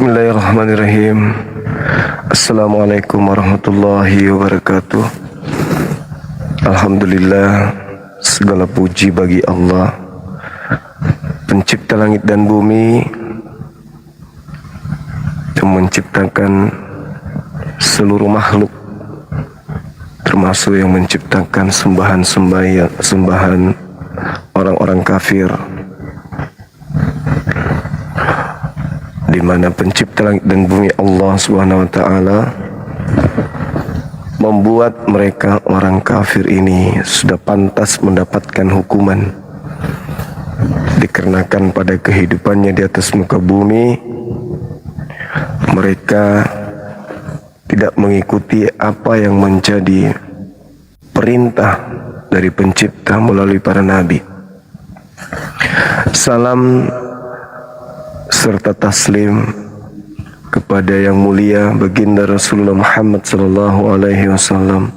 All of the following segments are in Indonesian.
Bismillahirrahmanirrahim. Assalamualaikum warahmatullahi wabarakatuh. Alhamdulillah, segala puji bagi Allah, pencipta langit dan bumi, yang menciptakan seluruh makhluk, termasuk yang menciptakan sembahan orang-orang kafir, di mana pencipta langit dan bumi Allah Subhanahu wa taala membuat mereka orang kafir ini sudah pantas mendapatkan hukuman dikarenakan pada kehidupannya di atas muka bumi mereka tidak mengikuti apa yang menjadi perintah dari pencipta melalui para nabi. Salam serta taslim kepada yang mulia baginda Rasulullah Muhammad sallallahu alaihi wasallam,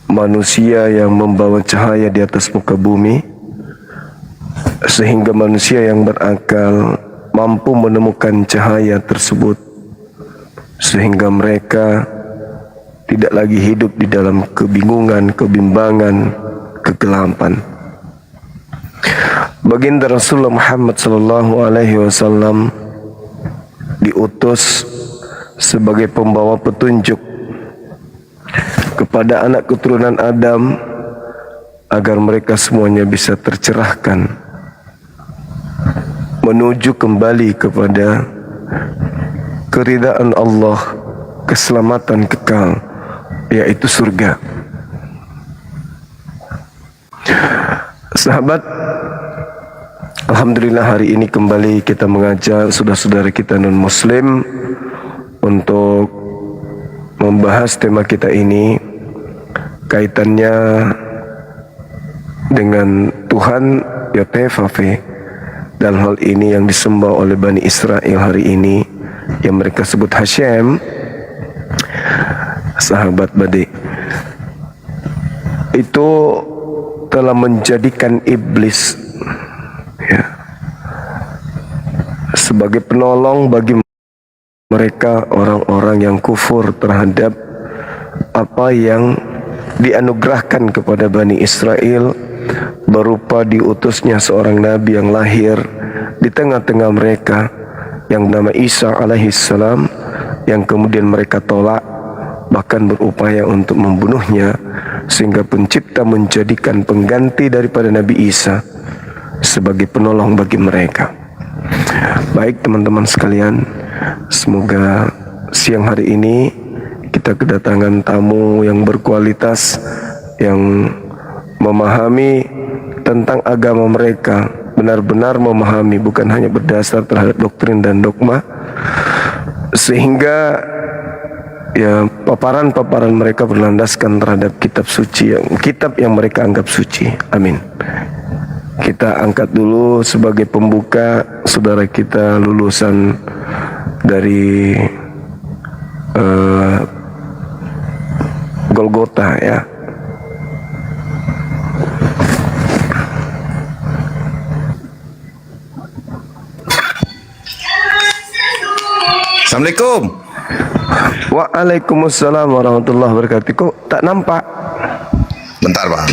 manusia yang membawa cahaya di atas muka bumi sehingga manusia yang berakal mampu menemukan cahaya tersebut sehingga mereka tidak lagi hidup di dalam kebingungan, kebimbangan, kegelapan. Baginda Rasulullah Muhammad sallallahu alaihi wasallam diutus sebagai pembawa petunjuk kepada anak keturunan Adam agar mereka semuanya bisa tercerahkan menuju kembali kepada keridaan Allah, keselamatan kekal, yaitu surga. Sahabat, alhamdulillah hari ini kembali kita mengajak saudara-saudara kita non-muslim untuk membahas tema kita ini, kaitannya dengan Tuhan Yotefafe, dalam hal ini yang disembah oleh Bani Israel hari ini yang mereka sebut Hashem. Sahabat Bade, itu telah menjadikan iblis sebagai penolong bagi mereka orang-orang yang kufur terhadap apa yang dianugerahkan kepada Bani Israel berupa diutusnya seorang nabi yang lahir di tengah-tengah mereka yang bernama Isa alaihissalam, yang kemudian mereka tolak bahkan berupaya untuk membunuhnya, sehingga pencipta menjadikan pengganti daripada Nabi Isa sebagai penolong bagi mereka. Baik teman-teman sekalian, semoga siang hari ini kita kedatangan tamu yang berkualitas, yang memahami tentang agama mereka, benar-benar memahami, bukan hanya berdasar terhadap doktrin dan dogma, sehingga ya paparan-paparan mereka berlandaskan terhadap kitab suci, kitab yang mereka anggap suci. Amin. Kita angkat dulu sebagai pembuka saudara kita lulusan dari Golgota ya. Assalamualaikum. Waalaikumsalam warahmatullahi wabarakatuh. Kok tak nampak? Bentar bang.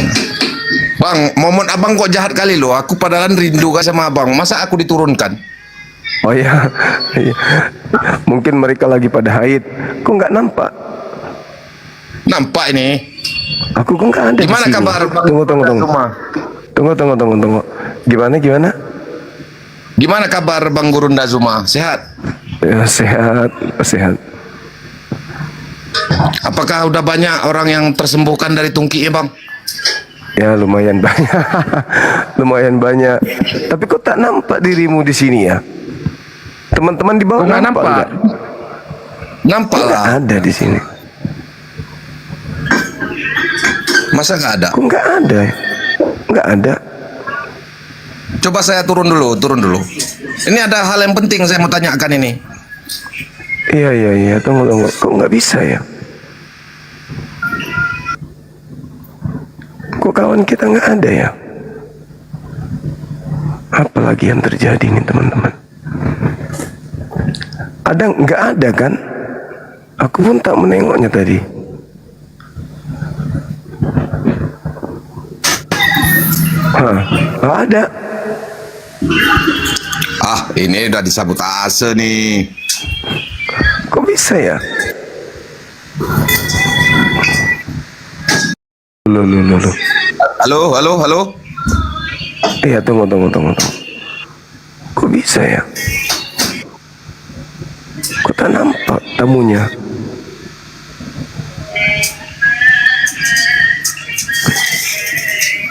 Bang, momon abang kok jahat kali lo. Aku padahal rindu kan sama abang. Masa aku diturunkan? Oh ya, mungkin mereka lagi pada haid. Kok nggak nampak? Nampak ini. Aku kok nggak ada. Gimana kabar bang? Tunggu. Gimana? Gimana kabar Bang Gurunda Zuma? Sehat? Ya, sehat. Apakah udah banyak orang yang tersembuhkan dari tungki ya bang? Ya lumayan banyak. Tapi kok tak nampak dirimu di sini ya? Teman-teman di bawah nampak? Enggak? Nampak lah. Nggak ada di sini. Masa nggak ada? Kok nggak ada? Nggak ada. Coba saya turun dulu. Ini ada hal yang penting saya mau tanyakan ini. Iya. Tunggu. Kok nggak bisa ya? Kok kawan kita nggak ada ya? Apalagi yang terjadi nih teman-teman? Ada nggak ada kan? Aku pun tak menengoknya tadi. Nggak ada. Ah, ini udah disabotase nih. Kok bisa ya? Loh. Halo. Iya, tunggu. Kok bisa ya? Kok tak nampak tamunya?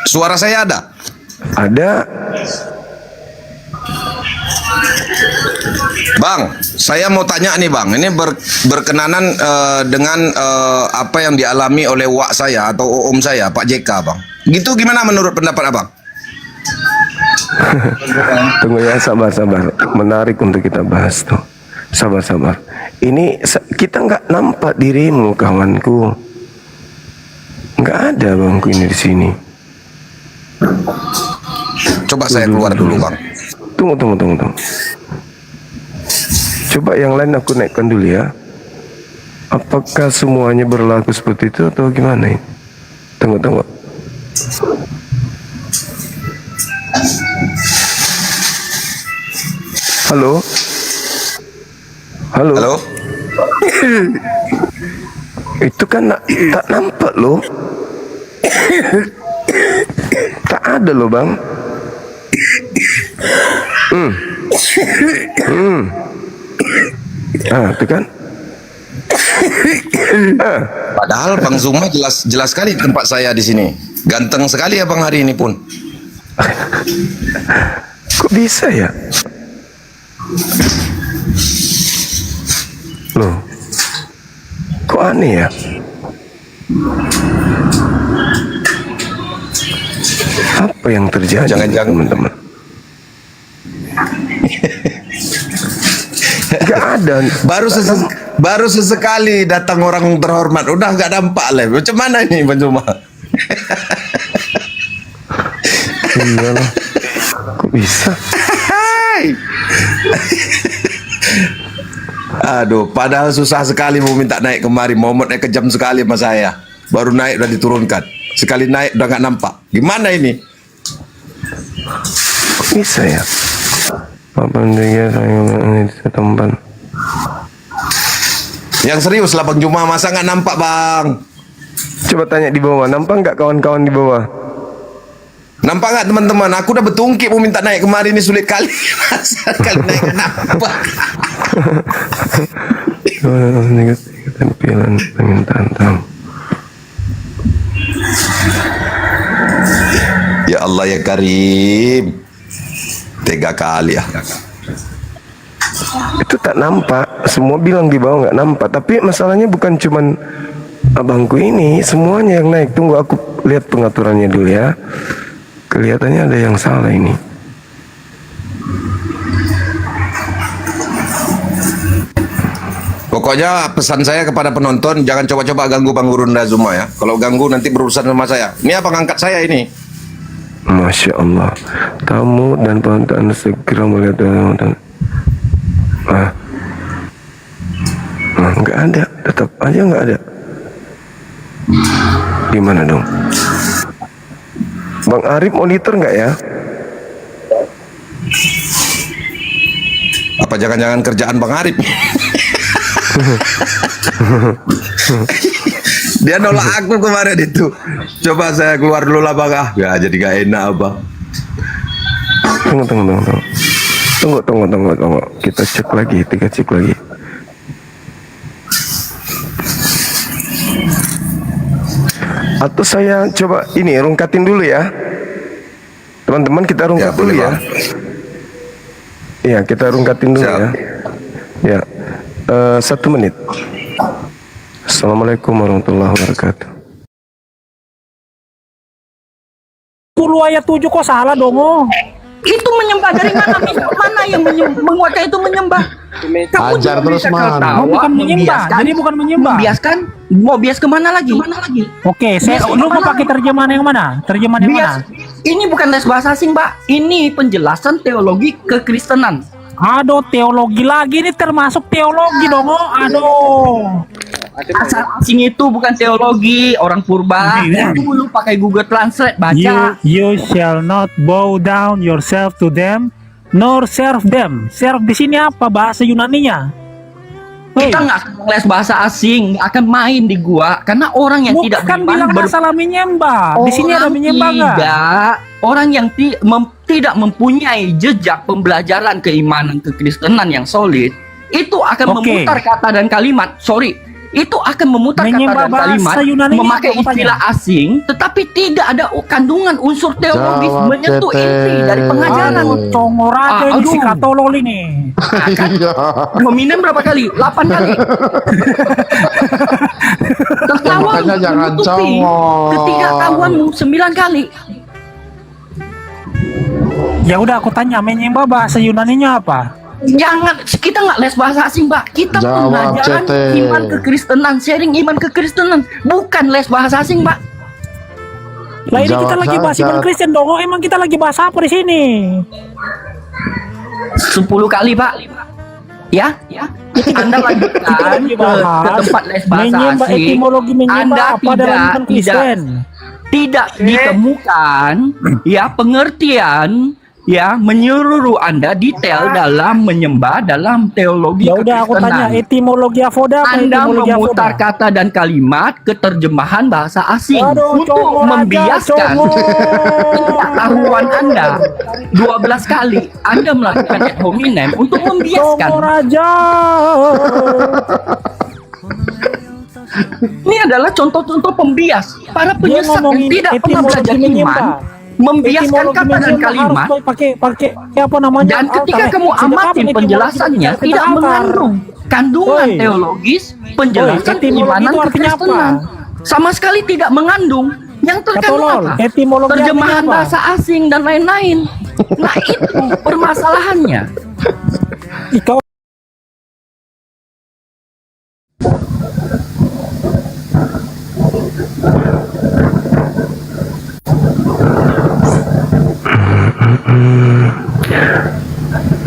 Suara saya ada? Ada. Bang, saya mau tanya nih Bang, ini berkenanan dengan apa yang dialami oleh wak saya atau om saya, Pak JK Bang. Gitu gimana menurut pendapat Abang? Tunggu ya, sabar. Menarik untuk kita bahas tuh. Sabar. Ini kita nggak nampak dirimu, kawanku. Nggak ada bangku ini di sini. Coba saya keluar dulu Bang. Tunggu. Coba yang lain aku naikkan dulu ya. Apakah semuanya berlaku seperti itu atau gimana ini? Tunggu. Halo. Itu kan tak nampak loh. Tak ada loh Bang. Itu kan. Padahal Bang Zuma jelas sekali tempat saya di sini. Ganteng sekali ya Bang hari ini pun. Kok bisa ya? Loh, kok aneh ya? Apa yang terjadi, Jangan-jangan teman-teman? Gak ada. Baru sesekali datang orang terhormat, udah nggak nampak lah. Macam mana ini Bang Zuma? Iyalah. Kok bisa? Aduh, padahal susah sekali mau minta naik kemari, momotnya kejam sekali sama saya. Baru naik udah diturunkan. Sekali naik udah nggak nampak. Gimana ini? Kok bisa ya? Papan dia saya di tempat. Yang serius lah Bang Zuma, masa nggak nampak Bang? Coba tanya di bawah, nampak nggak kawan-kawan di bawah? Nampak nggak teman-teman? Aku udah bertungkit mau minta naik kemari, ini sulit kali. Masa kali naik nampak? Ketampilan permintaan tamu. Ya Allah ya Karim, 3 kali ya. Itu tak nampak. Semua bilang di bawah nggak nampak. Tapi masalahnya bukan cuman abangku ini, semuanya yang naik. Tunggu aku lihat pengaturannya dulu ya. Kelihatannya ada yang salah ini. Pokoknya pesan saya kepada penonton, jangan coba-coba ganggu Bang Gurunda Zuma ya. Kalau ganggu nanti berurusan sama saya. Ini apa ngangkat saya ini? Masya Allah. Tamu dan penonton segera melihat dan nggak ada. Tetap aja nggak ada. Gimana dong? Bang Arif monitor nggak ya? Apa jangan-jangan kerjaan Bang Arif? Dia nolak aku kemarin itu. Coba saya keluar dulu lah Bang. Ya jadi gak enak Bang. Tunggu. Kita cek lagi. Atau saya coba ini rungkatin dulu ya. Teman-teman kita rungkat dulu ya. Iya, kita rungkatin dulu ya. Ya. 1 menit. Assalamualaikum warahmatullahi wabarakatuh. 10 ayat 7 kok salah dong? Itu menyembah dari mana? Mana yang menguatkan itu menyembah? Kamu Ajar juga terus, bisa Man. ketawa, Bukan menyembah, membiaskan. jadi bukan menyembah. Membiaskan? Mau bias kemana lagi? Oke, lu mau pakai terjemahan yang mana? Terjemahan yang mana? Bias. Ini bukan les bahasa asing, Mbak. Ini penjelasan teologi kekristenan. Aduh, teologi lagi nih, termasuk teologi dong. Oh, aduh. Asal asing itu bukan teologi, orang purba. Dulu pakai Google Translate baca. You shall not bow down yourself to them, nor serve them. Serve di sini apa bahasa Yunaninya? Kita nggak akan les bahasa asing, nggak akan main di gua karena orang yang tidak Bukan beriman bilang masalah menyembah. Di sini ada menyembah nggak? tidak, orang yang tidak mempunyai jejak pembelajaran keimanan kekristenan yang solid, itu akan Oke. memutar kata dan kalimat. Itu akan memutar kata Menyembah dan kalimat, bahasa Yunani memakai apa, Pak? istilah asing, tetapi tidak ada kandungan unsur teologis Jawab, menyentuh Cete. inti dari pengajaran. Aduh, congor aja ini si aduh. katolol ini. Meminum berapa kali? 8 kali. Tertawa Makanya jangan congor. ketika tahuanmu 9 kali. Ya udah aku tanya, menyembah bahasa Yunaninya apa? Jangan, kita nggak les bahasa asing, Pak. Kita Jawab, pengajaran Cete. iman kekristenan, sharing iman kekristenan, bukan les bahasa asing, Pak. Lah ini kita Jawab lagi bahas saja. iman Kristen dong. Oh, emang kita lagi bahas apa di sini? 10 kali, Pak. Ya. Anda lanjutkan lagi ke bahas tempat les bahasa menyembah, asing. etimologi menyembah Anda apa dalam iman Kristen. tidak ditemukan ya pengertian ya menyeluruh Anda detail dalam menyembah dalam teologi Ya udah aku tanya, kekristenan. etimologi avoda apa Anda etimologi memutar avoda? kata dan kalimat ke terjemahan bahasa asing Aduh, untuk congor aja, membiaskan congor. pengetahuan Anda. 12 kali Anda melakukan ad hominem untuk membiaskan. Congor aja. Ini adalah contoh-contoh pembias. Para Dia penyesat yang ngomongin tidak pernah etimologi belajar menyembah. iman membiaskan Etimologi kata dan menyembah kalimat. harus pakai apa namanya? Dan ketika altar. kamu Sejak amatin kapan etimologi penjelasannya sejak tidak altar? mengandung kandungan Oi. teologis, penjelasan etimologi keimanan itu artinya apa? kekristenan. Sama sekali tidak mengandung. Yang terkandung Katolol, apa? etimologi Terjemahan artinya apa? bahasa asing dan lain-lain. Nah itu permasalahannya. Kau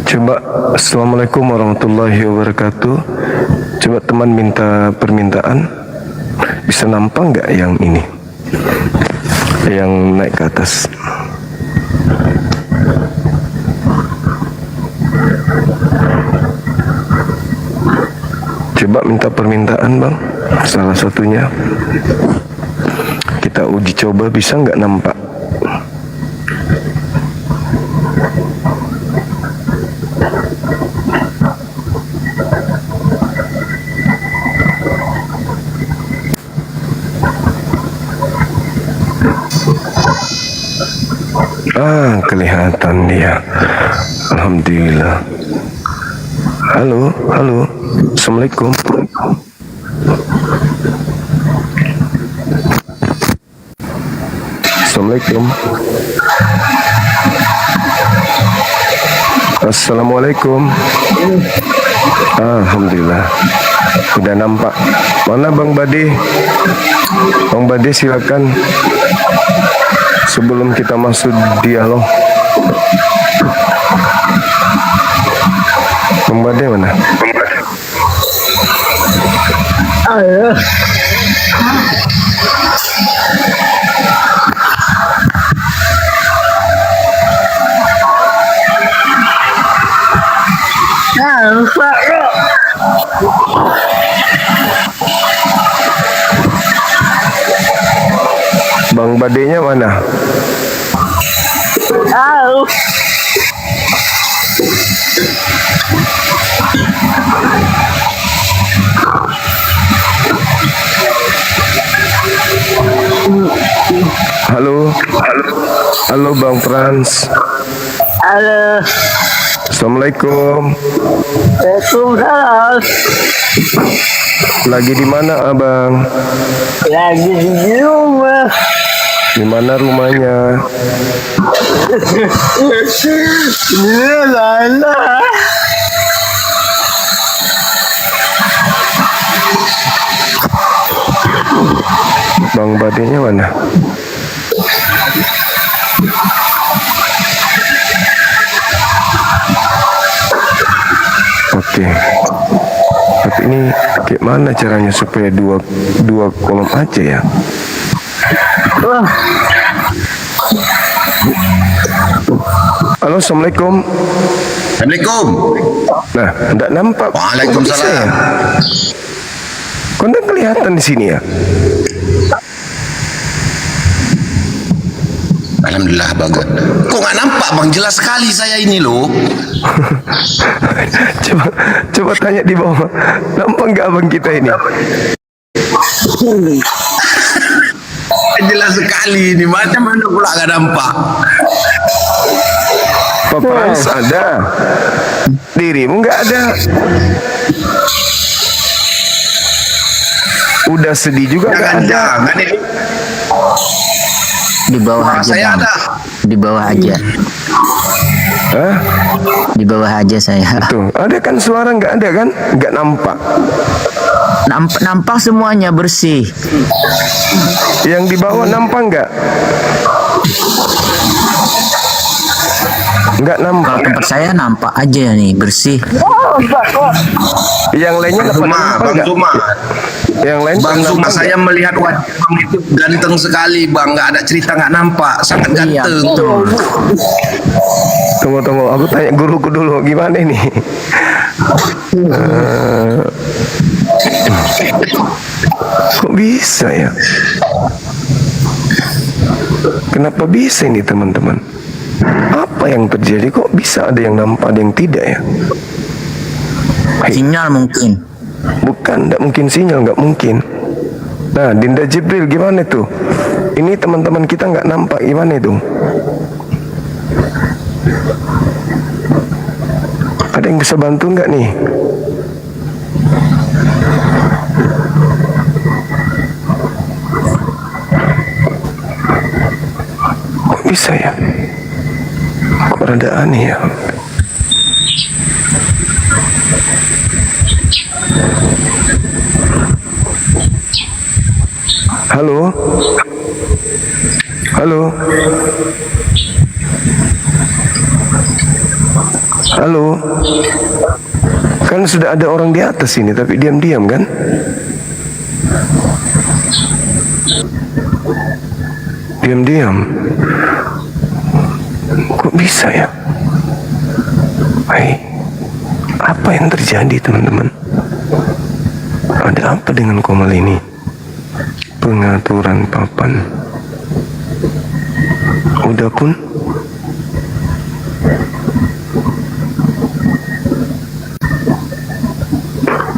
Coba, Assalamualaikum warahmatullahi wabarakatuh. Coba teman minta permintaan. Bisa nampak nggak yang ini? Yang naik ke atas. Coba minta permintaan bang. Salah satunya. Kita uji coba bisa nggak nampak? Ah, kelihatan dia. Alhamdulillah. Halo, halo. Assalamualaikum. Assalamualaikum. Assalamualaikum. Alhamdulillah. Udah nampak. Mana Bang Bade? Bang Bade silakan. Sebelum kita masuk dialog. Bang Bade mana? Bang Badenya mana? Halo, halo Bang Frans. Halo, Assalamualaikum. Waalaikumsalam. Lagi di mana Abang? Lagi di rumah. Di mana rumahnya? Di mana? Bang Badenya mana? Oke. Tapi ini kayak mana caranya supaya dua kolom aja ya? Wah, Halo, assalamualaikum. Assalamualaikum. Nah, enggak nampak. Waalaikumsalam. Kok bisa ya? Kok enggak kelihatan di sini ya? Alhamdulillah bagus. Kok nggak nampak bang? Jelas sekali saya ini loh. coba tanya di bawah. Nampak nggak abang kita ini? Jelas sekali ini. Macam mana pula nggak nampak? Paparas ada. Dirimu nggak ada. Udah sedih juga nggak ada. Jangan ini. Di bawah aja Saya bang. ada. Di bawah aja. Hah? Di bawah aja saya. Tuh, ada kan suara nggak ada kan? Nggak nampak. Nampak semuanya bersih. Yang di bawah nampak nggak? Nggak nampak. Kalau tempat saya nampak aja nih bersih. Yang lainnya Bang dapat Zuma, nampak Bang nggak? Zuma. Yang lain Bang nampak Zuma, nggak? saya melihat wajah bang itu ganteng sekali bang. Nggak ada cerita nggak nampak. Sangat Iya ganteng. betul. Tunggu, aku tanya guruku dulu gimana ini. Kok bisa ya? Kenapa bisa ini teman-teman? Apa yang terjadi? Kok bisa ada yang nampak, ada yang tidak ya? Sinyal mungkin. Bukan, tidak mungkin sinyal, nggak mungkin. Nah, Dinda Jibril gimana tuh? Ini teman-teman kita nggak nampak, gimana itu? Ada yang bisa bantu nggak nih? Kok bisa ya? Kok rada aneh ya? Halo? Halo? Halo? Kan sudah ada orang di atas ini, tapi diam-diam kan? Diam-diam. Kok bisa ya? Hai, apa yang terjadi teman-teman? Ada apa dengan Komal ini? Pengaturan papan. Udah pun.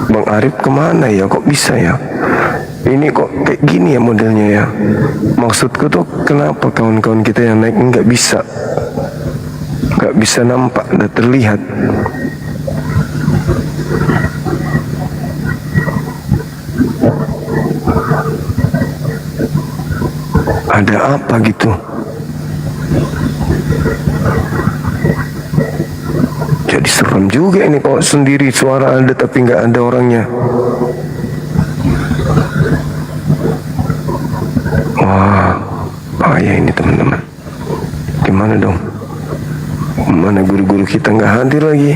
Bang Arif kemana ya? Kok bisa ya? Ini kok kayak gini ya modelnya ya? Maksudku tuh kenapa kawan-kawan kita yang naik nggak bisa? Nggak bisa nampak, nggak terlihat. Ada apa gitu? Jadi serem juga ini kok sendiri suara ada tapi nggak ada orangnya. Wah, bahaya ini teman-teman. Gimana dong? Mana guru-guru kita nggak hadir lagi?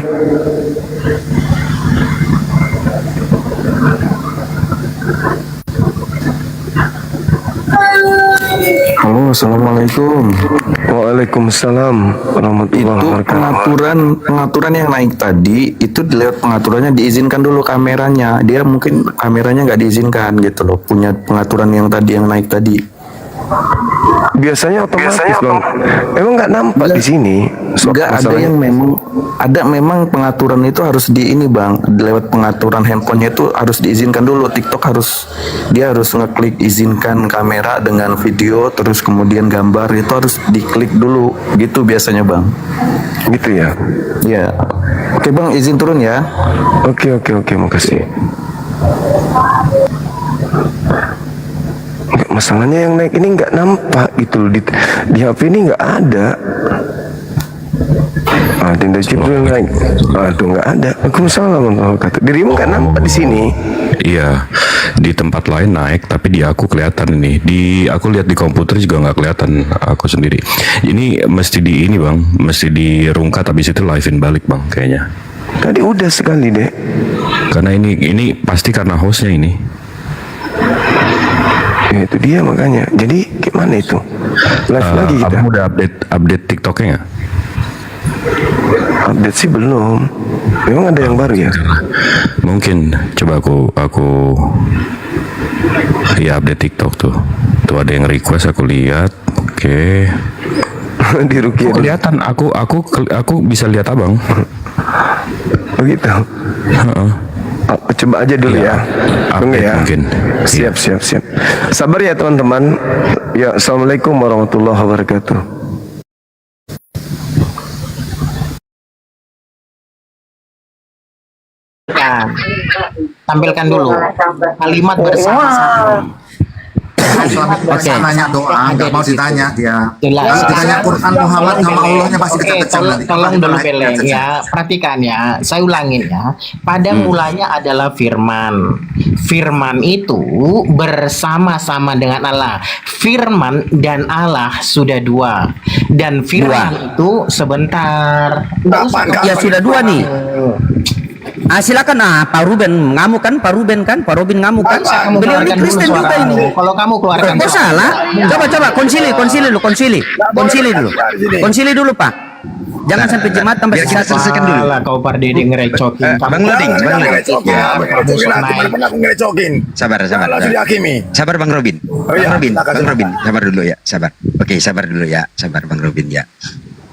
Halo, assalamualaikum. Waalaikumsalam warahmatullahi Itu wabarakatuh. pengaturan yang naik tadi itu lewat pengaturannya diizinkan dulu kameranya. Dia mungkin kameranya nggak diizinkan gitu loh. Punya pengaturan yang tadi yang naik tadi. Biasanya otomatis bang. Emang nggak nampak di sini? Nggak ada Masalahnya. yang memang pengaturan itu harus di ini bang. Lewat pengaturan handphonenya itu harus diizinkan dulu. TikTok dia harus ngeklik izinkan kamera dengan video terus kemudian gambar itu harus diklik dulu gitu biasanya bang. Gitu ya. Ya. Oke bang, izin turun ya. Oke, makasih. Nggak, masalahnya yang naik ini nggak nampak gitu loh. Di HP ini nggak ada. Ah, Dinda Jibril naik. Aduh, nggak ada. Waalaikumsalam warahmatullahi wabarakatuh. Dirimu nggak nampak di sini. Iya, di tempat lain naik, tapi di aku kelihatan nih. Aku lihat di komputer juga nggak kelihatan aku sendiri. Ini mesti di ini bang, mesti dirungkat habis itu live-in balik bang kayaknya. Tadi udah sekali deh. Karena ini pasti karena hostnya ini. Ya, itu dia makanya. Jadi gimana itu? Live lagi kita. Abang udah update TikToknya nggak? Update sih belum. Memang ada yang baru ya? Mungkin coba aku ya update TikTok tuh. Tuh ada yang request aku lihat. Oke. Di Rukia Oh, kelihatan aku bisa lihat abang. Oh gitu. Heeh. Coba aja dulu Iya, ya. Tunggu update ya. mungkin. Siap. Sabar ya teman-teman. Ya, assalamualaikum warahmatullahi wabarakatuh. Tampilkan dulu kalimat bersama-sama. Oke. Nanya doa, nggak mau ditanya dia. Jelas. Kalau ditanya Quran Muhammad nama Allahnya pasti Oke, kecam nanti. tolong dulu Beleng ya, perhatikan ya. Saya ulangin ya. Pada mulanya adalah firman. Firman itu bersama-sama dengan Allah. Firman dan Allah sudah dua. Dan firman itu sebentar. Ya sudah dua nih. Silakan Pak Ruben ngamuk kan, Pak Ruben ngamuk kan. Kamu Beliau ini keluarkan Kristen dulu juga suaramu. ini. Kalau kamu keluarkan Kok salah? Coba konsili dulu Pak. Jangan sampai jemaat tambah Biar kita sesat. selesaikan dulu. Alah, kau Pardede ngerecokin. Bang Loding. Sabar. Langsung dihakimi. Sabar Bang Robin. iya, Bang Robin, sabar dulu ya, sabar. Oke, sabar dulu ya, sabar Bang Robin ya.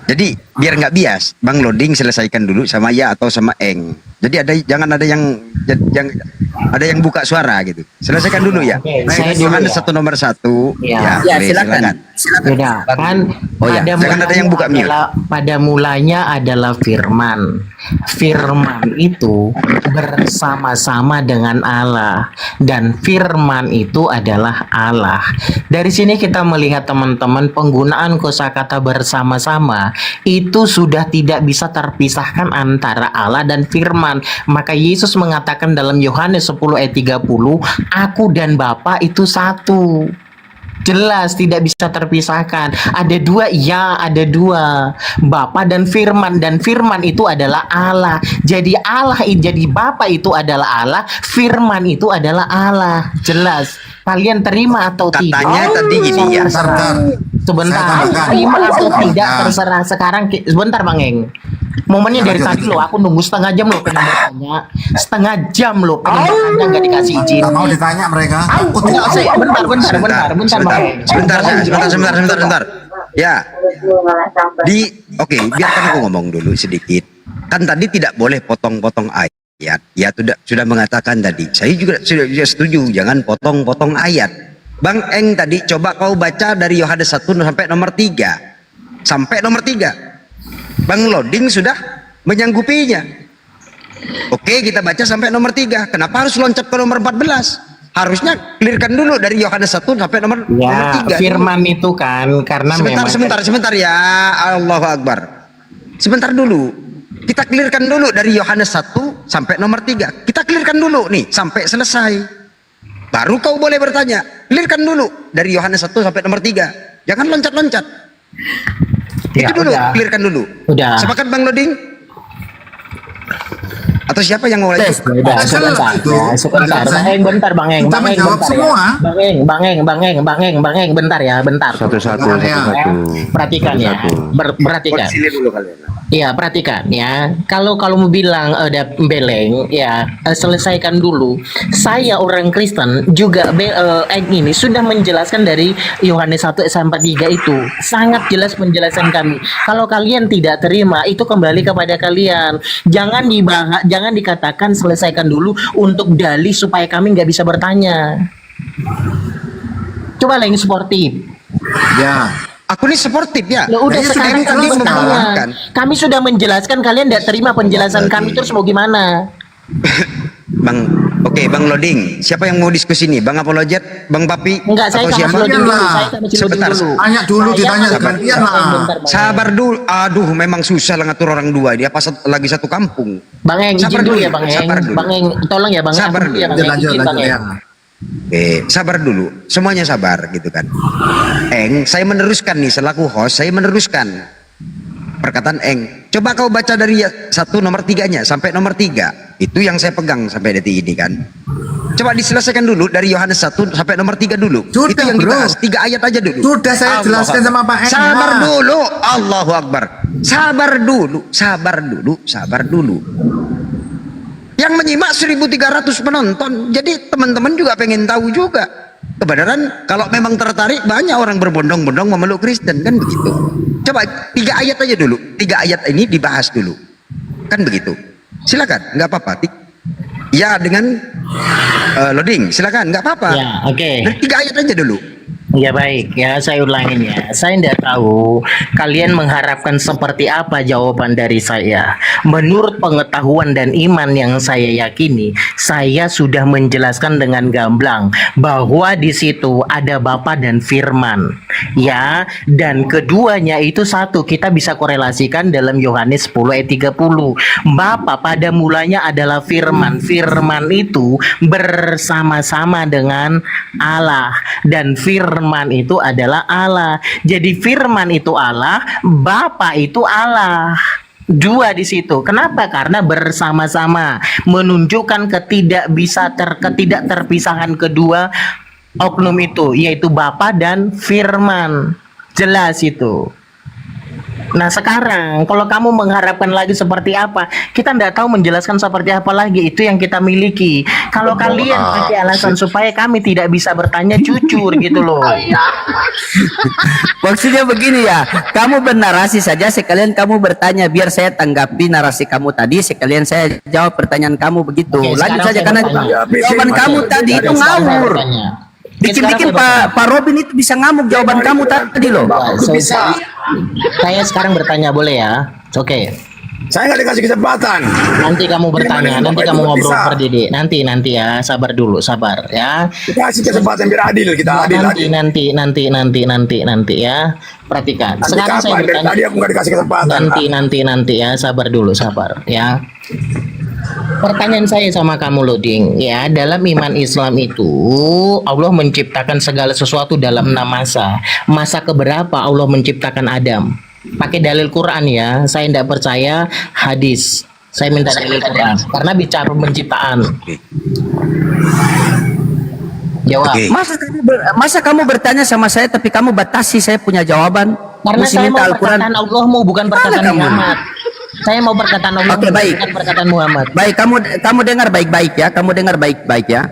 Jadi biar nggak bias, Bang Loding selesaikan dulu sama ya atau sama eng. Jadi jangan ada yang buka suara gitu. Selesaikan dulu ya. Oke, saya dulu Yohanes ya. 1 nomor 1. Ya, boleh, silakan. Beda kan Oh ya, jangan ada yang buka mute. pada mulanya adalah firman. Firman itu bersama-sama dengan Allah dan firman itu adalah Allah. Dari sini kita melihat teman-teman penggunaan kosakata bersama-sama itu sudah tidak bisa terpisahkan antara Allah dan firman. Maka Yesus mengatakan dalam Yohanes 10 ayat 30, aku dan Bapa itu satu. Jelas tidak bisa terpisahkan. Ada dua, ya ada dua. Bapa dan firman itu adalah Allah. Jadi Allah jadi Bapa itu adalah Allah, firman itu adalah Allah. Jelas. Kalian terima atau tidak? Katanya tadi gini ya. Sebentar. Saya tambahkan. Terima atau tidak Ya. terserah sekarang. Sebentar Bang Eng. Momennya dari tadi loh, aku nunggu setengah jam loh pengen bertanya. Setengah jam loh pengen bertanya nggak dikasih izin. Nggak mau ditanya mereka. Enggak, bentar Sebentar. Ya. Oke, biarkan aku ngomong dulu sedikit. Kan tadi tidak boleh potong-potong ayat. Ya sudah mengatakan tadi. Saya juga sudah setuju, jangan potong-potong ayat. Bang Eng tadi coba kau baca dari Yohanes 1 sampai nomor 3. Sampai nomor 3. Bang Loding sudah menyanggupinya. Oke, kita baca sampai nomor 3. Kenapa harus loncat ke nomor 14? Harusnya clearkan dulu dari Yohanes 1 sampai nomor 3. Firman itu kan karena Sebentar ya. Allahu Akbar. Sebentar dulu. Kita clearkan dulu dari Yohanes 1 sampai nomor 3. Kita clearkan dulu nih sampai selesai. Baru kau boleh bertanya. Clearkan dulu dari Yohanes 1 sampai nomor 3. Jangan loncat-loncat. Ya, Itu dulu, udah. clearkan dulu. Udah. Sepakat Bang Loding? Atau siapa yang mau lanjut? Udah, sebentar. Ya, sebentar. Bang Eng. Kita menjawab semua. Bang Eng, bentar ya, bentar. Satu-satu. Perhatikan ya. Perhatikan. Sini dulu kalian. Iya, perhatikan ya. Kalau mau bilang ada Beleng, ya selesaikan dulu. Saya orang Kristen juga ini sudah menjelaskan dari Yohanes 1 sampai 3 itu. Sangat jelas penjelasan kami. Kalau kalian tidak terima, itu kembali kepada kalian. Jangan dikatakan selesaikan dulu untuk dalih supaya kami nggak bisa bertanya. Coba Leng sportif. Ya. Aku ini sportif ya. Ya udah Ini sekarang tadi kami membawakan. kami sudah menjelaskan, kalian tidak terima penjelasan kami, terus mau gimana? Bang Loding, siapa yang mau diskusi nih? Bang Apologet, Bang Papi, Enggak, saya atau sama siapa? si Loding dulu. Lah. Saya sama si Loding Sebentar. dulu. Tanya dulu, ditanya Saya- gantian lah. Bentar, Bang. Sabar dulu. Aduh, memang susah lah ngatur orang dua. Dia pas lagi satu kampung. Bang Eng, Sabar izin dulu dulu, ya Bang Eng. sabar dulu. Bang Eng, tolong ya Bang Eng. Sabar Aku dulu ya dulu. Bang Eng. Lanjut Izin, Bang Eng. ya. Sabar dulu. Semuanya sabar gitu kan. Eng, saya meneruskan nih selaku host, saya meneruskan perkataan Eng. Coba kau baca dari 1 nomor 3-nya sampai nomor 3. Itu yang saya pegang sampai detik ini kan. Coba diselesaikan dulu dari Yohanes 1 sampai nomor 3 dulu. Sudah, itu yang bro. dibahas. 3 ayat aja dulu. Sudah saya jelaskan sama Pak Enma. Sabar dulu. Allahu Akbar. Sabar dulu. Sabar dulu. Sabar dulu. Yang menyimak 1.300 penonton. Jadi teman-teman juga pengen tahu juga. Kebenaran kalau memang tertarik banyak orang berbondong-bondong memeluk Kristen kan begitu. Coba 3 ayat aja dulu. 3 ayat ini dibahas dulu. Kan begitu. Silakan, nggak apa-apa. Ya dengan loading, silakan, nggak apa-apa. Ya, oke. Dari 3 ayat aja dulu. Ya baik, ya saya ulangin ya. Saya tidak tahu kalian mengharapkan seperti apa jawaban dari saya. Menurut pengetahuan dan iman yang saya yakini, saya sudah menjelaskan dengan gamblang bahwa di situ ada Bapa dan Firman. Ya, dan keduanya itu satu, kita bisa korelasikan dalam Yohanes 10 ayat 30. Bapa pada mulanya adalah Firman. Firman itu bersama-sama dengan Allah, dan Firman itu adalah Allah. Jadi Firman itu Allah, Bapa itu Allah. Dua di situ. Kenapa? Karena bersama-sama, menunjukkan ketidak terpisahan kedua oknum itu, yaitu Bapa dan Firman. Jelas itu. Nah sekarang kalau kamu mengharapkan lagi seperti apa, kita tidak tahu menjelaskan seperti apa lagi. Itu yang kita miliki. Kalau kalian pakai alasan supaya kami tidak bisa bertanya, jujur gitu loh. Maksudnya begini ya, kamu bernarasi saja sekalian kamu bertanya biar saya tanggapi narasi kamu tadi, sekalian saya jawab pertanyaan kamu begitu. Oke, Lanjut sekarang saja saya karena bertanya. jawaban kamu tadi itu ngawur. Bikin-bikin Pak Robin itu bisa ngamuk jawaban kamu tadi loh. Saya sekarang bertanya, boleh ya? Oke. Saya nggak dikasih kesempatan. Nanti kamu bertanya, nanti kamu ngobrol berdiri. Nanti ya, sabar dulu, sabar ya. Dikasih kesempatan biar adil, kita adil. Nanti ya. Perhatikan. Sekarang saya bertanya. Tadi aku nggak dikasih kesempatan. Nanti ya, sabar dulu, sabar ya. Pertanyaan saya sama kamu Loding ya, dalam iman Islam itu Allah menciptakan segala sesuatu dalam 6 masa. Masa keberapa Allah menciptakan Adam? Pakai dalil Quran ya, saya tidak percaya hadis. Saya minta dalil Quran karena bicara penciptaan. Jawab. Oke. Masa kamu bertanya sama saya tapi kamu batasi saya punya jawaban? Karena Mesti saya minta mau perkataan Allahmu bukan perkataan kamu? Muhammad. Saya mau perkataan Allah, Oke, baik. bukan perkataan Muhammad. Baik, kamu dengar baik-baik ya. Kamu dengar baik-baik ya.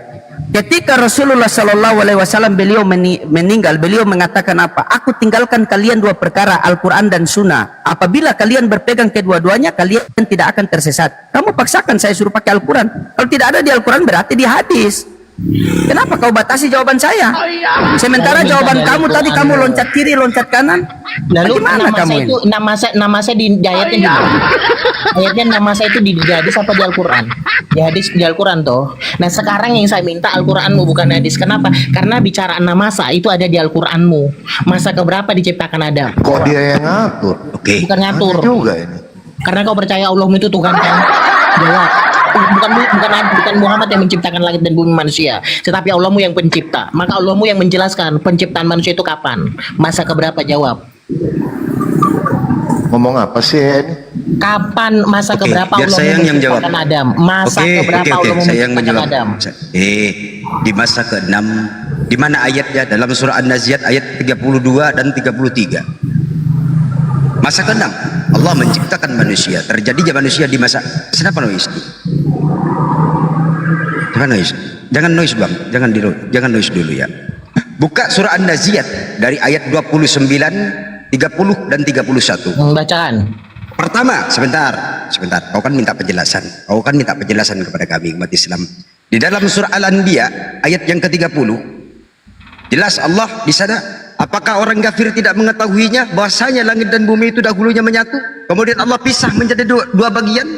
Ketika Rasulullah Shallallahu Alaihi Wasallam beliau meninggal, beliau mengatakan apa? Aku tinggalkan kalian 2 perkara, Al-Quran dan Sunnah. Apabila kalian berpegang kedua-duanya, kalian tidak akan tersesat. Kamu paksakan saya suruh pakai Al-Quran. Kalau tidak ada di Al-Quran berarti di hadis. Kenapa kau batasi jawaban saya? Sementara jawaban kamu tadi kamu loncat kiri, loncat kanan. Lalu Bagaimana kamu ini? nama saya di ayatnya di mana? Ayatnya nama saya itu di hadis apa di Al-Quran? Di hadis, di Al-Quran toh. Nah sekarang yang saya minta Al-Quranmu bukan hadis. Kenapa? Karena bicara 6 masa itu ada di Al-Quranmu. Masa keberapa diciptakan Adam? Kok dia yang ngatur? Oke. Bukan ngatur. Juga ini. Karena kau percaya Allah itu Tuhan kan? Jawab. Bukan Muhammad yang menciptakan langit dan bumi manusia, tetapi Allahmu yang pencipta. Maka Allahmu yang menjelaskan penciptaan manusia itu kapan, masa keberapa, jawab. Ngomong apa sih ini? Kapan masa Oke, keberapa biar Allah saya yang jawab. menciptakan Adam? Masa keberapa Allah saya yang menciptakan menjawab. Adam? Di masa ke-6, di mana ayatnya dalam surah An-Naziat ayat 32 dan 33. Masa ke-6 Allah menciptakan manusia. Terjadinya manusia di masa. Kenapa noise? Jangan noise. Jangan noise bang. Jangan noise dulu ya. Buka surah An-Naziat dari ayat 29, 30 dan 31. Bacaan. Pertama, sebentar. Kau kan minta penjelasan. Kepada kami umat Islam. Di dalam surah Al-Anbiya ayat yang ke-30, jelas Allah di sana. Apakah orang kafir tidak mengetahuinya bahwasanya langit dan bumi itu dahulunya menyatu, kemudian Allah pisah menjadi dua bagian?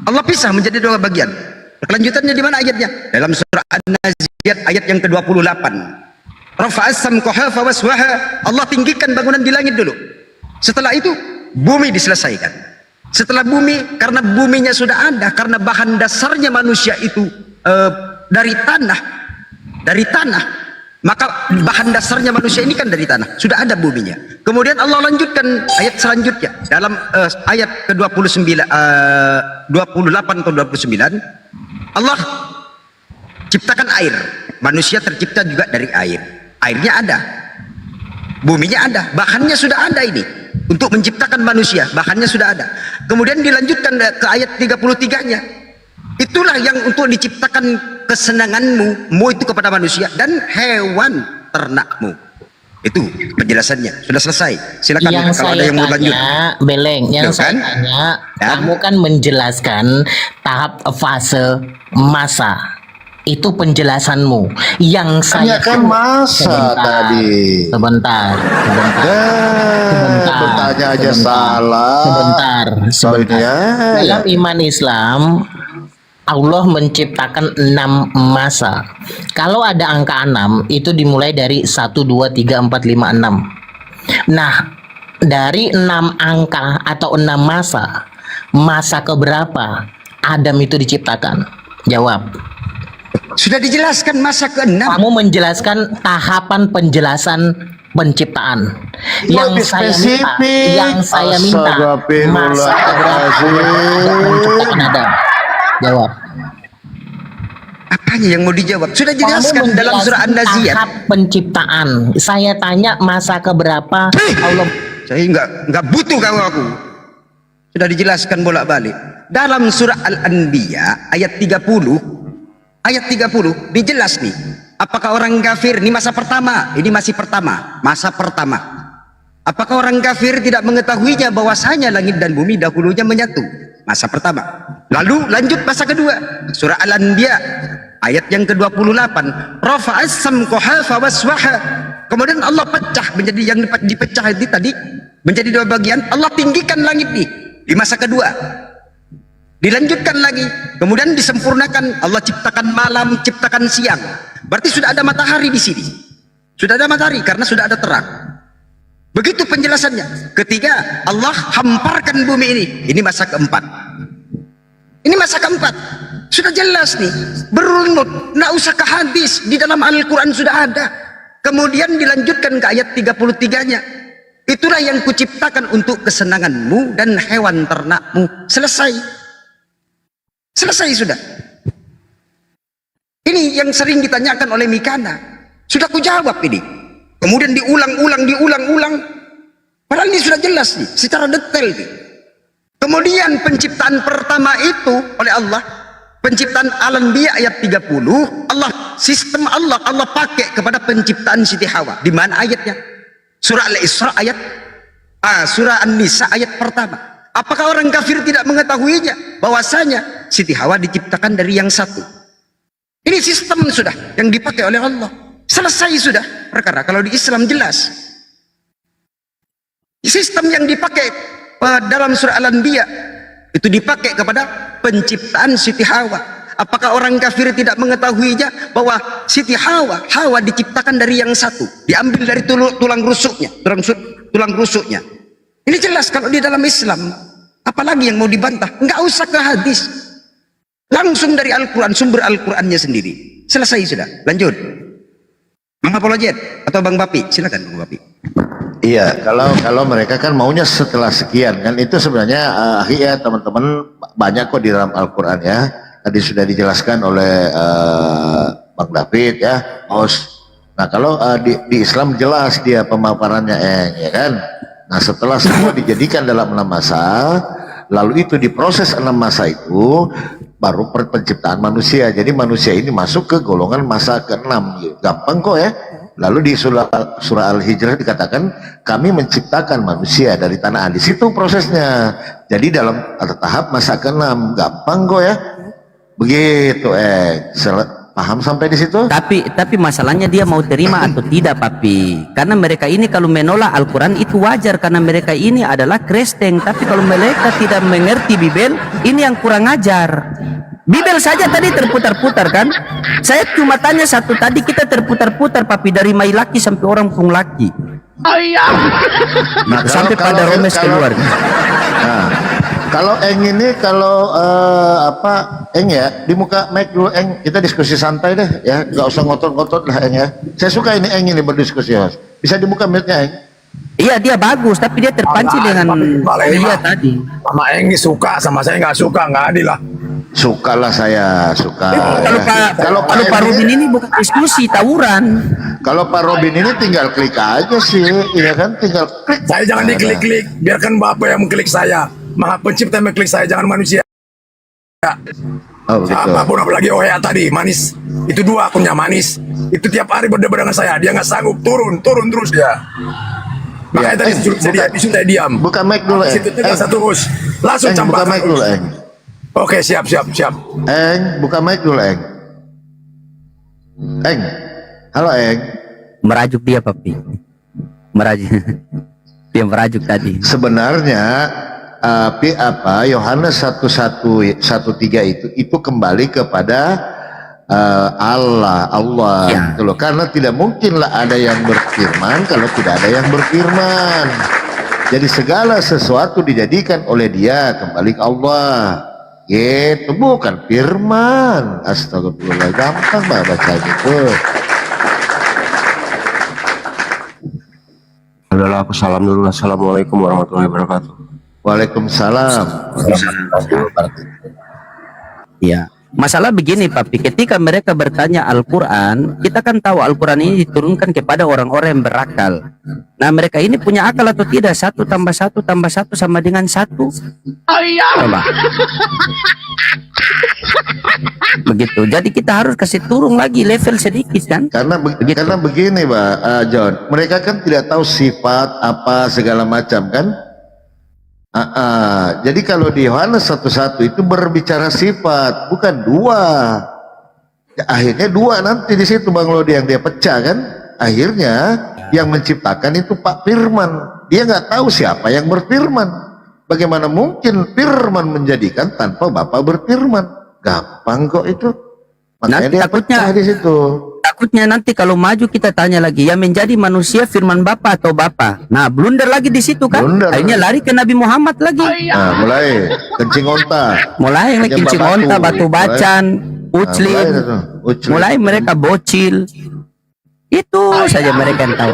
Allah pisah menjadi 2 bagian. Kelanjutannya di mana ayatnya? Dalam surah An-Naziat ayat yang ke-28. Rafa'as samqaha fawaswaha. Allah tinggikan bangunan di langit dulu. Setelah itu bumi diselesaikan. Setelah bumi, karena buminya sudah ada, karena bahan dasarnya manusia itu dari tanah, Maka bahan dasarnya manusia ini kan dari tanah, sudah ada buminya. Kemudian Allah lanjutkan ayat selanjutnya dalam ayat ke-29 28 ke 29, Allah ciptakan air. Manusia tercipta juga dari air. Airnya ada, buminya ada, bahannya sudah ada ini. Untuk menciptakan manusia, bahannya sudah ada. Kemudian dilanjutkan ke ayat 33-nya. Itulah yang untuk diciptakan kesenanganmu itu kepada manusia dan hewan ternakmu. Itu penjelasannya sudah selesai. Silakan Yang kalau ada saya yang mau lanjut. tanya, Beleng, yang Tuh saya kan? tanya, Ya. kamu kan menjelaskan tahap fase masa. Itu penjelasanmu. Yang saya Tanyakan masa tadi. Sebentar. Bertanya aja salah. Sebentar. Soalnya Dalam iman Islam, Allah menciptakan 6 masa. Kalau ada angka 6, itu dimulai dari 1, 2, 3, 4, 5, 6. Nah, dari 6 angka atau 6 masa keberapa Adam itu diciptakan? Jawab. Sudah dijelaskan masa ke-6. Kamu menjelaskan tahapan penjelasan penciptaan. Lebih spesifik. Yang saya minta masa keberapa Allah menciptakan Adam? Jawab. Apanya yang mau dijawab? Sudah Kamu jelaskan dalam surah menjelaskan An-Naziyat. tahap penciptaan. Saya tanya masa keberapa Allah. Saya nggak butuh kamu aku. Sudah dijelaskan bolak-balik. Dalam surah Al-Anbiya ayat 30, dijelas nih. Apakah orang kafir ini masa pertama? Ini masih pertama, masa pertama. Apakah orang kafir tidak mengetahuinya bahwasanya langit dan bumi dahulunya menyatu? Masa pertama. Lalu lanjut masa kedua. Surah Al-Anbiya ayat yang ke-28. Rafa'as samqaha fawaswaha. Kemudian Allah pecah menjadi yang dipecah itu tadi menjadi 2 bagian. Allah tinggikan langit nih di masa kedua. Dilanjutkan lagi. Kemudian disempurnakan. Allah ciptakan malam, ciptakan siang. Berarti sudah ada matahari di sini. Sudah ada matahari karena sudah ada terang. Begitu penjelasannya. Ketiga, Allah hamparkan bumi ini. Ini masa keempat. Ini masa keempat. Sudah jelas nih. Berunut. Nggak usah ke hadis. Di dalam Al-Quran sudah ada. Kemudian dilanjutkan ke ayat 33-nya. Itulah yang kuciptakan untuk kesenanganmu dan hewan ternakmu. Selesai. Selesai sudah. Ini yang sering ditanyakan oleh Mikana. Sudah kujawab ini. Kemudian diulang-ulang. Padahal ini sudah jelas nih, secara detail nih. Kemudian penciptaan pertama itu oleh Allah, penciptaan Al-Anbiya ayat 30, sistem Allah pakai kepada penciptaan Siti Hawa. Di mana ayatnya? Surah Al-Isra surah An-Nisa ayat pertama. Apakah orang kafir tidak mengetahuinya bahwasanya Siti Hawa diciptakan dari yang satu? Ini sistem sudah yang dipakai oleh Allah. Selesai sudah perkara. Kalau di Islam jelas. Sistem yang dipakai dalam surah Al-Anbiya itu dipakai kepada penciptaan Siti Hawa. Apakah orang kafir tidak mengetahuinya bahwa Siti Hawa diciptakan dari yang satu, diambil dari tulang rusuknya. Ini jelas kalau di dalam Islam. Apalagi yang mau dibantah? Enggak usah ke hadis. Langsung dari Al-Quran, sumber Al-Qurannya sendiri. Selesai sudah. Lanjut. Bang Apologet atau Bang Bapi, silakan Bang Bapi. Iya, kalau mereka kan maunya setelah sekian kan, itu sebenarnya ya teman-teman banyak kok di dalam Al-Quran ya. Tadi sudah dijelaskan oleh Bang David ya, Nah kalau di Islam jelas dia pemaparannya ya kan. Nah setelah semua dijadikan dalam 6 masa, lalu itu diproses 6 masa itu baru penciptaan manusia. Jadi manusia ini masuk ke golongan masa ke-6. Gampang kok ya. Lalu di surah Al-Hijrah dikatakan kami menciptakan manusia dari tanah. Di situ prosesnya. Jadi dalam tahap masa ke-6. Gampang kok ya. Begitu paham sampai di situ? Tapi masalahnya dia mau terima atau tidak, Papi. Karena mereka ini kalau menolak Al-Quran itu wajar, karena mereka ini adalah Kristen. Tapi kalau mereka tidak mengerti Bibel, ini yang kurang ajar. Bibel saja tadi terputar-putar kan. Saya cuma tanya satu, tadi kita terputar-putar, Papi, dari mai laki sampai orang pung laki. Nah, sampai pada Romes keluar. Nah, Kalau Eng ini kalau apa Eng ya di muka mic dulu Eng, kita diskusi santai deh ya, nggak usah ngotot-ngotot lah Eng ya. Saya suka ini Eng ini berdiskusi Mas. Bisa dibuka mic-nya Eng. Iya dia bagus, tapi dia terpancing dengan dia tadi. Sama Engi suka, sama saya nggak suka, nggak adil lah. Suka lah saya, suka. Kalau Pak Robin ini bukan diskusi, tawuran. Kalau Pak Robin ini tinggal klik aja sih, iya kan, tinggal klik. Saya jangan diklik-klik, biarkan Bapak yang mengklik saya. Maha pencipta yang mengklik saya, jangan manusia. Oh begitu. Apapun apalagi Ohea tadi, manis. Itu 2 akunnya manis. Itu tiap hari berdebat dengan saya, dia nggak sanggup, turun terus dia. Makanya tadi saya diam. Buka mic dulu Eng. Situ tegas terus. Langsung Eng, buka campakkan mic dulu Eng. Oke, siap. Eng, buka mic dulu Eng. Eng, halo Eng. Merajuk dia papi. Merajuk. Dia merajuk tadi. Sebenarnya Yohanes 1:13 itu kembali kepada Allah Ya. gitu loh. Karena tidak mungkinlah ada yang berfirman kalau tidak ada yang berfirman. Jadi segala sesuatu dijadikan oleh Dia kembali ke Allah. Itu bukan firman. Astagfirullah, gampang banget baca gitu. Adalah aku salam dulu. Assalamualaikum warahmatullahi wabarakatuh. Waalaikumsalam. Ya. Masalah begini papi, ketika mereka bertanya Al-Quran, kita kan tahu Al-Quran ini diturunkan kepada orang-orang yang berakal. Nah mereka ini punya akal atau tidak? 1 tambah 1 tambah 1 sama dengan 1. Coba. Begitu. Jadi kita harus kasih turun lagi level sedikit kan? Karena begini Pak John, mereka kan tidak tahu sifat apa segala macam kan. Jadi kalau di Yohanes 1:1 itu berbicara sifat, bukan 2. Ya, akhirnya 2 nanti di situ Bang Lodi yang dia pecah kan. Akhirnya yang menciptakan itu Pak Firman. Dia nggak tahu siapa yang berfirman. Bagaimana mungkin firman menjadikan tanpa Bapak berfirman? Gampang kok itu. Makanya Nanti dia takutnya pecah di situ. Takutnya nanti kalau maju kita tanya lagi, yang menjadi manusia firman Bapa atau Bapa. Nah, blunder lagi di situ kan? Blunder. Akhirnya lari ke Nabi Muhammad lagi. Nah, mulai kencing onta. Mulai kencing onta, batu bacan, uclin. Mulai mereka bocil. Itu saja mereka yang tahu.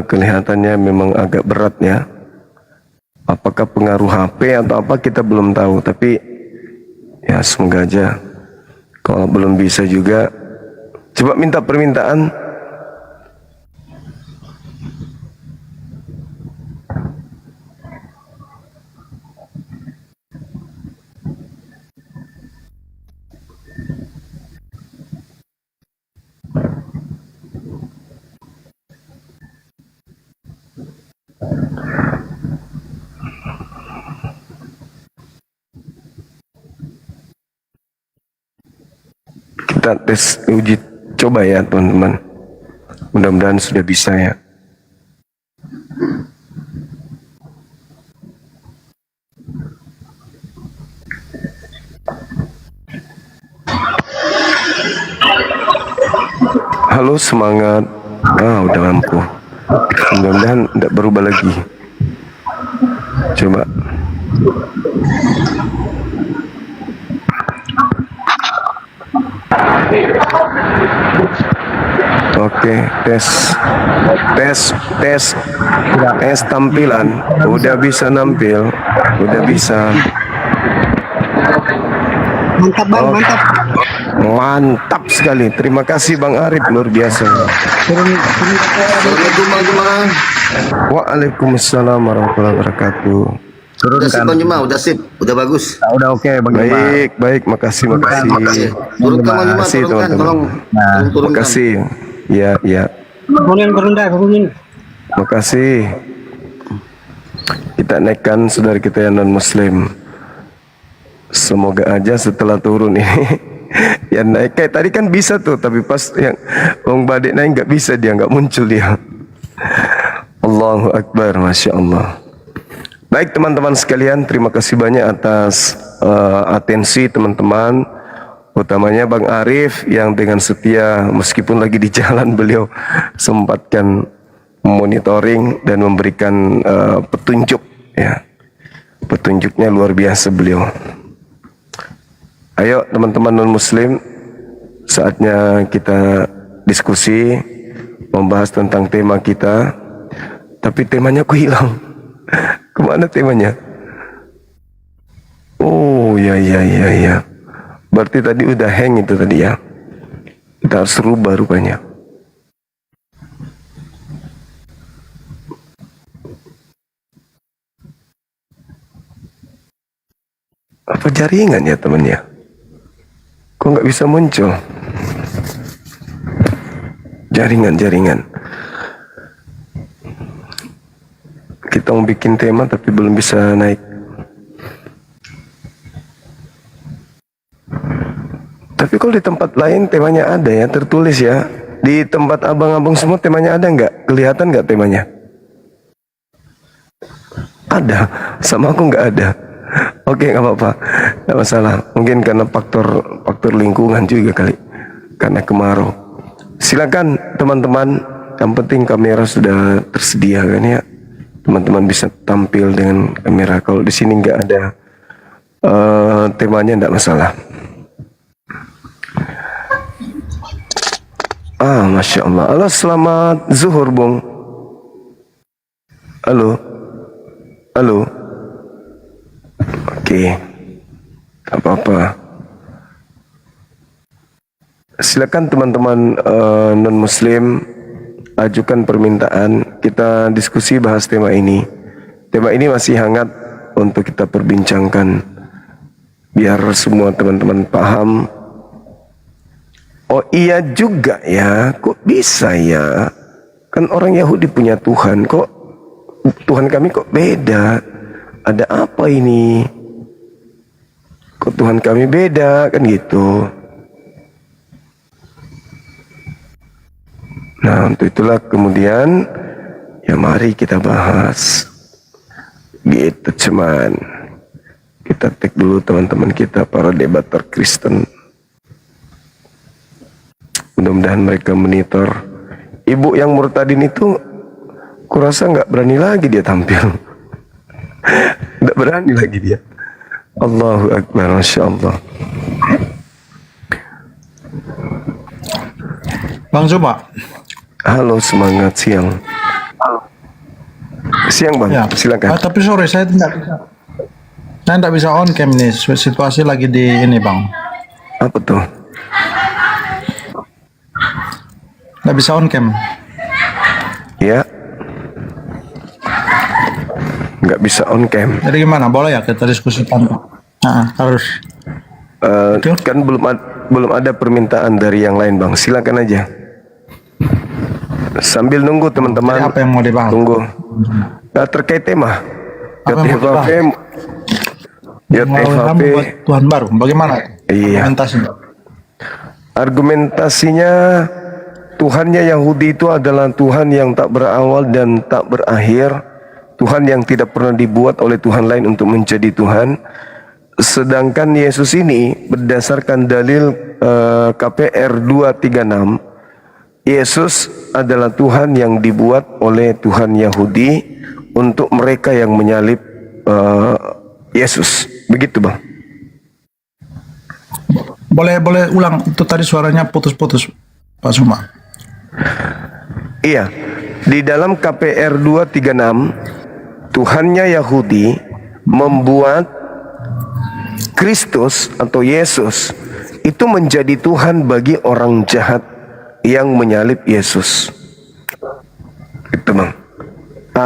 Kelihatannya memang agak berat ya. Apakah pengaruh HP atau apa kita belum tahu, tapi ya semoga aja. Kalau belum bisa juga, coba minta permintaan. Kita tes uji coba ya teman-teman. Mudah-mudahan sudah bisa ya. Halo, semangat. Udah lampu. Mudah-mudahan tidak berubah lagi. Coba. Oke, tes tampilan. Udah bisa nampil, udah bisa. Mantap bang, mantap. Mantap sekali. Terima kasih Bang Arif, luar biasa. Assalamualaikum bang Juma. Waalaikumsalam warahmatullahi wabarakatuh. Udah sip bang Juma, udah sip, udah bagus. Udah oke bang. Baik, makasih. Turunkan bang Juma, Makasih turunkan, teman-teman. turunkan. Makasih. Ya. Makasih. Kita naikkan saudara kita yang non muslim. Semoga aja setelah turun ini ya naik. Kayak tadi kan bisa tuh, tapi pas yang Bang Badik naik nggak bisa, dia nggak muncul dia. Allahu Akbar, Masya Allah. Baik teman-teman sekalian, terima kasih banyak atas atensi teman-teman, utamanya Bang Arif yang dengan setia meskipun lagi di jalan beliau sempatkan monitoring dan memberikan petunjuk ya. Petunjuknya luar biasa beliau. Ayo teman-teman non muslim, saatnya kita diskusi membahas tentang tema kita. Tapi temanya kok hilang. Kemana temanya? Oh ya. Berarti tadi udah hang itu tadi ya. Kita harus rubah rupanya. Apa jaringan ya temannya? Kok nggak bisa muncul? Jaringan. Kita mau bikin tema tapi belum bisa naik. Tapi kalau di tempat lain temanya ada ya, tertulis ya. Di tempat abang-abang semua temanya ada nggak? Kelihatan nggak temanya? Ada, sama aku nggak ada. Oke, nggak apa-apa, nggak masalah. Mungkin karena faktor lingkungan juga kali, karena kemarau. Silakan teman-teman. Yang penting kamera sudah tersedia kan ya. Teman-teman bisa tampil dengan kamera. Kalau di sini nggak ada temanya, nggak masalah. Masya Allah. Halo, selamat zuhur, Bung. Halo. Oke, apa-apa. Silakan teman-teman non-muslim ajukan permintaan. Kita diskusi bahas tema ini. Tema ini masih hangat untuk kita perbincangkan. Biar semua teman-teman paham. Oh iya juga ya, kok bisa ya? Kan orang Yahudi punya Tuhan, kok Tuhan kami kok beda? Ada apa ini? Kok Tuhan kami beda, kan gitu. Nah, untuk itulah kemudian ya mari kita bahas. Gitu cuman. Kita tag dulu teman-teman kita para debater Kristen. Mudah-mudahan mereka monitor. Ibu yang murtadin itu kurasa nggak berani lagi dia tampil. Nggak berani lagi dia. Allahu Akbar, Masya Allah. Bang Zuma. Halo, semangat siang. Siang bang, Ya. silakan. Tapi sorry, saya tidak bisa. Saya tidak bisa on cam nih. Situasi lagi di ini bang. Apa tuh? Tidak bisa on cam. Ya. Nggak bisa on cam. Jadi gimana? Boleh ya kita diskusikan? Harus. Kan belum ada permintaan dari yang lain bang. Silakan aja. Sambil nunggu teman-teman. Jadi apa yang mau dibahas? Tunggu. Terkait tema. Apa yang mau dibahas? Kamu buat Tuhan baru. Bagaimana? Iya. Argumentasinya Tuhannya Yahudi itu adalah Tuhan yang tak berawal dan tak berakhir. Tuhan yang tidak pernah dibuat oleh Tuhan lain untuk menjadi Tuhan. Sedangkan Yesus ini berdasarkan dalil KPR 236, Yesus adalah Tuhan yang dibuat oleh Tuhan Yahudi untuk mereka yang menyalib Yesus. Begitu bang. Boleh ulang, itu tadi suaranya putus-putus Pak Suma. Iya, di dalam KPR 236 Tuhannya Yahudi membuat Kristus atau Yesus itu menjadi Tuhan bagi orang jahat yang menyalib Yesus. Itu bang.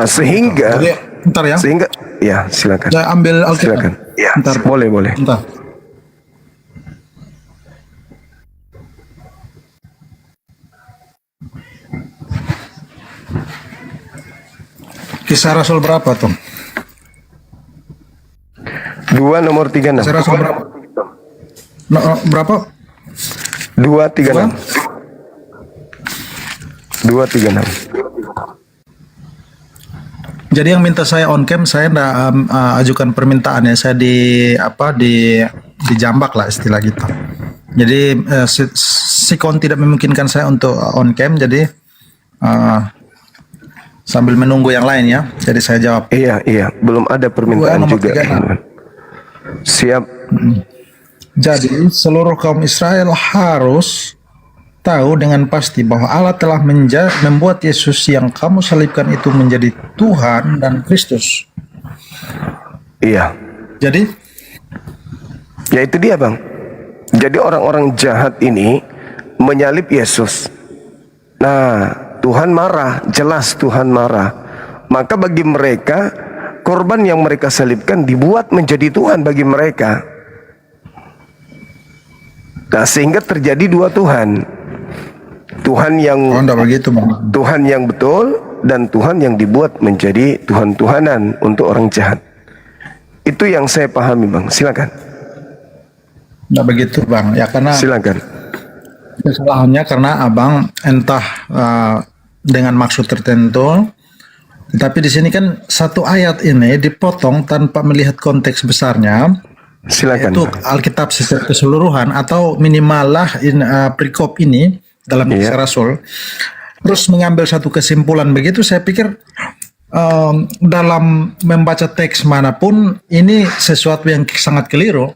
Sehingga Jadi, bentar ya. Sehingga ya silakan. Saya ambil Alkitab. Silakan. Ya, bentar. boleh. Bentar. Kisah Rasul berapa tuh? 2 nomor 36. Kisah Rasul berapa? Berapa? 236. 236. Jadi yang minta saya on cam, saya ndak ajukan permintaan ya, saya dijambak lah istilah gitu. Jadi sikon tidak memungkinkan saya untuk on cam, jadi sambil menunggu yang lain ya. Jadi saya jawab. Iya, belum ada permintaan juga. Siap. Jadi seluruh kaum Israel harus tahu dengan pasti bahwa Allah telah membuat Yesus yang kamu salibkan itu menjadi Tuhan dan Kristus. Iya. Jadi? Ya itu dia bang. Jadi orang-orang jahat ini menyalib Yesus. Nah, Tuhan marah, jelas Tuhan marah. Maka bagi mereka, korban yang mereka salibkan dibuat menjadi Tuhan bagi mereka. Nah, sehingga terjadi dua Tuhan. Tuhan yang Tuhan yang betul dan Tuhan yang dibuat menjadi Tuhan-Tuhanan untuk orang jahat. Itu yang saya pahami bang. Silakan. Nah begitu bang. Ya karena silakan. Kesalahannya karena abang entah dengan maksud tertentu. Tapi di sini kan satu ayat ini dipotong tanpa melihat konteks besarnya. Silakan. Itu Alkitab secara keseluruhan atau minimalah perikop ini dalam Kisah Rasul, terus mengambil satu kesimpulan begitu. Saya pikir dalam membaca teks manapun ini sesuatu yang sangat keliru.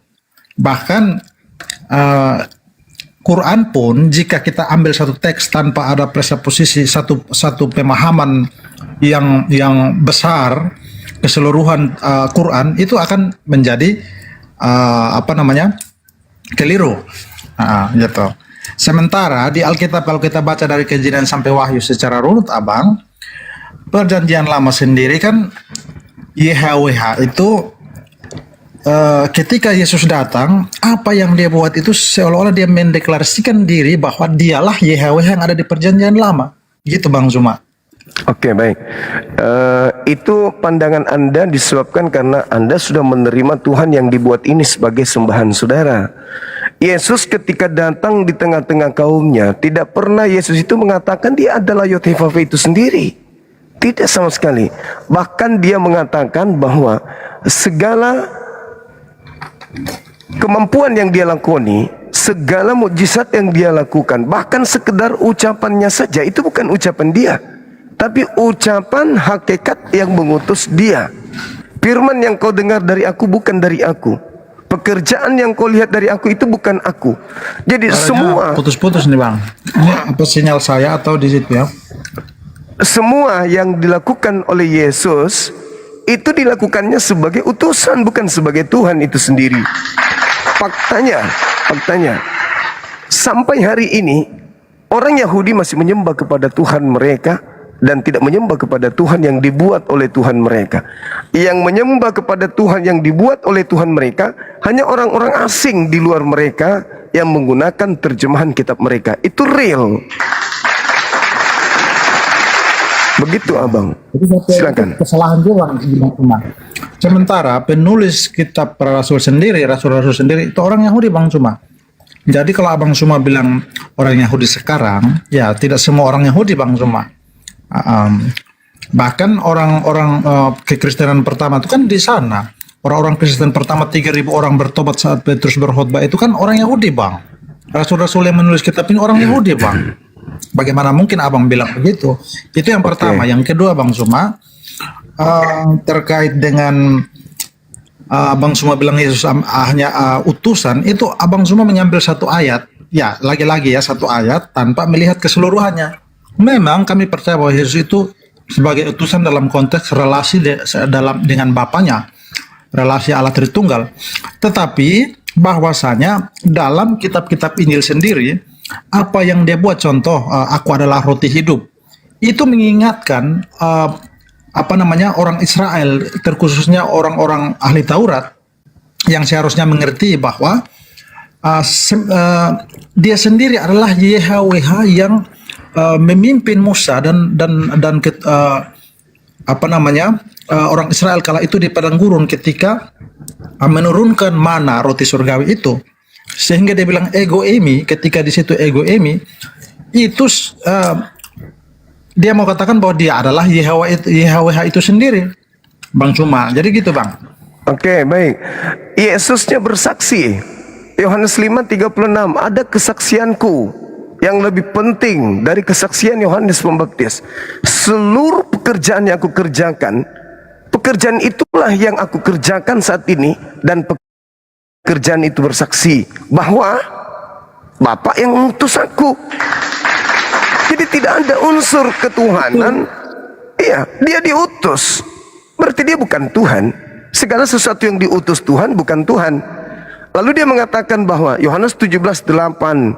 Bahkan Quran pun jika kita ambil satu teks tanpa ada presuposisi satu pemahaman yang besar keseluruhan Quran, itu akan menjadi keliru. Gitu. Sementara di Alkitab kalau kita baca dari Kejadian sampai Wahyu secara runut abang, Perjanjian Lama sendiri kan YHWH itu ketika Yesus datang, apa yang dia buat itu seolah-olah dia mendeklarasikan diri bahwa dialah YHWH yang ada di Perjanjian Lama. Gitu Bang Zuma. Oke, baik. Itu pandangan Anda disebabkan karena Anda sudah menerima Tuhan yang dibuat ini sebagai sembahan saudara. Yesus ketika datang di tengah-tengah kaumnya, tidak pernah Yesus itu mengatakan dia adalah Yod-Heh-Vav-Heh itu sendiri. Tidak sama sekali. Bahkan dia mengatakan bahwa segala kemampuan yang dia lakoni, segala mukjizat yang dia lakukan, bahkan sekedar ucapannya saja, itu bukan ucapan dia, tapi ucapan hakikat yang mengutus dia. Firman yang kau dengar dari aku bukan dari aku. Pekerjaan yang kau lihat dari aku itu bukan aku. Jadi semua putus-putus nih Bang. Ini apa sinyal saya atau di situ ya? semua yang dilakukan oleh Yesus itu dilakukannya sebagai utusan, bukan sebagai Tuhan itu sendiri. Faktanya, sampai hari ini orang Yahudi masih menyembah kepada Tuhan mereka dan tidak menyembah kepada Tuhan yang dibuat oleh Tuhan mereka. Yang menyembah kepada Tuhan yang dibuat oleh Tuhan mereka hanya orang-orang asing di luar mereka yang menggunakan terjemahan kitab mereka. Itu real. Begitu abang. Silakan. Kesalahan juga cuma. Sementara penulis kitab para rasul sendiri, rasul-rasul sendiri itu orang Yahudi Bang Cuma. Jadi kalau Abang Cuma bilang orang Yahudi sekarang, ya tidak semua orang Yahudi Bang Cuma. Bahkan orang-orang kekristenan pertama itu kan di sana. Orang-orang Kristen pertama 3.000 orang bertobat saat Petrus berkhotbah itu kan orang Yahudi Bang. Rasul-rasul yang menulis kitab ini orang Yahudi Bang. Bagaimana mungkin Abang bilang begitu? Itu yang pertama. Yang kedua Bang Cuma, terkait dengan Abang Cuma bilang Yesus hanya utusan, itu Abang Cuma mengambil satu ayat, ya lagi-lagi ya satu ayat tanpa melihat keseluruhannya. Memang kami percaya bahwa Yesus itu sebagai utusan dalam konteks relasi dengan Bapaknya, relasi Allah Tritunggal. Tetapi bahwasanya dalam kitab-kitab Injil sendiri, apa yang dia buat, contoh aku adalah roti hidup, itu mengingatkan orang Israel, terkhususnya orang-orang ahli Taurat yang seharusnya mengerti bahwa dia sendiri adalah YHWH yang memimpin Musa dan orang Israel kala itu di padang gurun ketika menurunkan mana roti surgawi itu. Sehingga dia bilang ego emi, ketika di situ ego emi itu dia mau katakan bahwa dia adalah YHWH itu sendiri Bang Cuma. Jadi gitu Bang. Oke, baik. Yesusnya bersaksi. Yohanes 5:36, ada kesaksianku yang lebih penting dari kesaksian Yohanes Pembaptis. Seluruh pekerjaan yang aku kerjakan, pekerjaan itulah yang aku kerjakan saat ini, dan pekerjaan itu bersaksi bahwa Bapa yang mengutus aku. Jadi tidak ada unsur ketuhanan. Iya, dia diutus. Berarti dia bukan Tuhan. Segala sesuatu yang diutus Tuhan bukan Tuhan. Lalu dia mengatakan bahwa Yohanes 17:8,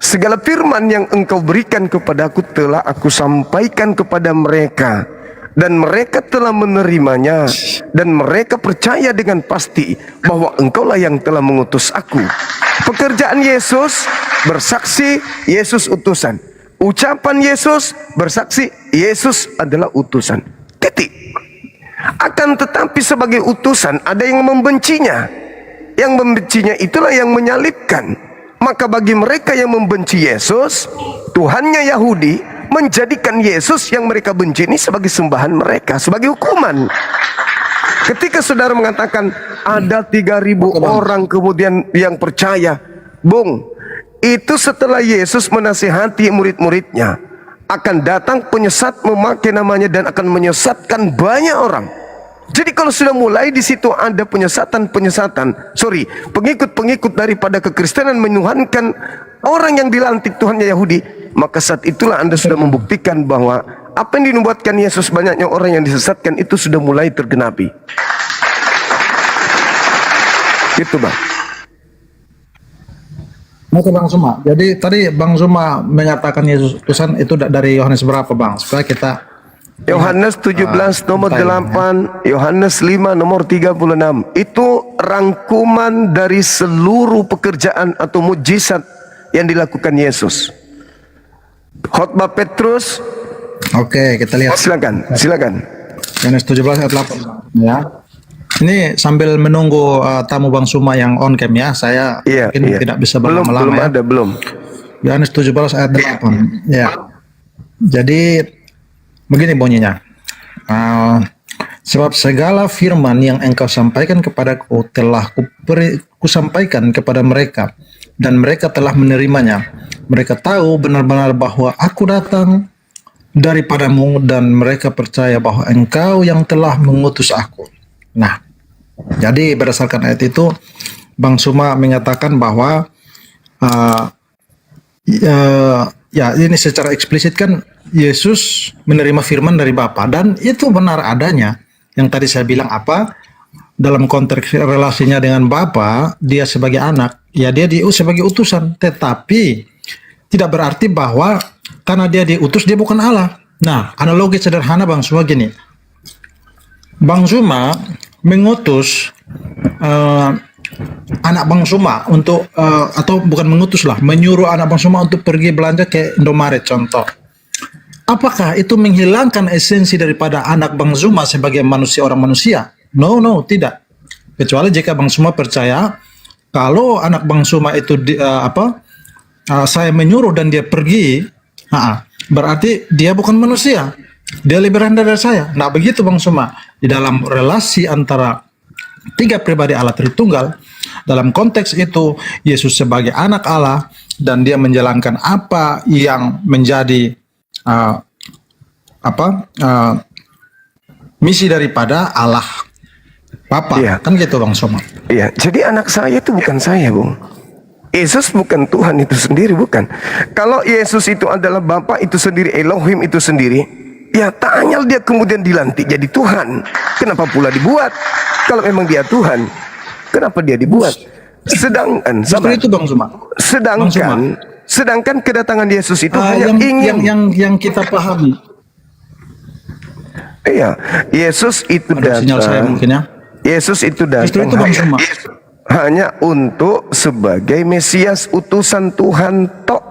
segala firman yang engkau berikan kepadaku telah aku sampaikan kepada mereka, dan mereka telah menerimanya, dan mereka percaya dengan pasti bahwa engkaulah yang telah mengutus aku. Pekerjaan Yesus bersaksi, Yesus utusan. Ucapan Yesus bersaksi, Yesus adalah utusan. Titik. Akan tetapi sebagai utusan ada yang membencinya. Yang membencinya itulah yang menyalibkan. Maka bagi mereka yang membenci Yesus, Tuhannya Yahudi menjadikan Yesus yang mereka benci ini sebagai sembahan mereka, sebagai hukuman. Ketika saudara mengatakan ada 3.000 orang kemudian yang percaya, Bung, itu setelah Yesus menasihati murid-muridnya, akan datang penyesat memakai namanya dan akan menyesatkan banyak orang. Jadi kalau sudah mulai di situ ada pengikut-pengikut daripada kekristenan menuhankan orang yang dilantik Tuhannya Yahudi, maka saat itulah Anda sudah membuktikan bahwa apa yang dinubuatkan Yesus, banyaknya orang yang disesatkan, itu sudah mulai tergenapi. Gitu Bang. Oke Bang Cuma. Jadi tadi Bang Cuma menyatakan Yesus utusan itu dari Yohanes berapa Bang? Supaya kita Yohanes 17 nomor 8, Yohanes 5 nomor 36. Itu rangkuman dari seluruh pekerjaan atau mujizat yang dilakukan Yesus. Khotbah Petrus. Oke, kita lihat. Silakan. Yohanes 17 ayat 8. Ya. Ini sambil menunggu tamu Bang Cuma yang on cam ya. Saya mungkin tidak bisa berlama-lama ya. Belum. Yohanes 17 ayat 8. Ya. Jadi begini bunyinya. Sebab segala firman yang engkau sampaikan kepadaku telah kusampaikan kepada mereka, dan mereka telah menerimanya. Mereka tahu benar-benar bahwa aku datang daripadamu, dan mereka percaya bahwa engkau yang telah mengutus aku. Nah, jadi berdasarkan ayat itu Bang Cuma menyatakan bahwa ya ini secara eksplisit kan Yesus menerima firman dari Bapa, dan itu benar adanya. Yang tadi saya bilang apa? Dalam konteks relasinya dengan Bapa, dia sebagai anak, ya dia sebagai utusan, tetapi tidak berarti bahwa karena dia diutus dia bukan Allah. Nah, analogi sederhana Bang Zuma gini. Bang Zuma mengutus anak Bang Zuma untuk atau bukan mengutus lah, menyuruh anak Bang Zuma untuk pergi belanja ke Indomaret contoh. Apakah itu menghilangkan esensi daripada anak Bang Zuma sebagai manusia, orang manusia? No, tidak. Kecuali jika Bang Zuma percaya kalau anak Bang Zuma itu saya menyuruh dan dia pergi, berarti dia bukan manusia. Dia lebih rendah dari saya. Nah, begitu Bang Zuma. Di dalam relasi antara tiga pribadi Allah Tritunggal, dalam konteks itu Yesus sebagai anak Allah dan dia menjalankan apa yang menjadi misi daripada Allah Bapa. Iya. Kan gitu Bang Zuma. Iya, jadi anak saya itu bukan saya, Bung. Yesus bukan Tuhan itu sendiri, bukan. Kalau Yesus itu adalah Bapa itu sendiri, Elohim itu sendiri, ya tanyal dia kemudian dilantik jadi Tuhan. Kenapa pula dibuat? Kalau memang dia Tuhan, kenapa dia dibuat? Sedangkan Justru itu Bang Zuma. Sedangkan kedatangan Yesus itu hanya yang kita pahami. Iya, Yesus itu Ada sinyal saya datang. mungkin ya. Yesus itu Justru datang itu Bang Zuma. hanya untuk sebagai Mesias utusan Tuhan tok,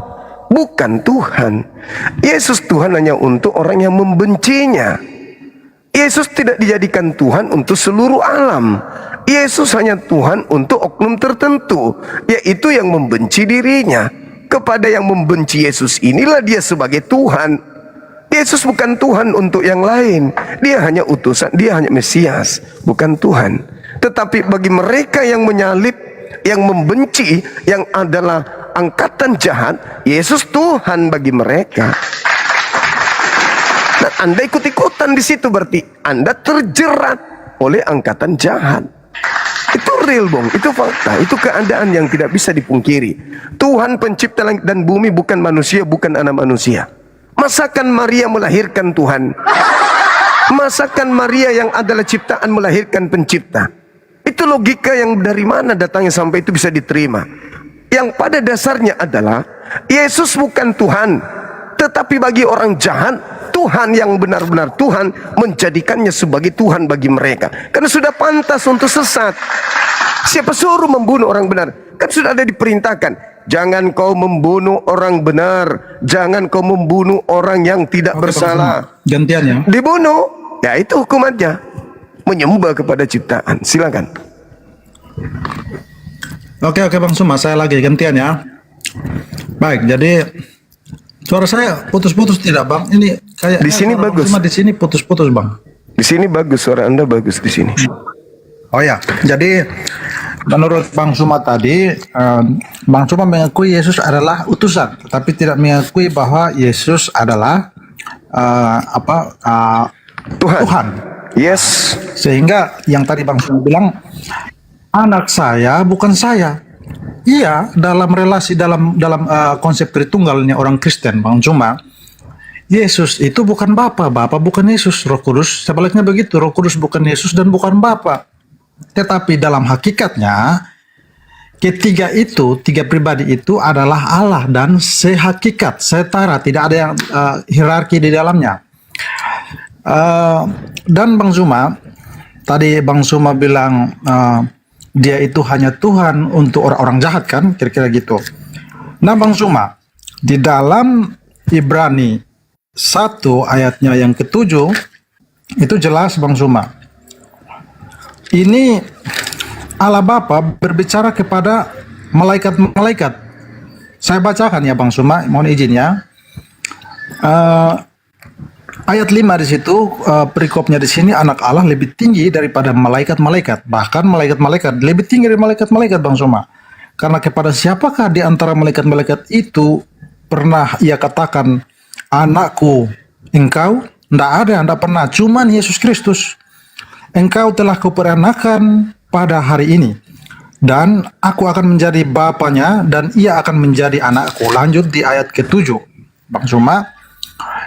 bukan Tuhan. Yesus Tuhan hanya untuk orang yang membencinya. Yesus tidak dijadikan Tuhan untuk seluruh alam. Yesus hanya Tuhan untuk oknum tertentu, yaitu yang membenci dirinya. Kepada yang membenci Yesus inilah dia sebagai Tuhan. Yesus bukan Tuhan untuk yang lain. Dia hanya utusan, dia hanya Mesias, bukan Tuhan. Tetapi bagi mereka yang menyalib, yang membenci, yang adalah angkatan jahat, Yesus Tuhan bagi mereka. Nah, Anda ikut-ikutan di situ berarti Anda terjerat oleh angkatan jahat. Itu real, Bung. Itu fakta. Itu keadaan yang tidak bisa dipungkiri. Tuhan pencipta langit dan bumi bukan manusia, bukan anak manusia. Masakan Maria melahirkan Tuhan? Masakan Maria yang adalah ciptaan melahirkan pencipta? Itu logika yang dari mana datangnya sampai itu bisa diterima? Yang pada dasarnya adalah Yesus bukan Tuhan, tetapi bagi orang jahat, Tuhan yang benar-benar Tuhan menjadikannya sebagai Tuhan bagi mereka. Karena sudah pantas untuk sesat. Siapa suruh membunuh orang benar? Kan sudah ada diperintahkan. Jangan kau membunuh orang benar. Jangan kau membunuh orang yang tidak bersalah. Gantiannya. Dibunuh. Ya itu hukumannya. Menyembah kepada ciptaan. Silakan. Oke Bang Zuma, saya lagi gantian ya. Baik, jadi suara saya putus-putus tidak Bang? Ini kayak di sini bagus. Cuma di sini putus-putus Bang. Di sini bagus, suara Anda bagus di sini. Oh ya, jadi menurut Bang Zuma tadi, Bang Zuma mengakui Yesus adalah utusan, tetapi tidak mengakui bahwa Yesus adalah Tuhan. Yes. Sehingga yang tadi Bang Zuma bilang, anak saya bukan saya. Iya, dalam relasi dalam konsep Tritunggalnya orang Kristen, Bang Zuma, Yesus itu bukan Bapa, Bapa bukan Yesus, Roh Kudus sebaliknya begitu, Roh Kudus bukan Yesus dan bukan Bapa. Tetapi dalam hakikatnya ketiga pribadi itu adalah Allah dan sehakikat, setara, tidak ada yang hierarki di dalamnya. Dan Bang Zuma, tadi Bang Zuma bilang dia itu hanya Tuhan untuk orang-orang jahat kan, kira-kira gitu. Nah Bang Zuma, di dalam Ibrani 1 ayatnya yang ke-7 itu jelas Bang Zuma. Ini Allah Bapa berbicara kepada malaikat-malaikat. Saya bacakan ya Bang Zuma, mohon izin ya. Ayat 5 di situ, perikopnya di sini, anak Allah lebih tinggi daripada malaikat-malaikat. Bahkan malaikat-malaikat lebih tinggi dari malaikat-malaikat Bang Zuma. Karena kepada siapakah di antara malaikat-malaikat itu pernah ia katakan, anakku, engkau? Tidak ada, tidak pernah. Cuman Yesus Kristus. Engkau telah kuperanakan pada hari ini. Dan aku akan menjadi bapanya dan ia akan menjadi anakku. Lanjut di ayat ke-7. Bang Zuma,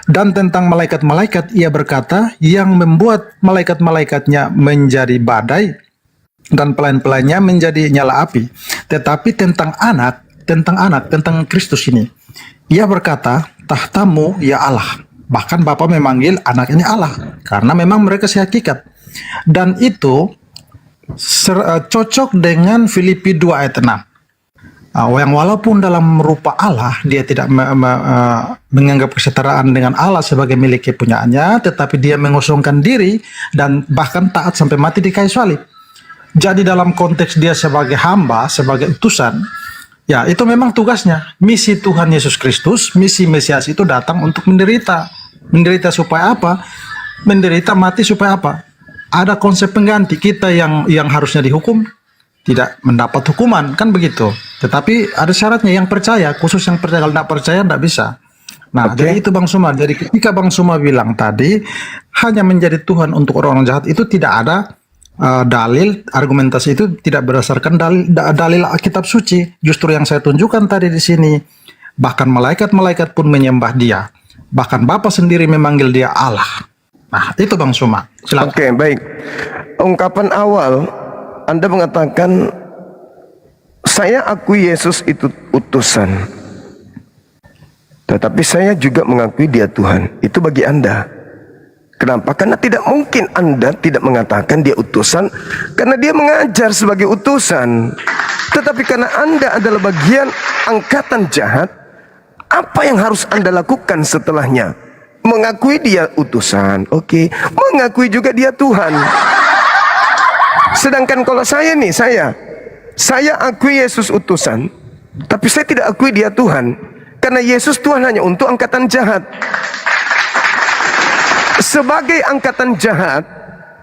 Dan tentang malaikat-malaikat ia berkata, yang membuat malaikat-malaikatnya menjadi badai dan pelayan-pelayannya menjadi nyala api. Tetapi tentang tentang Kristus ini, ia berkata, tahtamu ya Allah. Bahkan Bapa memanggil anak ini Allah, karena memang mereka sehakikat. Dan itu cocok dengan Filipi 2 ayat 6. Yang walaupun dalam rupa Allah, dia tidak menganggap kesetaraan dengan Allah sebagai milik kepunyaannya, tetapi dia mengosongkan diri dan bahkan taat sampai mati di kayu salib. Jadi dalam konteks dia sebagai hamba, sebagai utusan, ya itu memang tugasnya. Misi Tuhan Yesus Kristus, misi Mesias itu datang untuk menderita. Menderita supaya apa? Menderita mati supaya apa? Ada konsep pengganti. Kita yang harusnya dihukum tidak mendapat hukuman, kan begitu. Tetapi ada syaratnya, yang percaya, khusus yang percaya. Kalau tidak percaya tidak bisa. Nah, jadi itu Bang Suma. Jadi ketika Bang Suma bilang tadi hanya menjadi Tuhan untuk orang-orang jahat, itu tidak ada dalil, argumentasi itu tidak berdasarkan dalil kitab suci. Justru yang saya tunjukkan tadi di sini, bahkan malaikat-malaikat pun menyembah dia. Bahkan Bapa sendiri memanggil dia Allah. Nah, itu Bang Suma. Silakan. Oke, baik. Ungkapan awal Anda mengatakan, saya akui Yesus itu utusan, tetapi saya juga mengakui dia Tuhan. Itu bagi Anda. Kenapa? Karena tidak mungkin Anda tidak mengatakan dia utusan, karena dia mengajar sebagai utusan. Tetapi karena Anda adalah bagian angkatan jahat, apa yang harus Anda lakukan setelahnya? Mengakui dia utusan, oke. Mengakui juga dia Tuhan. Sedangkan kalau saya nih, saya akui Yesus utusan, tapi saya tidak akui dia Tuhan. Karena Yesus Tuhan hanya untuk angkatan jahat. Sebagai angkatan jahat,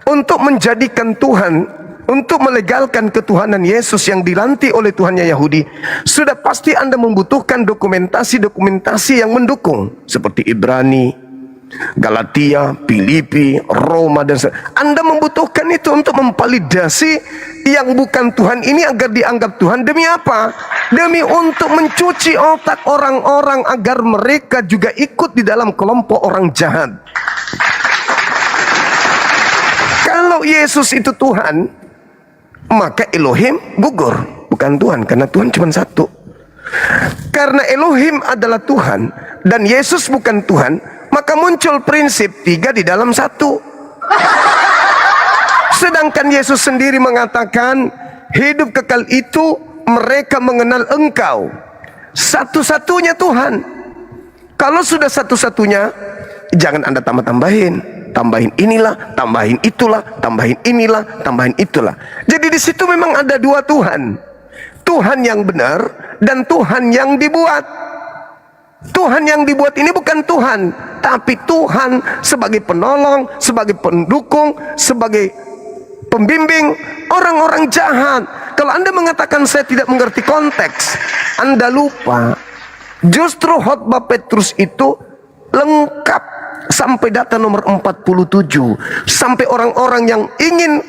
untuk menjadikan Tuhan, untuk melegalkan ketuhanan Yesus yang dilantik oleh Tuhannya Yahudi, sudah pasti Anda membutuhkan dokumentasi yang mendukung, seperti Ibrani, Galatia, Filipi, Roma, dan Anda membutuhkan itu untuk memvalidasi yang bukan Tuhan ini agar dianggap Tuhan. Demi apa? Demi untuk mencuci otak orang-orang agar mereka juga ikut di dalam kelompok orang jahat. Kalau Yesus itu Tuhan, maka Elohim gugur, bukan Tuhan, karena Tuhan cuma satu. Karena Elohim adalah Tuhan dan Yesus bukan Tuhan, maka muncul prinsip 3 di dalam 1. Sedangkan Yesus sendiri mengatakan, hidup kekal itu mereka mengenal Engkau, satu-satunya Tuhan. Kalau sudah satu-satunya, jangan Anda tambah-tambahin. Tambahin inilah, tambahin itulah, tambahin inilah, tambahin itulah. Jadi di situ memang ada 2 Tuhan. Tuhan yang benar dan Tuhan yang dibuat. Tuhan yang dibuat ini bukan Tuhan, tapi Tuhan sebagai penolong, sebagai pendukung, sebagai pembimbing orang-orang jahat. Kalau Anda mengatakan saya tidak mengerti konteks, Anda lupa. Justru khotbah Petrus itu lengkap sampai data nomor 47, sampai orang-orang yang ingin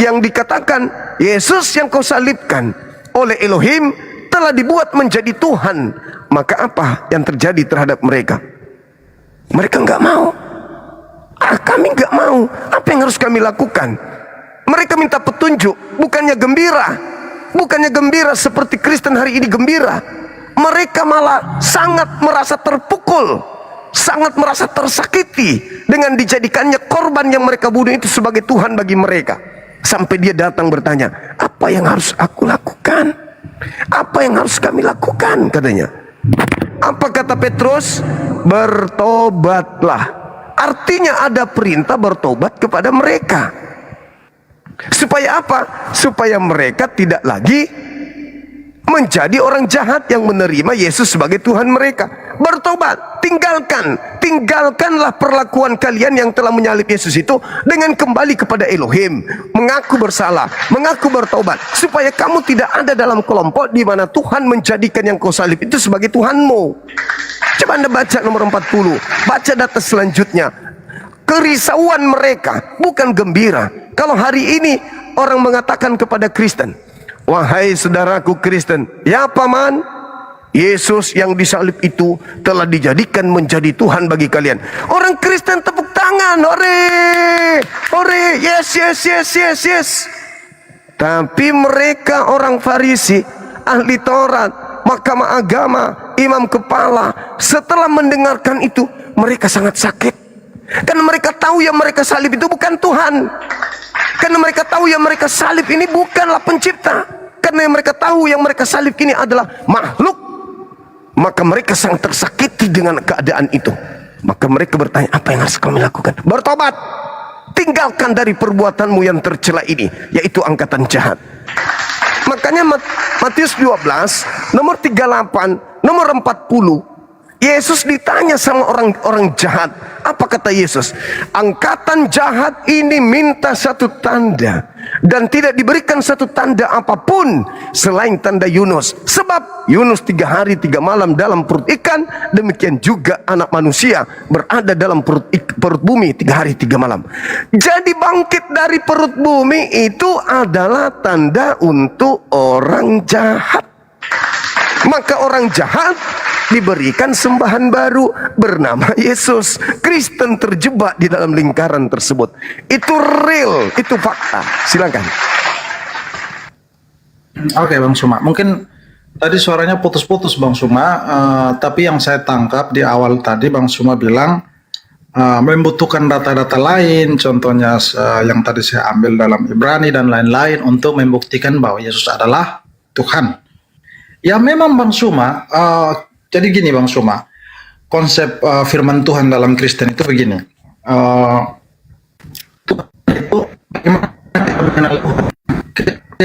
yang dikatakan Yesus yang kau salibkan oleh Elohim telah dibuat menjadi Tuhan. Maka apa yang terjadi terhadap mereka? Mereka nggak mau. Kami nggak mau. Apa yang harus kami lakukan? Mereka minta petunjuk, bukannya gembira. Bukannya gembira seperti Kristen hari ini gembira. Mereka malah sangat merasa terpukul, sangat merasa tersakiti dengan dijadikannya korban yang mereka bunuh itu sebagai Tuhan bagi mereka. Sampai dia datang bertanya, apa yang harus aku lakukan? Apa yang harus kami lakukan? Katanya. Apa kata Petrus? Bertobatlah. Artinya ada perintah bertobat kepada mereka. Supaya apa? Supaya mereka tidak lagi menjadi orang jahat yang menerima Yesus sebagai Tuhan mereka. Bertobat, tinggalkanlah perlakuan kalian yang telah menyalib Yesus itu dengan kembali kepada Elohim, mengaku bersalah, mengaku bertobat, supaya kamu tidak ada dalam kelompok di mana Tuhan menjadikan yang kau salib itu sebagai Tuhanmu. Coba Anda baca nomor 40, baca data selanjutnya. Kerisauan mereka bukan gembira. Kalau hari ini orang mengatakan kepada Kristen, wahai saudaraku Kristen, ya paman, Yesus yang disalib itu telah dijadikan menjadi Tuhan bagi kalian. Orang Kristen tepuk tangan, ore, ore, yes, yes, yes, yes, yes. Tapi mereka orang Farisi, ahli Taurat, mahkamah agama, imam kepala, setelah mendengarkan itu mereka sangat sakit. Karena mereka tahu yang mereka salib itu bukan Tuhan. Karena mereka tahu yang mereka salib ini bukanlah pencipta. Karena yang mereka tahu yang mereka salib ini adalah makhluk. Maka mereka sangat tersakiti dengan keadaan itu. Maka mereka bertanya, apa yang harus kami lakukan? Bertobat. Tinggalkan dari perbuatanmu yang tercela ini, yaitu angkatan jahat. Makanya Matius 12, nomor 38, nomor 40, Yesus ditanya sama orang-orang jahat. Apa kata Yesus? Angkatan jahat ini minta satu tanda, dan tidak diberikan satu tanda apapun selain tanda Yunus. Sebab Yunus 3 hari 3 malam dalam perut ikan, demikian juga anak manusia berada dalam perut bumi 3 hari 3 malam. Jadi bangkit dari perut bumi itu adalah tanda untuk orang jahat. Maka orang jahat diberikan sembahan baru bernama Yesus. Kristen terjebak di dalam lingkaran tersebut. Itu real, itu fakta. Silakan. Oke Bang Suma, mungkin tadi suaranya putus-putus Bang Suma, tapi yang saya tangkap di awal tadi Bang Suma bilang membutuhkan data-data lain, contohnya yang tadi saya ambil dalam Ibrani dan lain-lain untuk membuktikan bahwa Yesus adalah Tuhan. Ya memang Bang Suma, jadi gini Bang Suma, konsep firman Tuhan dalam Kristen itu begini.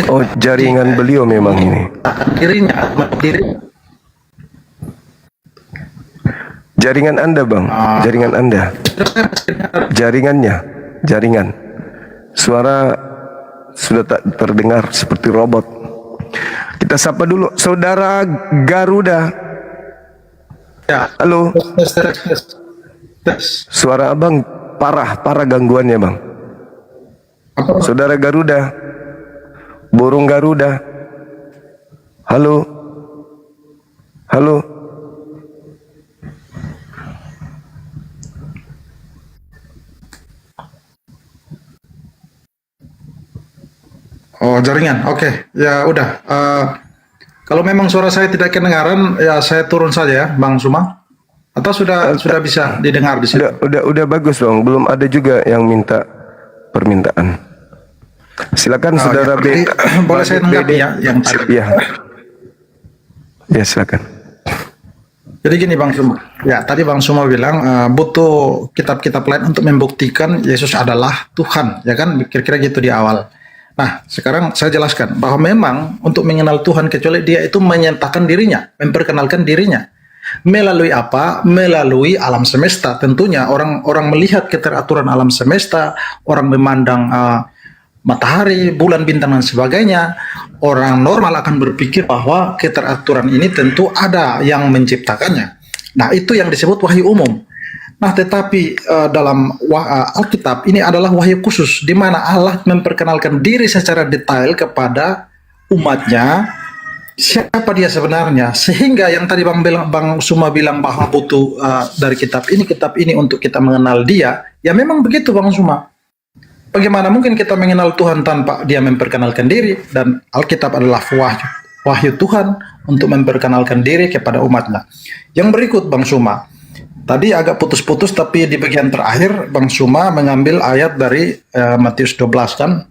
Oh, jaringan beliau memang ini. Jaringan Anda Bang, jaringan Anda. Jaringan. Suara sudah tak terdengar seperti robot. Kita sapa dulu Saudara Garuda. Ya. Halo. Suara abang parah gangguannya Bang. Saudara Garuda, burung Garuda. Halo. Oh jaringan, oke. Ya udah. Kalau memang suara saya tidak kedengaran, ya saya turun saja ya, Bang Suma. Atau sudah bisa didengar di sini? Udah bagus Bang. Belum ada juga yang minta permintaan. Silakan Saudara B. Boleh saya tanggapi ya yang tadi? Ya silakan. Jadi gini Bang Suma. Ya tadi Bang Suma bilang butuh kitab-kitab lain untuk membuktikan Yesus adalah Tuhan, ya kan? Kira-kira gitu di awal. Nah, sekarang saya jelaskan bahwa memang untuk mengenal Tuhan kecuali dia itu menyatakan dirinya, memperkenalkan dirinya. Melalui apa? Melalui alam semesta. Tentunya orang melihat keteraturan alam semesta, orang memandang matahari, bulan, bintang dan sebagainya. Orang normal akan berpikir bahwa keteraturan ini tentu ada yang menciptakannya. Nah, itu yang disebut wahyu umum. Nah, tetapi dalam Alkitab ini adalah wahyu khusus, di mana Allah memperkenalkan diri secara detail kepada umatnya, siapa dia sebenarnya, sehingga yang tadi Bang Suma bilang bahwa butuh dari kitab ini untuk kita mengenal dia, ya memang begitu Bang Suma. Bagaimana mungkin kita mengenal Tuhan tanpa dia memperkenalkan diri, dan Alkitab adalah wahyu Tuhan untuk memperkenalkan diri kepada umatnya. Yang berikut Bang Suma. Tadi agak putus-putus, tapi di bagian terakhir Bang Suma mengambil ayat dari Matius 12 kan,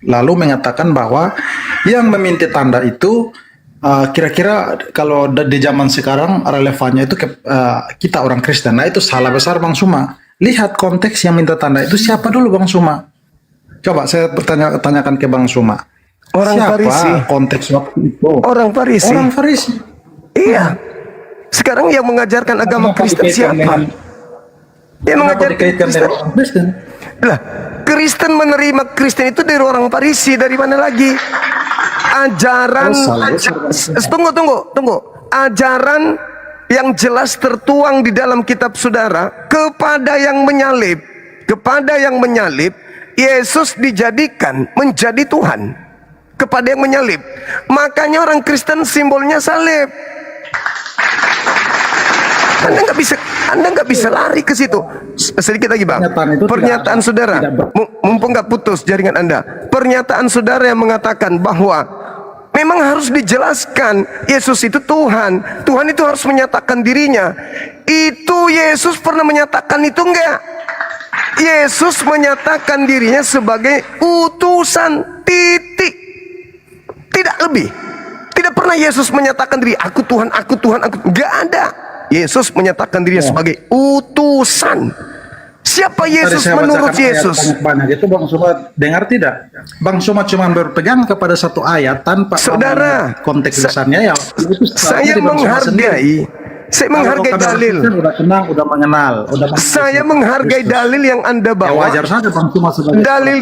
lalu mengatakan bahwa yang meminta tanda itu kira-kira kalau di zaman sekarang relevannya itu kita orang Kristen. Nah itu salah besar Bang Suma. Lihat konteks yang minta tanda itu siapa dulu Bang Suma? Coba saya tanyakan ke Bang Suma. Orang Farisi. Konteks waktu itu? Orang Farisi. Orang Farisi. Iya. Sekarang yang mengajarkan agama Kristen siapa? Yang mengajarkan Kristen. Lah, Kristen menerima Kristen itu dari orang Farisi, dari mana lagi? Ajaran tunggu. Ajaran yang jelas tertuang di dalam kitab saudara kepada yang menyalib, Yesus dijadikan menjadi Tuhan kepada yang menyalib. Makanya orang Kristen simbolnya salib. Anda nggak bisa lari ke situ. Sedikit lagi bang. Pernyataan saudara, mumpung nggak putus jaringan Anda. Pernyataan saudara yang mengatakan bahwa memang harus dijelaskan Yesus itu Tuhan. Tuhan itu harus menyatakan dirinya. Itu Yesus pernah menyatakan itu enggak? Yesus menyatakan dirinya sebagai utusan, titik. Tidak lebih. Tidak pernah Yesus menyatakan diri, aku Tuhan, aku Tuhan, aku. Enggak ada. Yesus menyatakan dirinya sebagai utusan. Siapa Yesus menurut Yesus? Banyak itu Bang Suma dengar tidak? Bang Suma cuma berpegang kepada satu ayat tanpa saudara konteks besarnya ya. Saya menghargai. Saya menghargai dalil. Udah kenal, udah mengenal, saya menghargai dalil yang Anda bawa. Ya, wajar saja Bang Suma sebagai dalil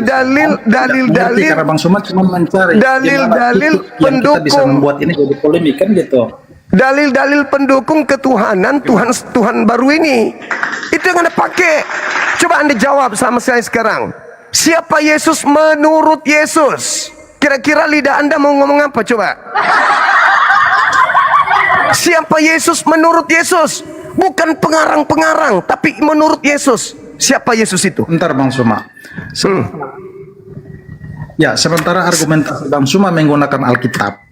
karena Bang Suma cuma mencari dalil pendukung bisa membuat ini jadi polemik kan gitu. Dalil pendukung ketuhanan Tuhan baru ini. Itu yang Anda pakai. Coba Anda jawab sama saya sekarang. Siapa Yesus menurut Yesus? Kira-kira lidah Anda mau ngomong apa coba? Siapa Yesus menurut Yesus? Bukan pengarang-pengarang, tapi menurut Yesus. Siapa Yesus itu? Bentar Bang Suma. Ya, sementara argumentasi Bang Suma menggunakan Alkitab,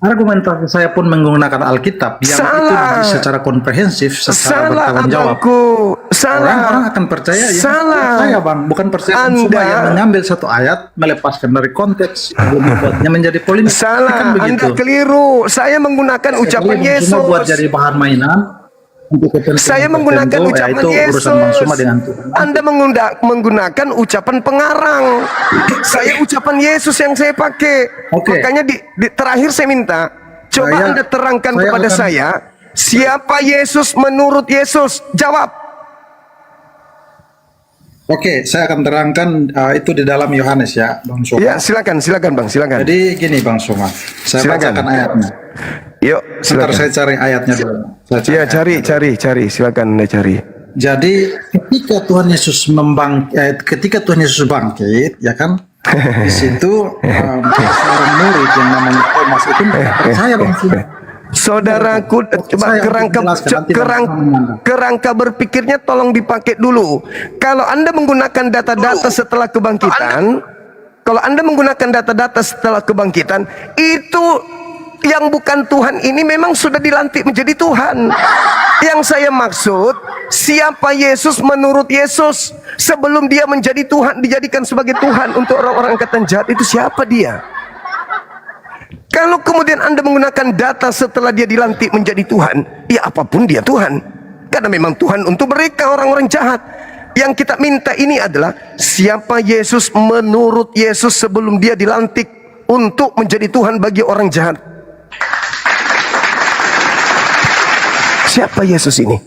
argumentasi saya pun menggunakan Alkitab yang itu secara komprehensif, secara bertanggung jawab. Orang-orang akan percaya percaya Bang, bukan percaya Bang Suma yang mengambil satu ayat, melepaskan dari konteks, membuatnya menjadi polemik. Salah, kan Anda keliru. Saya menggunakan ucapan Yesus. Cuma buat jadi bahan mainan. Saya menggunakan ucapan Yesus. Anda menggunakan ucapan pengarang. Saya ucapan Yesus yang saya pakai. Makanya terakhir saya minta, coba Anda terangkan kepada saya, siapa Yesus menurut Yesus? Jawab. Oke, saya akan terangkan itu di dalam Yohanes ya, Bang Suma. Ya, silakan Bang, silakan. Jadi gini Bang Suma, saya bacakan ayatnya. Yuk, silakan. Saya cari ayatnya dulu. Ya, cari, silakan Anda cari. Jadi ketika Tuhan Yesus bangkit, ya kan? Di situ seorang murid yang namanya Thomas itu percaya Bang Suma. Saudaraku, kerangka berpikirnya tolong dipakai dulu. Kalau Anda menggunakan data-data setelah kebangkitan, itu yang bukan Tuhan ini memang sudah dilantik menjadi Tuhan. Yang saya maksud, siapa Yesus menurut Yesus sebelum dia menjadi Tuhan, dijadikan sebagai Tuhan untuk orang-orang angkatan jahat, itu siapa dia? Kalau kemudian Anda menggunakan data setelah dia dilantik menjadi Tuhan, ya apapun dia Tuhan. Karena memang Tuhan untuk mereka orang-orang jahat. Yang kita minta ini adalah siapa Yesus menurut Yesus sebelum dia dilantik untuk menjadi Tuhan bagi orang jahat. Siapa Yesus ini?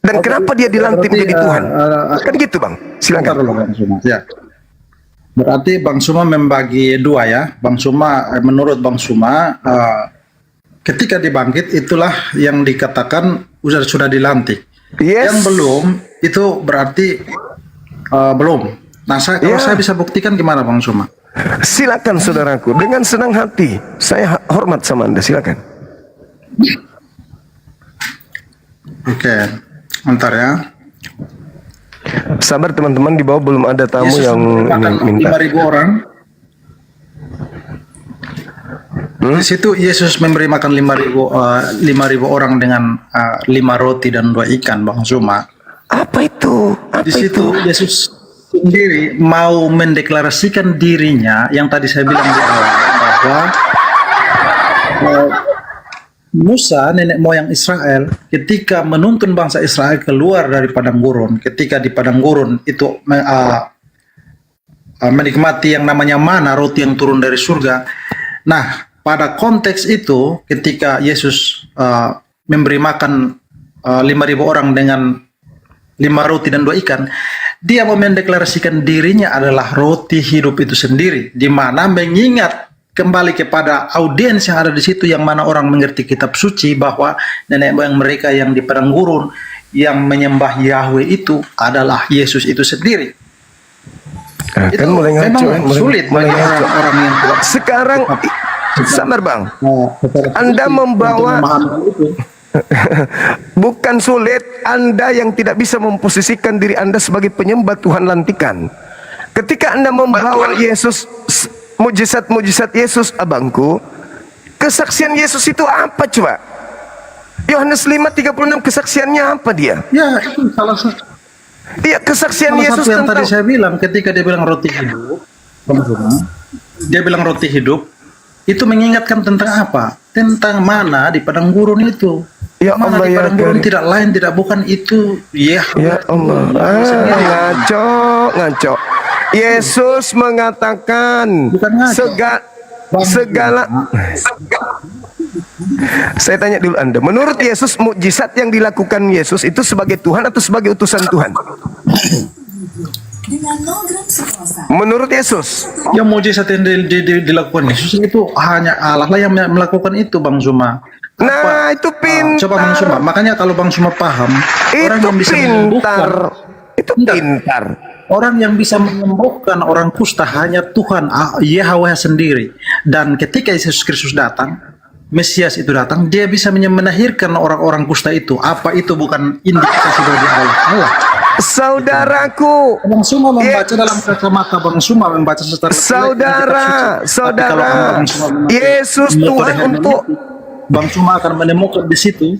Dan kenapa dia dilantik menjadi Tuhan? Kan gitu Bang, silakan. Ya. Berarti Bang Suma membagi dua ya. Bang Suma, menurut Bang Suma, ketika dibangkit itulah yang dikatakan sudah dilantik. Yes. Yang belum itu berarti belum. Nah, kalau saya bisa buktikan gimana Bang Suma? Silakan saudaraku, dengan senang hati. Saya hormat sama Anda, silakan. Oke, bentar ya. Sabar teman-teman, di bawah belum ada tamu Yesus yang minta. 5.000 orang. Di situ Yesus memberi makan 5.000 orang dengan 5 roti dan 2 ikan, Bang Suma. Apa itu? Di situ Yesus sendiri mau mendeklarasikan dirinya yang tadi saya bilang di awal bahwa Musa, nenek moyang Israel, ketika menuntun bangsa Israel keluar dari padang gurun, ketika di padang gurun itu menikmati yang namanya mana, roti yang turun dari surga. Nah, pada konteks itu, ketika Yesus memberi makan 5.000 orang dengan 5 roti dan 2 ikan, dia mau mendeklarasikan dirinya adalah roti hidup itu sendiri, di mana mengingat kembali kepada audiens yang ada di situ, yang mana orang mengerti kitab suci bahwa nenek moyang mereka yang di padang gurun yang menyembah Yahweh itu adalah Yesus itu sendiri. Itu Kan mulai ngaco, memang sulit bagi orang-orang yang tidak. Sekarang sabar Bang, Anda membawa Bukan sulit Anda yang tidak bisa memposisikan diri Anda sebagai penyembah Tuhan lantikan. Ketika Anda membawa Yesus, mujizat-mujizat Yesus, abangku, kesaksian Yesus itu apa coba? Yohanes 5:36 kesaksiannya apa dia? Ya, itu salah satu. Iya, kesaksian Salah Yesus satu yang tentang tadi saya bilang ketika dia bilang roti hidup, dia bilang roti hidup, itu mengingatkan tentang apa? Tentang mana di padang gurun itu. Ya Mana Allah, di ya padang gurun Karim. tidak lain, tidak bukan itu. Ya Allah. Ngaco. Yesus mengatakan segala Saya tanya dulu Anda, menurut Yesus mukjizat yang dilakukan Yesus itu sebagai Tuhan atau sebagai utusan Tuhan? Menurut Yesus, yang mujizat yang dilakukan Yesus itu hanya Allah lah yang melakukan itu, Bang Zuma. Nah, itu pintar. Coba Bang Zuma, makanya kalau Bang Zuma paham, orang Itu yang bisa pintar. menyembuhkan, Itu pintar. orang yang bisa menyembuhkan orang kusta hanya Tuhan, Yahweh sendiri. Dan ketika Yesus Kristus datang, Mesias itu datang, dia bisa menahirkan orang-orang kusta itu. Apa itu bukan indikasi bahwa dia adalah Allah? Saudaraku, Bang Suma membaca dalam kacamata Bang Suma membaca secara saudara, Yesus Tuhan untuk Bang Suma akan menemukan di situ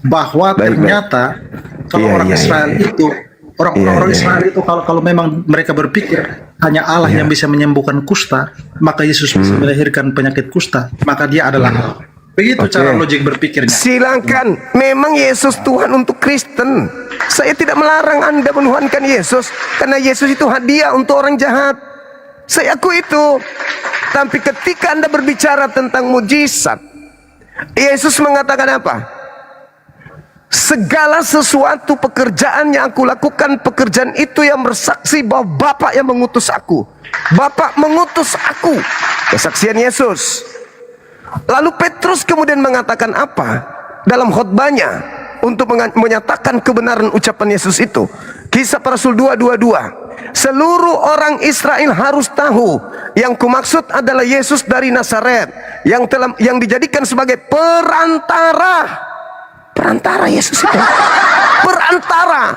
bahwa ternyata kalau orang Israel itu orang Israel itu kalau memang mereka berpikir hanya Allah yang bisa menyembuhkan kusta, maka Yesus bisa melahirkan penyakit kusta, maka dia adalah Allah. Begitu cara logik berpikirnya. Silakan, memang Yesus Tuhan untuk Kristen. Saya tidak melarang Anda menuhankan Yesus, karena Yesus itu hadiah untuk orang jahat. Saya akui itu. Tapi ketika Anda berbicara tentang mujizat, Yesus mengatakan apa? Segala sesuatu pekerjaan yang aku lakukan, pekerjaan itu yang bersaksi bahwa Bapa yang mengutus aku. Bapa mengutus aku. Kesaksian Yesus. Lalu Petrus kemudian mengatakan apa dalam khotbahnya untuk menyatakan kebenaran ucapan Yesus itu? Kisah Para Rasul 2:22. Seluruh orang Israel harus tahu yang kumaksud adalah Yesus dari Nazaret yang dijadikan sebagai perantara. Perantara Yesus itu. Perantara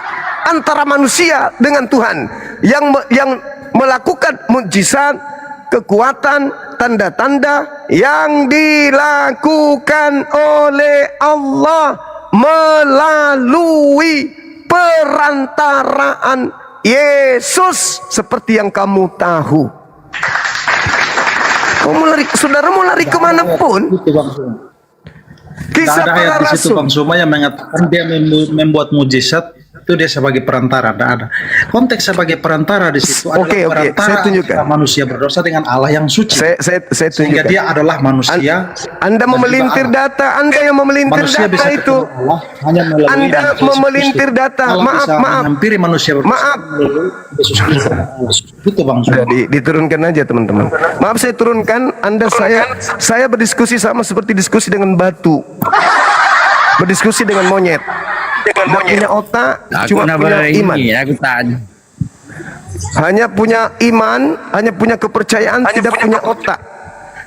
antara manusia dengan Tuhan yang melakukan mujizat, kekuatan, tanda-tanda yang dilakukan oleh Allah melalui perantaraan Yesus seperti yang kamu tahu. Saudara mau lari kemanapun? Kisah Ada Para ayat di situ Rasul. Bang Suma yang mengatakan dia membuat mujizat, itu dia sebagai perantara. Tidak ada konteks sebagai perantara di situ. Oke, saya tunjukkan. Antara manusia berdosa dengan Allah yang suci. Saya Sehingga tunjukkan. dia adalah manusia. Anda memelintir data, Anda yang memelintir Manusia bisa data itu. ketemu Allah hanya melalui Anda Yesus memelintir Kristus. data. Allah Maaf, bisa maaf. menghampiri manusia berdosa Maaf. melalui Yesus Kristus. Itu Bang Suma. Sudah diturunkan aja teman-teman. Maaf saya turunkan. Saya berdiskusi sama seperti diskusi dengan batu. Berdiskusi dengan monyet. Tidak punya otak, cuma punya iman. Aku tanya. Hanya punya iman, hanya punya kepercayaan, tidak punya otak.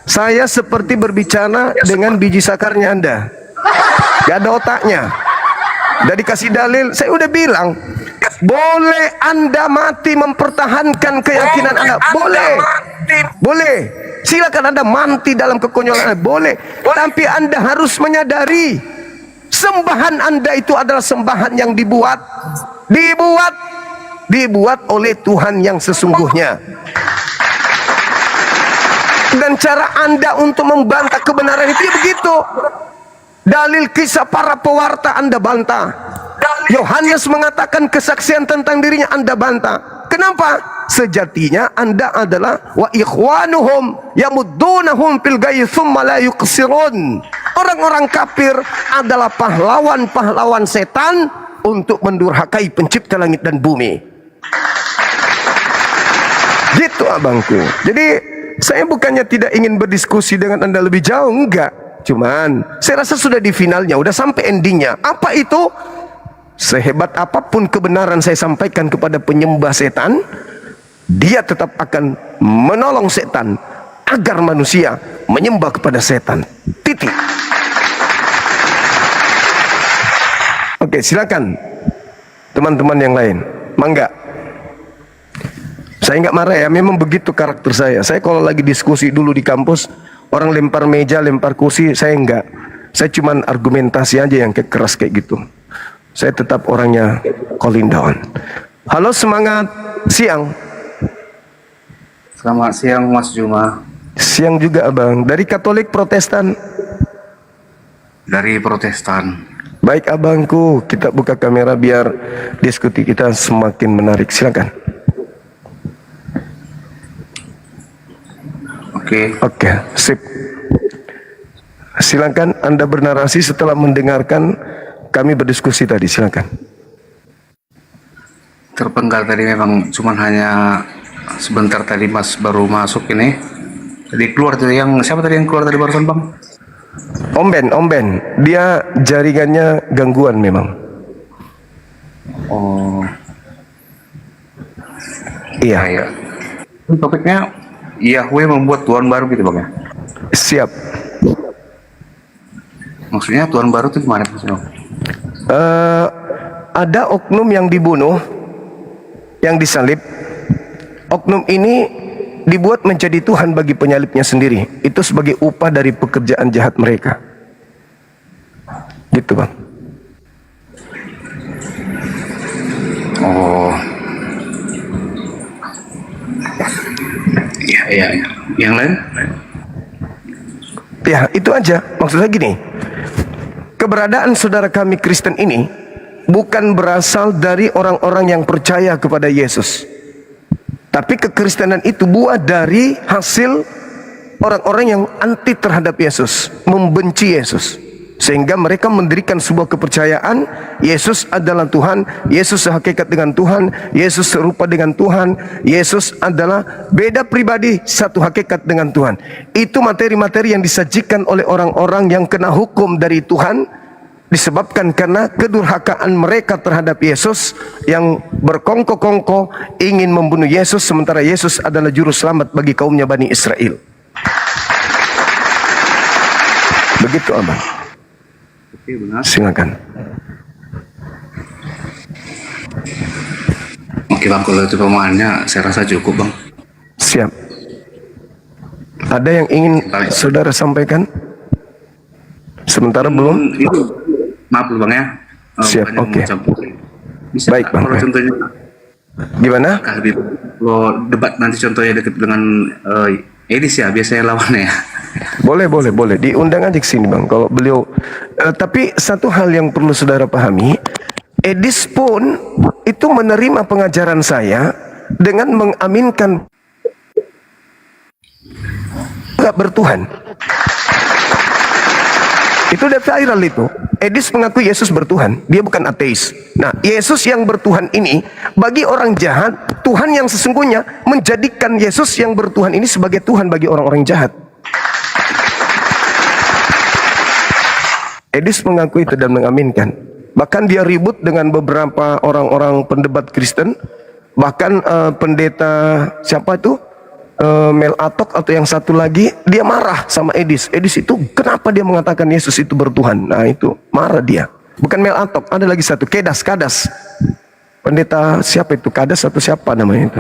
Saya seperti berbicara dengan biji sakarnya Anda. Gak ada otaknya. Dari kasih dalil, saya udah bilang, boleh Anda mati mempertahankan keyakinan Anda. Boleh. Boleh. Silakan Anda mati dalam kekonyolan Anda. Boleh. Tapi Anda harus menyadari sembahan Anda itu adalah sembahan yang dibuat oleh Tuhan yang sesungguhnya. Dan cara Anda untuk membantah kebenaran itu ya begitu. Dalil kisah para pewarta Anda bantah. Yohanes mengatakan kesaksian tentang dirinya Anda bantah. Kenapa? Sejatinya Anda adalah wa ikhwanuhum yamuddunahum fil ghayyi tsumma la yuqsirun. Orang-orang kafir adalah pahlawan-pahlawan setan untuk mendurhakai pencipta langit dan bumi. Gitu abangku. Jadi saya bukannya tidak ingin berdiskusi dengan Anda lebih jauh, enggak. Cuman saya rasa sudah di finalnya, udah sampai endingnya. Apa itu? Sehebat apapun kebenaran saya sampaikan kepada penyembah setan, dia tetap akan menolong setan agar manusia menyembah kepada setan. Titik. Oke, silakan teman-teman yang lain. Mangga. Saya nggak marah ya, memang begitu karakter saya. Saya kalau lagi diskusi dulu di kampus, orang lempar meja, lempar kursi, saya enggak. Saya cuman argumentasi aja yang kayak keras kayak gitu. Saya tetap orangnya calling down. Halo, semangat siang. Selamat siang Mas Juma. Siang juga abang. Dari Katolik Protestan? Dari Protestan. Baik abangku, kita buka kamera biar diskusi kita semakin menarik. Silakan. Oke, sip. Silakan Anda bernarasi setelah mendengarkan kami berdiskusi tadi. Silakan. Terpenggal tadi memang cuman hanya sebentar tadi Mas baru masuk ini. Jadi keluar tadi yang siapa tadi yang keluar tadi barusan Bang? Omben. Dia jaringannya gangguan memang. Oh. Iya. Ya. Topiknya Yahweh membuat Tuhan baru gitu Bang ya? Siap. Maksudnya Tuhan baru itu gimana maksudnya? Ada oknum yang dibunuh, yang disalib. Oknum ini dibuat menjadi Tuhan bagi penyalibnya sendiri. Itu sebagai upah dari pekerjaan jahat mereka. Gitu Bang. Oh. Iya. Yang lain? Ya, itu aja. Maksud saya gini. Keberadaan saudara kami Kristen ini bukan berasal dari orang-orang yang percaya kepada Yesus. Tapi kekristenan itu buah dari hasil orang-orang yang anti terhadap Yesus, membenci Yesus. Sehingga mereka mendirikan sebuah kepercayaan Yesus adalah Tuhan, Yesus sehakikat dengan Tuhan, Yesus serupa dengan Tuhan, Yesus adalah beda pribadi, satu hakikat dengan Tuhan. Itu materi-materi yang disajikan oleh orang-orang yang kena hukum dari Tuhan, disebabkan karena kedurhakaan mereka terhadap Yesus yang berkongko-kongko ingin membunuh Yesus, sementara Yesus adalah juru selamat bagi kaumnya Bani Israel. Begitu Abang. Silakan. Oke Bang, kalau itu pemahamannya saya rasa cukup Bang. Siap. Ada yang ingin saudara sampaikan? Sementara belum? Maaf dulu Bang ya. Siap, oke. Bisa Baik Bang. kalau contohnya gimana? Kalau debat nanti contohnya dekat dengan Edis ya, biasanya lawannya ya. Boleh. Diundang aja ke sini Bang. Kalau beliau, tapi satu hal yang perlu saudara pahami, Edis pun itu menerima pengajaran saya dengan mengaminkan gak bertuhan. Itu udah viral itu. Edis mengaku Yesus bertuhan, dia bukan ateis. Nah, Yesus yang bertuhan ini bagi orang jahat, Tuhan yang sesungguhnya menjadikan Yesus yang bertuhan ini sebagai Tuhan bagi orang-orang jahat. Edis mengaku itu dan mengaminkan. Bahkan dia ribut dengan beberapa orang-orang pendebat Kristen. Bahkan pendeta siapa itu? Mel Atok atau yang satu lagi, dia marah sama Edis. Edis itu kenapa dia mengatakan Yesus itu bertuhan? Nah itu marah dia. Bukan Mel Atok, ada lagi satu Kadas. Pendeta siapa itu? Kadas atau siapa namanya itu?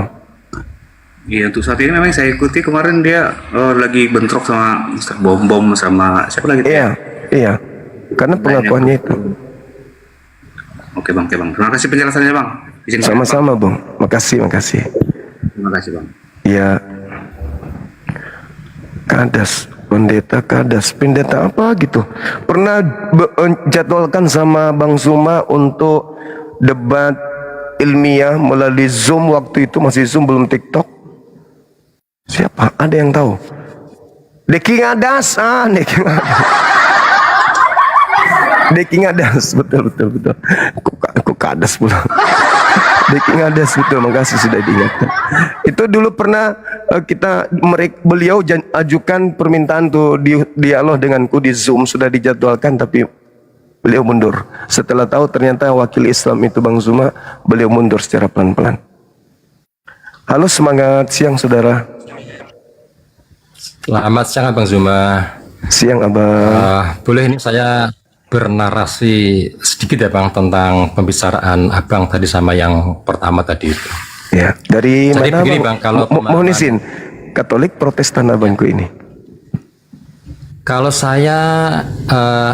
Iya, untuk saat ini memang saya ikuti kemarin dia lagi bentrok sama Mr. Bom sama siapa lagi? Iya. Karena pengakuannya itu. Oke bang. Terima kasih penjelasannya bang. Sama-sama Bang. Makasih. Terima kasih bang. Ya. Pendeta apa gitu. Pernah jadwalkan sama Bang Zuma untuk debat ilmiah melalui Zoom, waktu itu masih Zoom belum TikTok. Siapa? Ada yang tahu? Deki Ngadas, Deki Ngadas, betul. Kok Kadas pula. Deki Ngadas, betul. Makasih sudah diingatkan. Itu dulu pernah beliau ajukan permintaan tuh dialog denganku di Zoom, sudah dijadwalkan tapi beliau mundur. Setelah tahu ternyata wakil Islam itu Bang Zuma, beliau mundur secara pelan-pelan. Halo, semangat siang saudara. Selamat siang Bang Zuma. Siang Abang. Boleh ini saya bernarasi sedikit ya Bang tentang pembicaraan Abang tadi sama yang pertama tadi itu. Ya, dari Jadi mana begini, Bang? Bang, kalau Mohon izin, Katolik Protestan abangku ini. Kalau saya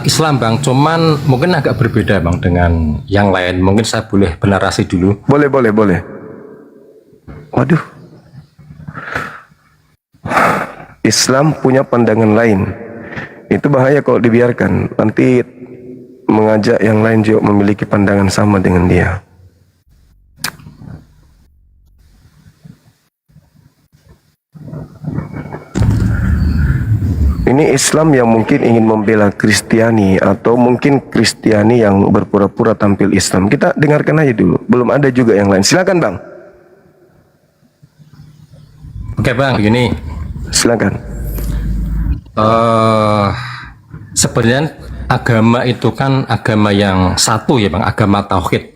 Islam Bang, cuman mungkin agak berbeda Bang dengan yang lain. Mungkin saya boleh bernarasi dulu. Boleh. Waduh. Islam punya pandangan lain. Itu bahaya kalau dibiarkan. Nanti mengajak yang lain juga memiliki pandangan sama dengan dia. Ini Islam yang mungkin ingin membela Kristiani atau mungkin Kristiani yang berpura-pura tampil Islam. Kita dengarkan aja dulu. Belum ada juga yang lain. Silakan Bang. Oke Bang, begini. Silakan. Sebenarnya agama itu kan agama yang satu ya Bang, agama tauhid.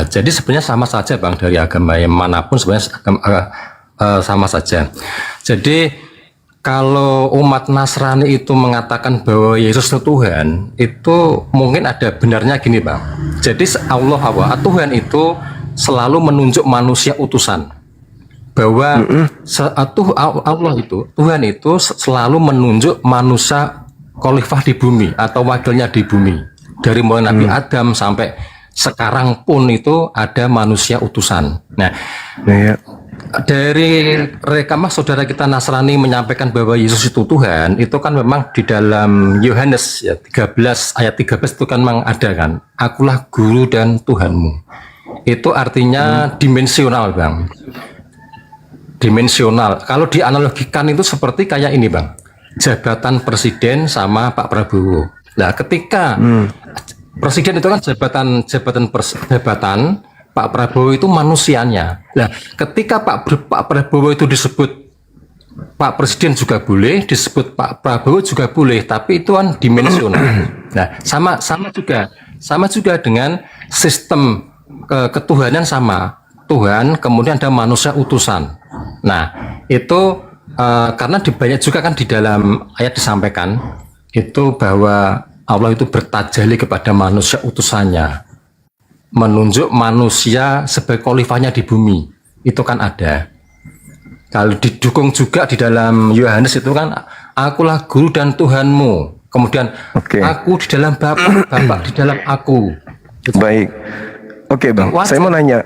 Jadi sebenarnya sama saja Bang, dari agama yang manapun sebenarnya sama saja. Jadi kalau umat Nasrani itu mengatakan bahwa Yesus itu Tuhan, itu mungkin ada benarnya gini Bang. Jadi Allah Tuhan itu selalu menunjuk manusia utusan. Bahwa Allah itu, Tuhan itu selalu menunjuk manusia khalifah di bumi atau wakilnya di bumi. Dari mulai Nabi Adam sampai sekarang pun itu ada manusia utusan. Nah, dari rekaman saudara kita Nasrani menyampaikan bahwa Yesus itu Tuhan, itu kan memang di dalam Yohanes ya, 13 ayat 13 itu kan memang ada kan, akulah guru dan Tuhanmu. Itu artinya dimensional Bang. Dimensional. Kalau dianalogikan itu seperti kayak ini Bang, jabatan presiden sama Pak Prabowo. Nah ketika presiden itu kan jabatan Pak Prabowo itu manusianya. Nah, ketika Pak Prabowo itu disebut Pak Presiden juga boleh, disebut Pak Prabowo juga boleh, tapi itu kan dimensional. Nah, sama juga dengan sistem ketuhanan sama. Tuhan, kemudian ada manusia utusan. Nah, itu karena banyak juga kan di dalam ayat disampaikan itu bahwa Allah itu bertajalli kepada manusia utusannya, menunjuk manusia sebagai khalifahnya di bumi. Itu kan ada. Kalau didukung juga di dalam Yohanes itu kan, akulah guru dan Tuhanmu. Kemudian aku di dalam Bapa, Bapa di dalam aku. Baik. Oke Bang, saya mau nanya.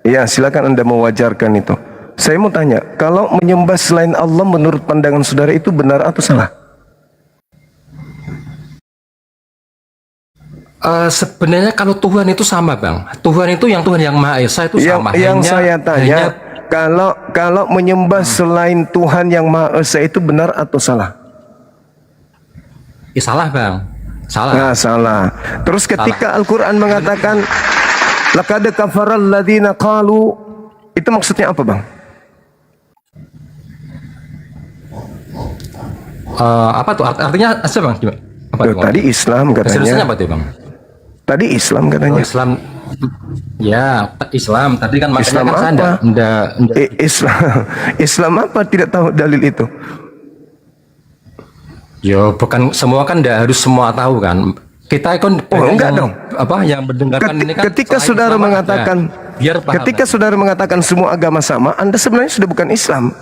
Ya silakan Anda mewajarkan itu. Saya mau tanya, kalau menyembah selain Allah menurut pandangan saudara itu benar atau salah? Sebenarnya kalau Tuhan itu sama Bang, Tuhan itu yang Maha Esa itu sama. Yang saya tanya, kalau menyembah selain Tuhan yang Maha Esa itu benar atau salah? Salah Bang, salah. Nah, salah. Terus ketika Al-Quran mengatakan laqad kafaral ladzina qalu, itu maksudnya apa Bang? Apa tuh artinya apa Bang? Apa tuh, tadi Islam katanya. Apa tuh Bang? Tadi Islam katanya. Islam, ya Islam. Tadi kan makanya Islam kan apa? Islam apa? Tidak tahu dalil itu. Yo, bukan semua kan, tidak harus semua tahu kan. Kita kan enggak dong. Apa yang mendengarkan ini kan. Ketika saudara mengatakan, ketika saudara mengatakan semua agama sama, Anda sebenarnya sudah bukan Islam.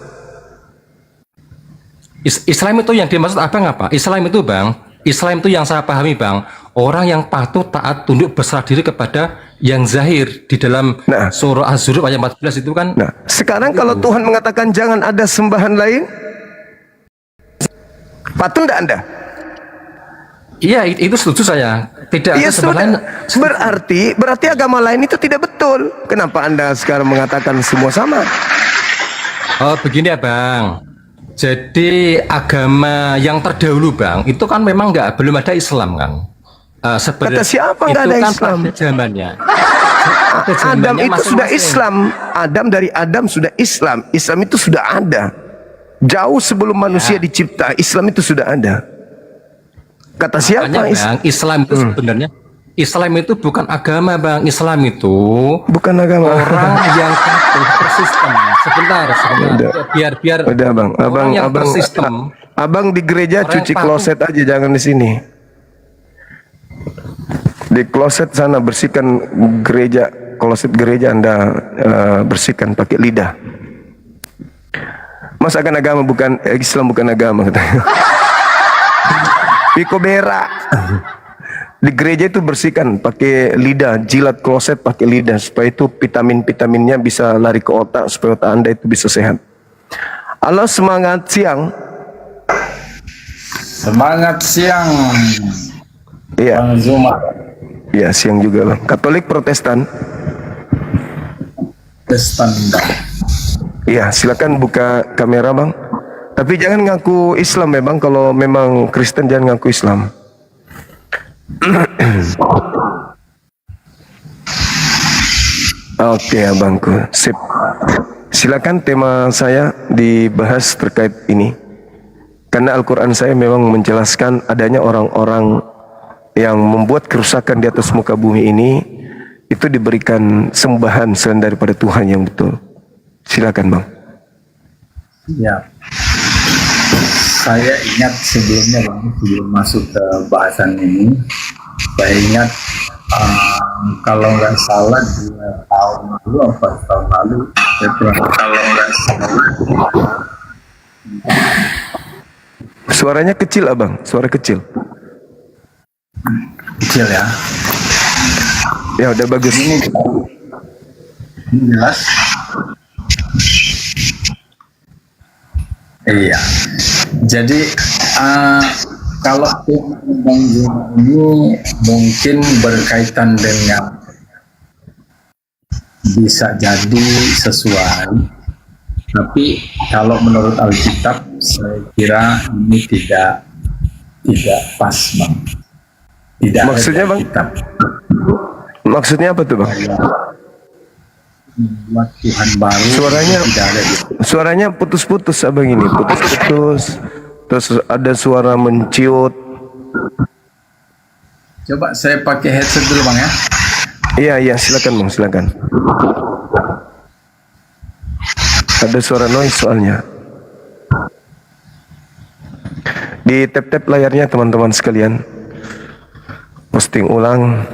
Islam itu yang dimaksud Abang apa? Islam itu Bang, Islam itu yang saya pahami Bang, orang yang patuh, taat, tunduk, berserah diri kepada yang zahir di dalam surah Az-Zukhruf ayat 14 itu kan. Nah, sekarang kalau Tuhan mengatakan jangan ada sembahan lain, patuh enggak Anda? Iya, itu setuju saya. Tidak ada sembahan. Berarti agama lain itu tidak betul. Kenapa Anda sekarang mengatakan semua sama? Oh, begini ya Bang. Jadi agama yang terdahulu Bang, itu kan memang belum ada Islam kan. Kata siapa nggak ada kan Islam? Pada zamannya. Adam itu sudah Islam. Dari Adam sudah Islam. Islam itu sudah ada. Jauh sebelum manusia dicipta, Islam itu sudah ada. Kata siapa? Bang, Islam itu sebenarnya, Islam itu bukan agama Bang. Islam itu bukan agama. Orang yang bersistem. Sebentar. Biar. Udah Bang. Abang di gereja cuci kloset aja, jangan di sini. Di kloset sana bersihkan gereja, kloset gereja Anda bersihkan pakai lidah. Mas akan agama bukan Islam bukan agama katanya. Piko berak. Di gereja itu bersihkan pakai lidah, jilat kloset pakai lidah supaya itu vitamin-vitaminnya bisa lari ke otak supaya otak Anda itu bisa sehat. Halo, semangat siang. Semangat siang. Iya. Bang Zuma. Iya, siang juga Bang. Katolik Protestan? Protestan. Iya, silakan buka kamera Bang. Tapi jangan ngaku Islam ya Bang. Kalau memang Kristen jangan ngaku Islam. Oke abangku, sip. Silakan tema saya dibahas terkait ini. Karena Al-Quran saya memang menjelaskan adanya orang-orang yang membuat kerusakan di atas muka bumi ini, itu diberikan sembahan selain daripada Tuhan yang betul. Silakan Bang. Ya. Saya ingat sebelumnya Bang, sebelum masuk ke bahasan ini, saya ingat kalau nggak salah 2 tahun lalu atau tahun lalu, kalau nggak salah. Suaranya kecil abang, suara kecil. Kecil ya. Ya udah bagus. Ini jelas. Iya. Jadi kalau Bang Zuma ini mungkin berkaitan dengan bisa jadi sesuai, tapi kalau menurut Alkitab saya kira ini tidak pas Bang. Tidak maksudnya Bang? Maksudnya apa tuh Bang? Buat Tuhan baru. Suaranya putus-putus abang ini, putus-putus. Terus ada suara menciut. Coba saya pakai headset dulu Bang ya. Iya silakan Bang, silakan. Ada suara noise soalnya. Di tap-tap layarnya teman-teman sekalian. Posting ulang.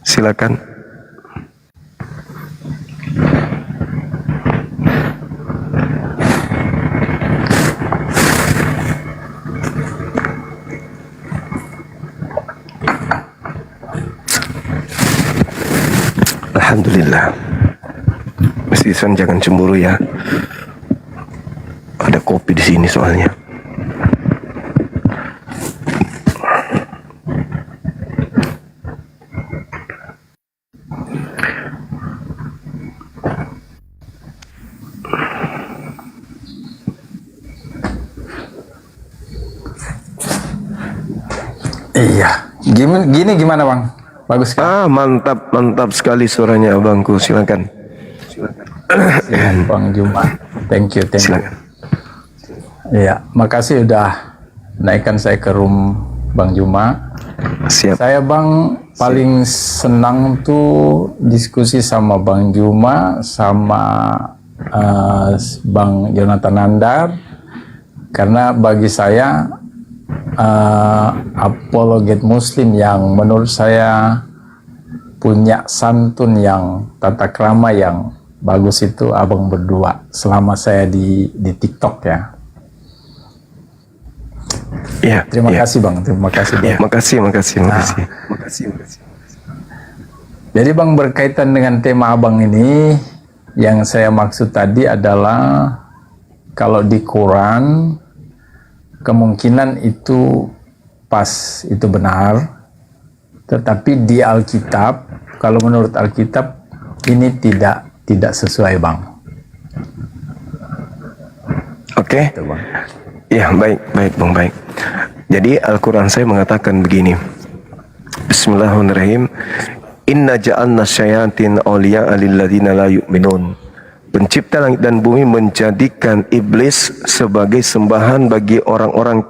Silakan. Alhamdulillah. Mas Isan jangan cemburu ya. Ada kopi di sini soalnya. Iya. Gimana Bang? Bagus kan? Mantap sekali suaranya abangku. Silakan. Bang Juma. Thank you. Silakan. Iya, makasih udah naikkan saya ke room Bang Juma. Siap. Saya Bang paling senang tuh diskusi sama Bang Juma sama Bang Jonathan Nandar, karena bagi saya apologet muslim yang menurut saya punya santun yang tata krama yang bagus itu abang berdua selama saya di TikTok ya. Iya. Terima kasih Bang, terima kasih Bang. Makasih. Jadi Bang, berkaitan dengan tema abang ini, yang saya maksud tadi adalah kalau di Quran kemungkinan itu pas, itu benar, tetapi di Alkitab, kalau menurut Alkitab ini tidak sesuai Bang. Oke. Ya baik Bang, baik. Jadi Al-Quran saya mengatakan begini. Bismillahirrahmanirrahim. Inna ja'alna syayatin awliya'a lilladzina la yu'minun. Pencipta langit dan bumi menjadikan iblis sebagai sembahan bagi orang-orang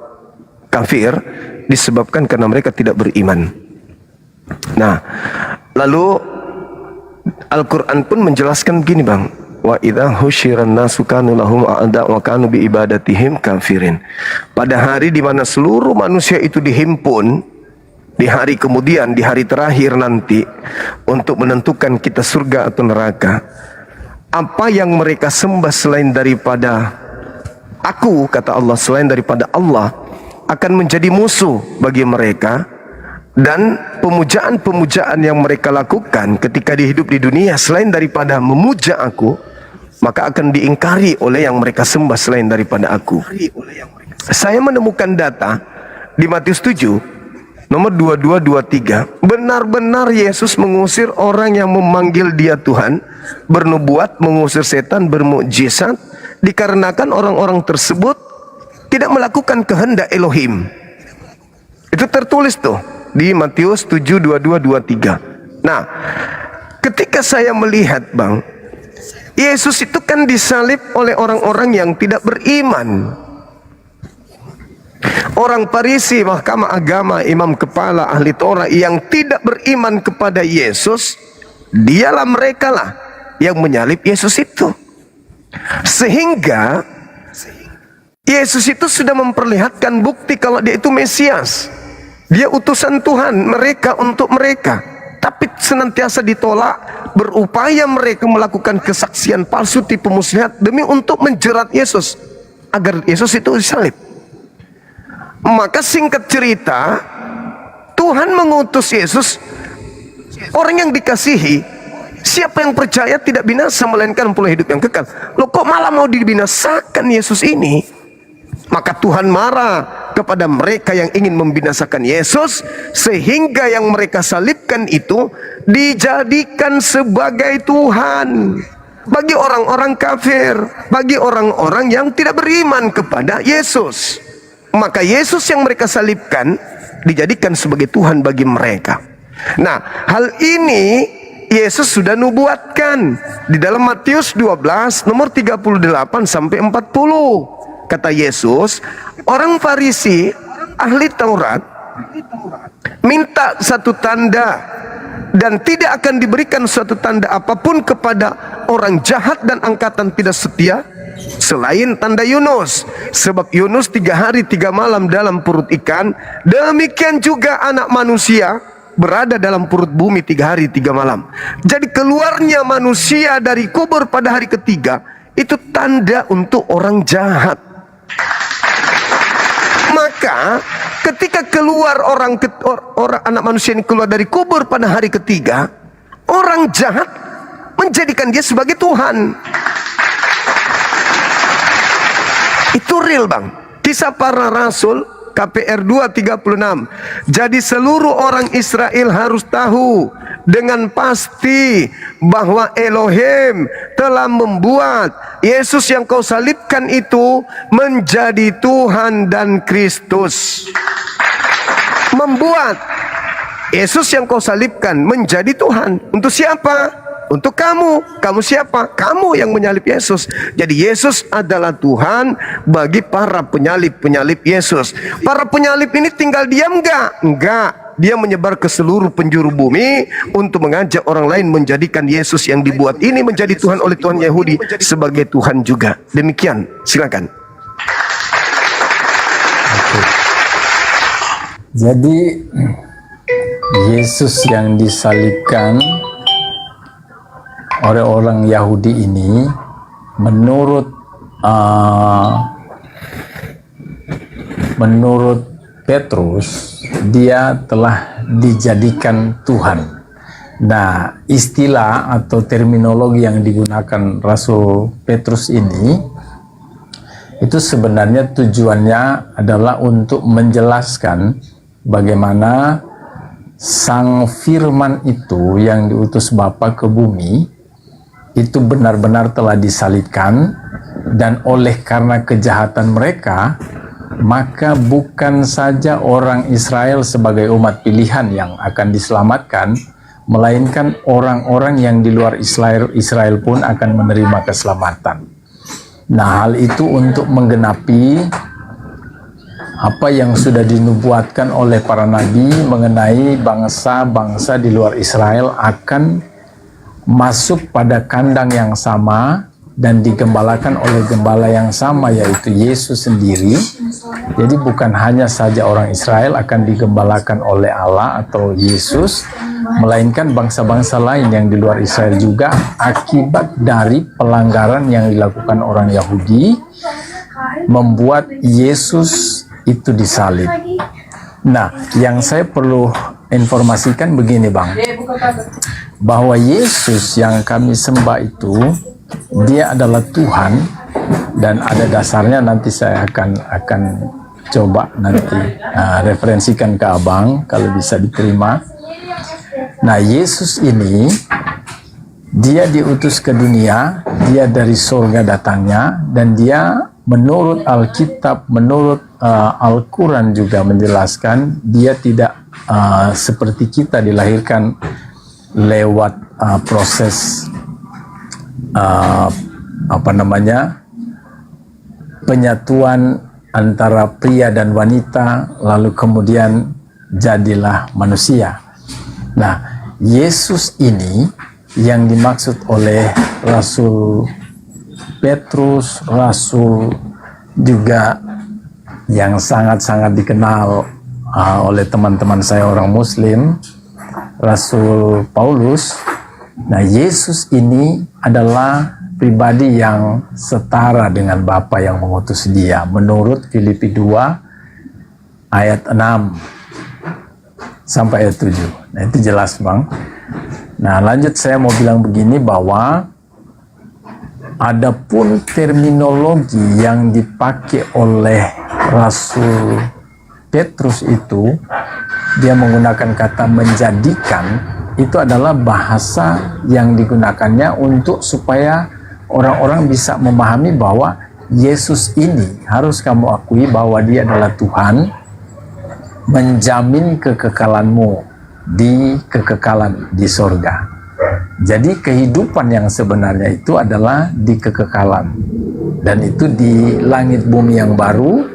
kafir disebabkan karena mereka tidak beriman. Nah, lalu Al-Quran pun menjelaskan begini Bang. Wa idza husyiran nasu kanu lahum a'da wa kanu bi ibadatihim kafirin. Pada hari di mana seluruh manusia itu dihimpun, di hari kemudian, di hari terakhir nanti, untuk menentukan kita surga atau neraka. Apa yang mereka sembah selain daripada aku, kata Allah, selain daripada Allah, akan menjadi musuh bagi mereka. Dan pemujaan-pemujaan yang mereka lakukan ketika hidup di dunia selain daripada memuja aku, maka akan diingkari oleh yang mereka sembah selain daripada aku. Saya menemukan data di Matius 7 nomor 22-23, benar-benar Yesus mengusir orang yang memanggil dia Tuhan, bernubuat, mengusir setan, bermukjizat, dikarenakan orang-orang tersebut tidak melakukan kehendak Elohim. Itu tertulis tuh di Matius 7 22-23. Nah, ketika saya melihat, Bang, Yesus itu kan disalib oleh orang-orang yang tidak beriman. Orang Farisi, mahkamah agama, imam kepala, ahli Torah yang tidak beriman kepada Yesus, dialah mereka lah yang menyalib Yesus itu. Sehingga Yesus itu sudah memperlihatkan bukti kalau dia itu Mesias. Dia utusan Tuhan mereka untuk mereka. Tapi senantiasa ditolak, berupaya mereka melakukan kesaksian palsu, tipu muslihat demi untuk menjerat Yesus agar Yesus itu disalib. Maka singkat cerita, Tuhan mengutus Yesus, orang yang dikasihi. Siapa yang percaya tidak binasa melainkan memperoleh hidup yang kekal. Loh, kok malah mau dibinasakan Yesus ini? Maka Tuhan marah kepada mereka yang ingin membinasakan Yesus, sehingga yang mereka salibkan itu dijadikan sebagai Tuhan bagi orang-orang kafir, bagi orang-orang yang tidak beriman kepada Yesus. Maka Yesus yang mereka salibkan dijadikan sebagai Tuhan bagi mereka. Nah, hal ini Yesus sudah nubuatkan di dalam Matius 12 nomor 38 sampai 40. Kata Yesus, orang Farisi, ahli Taurat, minta satu tanda, dan tidak akan diberikan suatu tanda apapun kepada orang jahat dan angkatan tidak setia selain tanda Yunus. Sebab Yunus 3 hari 3 malam dalam perut ikan, demikian juga anak manusia berada dalam perut bumi 3 hari 3 malam. Jadi keluarnya manusia dari kubur pada hari ketiga itu tanda untuk orang jahat. Maka ketika keluar orang anak manusia ini keluar dari kubur pada hari ketiga, orang jahat menjadikan dia sebagai Tuhan. Itu real, Bang. Kisah Para Rasul KPR 236. Jadi seluruh orang Israel harus tahu dengan pasti bahwa Elohim telah membuat Yesus yang kau salibkan itu menjadi Tuhan dan Kristus. Membuat Yesus yang kau salibkan menjadi Tuhan. Untuk siapa? Untuk kamu. Kamu siapa? Kamu yang menyalib Yesus. Jadi Yesus adalah Tuhan bagi para penyalib-penyalib Yesus. Para penyalib ini tinggal diam enggak? Enggak. Dia menyebar ke seluruh penjuru bumi untuk mengajak orang lain menjadikan Yesus yang dibuat ini menjadi Tuhan oleh Tuhan Yahudi sebagai Tuhan juga. Demikian. Silakan. Jadi Yesus yang disalibkan oleh orang Yahudi ini menurut Petrus, dia telah dijadikan Tuhan. Nah, istilah atau terminologi yang digunakan Rasul Petrus ini itu sebenarnya tujuannya adalah untuk menjelaskan bagaimana Sang Firman itu yang diutus Bapa ke bumi itu benar-benar telah disalibkan, dan oleh karena kejahatan mereka, maka bukan saja orang Israel sebagai umat pilihan yang akan diselamatkan, melainkan orang-orang yang di luar Israel pun akan menerima keselamatan. Nah, hal itu untuk menggenapi apa yang sudah dinubuatkan oleh para nabi mengenai bangsa-bangsa di luar Israel akan masuk pada kandang yang sama dan digembalakan oleh gembala yang sama, yaitu Yesus sendiri. Jadi bukan hanya saja orang Israel akan digembalakan oleh Allah atau Yesus, melainkan bangsa-bangsa lain yang di luar Israel juga akibat dari pelanggaran yang dilakukan orang Yahudi membuat Yesus itu disalib. Nah, yang saya perlu informasikan begini Bang, bahwa Yesus yang kami sembah itu dia adalah Tuhan, dan ada dasarnya nanti saya akan coba nanti referensikan ke Abang kalau bisa diterima. Nah, Yesus ini dia diutus ke dunia, dia dari surga datangnya, dan dia menurut Alkitab, menurut Al-Quran juga menjelaskan dia tidak seperti kita dilahirkan lewat proses penyatuan antara pria dan wanita, lalu kemudian jadilah manusia. Nah, Yesus ini yang dimaksud oleh Rasul Petrus, Rasul juga yang sangat-sangat dikenal oleh teman-teman saya orang Muslim, Rasul Paulus. Nah, Yesus ini adalah pribadi yang setara dengan Bapa yang mengutus dia, menurut Filipi 2 ayat 6 sampai ayat 7. Nah, itu jelas Bang. Nah, lanjut saya mau bilang begini, bahwa adapun terminologi yang dipakai oleh Rasul Petrus itu, dia menggunakan kata menjadikan. Itu adalah bahasa yang digunakannya untuk supaya orang-orang bisa memahami bahwa Yesus ini harus kamu akui bahwa dia adalah Tuhan, menjamin kekekalanmu di kekekalan di sorga. Jadi kehidupan yang sebenarnya itu adalah di kekekalan, dan itu di langit bumi yang baru,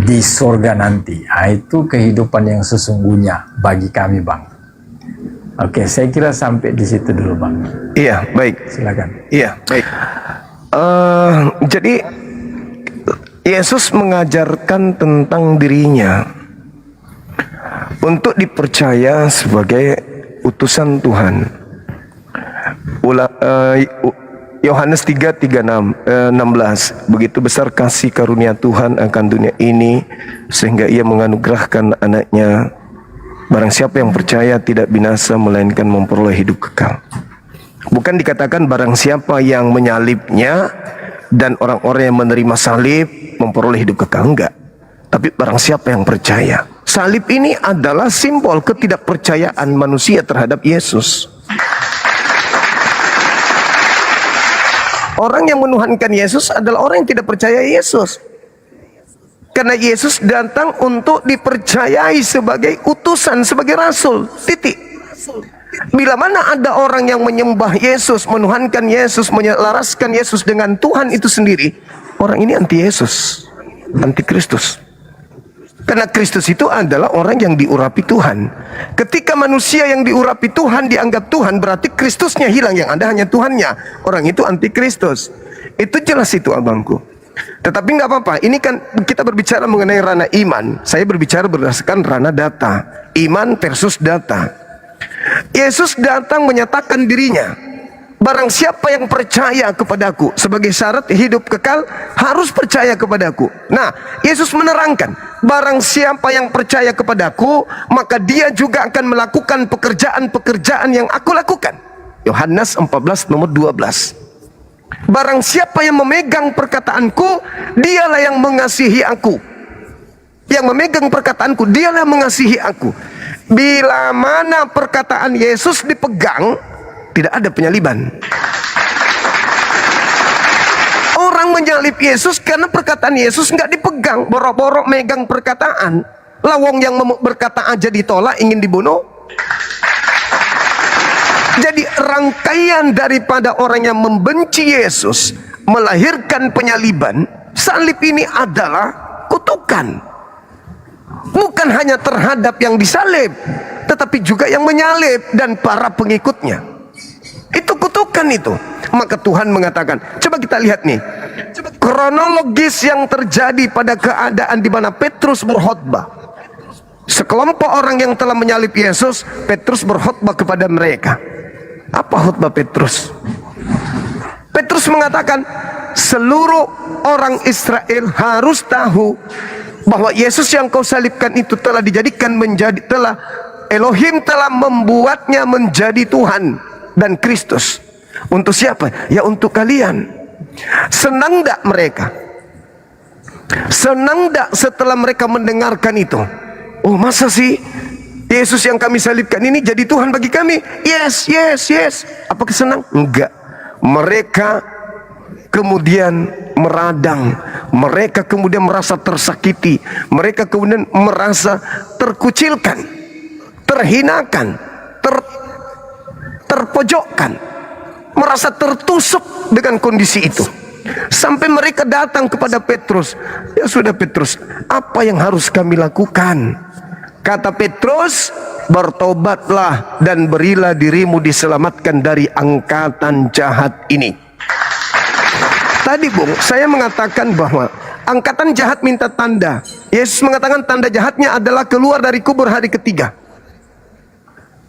di sorga nanti. Nah, itu kehidupan yang sesungguhnya bagi kami Bang. Oke, saya kira sampai di situ dulu Bang. Iya, baik. Silakan. Iya, baik. Jadi Yesus mengajarkan tentang dirinya untuk dipercaya sebagai utusan Tuhan. Yohanes 3:16, begitu besar kasih karunia Tuhan akan dunia ini sehingga ia menganugerahkan anaknya, barang siapa yang percaya tidak binasa melainkan memperoleh hidup kekal. Bukan dikatakan barang siapa yang menyalibnya dan orang-orang yang menerima salib memperoleh hidup kekal, enggak. Tapi barang siapa yang percaya. Salib ini adalah simbol ketidakpercayaan manusia terhadap Yesus. Orang yang menuhankan Yesus adalah orang yang tidak percaya Yesus. Karena Yesus datang untuk dipercayai sebagai utusan, sebagai rasul. Titik. Bila mana ada orang yang menyembah Yesus, menuhankan Yesus, menyelaraskan Yesus dengan Tuhan itu sendiri, orang ini anti Yesus, anti Kristus. Karena Kristus itu adalah orang yang diurapi Tuhan. Ketika manusia yang diurapi Tuhan dianggap Tuhan, berarti Kristusnya hilang, yang ada hanya Tuhannya. Orang itu anti Kristus. Itu jelas itu abangku. Tetapi nggak apa-apa, ini kan kita berbicara mengenai ranah iman. Saya berbicara berdasarkan ranah data. Iman versus data. Yesus datang menyatakan dirinya. Barang siapa yang percaya kepadaku, sebagai syarat hidup kekal harus percaya kepadaku. Nah, Yesus menerangkan, barang siapa yang percaya kepadaku, maka dia juga akan melakukan pekerjaan-pekerjaan yang aku lakukan. Yohanes 14 nomor 12. Barang siapa yang memegang perkataanku, dialah yang mengasihi aku. Yang memegang perkataanku, dialah yang mengasihi aku. Bila mana perkataan Yesus dipegang, tidak ada penyaliban. Orang menyalib Yesus karena perkataan Yesus nggak dipegang, borok-borok megang perkataan. Lawong yang berkata aja ditolak, ingin dibunuh. Jadi rangkaian daripada orang yang membenci Yesus melahirkan penyaliban. Salib ini adalah kutukan. Bukan hanya terhadap yang disalib, tetapi juga yang menyalib dan para pengikutnya. Itu kutukan itu. Maka Tuhan mengatakan, coba kita lihat nih, kronologis yang terjadi pada keadaan di mana Petrus berkhotbah. Sekelompok orang yang telah menyalib Yesus, Petrus berkhotbah kepada mereka. Apa khotbah Petrus? Petrus mengatakan, seluruh orang Israel harus tahu bahwa Yesus yang kau salibkan itu telah dijadikan menjadi, Elohim telah membuatnya menjadi Tuhan dan Kristus. Untuk siapa? Ya untuk kalian. Senang tak mereka? Senang tak setelah mereka mendengarkan itu? Oh, masa sih Yesus yang kami salibkan ini jadi Tuhan bagi kami? Yes, yes, yes. Apakah senang? Enggak. Mereka kemudian meradang, mereka kemudian merasa tersakiti, mereka kemudian merasa terkucilkan, terhinakan, terpojokkan, merasa tertusuk dengan kondisi itu. Sampai mereka datang kepada Petrus. Ya sudah Petrus, apa yang harus kami lakukan? Kata Petrus, bertobatlah dan berilah dirimu diselamatkan dari angkatan jahat ini. Tadi Bung, saya mengatakan bahwa angkatan jahat minta tanda. Yesus mengatakan tanda jahatnya adalah keluar dari kubur hari ketiga.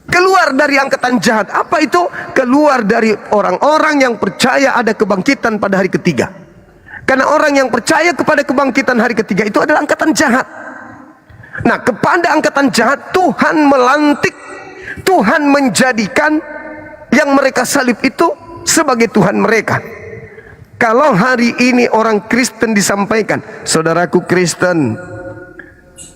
Keluar dari angkatan jahat. Apa itu? Keluar dari orang-orang yang percaya ada kebangkitan pada hari ketiga. Karena orang yang percaya kepada kebangkitan hari ketiga itu adalah angkatan jahat. Nah, kepada angkatan jahat Tuhan melantik, Tuhan menjadikan yang mereka salib itu sebagai Tuhan mereka. Kalau hari ini orang Kristen disampaikan, saudaraku Kristen,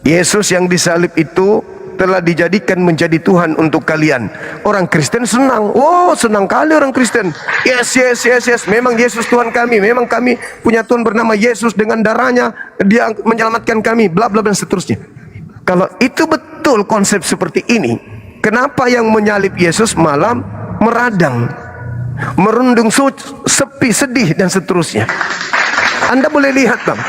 Yesus yang disalib itu telah dijadikan menjadi Tuhan untuk kalian. Orang Kristen senang. Oh, senang kali orang Kristen. Yes, yes, yes, yes. Memang Yesus Tuhan kami. Memang kami punya Tuhan bernama Yesus, dengan darahnya Dia menyelamatkan kami, bla bla dan seterusnya. Kalau itu betul konsep seperti ini, kenapa yang menyalib Yesus malam meradang, merundung sepi, sedih dan seterusnya? Anda boleh lihat Bang,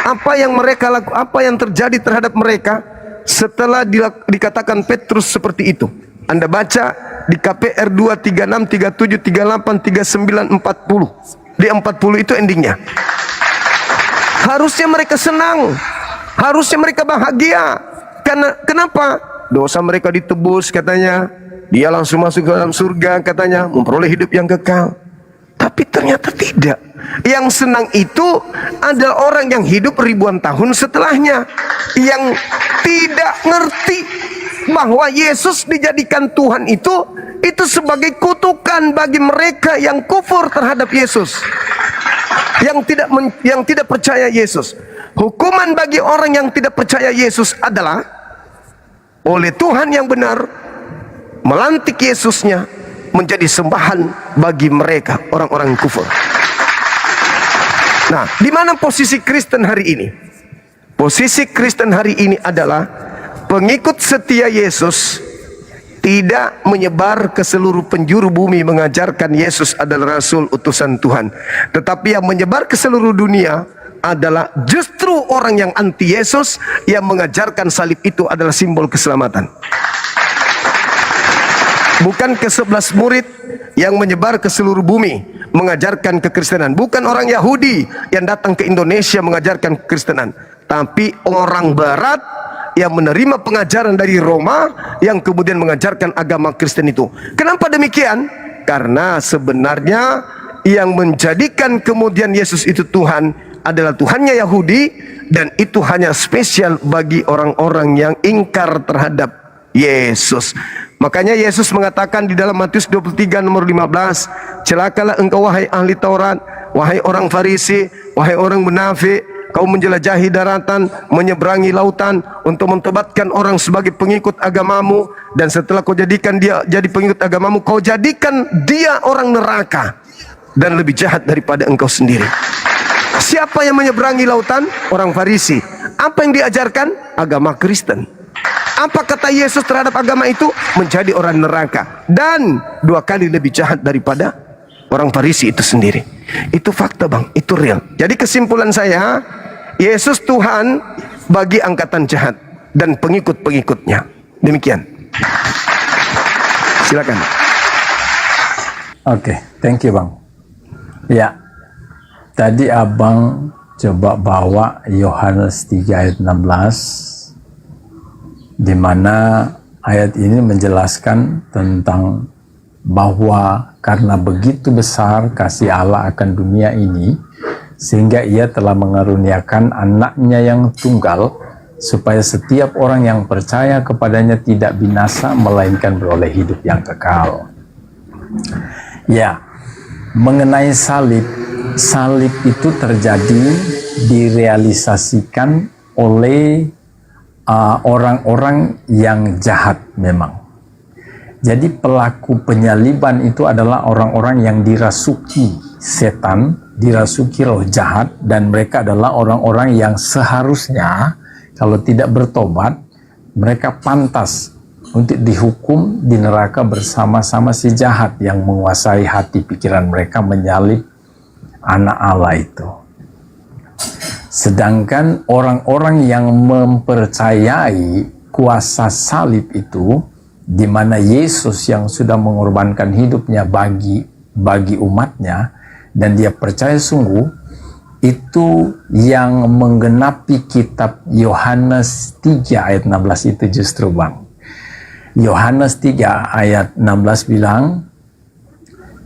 apa yang mereka lakukan, apa yang terjadi terhadap mereka setelah dikatakan Petrus seperti itu. Anda baca di KPR 2, 36, 37, 38, 39, 40. Di 40 itu endingnya. Harusnya mereka senang, harusnya mereka bahagia. Karena kenapa? Dosa mereka ditebus katanya. Dia langsung masuk ke dalam surga katanya, memperoleh hidup yang kekal. Tapi ternyata tidak. Yang senang itu adalah orang yang hidup ribuan tahun setelahnya, yang tidak ngerti bahwa Yesus dijadikan Tuhan itu sebagai kutukan bagi mereka yang kufur terhadap Yesus, yang tidak percaya Yesus. Hukuman bagi orang yang tidak percaya Yesus adalah oleh Tuhan yang benar melantik Yesusnya menjadi sembahan bagi mereka orang-orang kufur. Nah, di mana posisi Kristen hari ini? Posisi Kristen hari ini adalah pengikut setia Yesus tidak menyebar ke seluruh penjuru bumi mengajarkan Yesus adalah Rasul utusan Tuhan, tetapi yang menyebar ke seluruh dunia adalah justru orang yang anti Yesus, yang mengajarkan salib itu adalah simbol keselamatan. Bukan ke-11 murid yang menyebar ke seluruh bumi mengajarkan kekristenan. Bukan orang Yahudi yang datang ke Indonesia mengajarkan kekristenan. Tapi orang Barat yang menerima pengajaran dari Roma yang kemudian mengajarkan agama Kristen itu. Kenapa demikian? Karena sebenarnya yang menjadikan kemudian Yesus itu Tuhan adalah Tuhannya Yahudi, dan itu hanya spesial bagi orang-orang yang ingkar terhadap Yesus. Makanya Yesus mengatakan di dalam Matius 23 nomor 15, celakalah engkau wahai ahli Taurat, wahai orang Farisi, wahai orang munafik, kau menjelajahi daratan, menyeberangi lautan untuk mentobatkan orang sebagai pengikut agamamu, dan setelah kau jadikan dia jadi pengikut agamamu, kau jadikan dia orang neraka dan lebih jahat daripada engkau sendiri. Siapa yang menyeberangi lautan? Orang Farisi. Apa yang diajarkan? Agama Kristen. Apa kata Yesus terhadap agama itu? Menjadi orang neraka dan 2 kali lebih jahat daripada orang Farisi itu sendiri. Itu fakta Bang, itu real. Jadi kesimpulan saya, Yesus Tuhan bagi angkatan jahat dan pengikut-pengikutnya. Demikian. Silakan. Oke, thank you Bang. Ya, tadi abang coba bawa Yohanes 3 ayat 16, di mana ayat ini menjelaskan tentang bahwa karena begitu besar kasih Allah akan dunia ini, sehingga ia telah mengaruniakan anaknya yang tunggal, supaya setiap orang yang percaya kepadanya tidak binasa, melainkan beroleh hidup yang kekal. Ya, mengenai salib, salib itu terjadi, direalisasikan oleh orang-orang yang jahat memang. Jadi pelaku penyaliban itu adalah orang-orang yang dirasuki setan, dirasuki roh jahat, dan mereka adalah orang-orang yang seharusnya kalau tidak bertobat, mereka pantas untuk dihukum di neraka bersama-sama si jahat yang menguasai hati pikiran mereka, menyalib anak Allah itu. Sedangkan orang-orang yang mempercayai kuasa salib itu, di mana Yesus yang sudah mengorbankan hidupnya bagi umatnya, dan dia percaya sungguh, itu yang menggenapi kitab Yohanes 3 ayat 16 itu justru bang. Yohanes 3 ayat 16 bilang,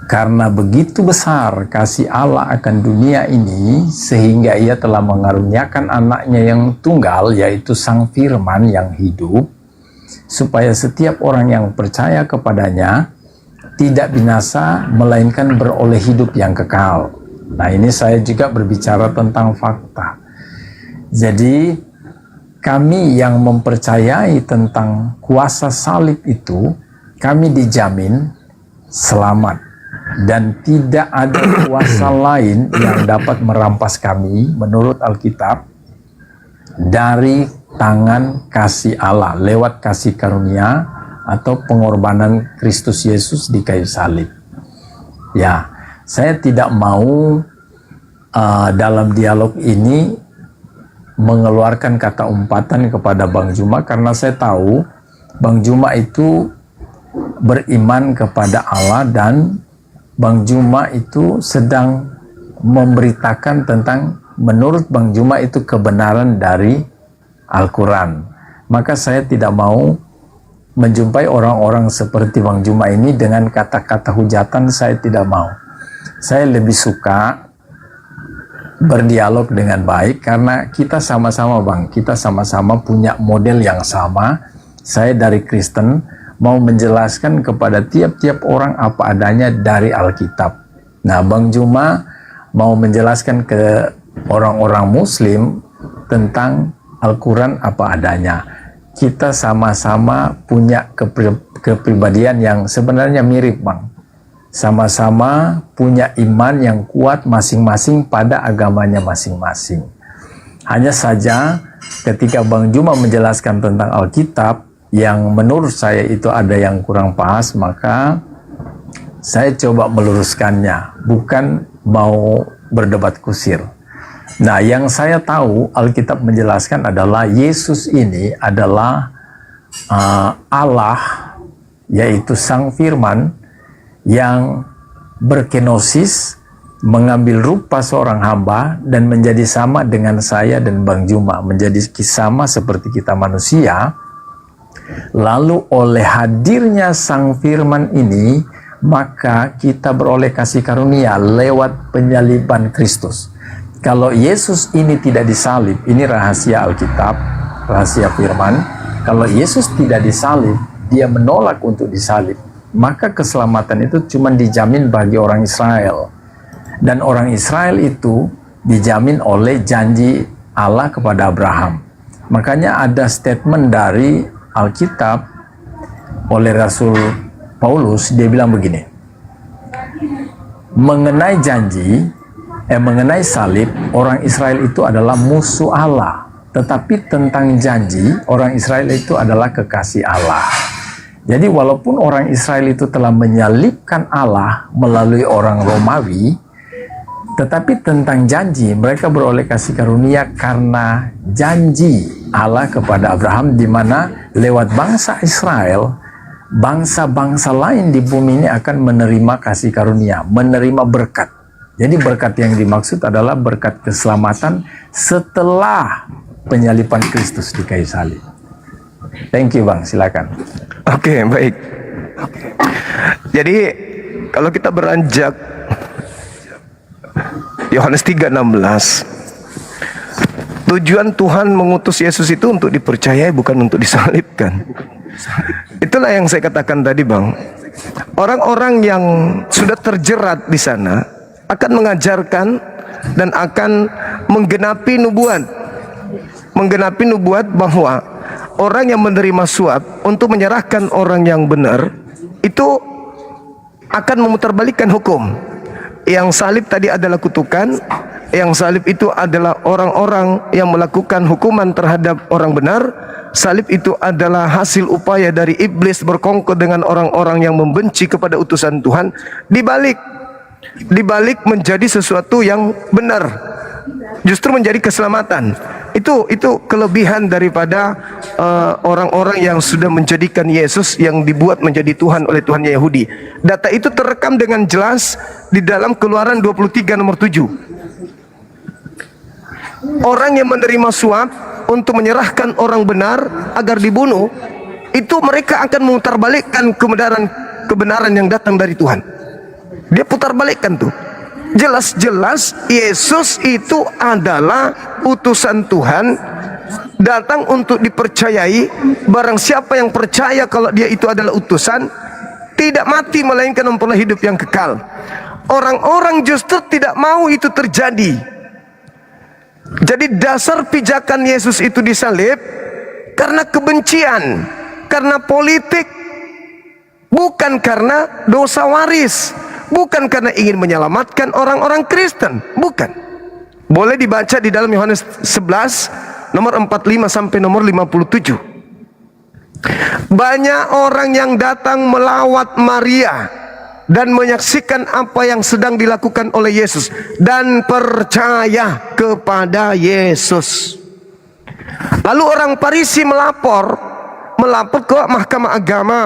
karena begitu besar kasih Allah akan dunia ini, sehingga ia telah mengaruniakan anaknya yang tunggal, yaitu Sang Firman yang hidup, supaya setiap orang yang percaya kepadanya tidak binasa, melainkan beroleh hidup yang kekal. Nah, ini saya juga berbicara tentang fakta. Jadi kami yang mempercayai tentang kuasa salib itu, kami dijamin selamat, dan tidak ada kuasa lain yang dapat merampas kami menurut Alkitab dari tangan kasih Allah lewat kasih karunia atau pengorbanan Kristus Yesus di kayu salib. Ya, saya tidak mau dalam dialog ini mengeluarkan kata umpatan kepada Bang Juma, karena saya tahu Bang Juma itu beriman kepada Allah, dan Bang Juma itu sedang memberitakan tentang menurut Bang Juma itu kebenaran dari Al-Quran. Maka saya tidak mau menjumpai orang-orang seperti Bang Juma ini dengan kata-kata hujatan. Saya tidak mau. Saya lebih suka berdialog dengan baik, karena kita sama-sama bang, kita sama-sama punya model yang sama. Saya dari Kristen mau menjelaskan kepada tiap-tiap orang apa adanya dari Alkitab. Nah, Bang Juma mau menjelaskan ke orang-orang Muslim tentang Al-Quran apa adanya. Kita sama-sama punya kepribadian yang sebenarnya mirip bang. Sama-sama punya iman yang kuat masing-masing pada agamanya masing-masing. Hanya saja ketika Bang Juma menjelaskan tentang Alkitab yang menurut saya itu ada yang kurang pas, maka saya coba meluruskannya, bukan mau berdebat kusir. Nah, yang saya tahu Alkitab menjelaskan adalah Yesus ini adalah Allah, yaitu Sang Firman yang berkenosis, mengambil rupa seorang hamba dan menjadi sama dengan saya dan Bang Juma, menjadi sama seperti kita manusia. Lalu oleh hadirnya Sang Firman ini, maka kita beroleh kasih karunia lewat penyaliban Kristus. Kalau Yesus ini tidak disalib, ini rahasia Alkitab, rahasia Firman. Kalau Yesus tidak disalib, dia menolak untuk disalib, maka keselamatan itu cuma dijamin bagi orang Israel. Dan orang Israel itu dijamin oleh janji Allah kepada Abraham. Makanya ada statement dari Alkitab oleh Rasul Paulus, dia bilang begini, mengenai janji, mengenai salib, orang Israel itu adalah musuh Allah. Tetapi tentang janji, orang Israel itu adalah kekasih Allah. Jadi walaupun orang Israel itu telah menyalibkan Allah melalui orang Romawi, tetapi tentang janji, mereka beroleh kasih karunia karena janji Allah kepada Abraham, di mana lewat bangsa Israel, bangsa-bangsa lain di bumi ini akan menerima kasih karunia, menerima berkat. Jadi berkat yang dimaksud adalah berkat keselamatan setelah penyaliban Kristus di kayu salib. Thank you Bang, silakan. Oke, baik. Jadi kalau kita beranjak Yohanes 3:16, tujuan Tuhan mengutus Yesus itu untuk dipercayai, bukan untuk disalibkan. Itulah yang saya katakan tadi, Bang. Orang-orang yang sudah terjerat di sana akan mengajarkan dan akan menggenapi nubuat. Menggenapi nubuat bahwa orang yang menerima suap untuk menyerahkan orang yang benar itu akan memutarbalikkan hukum. Yang salib tadi adalah kutukan, yang salib itu adalah orang-orang yang melakukan hukuman terhadap orang benar. Salib itu adalah hasil upaya dari iblis berkongkol dengan orang-orang yang membenci kepada utusan Tuhan. Dibalik menjadi sesuatu yang benar, justru menjadi keselamatan. Itu kelebihan daripada orang-orang yang sudah menjadikan Yesus yang dibuat menjadi Tuhan oleh Tuhannya Yahudi. Data itu terekam dengan jelas di dalam Keluaran 23 nomor 7. Orang yang menerima suap untuk menyerahkan orang benar agar dibunuh, itu mereka akan memutarbalikkan kebenaran yang datang dari Tuhan. Dia putarbalikkan tuh. Jelas-jelas Yesus itu adalah utusan Tuhan, datang untuk dipercayai. Barang siapa yang percaya kalau dia itu adalah utusan, tidak mati melainkan memperoleh hidup yang kekal. Orang-orang justru tidak mau itu terjadi. Jadi dasar pijakan Yesus itu disalib karena kebencian, karena politik, bukan karena dosa waris, bukan karena ingin menyelamatkan orang-orang Kristen, bukan. Boleh dibaca di dalam Yohanes 11 nomor 45 sampai nomor 57. Banyak orang yang datang melawat Maria dan menyaksikan apa yang sedang dilakukan oleh Yesus dan percaya kepada Yesus. Lalu orang Farisi melapor ke mahkamah agama,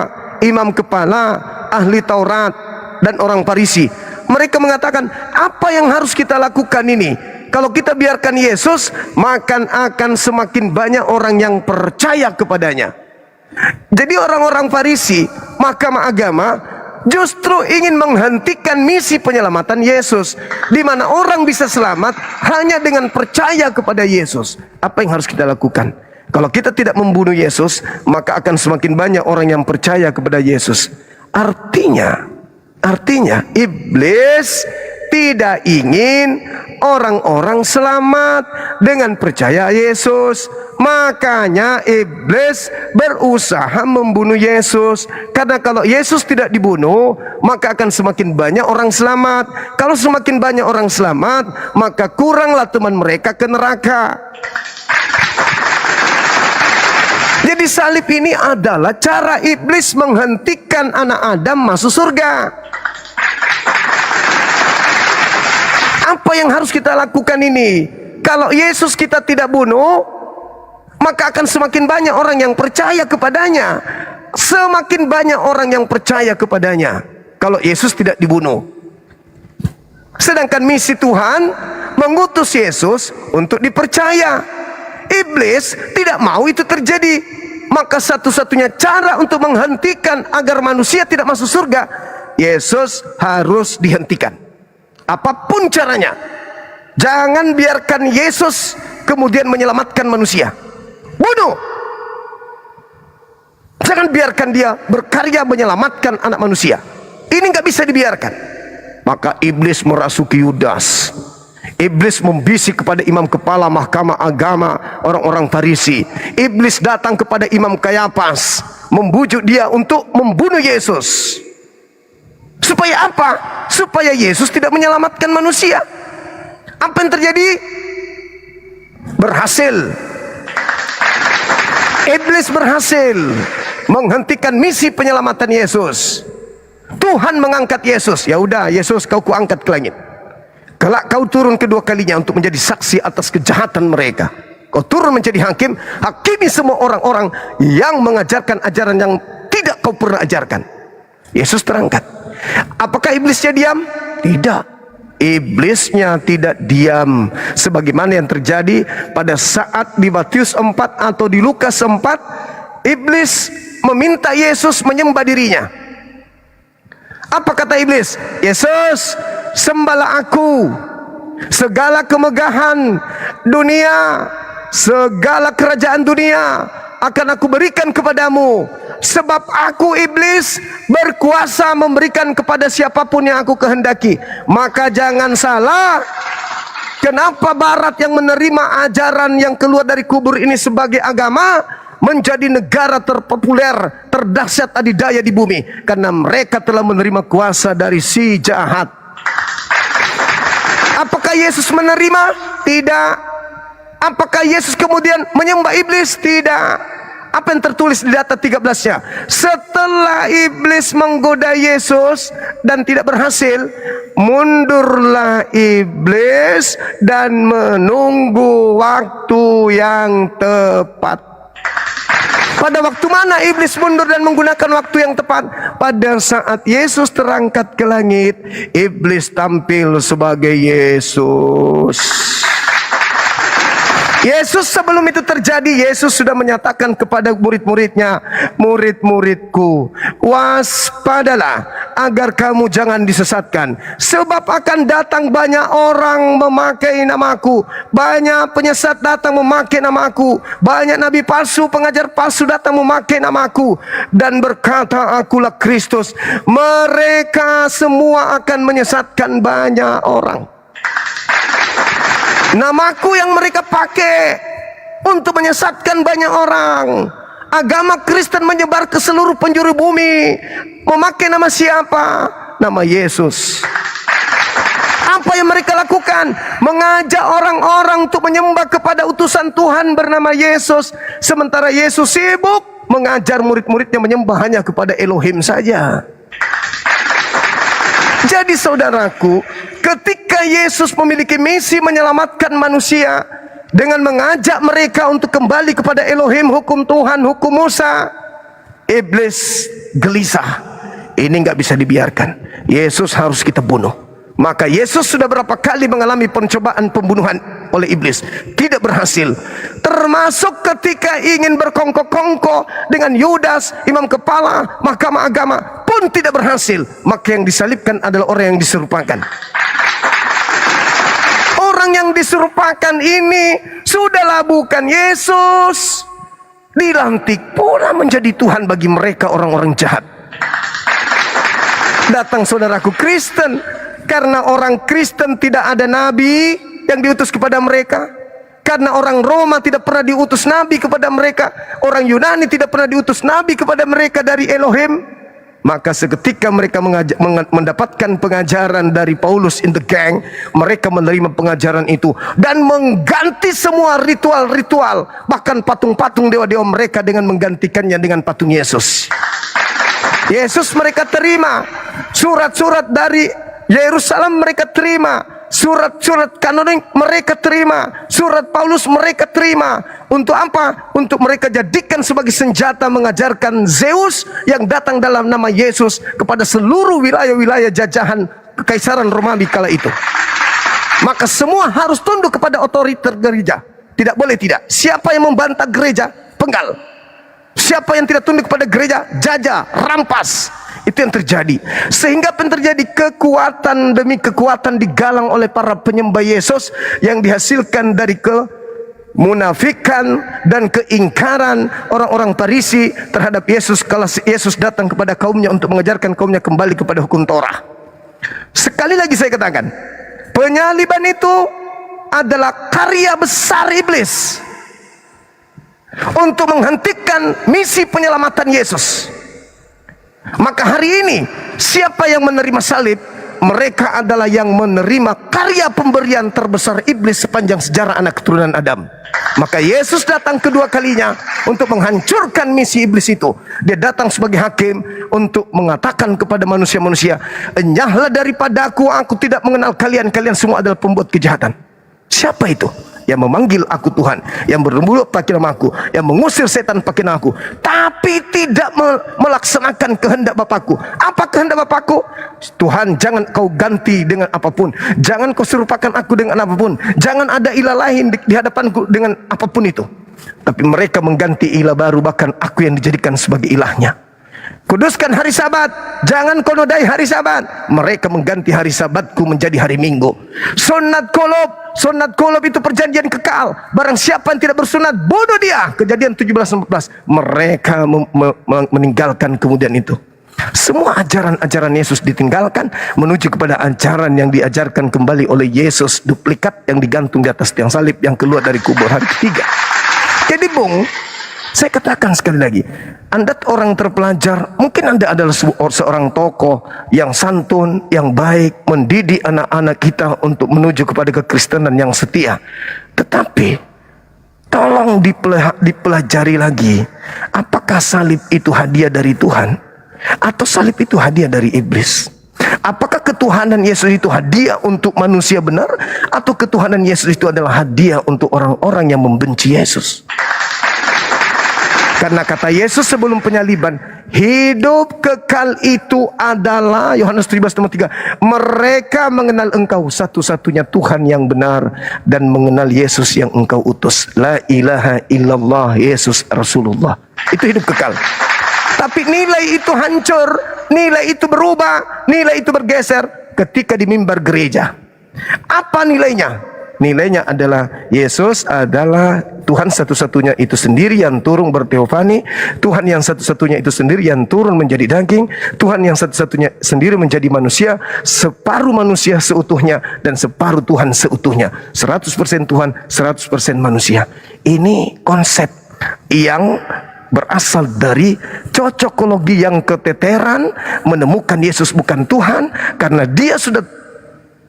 imam kepala, ahli Taurat dan orang Farisi. Mereka mengatakan, apa yang harus kita lakukan ini? Kalau kita biarkan Yesus, maka akan semakin banyak orang yang percaya kepadanya. Jadi orang-orang Farisi, mahkamah agama, justru ingin menghentikan misi penyelamatan Yesus, di mana orang bisa selamat hanya dengan percaya kepada Yesus. Apa yang harus kita lakukan? Kalau kita tidak membunuh Yesus, maka akan semakin banyak orang yang percaya kepada Yesus. Artinya iblis tidak ingin orang-orang selamat dengan percaya Yesus. Makanya iblis berusaha membunuh Yesus. Karena kalau Yesus tidak dibunuh, maka akan semakin banyak orang selamat. Kalau semakin banyak orang selamat, maka kuranglah teman mereka ke neraka. Jadi salib ini adalah cara iblis menghentikan anak Adam masuk surga. Apa yang harus kita lakukan ini? Kalau Yesus kita tidak bunuh, maka akan semakin banyak orang yang percaya kepadanya. Semakin banyak orang yang percaya kepadanya kalau Yesus tidak dibunuh. Sedangkan misi Tuhan mengutus Yesus untuk dipercaya. Iblis tidak mau itu terjadi. Maka satu-satunya cara untuk menghentikan agar manusia tidak masuk surga, Yesus harus dihentikan. Apapun caranya, jangan biarkan Yesus kemudian menyelamatkan manusia. Bunuh. Jangan biarkan dia berkarya menyelamatkan anak manusia. Ini nggak bisa dibiarkan. Maka iblis merasuki Yudas. Iblis membisik kepada imam kepala mahkamah agama, orang-orang Farisi. Iblis datang kepada imam Kayafas, membujuk dia untuk membunuh Yesus. Supaya apa? Supaya Yesus tidak menyelamatkan manusia. Apa yang terjadi? Berhasil. Iblis berhasil menghentikan misi penyelamatan Yesus. Tuhan mengangkat Yesus. Ya udah, Yesus, kau kuangkat ke langit. Kelak kau turun kedua kalinya untuk menjadi saksi atas kejahatan mereka. Kau turun menjadi hakim, hakimi semua orang-orang yang mengajarkan ajaran yang tidak kau pernah ajarkan. Yesus terangkat. Apakah iblisnya diam? Tidak. iblisnya tidak diam, sebagaimana yang terjadi pada saat di Matius 4 atau di Lukas 4. Iblis meminta Yesus menyembah dirinya. Apa kata iblis? Yesus, sembahlah aku. Segala kemegahan dunia, segala kerajaan dunia akan aku berikan kepadamu, sebab aku iblis berkuasa memberikan kepada siapapun yang aku kehendaki. Maka jangan salah, kenapa Barat yang menerima ajaran yang keluar dari kubur ini sebagai agama menjadi negara terpopuler, terdahsyat adidaya di bumi, karena mereka telah menerima kuasa dari si jahat. Apakah Yesus menerima? Tidak. Apakah Yesus kemudian menyembah iblis? Tidak. Apa yang tertulis di data 13-nya? Setelah iblis menggoda Yesus dan tidak berhasil, mundurlah iblis dan menunggu waktu yang tepat. Pada waktu mana iblis mundur dan menggunakan waktu yang tepat? Pada saat Yesus terangkat ke langit, iblis tampil sebagai Yesus. Yesus sebelum itu terjadi, Yesus sudah menyatakan kepada murid-muridnya, murid-muridku, waspadalah agar kamu jangan disesatkan, sebab akan datang banyak orang memakai namaku, banyak penyesat datang memakai namaku, banyak nabi palsu, pengajar palsu datang memakai namaku dan berkata akulah Kristus. Mereka semua akan menyesatkan banyak orang. Namaku yang mereka pakai untuk menyesatkan banyak orang. Agama Kristen menyebar ke seluruh penjuru bumi. Memakai nama siapa? Nama Yesus. Apa yang mereka lakukan? Mengajak orang-orang untuk menyembah kepada utusan Tuhan bernama Yesus, sementara Yesus sibuk mengajar murid-muridnya menyembah hanya kepada Elohim saja. Jadi saudaraku, ketika Yesus memiliki misi menyelamatkan manusia dengan mengajak mereka untuk kembali kepada Elohim, hukum Tuhan, hukum Musa, iblis gelisah. Ini nggak bisa dibiarkan. Yesus harus kita bunuh. Maka Yesus sudah berapa kali mengalami pencobaan pembunuhan oleh iblis, tidak berhasil. Termasuk ketika ingin berkongkok-kongkok dengan Yudas, imam kepala mahkamah agama, pun tidak berhasil. Maka yang disalibkan adalah orang yang diserupakan. Orang yang diserupakan ini sudahlah bukan Yesus, dilantik pula menjadi Tuhan bagi mereka orang-orang jahat. Datang saudaraku Kristen, karena orang Kristen tidak ada nabi yang diutus kepada mereka, karena orang Roma tidak pernah diutus nabi kepada mereka, orang Yunani tidak pernah diutus nabi kepada mereka dari Elohim, maka seketika mereka mendapatkan pengajaran dari Paulus in the gang, mereka menerima pengajaran itu dan mengganti semua ritual-ritual, bahkan patung-patung dewa-dewa mereka dengan menggantikannya dengan patung Yesus. Yesus mereka terima, surat-surat dari Yerusalem mereka terima, surat-surat kanonik mereka terima, surat Paulus mereka terima. Untuk apa? Untuk mereka jadikan sebagai senjata mengajarkan Zeus yang datang dalam nama Yesus kepada seluruh wilayah-wilayah jajahan Kekaisaran Romawi kala itu. Maka semua harus tunduk kepada otoriter gereja. Tidak boleh tidak. Siapa yang membantah gereja, penggal. Siapa yang tidak tunduk kepada gereja, jajah, rampas. Itu yang terjadi. Sehingga apa yang terjadi? Kekuatan demi kekuatan digalang oleh para penyembah Yesus yang dihasilkan dari kemunafikan dan keingkaran orang-orang Farisi terhadap Yesus kala Yesus datang kepada kaumnya untuk mengajarkan kaumnya kembali kepada hukum Torah. Sekali lagi saya katakan, penyaliban itu adalah karya besar iblis untuk menghentikan misi penyelamatan Yesus. Maka hari ini siapa yang menerima salib, mereka adalah yang menerima karya pemberian terbesar iblis sepanjang sejarah anak keturunan Adam. Maka Yesus datang kedua kalinya untuk menghancurkan misi iblis itu. Dia datang sebagai hakim untuk mengatakan kepada manusia-manusia, enyahlah daripadaku, aku tidak mengenal kalian, kalian semua adalah pembuat kejahatan. Siapa itu yang memanggil aku Tuhan, yang bermulut pakai nama aku, yang mengusir setan pakai nama aku, tapi tidak melaksanakan kehendak Bapakku. Apa kehendak Bapakku? Tuhan, jangan kau ganti dengan apapun, jangan kau serupakan aku dengan apapun, jangan ada ilah lain di hadapanku dengan apapun itu. Tapi mereka mengganti ilah baru, bahkan aku yang dijadikan sebagai ilahnya. Kuduskan hari Sabat, jangan kau nodai hari Sabat. Mereka mengganti hari Sabatku menjadi hari Minggu. Sunat kolob itu perjanjian kekal. Barang siapa yang tidak bersunat, bodoh dia. Kejadian 17:14. Mereka meninggalkan kemudian itu. Semua ajaran-ajaran Yesus ditinggalkan menuju kepada ajaran yang diajarkan kembali oleh Yesus, duplikat yang digantung di atas tiang salib, yang keluar dari kubur hari ketiga. Jadi Bung, saya katakan sekali lagi, Anda orang terpelajar, mungkin Anda adalah seorang tokoh yang santun, yang baik, mendidik anak-anak kita untuk menuju kepada kekristenan yang setia. Tetapi tolong dipelajari lagi, apakah salib itu hadiah dari Tuhan atau salib itu hadiah dari iblis? Apakah ketuhanan Yesus itu hadiah untuk manusia benar, atau ketuhanan Yesus itu adalah hadiah untuk orang-orang yang membenci Yesus? Karena kata Yesus sebelum penyaliban, hidup kekal itu adalah, Yohanes 13:3, mereka mengenal engkau satu-satunya Tuhan yang benar dan mengenal Yesus yang engkau utus. La ilaha illallah, Yesus Rasulullah. Itu hidup kekal. Tapi nilai itu hancur, nilai itu berubah, nilai itu bergeser ketika di mimbar gereja. Apa nilainya? Nilainya adalah Yesus adalah Tuhan satu-satunya itu sendiri yang turun berteofani, Tuhan yang satu-satunya itu sendiri yang turun menjadi daging, Tuhan yang satu-satunya sendiri menjadi manusia, separuh manusia seutuhnya dan separuh Tuhan seutuhnya, 100% Tuhan, 100% manusia. Ini konsep yang berasal dari cocokologi yang keteteran, menemukan Yesus bukan Tuhan karena dia sudah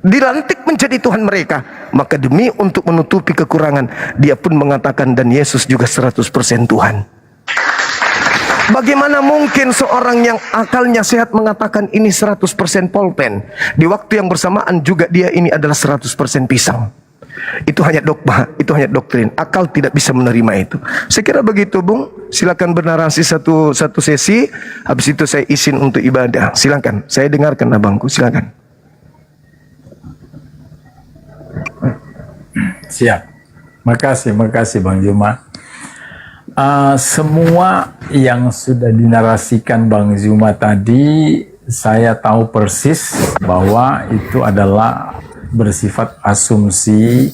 dilantik menjadi Tuhan mereka. Maka demi untuk menutupi kekurangan, dia pun mengatakan dan Yesus juga 100% Tuhan. Bagaimana mungkin seorang yang akalnya sehat mengatakan ini 100% pulpen, di waktu yang bersamaan juga dia ini adalah 100% pisang? Itu hanya dogma, itu hanya doktrin. Akal tidak bisa menerima itu. Saya kira begitu Bung. Silakan bernarasi satu sesi, habis itu saya izin untuk ibadah. Silakan, saya dengarkan abangku, silakan. Siap. Makasih Bang Juma. Semua yang sudah dinarasikan Bang Juma tadi, saya tahu persis bahwa itu adalah bersifat asumsi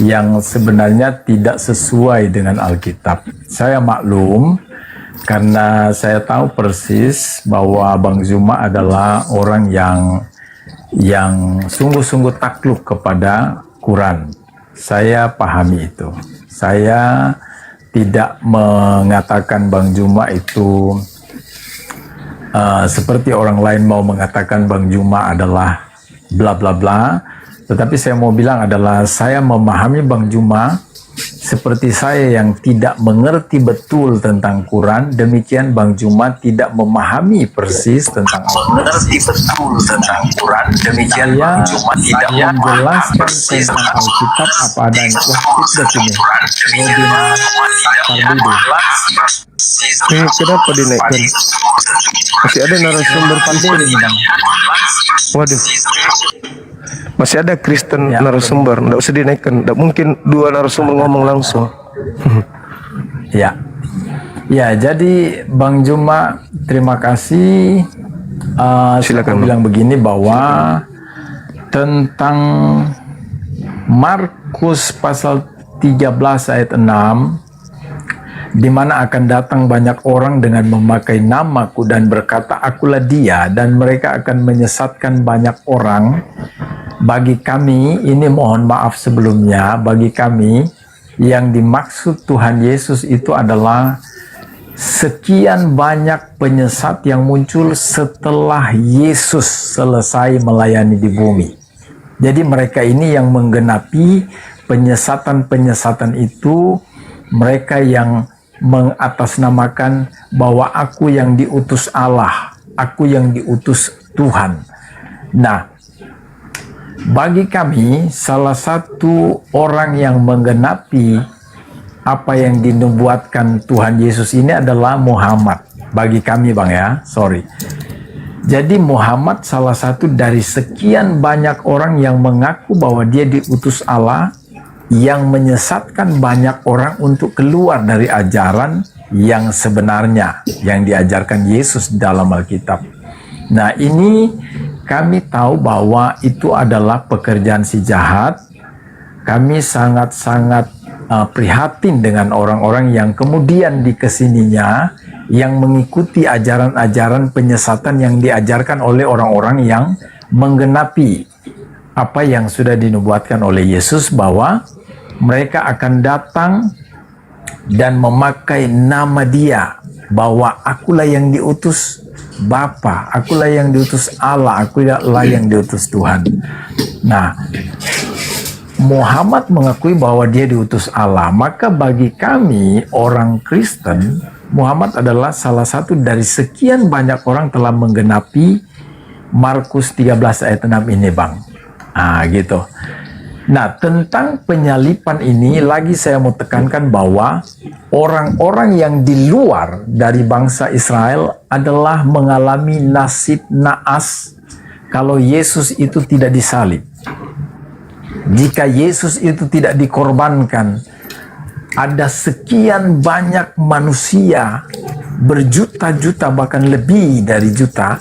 yang sebenarnya tidak sesuai dengan Alkitab. Saya maklum karena saya tahu persis bahwa Bang Juma adalah orang yang sungguh-sungguh takluk kepada Quran. Saya pahami itu. Saya tidak mengatakan Bang Juma itu seperti orang lain mau mengatakan Bang Juma adalah bla bla bla. Tetapi saya mau bilang adalah saya memahami Bang Juma seperti saya yang tidak mengerti betul tentang Quran, demikian Bang Juma tidak memahami persis tentang Al-Quran. Mengerti betul tentang Quran, demikian Bang Juma tidak menjelaskan tentang Alkitab apa adanya. Wah, tidak sini. Kenapa dinaikkan? Masih ada narasumber penting ini Bang. Waduh. Masih ada Kristen narasumber, tidak usah dinaikkan. Tidak mungkin dua narasumber ngomong langsung. Ya, jadi Bang Juma, terima kasih. Silakan bilang begini bahwa tentang Markus pasal 13 ayat 6, di mana akan datang banyak orang dengan memakai namaku dan berkata akulah dia, dan mereka akan menyesatkan banyak orang. Bagi kami, ini mohon maaf sebelumnya, bagi kami yang dimaksud Tuhan Yesus itu adalah sekian banyak penyesat yang muncul setelah Yesus selesai melayani di bumi. Jadi mereka ini yang menggenapi penyesatan-penyesatan itu, mereka yang mengatasnamakan bahwa aku yang diutus Allah, aku yang diutus Tuhan. Nah, Bagi kami, salah satu orang yang menggenapi apa yang dinubuatkan Tuhan Yesus ini adalah Muhammad. Bagi kami Bang ya, sorry. Jadi Muhammad salah satu dari sekian banyak orang yang mengaku bahwa dia diutus Allah, yang menyesatkan banyak orang untuk keluar dari ajaran yang sebenarnya yang diajarkan Yesus dalam Alkitab. Nah, ini kami tahu bahwa itu adalah pekerjaan si jahat. Kami sangat-sangat prihatin dengan orang-orang yang kemudian dikesininya yang mengikuti ajaran-ajaran penyesatan yang diajarkan oleh orang-orang yang menggenapi apa yang sudah dinubuatkan oleh Yesus, bahwa mereka akan datang dan memakai nama Dia, bahwa akulah yang diutus Bapa, akulah yang diutus Allah, akulah yang diutus Tuhan. Nah, Muhammad mengakui bahwa dia diutus Allah. Maka bagi kami orang Kristen, Muhammad adalah salah satu dari sekian banyak orang telah menggenapi Markus 13 ayat 6 ini Bang. Gitu. Nah, tentang penyalipan ini lagi saya mau tekankan bahwa orang-orang yang di luar dari bangsa Israel adalah mengalami nasib naas kalau Yesus itu tidak disalib. Jika Yesus itu tidak dikorbankan, ada sekian banyak manusia, berjuta-juta bahkan lebih dari juta,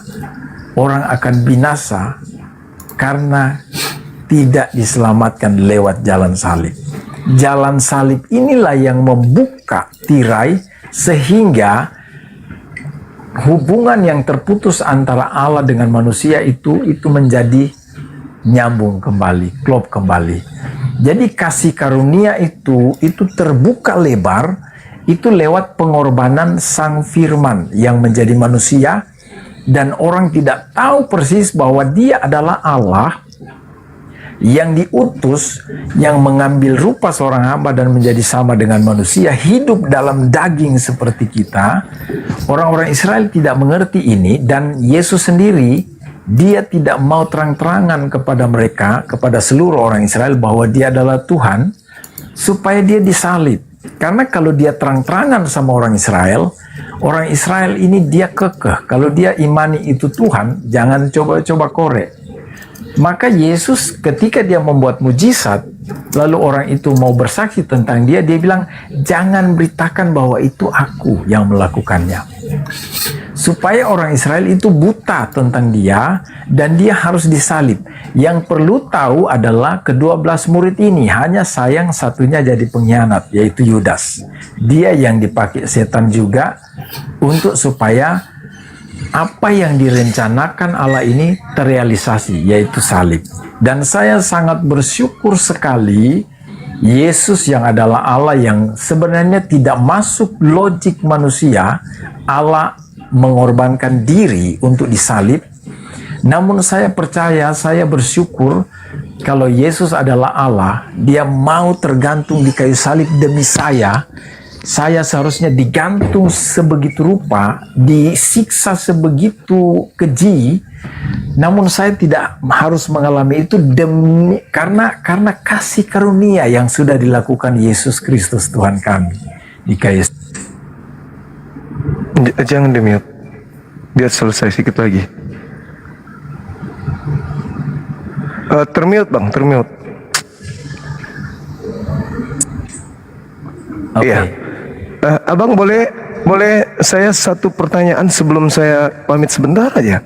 orang akan binasa karena tidak diselamatkan lewat jalan salib. Jalan salib inilah yang membuka tirai sehingga hubungan yang terputus antara Allah dengan manusia itu menjadi nyambung kembali, klop kembali. Jadi kasih karunia itu terbuka lebar itu lewat pengorbanan Sang Firman yang menjadi manusia, dan orang tidak tahu persis bahwa Dia adalah Allah yang diutus, yang mengambil rupa seorang hamba dan menjadi sama dengan manusia, hidup dalam daging seperti kita. Orang-orang Israel tidak mengerti ini, dan Yesus sendiri Dia tidak mau terang-terangan kepada mereka, kepada seluruh orang Israel, bahwa Dia adalah Tuhan, supaya Dia disalib. Karena kalau Dia terang-terangan sama orang Israel ini dia kekeh. Kalau dia imani itu Tuhan, jangan coba-coba korek. Maka Yesus ketika Dia membuat mujizat, lalu orang itu mau bersaksi tentang Dia bilang, jangan beritakan bahwa itu aku yang melakukannya. Supaya orang Israel itu buta tentang Dia, dan Dia harus disalib. Yang perlu tahu adalah ke-12 murid ini, hanya sayang satunya jadi pengkhianat, yaitu Yudas. Dia yang dipakai setan juga untuk supaya apa yang direncanakan Allah ini terrealisasi, yaitu salib. Dan saya sangat bersyukur sekali Yesus yang adalah Allah yang sebenarnya tidak masuk logik manusia, Allah mengorbankan diri untuk disalib. Namun saya percaya, saya bersyukur kalau Yesus adalah Allah, Dia mau tergantung di kayu salib demi saya. Saya seharusnya digantung sebegitu rupa, disiksa sebegitu keji, namun saya tidak harus mengalami itu demi karena kasih karunia yang sudah dilakukan Yesus Kristus Tuhan kami di kayu. Jangan di-mute. Biar selesai sedikit lagi. Termute Bang, termute. Iya. Abang boleh saya satu pertanyaan sebelum saya pamit sebentar aja?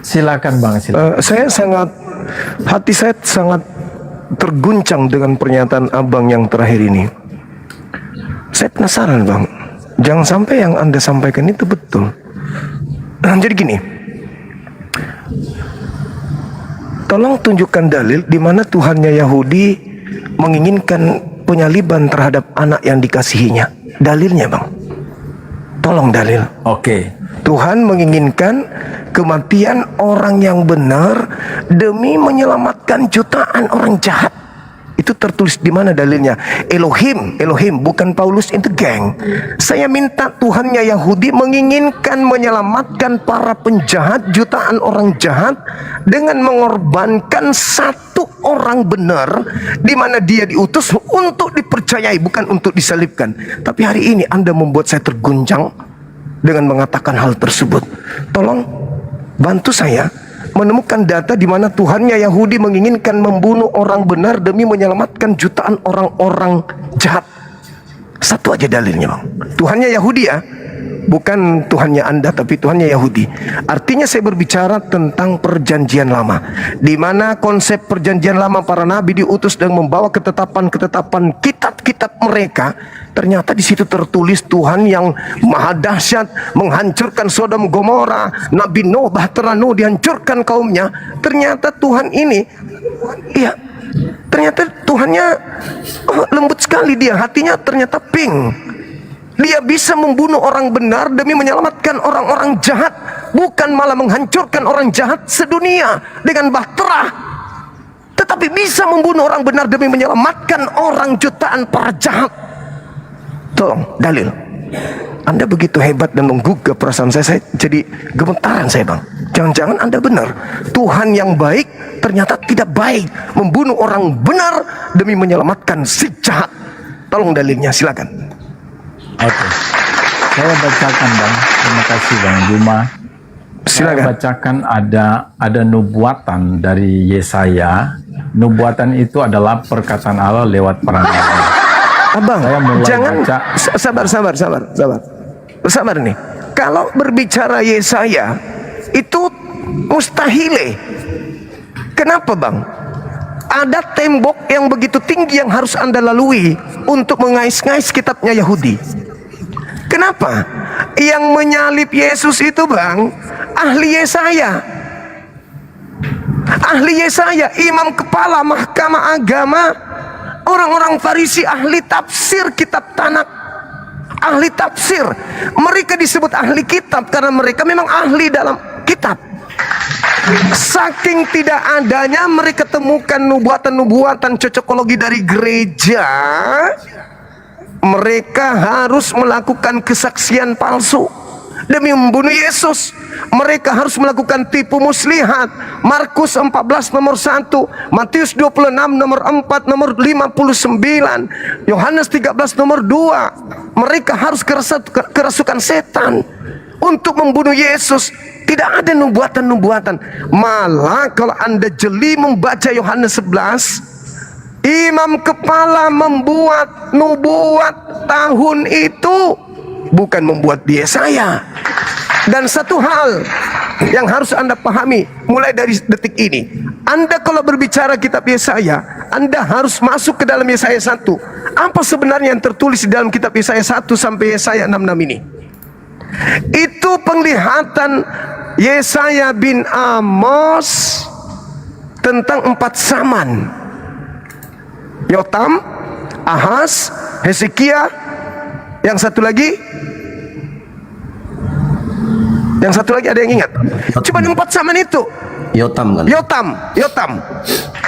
Silakan Bang, silakan. Hati saya sangat terguncang dengan pernyataan Abang yang terakhir ini. Saya penasaran Bang, jangan sampai yang Anda sampaikan itu betul. Jadi gini, tolong tunjukkan dalil di mana Tuhannya Yahudi menginginkan penyaliban terhadap anak yang dikasihinya. Dalilnya Bang, tolong dalil. Oke. Tuhan menginginkan kematian orang yang benar demi menyelamatkan jutaan orang jahat. Itu tertulis di mana dalilnya? Elohim, bukan Paulus itu geng. Saya minta Tuhannya Yahudi menginginkan menyelamatkan para penjahat, jutaan orang jahat dengan mengorbankan satu orang benar, di mana dia diutus untuk dipercayai, bukan untuk disalibkan. Tapi hari ini Anda membuat saya terguncang dengan mengatakan hal tersebut. Tolong bantu saya menemukan data di mana Tuhannya Yahudi menginginkan membunuh orang benar demi menyelamatkan jutaan orang-orang jahat. Satu aja dalilnya, Bang. Tuhannya Yahudi ya, bukan Tuhannya Anda, tapi Tuhannya Yahudi. Artinya saya berbicara tentang perjanjian lama, di mana konsep perjanjian lama para nabi diutus dan membawa ketetapan-ketetapan kitab-kitab mereka. Ternyata di situ tertulis Tuhan yang maha dahsyat menghancurkan Sodom Gomora, Nabi Nuh, Bahtera Nuh dihancurkan kaumnya. Ternyata Tuhan ini, ya, ternyata Tuhannya lembut sekali dia, hatinya ternyata pink. Dia bisa membunuh orang benar demi menyelamatkan orang-orang jahat, bukan malah menghancurkan orang jahat sedunia dengan bahtera, tetapi bisa membunuh orang benar demi menyelamatkan orang jutaan para jahat. Tolong dalil. Anda begitu hebat dan menggugah perasaan saya jadi gemetaran saya, Bang. Jangan-jangan Anda benar, Tuhan yang baik ternyata tidak baik, membunuh orang benar demi menyelamatkan si jahat. Tolong dalilnya, silakan. Oke, saya bacakan, Bang. Terima kasih, Bang Juma. Silakan. Saya bacakan ada nubuatan dari Yesaya. Nubuatan itu adalah perkataan Allah lewat para nabi. Abang, saya mulai jangan baca. Sabar nih. Kalau berbicara Yesaya itu mustahile. Kenapa, Bang? Ada tembok yang begitu tinggi yang harus Anda lalui untuk mengais-ngais kitabnya Yahudi. Kenapa? Yang menyalib Yesus itu, Bang, ahli Yesaya. Ahli Yesaya, imam kepala mahkamah agama, orang-orang Farisi, ahli tafsir kitab Tanakh, ahli tafsir. Mereka disebut ahli kitab karena mereka memang ahli dalam kitab. Saking tidak adanya mereka temukan nubuatan-nubuatan cocokologi dari gereja, mereka harus melakukan kesaksian palsu demi membunuh Yesus. Mereka harus melakukan tipu muslihat. Markus 14 nomor 1, Matius 26 nomor 4, nomor 59, Yohanes 13 nomor 2. Mereka harus kerasukan setan untuk membunuh Yesus. Tidak ada nubuatan-nubuatan. Malah kalau Anda jeli membaca Yohanes 11, imam kepala membuat nubuat tahun itu, bukan membuat Yesaya. Dan satu hal yang harus Anda pahami mulai dari detik ini, Anda kalau berbicara kitab Yesaya, Anda harus masuk ke dalam Yesaya 1. Apa sebenarnya yang tertulis di dalam kitab Yesaya 1 sampai Yesaya 66 ini? Itu penglihatan Yesaya bin Amos tentang 4 zaman: Yotam, Ahaz, Hezekia, yang satu lagi ada yang ingat? Cuma 4 zaman itu. Yotam kan? Yotam.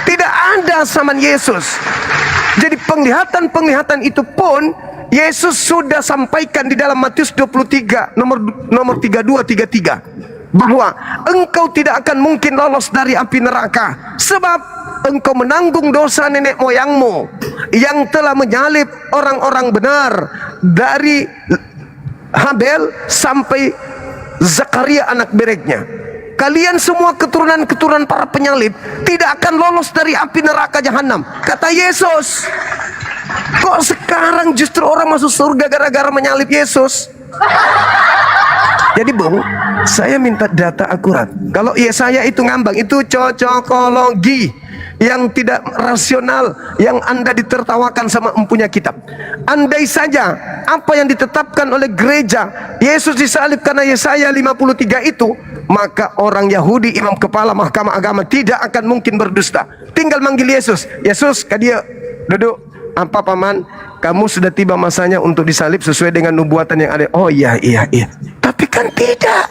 Tidak ada zaman Yesus. Jadi penglihatan itu pun Yesus sudah sampaikan di dalam Matius 23 nomor 32-33 bahwa engkau tidak akan mungkin lolos dari api neraka sebab engkau menanggung dosa nenek moyangmu yang telah menyalib orang-orang benar dari Habel sampai Zakaria anak bereknya. Kalian semua keturunan-keturunan para penyalib tidak akan lolos dari api neraka jahanam, kata Yesus. Kok sekarang justru orang masuk surga gara-gara menyalib Yesus? Jadi, Bung, saya minta data akurat. Kalau Yesaya itu ngambang, itu cocokologi yang tidak rasional, yang Anda ditertawakan sama empunya kitab. Andai saja apa yang ditetapkan oleh gereja, Yesus disalib karena Yesaya 53 itu, maka orang Yahudi, imam kepala mahkamah agama, tidak akan mungkin berdusta. Tinggal manggil Yesus. Yesus, dia duduk. Apa paman, kamu sudah tiba masanya untuk disalib sesuai dengan nubuatan yang ada. Oh iya. Tapi kan tidak.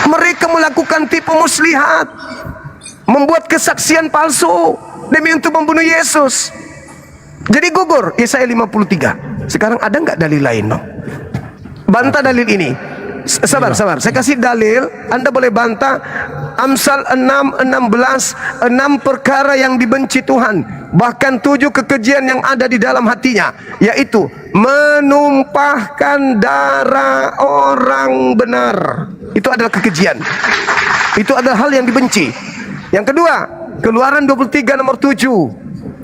Mereka melakukan tipu muslihat, membuat kesaksian palsu, demi untuk membunuh Yesus. Jadi gugur Yesaya 53. Sekarang ada nggak dalil lain, Bang? Bantah dalil ini. Sabar. Saya kasih dalil, Anda boleh bantah. Amsal 6:16, 6 perkara yang dibenci Tuhan, bahkan 7 kekejian yang ada di dalam hatinya, yaitu menumpahkan darah orang benar. Itu adalah kekejian. Itu adalah hal yang dibenci. Yang kedua, Keluaran 23 nomor 7,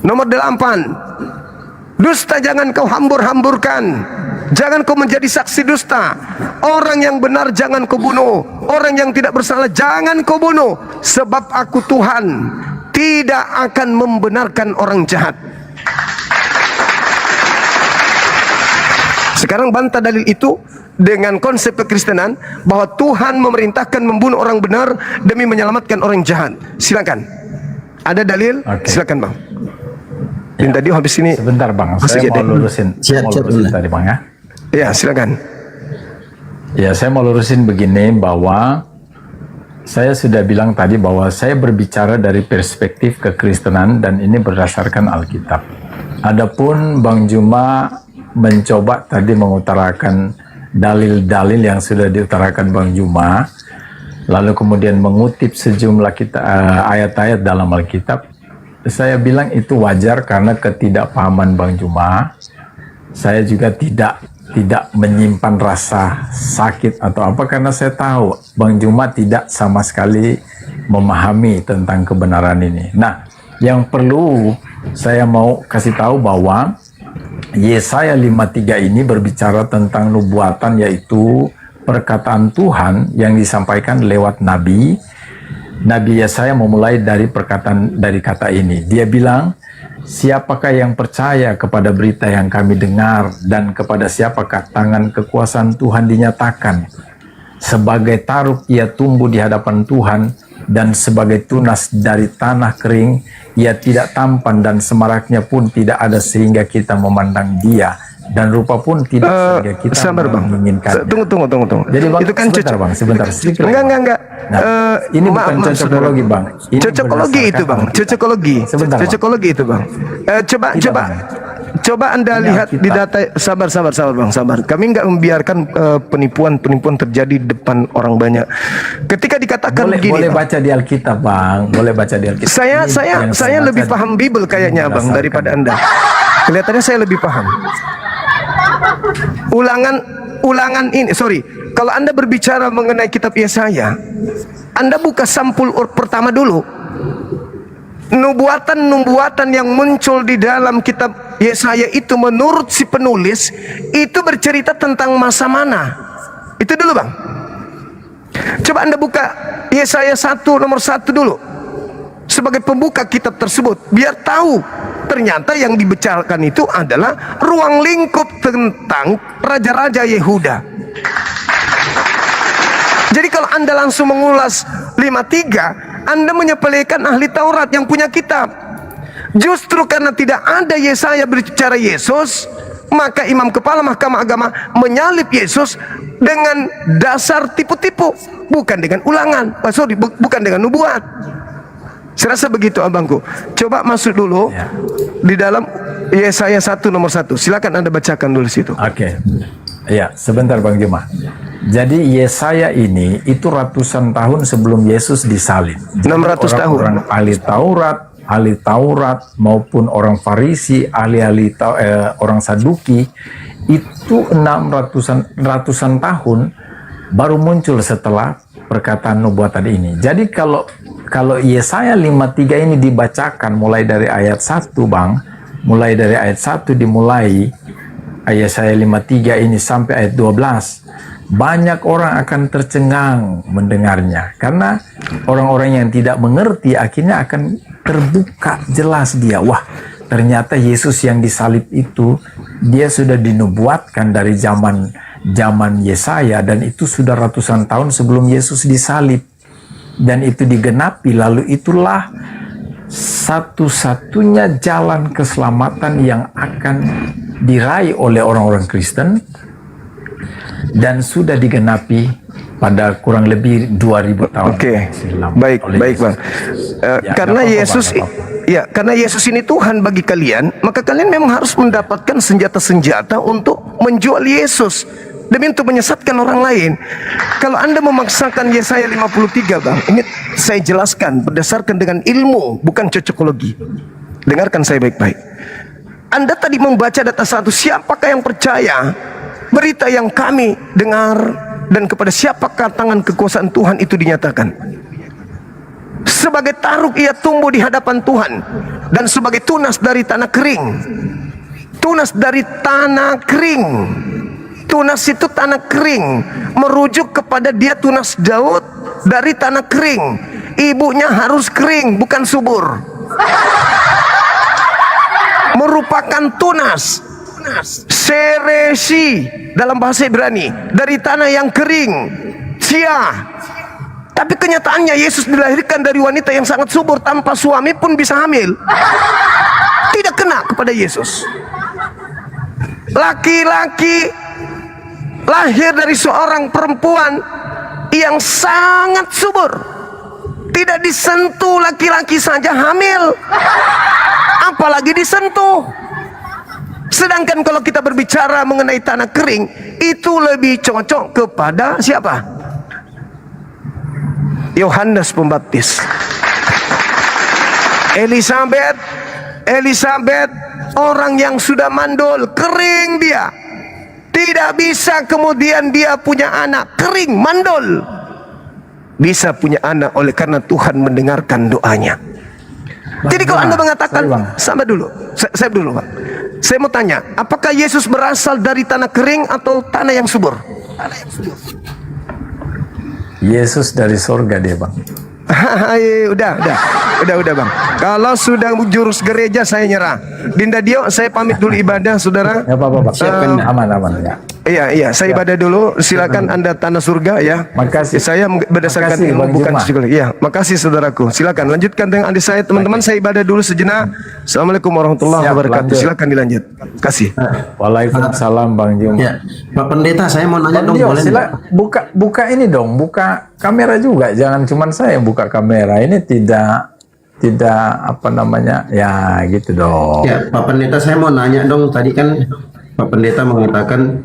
nomor 8. Dusta jangan kau hambur-hamburkan. Jangan kau menjadi saksi dusta. Orang yang benar jangan kau bunuh. Orang yang tidak bersalah jangan kau bunuh. Sebab aku Tuhan tidak akan membenarkan orang jahat. Sekarang bantah dalil itu dengan konsep kekristenan bahwa Tuhan memerintahkan membunuh orang benar demi menyelamatkan orang jahat. Silakan. Ada dalil? Silakan, Bang. Ini tadi habis ini. Sebentar, Bang. Saya mau lurusin. Tadi, Bang, ya. Ya, silakan. Ya, saya mau lurusin begini bahwa saya sudah bilang tadi bahwa saya berbicara dari perspektif kekristenan dan ini berdasarkan Alkitab. Adapun Bang Juma mencoba tadi mengutarakan dalil-dalil yang sudah diutarakan Bang Juma, lalu kemudian mengutip sejumlah ayat-ayat dalam Alkitab. Saya bilang itu wajar karena ketidakpahaman Bang Juma. Saya juga tidak menyimpan rasa sakit atau apa karena saya tahu Bang Juma tidak sama sekali memahami tentang kebenaran ini. Nah, yang perlu saya mau kasih tahu bahwa Yesaya 53 ini berbicara tentang nubuatan, yaitu perkataan Tuhan yang disampaikan lewat Nabi Yesaya memulai dari perkataan dari kata ini. Dia bilang, siapakah yang percaya kepada berita yang kami dengar dan kepada siapakah tangan kekuasaan Tuhan dinyatakan? Sebagai taruk ia tumbuh di hadapan Tuhan dan sebagai tunas dari tanah kering ia tidak tampan dan semaraknya pun tidak ada sehingga kita memandang dia. Dan rupa pun tidak sehingga kita menginginkannya. Tunggu. Jadi Bang, itu kan sebentar. Enggak. Nah, ini bukan cocokologi, Bang. Ini cocokologi itu, Bang. Cocokologi. Sebentar, cocokologi itu, Bang. Coba Anda lihat di data. Sabar, Bang. Sabar. Kami enggak membiarkan penipuan terjadi di depan orang banyak. Ketika dikatakan begini, boleh baca di Alkitab, Bang. Boleh baca di Alkitab. Saya lebih paham Bible kayaknya, Bang, daripada Anda. Kelihatannya saya lebih paham. Ulangan ini, kalau Anda berbicara mengenai kitab Yesaya, Anda buka sampul pertama dulu. Nubuatan yang muncul di dalam kitab Yesaya itu menurut si penulis itu bercerita tentang masa mana. Itu dulu, Bang. Coba Anda buka Yesaya 1 nomor 1 dulu sebagai pembuka kitab tersebut, biar tahu ternyata yang dibicarakan itu adalah ruang lingkup tentang raja-raja Yehuda. Jadi kalau Anda langsung mengulas 53, Anda menyepelekan ahli Taurat yang punya kitab. Justru karena tidak ada Yesaya berbicara Yesus, maka imam kepala Mahkamah Agama menyalib Yesus dengan dasar tipu-tipu, bukan dengan ulangan. Bukan dengan nubuat. Saya rasa begitu, abangku. Coba masuk dulu di dalam Yesaya 1 nomor 1. Silakan Anda bacakan dulu situ. Oke. Ya, sebentar Bang Juma. Jadi Yesaya ini itu ratusan tahun sebelum Yesus disalib. 600 tahun. Orang ahli Taurat maupun orang Farisi, orang Saduki itu ratusan tahun baru muncul setelah perkataan nubuatan ini. Jadi kalau Yesaya 53 ini dibacakan mulai dari ayat 1, Bang, mulai dari ayat 1 dimulai Yesaya 53 ini sampai ayat 12, banyak orang akan tercengang mendengarnya karena orang-orang yang tidak mengerti akhirnya akan terbuka jelas dia. Wah, ternyata Yesus yang disalib itu dia sudah dinubuatkan dari zaman Yesaya dan itu sudah ratusan tahun sebelum Yesus disalib. Dan itu digenapi, lalu itulah satu-satunya jalan keselamatan yang akan diraih oleh orang-orang Kristen dan sudah digenapi pada kurang lebih 2000 tahun. Oke, baik Bang. Karena Yesus Ya, karena Yesus ini Tuhan bagi kalian, maka kalian memang harus mendapatkan senjata-senjata untuk menjual Yesus demi untuk menyesatkan orang lain. Kalau Anda memaksakan Yesaya 53, Bang, ini saya jelaskan berdasarkan dengan ilmu, bukan cocokologi. Dengarkan saya baik-baik. Anda tadi membaca data 1, siapakah yang percaya berita yang kami dengar, dan kepada siapakah tangan kekuasaan Tuhan itu dinyatakan? Sebagai taruk ia tumbuh di hadapan Tuhan, dan sebagai tunas dari tanah kering. Tunas dari tanah kering. Tunas itu tanah kering, merujuk kepada dia tunas Daud dari tanah kering. Ibunya harus kering, bukan subur. Merupakan tunas. Seresi dalam bahasa Ibrani, dari tanah yang kering. Sia. Tapi kenyataannya Yesus dilahirkan dari wanita yang sangat subur, tanpa suami pun bisa hamil. Tidak kena kepada Yesus. Laki-laki lahir dari seorang perempuan yang sangat subur. Tidak disentuh laki-laki saja hamil, apalagi disentuh. Sedangkan kalau kita berbicara mengenai tanah kering, itu lebih cocok kepada siapa? Yohanes Pembaptis. Elizabeth, orang yang sudah mandul, kering dia. Tidak bisa kemudian dia punya anak, kering, mandul. Bisa punya anak oleh karena Tuhan mendengarkan doanya. Jadi kalau Anda mengatakan, sama dulu, saya dulu, Pak. Saya mau tanya, apakah Yesus berasal dari tanah kering atau tanah yang subur? Yesus dari surga dia, Bang. udah Bang. Kalau sudah jurus gereja saya nyerah. Dinda Dio, saya pamit dulu ibadah, saudara. Ya apa-apa, Bang. Siapkan aman-aman ya. Iya, saya ibadah dulu. Silakan Anda tanah surga ya. Makasih. Saya berdasarkan ilmu, bukan psikologi. Iya, makasih saudaraku. Silakan lanjutkan dengan adik saya, teman-teman. Saya ibadah dulu sejenak. Assalamualaikum warahmatullahi wabarakatuh. Silakan dilanjut. Kasih. Waalaikumsalam Bang Juma. Ya, Pak Pendeta, saya mau nanya dong, boleh nggak? Buka ini dong, buka kamera juga. Jangan cuma saya yang buka kamera. Ini tidak apa namanya, ya gitu dong. Ya, Pak Pendeta, saya mau nanya dong. Tadi kan Pak Pendeta mengatakan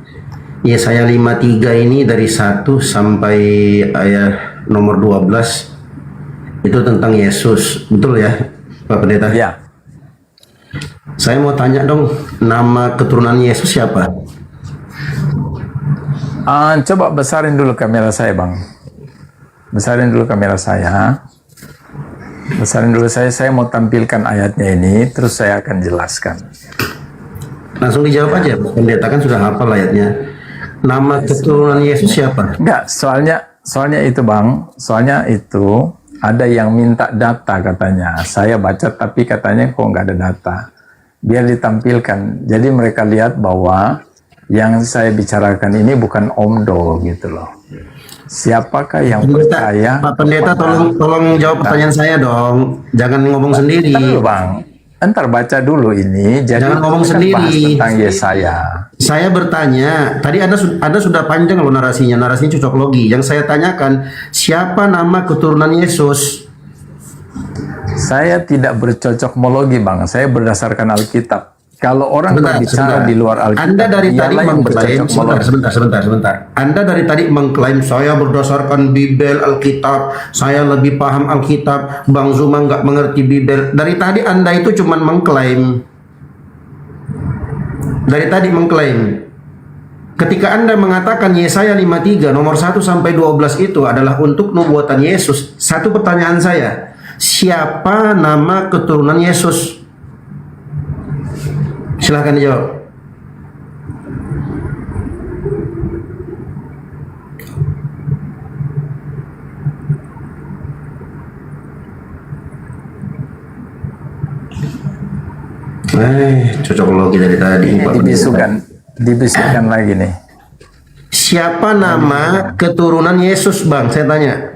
Yesaya 53 ini dari 1 sampai ayat nomor 12 itu tentang Yesus, betul ya Pak Pendeta? Ya. Saya mau tanya dong, nama keturunan Yesus siapa? Coba besarin dulu kamera saya, Bang. Besarin dulu kamera saya. Besarin dulu saya mau tampilkan ayatnya ini, terus saya akan jelaskan. Langsung dijawab aja, Pak Pendeta kan sudah hafal ayatnya. Nama keturunan Yesus siapa? Enggak, soalnya itu Bang, soalnya itu ada yang minta data katanya. Saya baca tapi katanya kok nggak ada data. Biar ditampilkan. Jadi mereka lihat bahwa yang saya bicarakan ini bukan omdo gitu loh. Siapakah yang percaya? Pak Pendeta, tolong jawab pertanyaan saya dong. Jangan ngomong sendiri. Bentar, Bang. Entar baca dulu ini. Jadi jangan ngomong kan sendiri. Tentang Yesaya. Saya bertanya, tadi Anda sudah panjang loh narasinya cocok logi. Yang saya tanyakan, siapa nama keturunan Yesus? Saya tidak bercocokmologi, Bang. Saya berdasarkan Alkitab. Kalau orang berbicara di luar Alkitab, Anda dari tadi mengklaim, sebentar. Anda dari tadi mengklaim saya berdasarkan Bibel, Alkitab, saya lebih paham Alkitab, Bang Zuma nggak mengerti Bibel. Dari tadi Anda itu cuma mengklaim. Dari tadi mengklaim. Ketika Anda mengatakan Yesaya 53 nomor 1 sampai 12 itu adalah untuk nubuatan Yesus. Satu pertanyaan saya, siapa nama keturunan Yesus? Silahkan dijawab. Cocok logi dari tadi. Dibisukan lagi nih. Siapa nama keturunan Yesus, Bang? Saya tanya.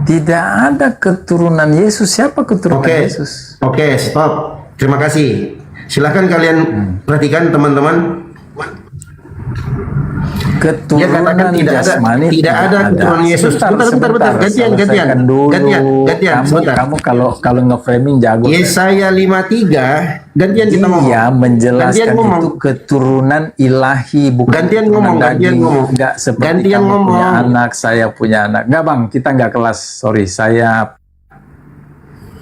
Tidak ada keturunan Yesus. Siapa keturunan Yesus? Oke, stop. Terima kasih. Silahkan kalian perhatikan teman-teman. keturunan Dia katakan tidak ada keturunan Yesus. Bentar. Gantian. Kamu kalau nge-framing jago. Yesaya 53, gantian kita ngomong. Iya, menjelaskan ngomong. itu keturunan ilahi, bukan Gantian keturunan ngomong. Enggak seperti Gantian kamu ngomong. punya anak, saya punya anak. Enggak bang, kita enggak kelas. Sorry, saya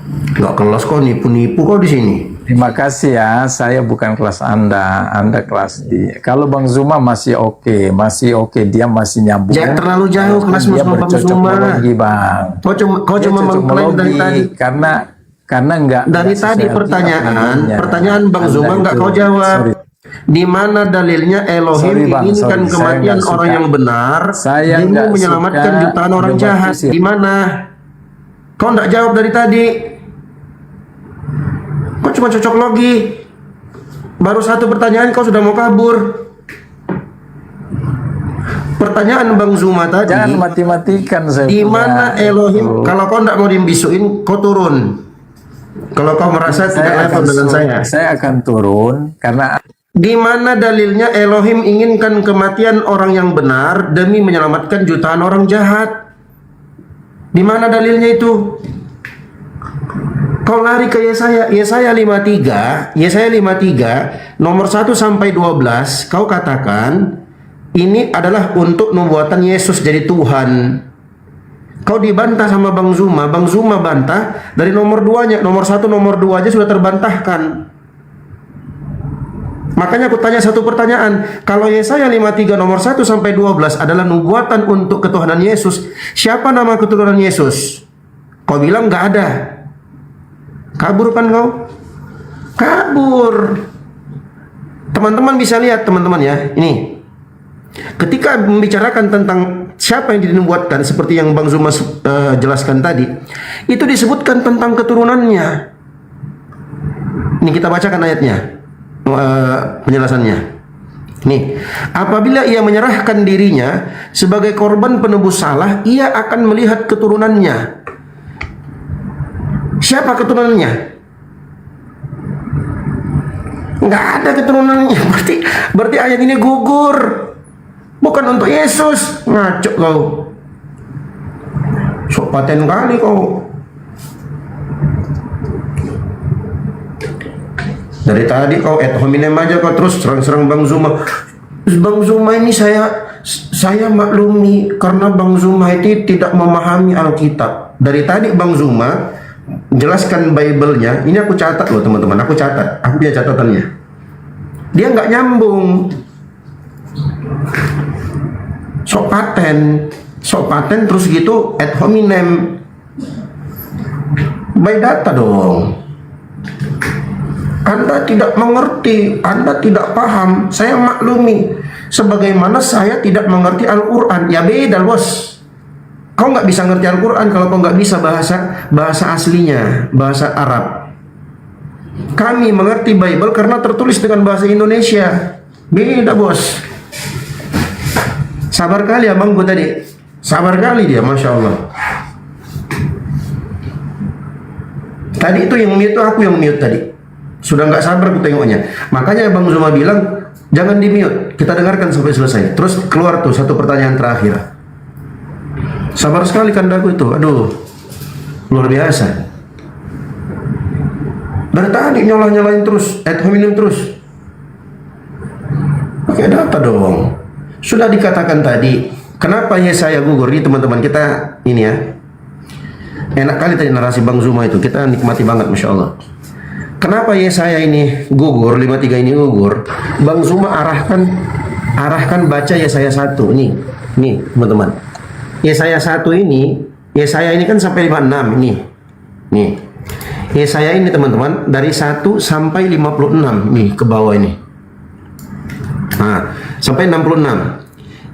nggak kelas kok, nipu-nipu kok di sini. terima kasih ya. Saya bukan kelas Anda kelas di. Kalau Bang Zuma masih oke, dia masih nyambung. Jangan terlalu jauh kelas dia Bang Zuma. bercocokologi, Bang. Kau cuma mengklaim dari tadi. Karena enggak Dari tadi pertanyaan Bang Zuma enggak kau jawab. Di mana dalilnya Elohim menginginkan kematian orang yang benar demi menyelamatkan jutaan orang jahat? Di mana? Kau enggak jawab dari tadi. Kau cuma cocok logi. Baru satu pertanyaan kau sudah mau kabur. Pertanyaan Bang Zuma tadi. Jangan mati-matikan saya. Di mana Elohim? Kalau kau enggak mau dibisuin, kau turun. Kalau kau merasa tidak level dengan saya akan turun karena. Di mana dalilnya Elohim inginkan kematian orang yang benar demi menyelamatkan jutaan orang jahat? Di mana dalilnya itu? Kau lari ke Yesaya 53 nomor 1 sampai 12, kau katakan ini adalah untuk nubuatan Yesus jadi Tuhan. Kau dibantah sama Bang Zuma bantah dari nomor 2-nya, nomor 1 nomor 2 aja sudah terbantahkan. Makanya aku tanya satu pertanyaan, kalau Yesaya 53 nomor 1 sampai 12 adalah nubuatan untuk ketuhanan Yesus, siapa nama keturunan Yesus? Kau bilang nggak ada. Kabur kan kau? Kabur. Teman-teman bisa lihat teman-teman ya, ini. Ketika membicarakan tentang siapa yang dinubuatkan seperti yang Bang Zuma jelaskan tadi, itu disebutkan tentang keturunannya. Ini kita bacakan ayatnya, penjelasannya. Nih, apabila ia menyerahkan dirinya sebagai korban penebus salah, ia akan melihat keturunannya. Siapa keturunannya? Nggak ada keturunannya. Berarti ayat ini gugur. Bukan untuk Yesus. Ngaco kau. Sok paten kali kau. Dari tadi kau ad hominem aja kau terus serang-serang Bang Zuma. Bang Zuma ini saya maklumi karena Bang Zuma itu tidak memahami Alkitab. Dari tadi Bang Zuma jelaskan Bible-nya. Ini aku catat loh teman-teman. Aku punya catatannya. Dia nggak nyambung. Sok paten terus gitu ad hominem. By data dong. Anda tidak mengerti, Anda tidak paham. Saya maklumi. Sebagaimana saya tidak mengerti Al-Quran. Ya beda bos. Kau nggak bisa ngerti Al-Quran kalau kau nggak bisa bahasa aslinya, bahasa Arab. Kami mengerti Bible karena tertulis dengan bahasa Indonesia. Beda bos. Sabar kali abang gue tadi. Sabar kali dia, Masya Allah. Tadi itu yang mute, aku yang mute tadi. Sudah nggak sabar aku tengoknya. Makanya Bang Zuma bilang jangan di mute, kita dengarkan sampai selesai. Terus keluar tuh satu pertanyaan terakhir. Sabar sekali kandaku itu, aduh, luar biasa. Dari tadi nyalain terus, ad hominem terus. Pakai data dong. Sudah dikatakan tadi, kenapa Yesaya gugur? Ini teman-teman kita ini ya. Enak kali tadi narasi Bang Zuma itu, kita nikmati banget, Masya Allah. Kenapa Yesaya ini gugur, 53 ini gugur? Bang Zuma arahkan baca Yesaya 1. Nih teman-teman. Yesaya 1 ini, Yesaya ini kan sampai 56 ini. Nih. Yesaya ini teman-teman dari 1 sampai 56 nih ke bawah ini. Nah, sampai 66.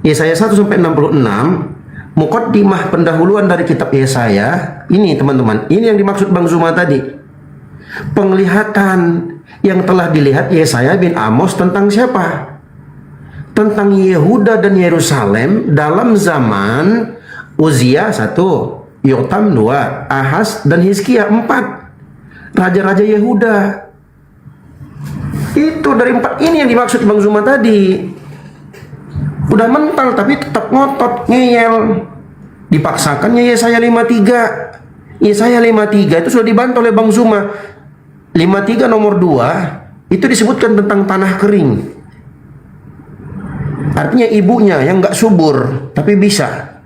Yesaya 1 sampai 66 muqaddimah pendahuluan dari kitab Yesaya. Ini teman-teman, ini yang dimaksud Bang Zuma tadi. Penglihatan yang telah dilihat Yesaya bin Amos tentang siapa? Tentang Yehuda dan Yerusalem dalam zaman Uzia 1, Yotam 2, Ahaz dan Hizkia 4. Raja-raja Yehuda. Itu dari 4 ini yang dimaksud Bang Zuma tadi. Udah mental tapi tetap ngotot, ngeyel. Dipaksakannya Yesaya 53. Yesaya 53 itu sudah dibantu oleh Bang Zuma. 53 nomor 2 itu disebutkan tentang tanah kering. Artinya ibunya yang nggak subur tapi bisa.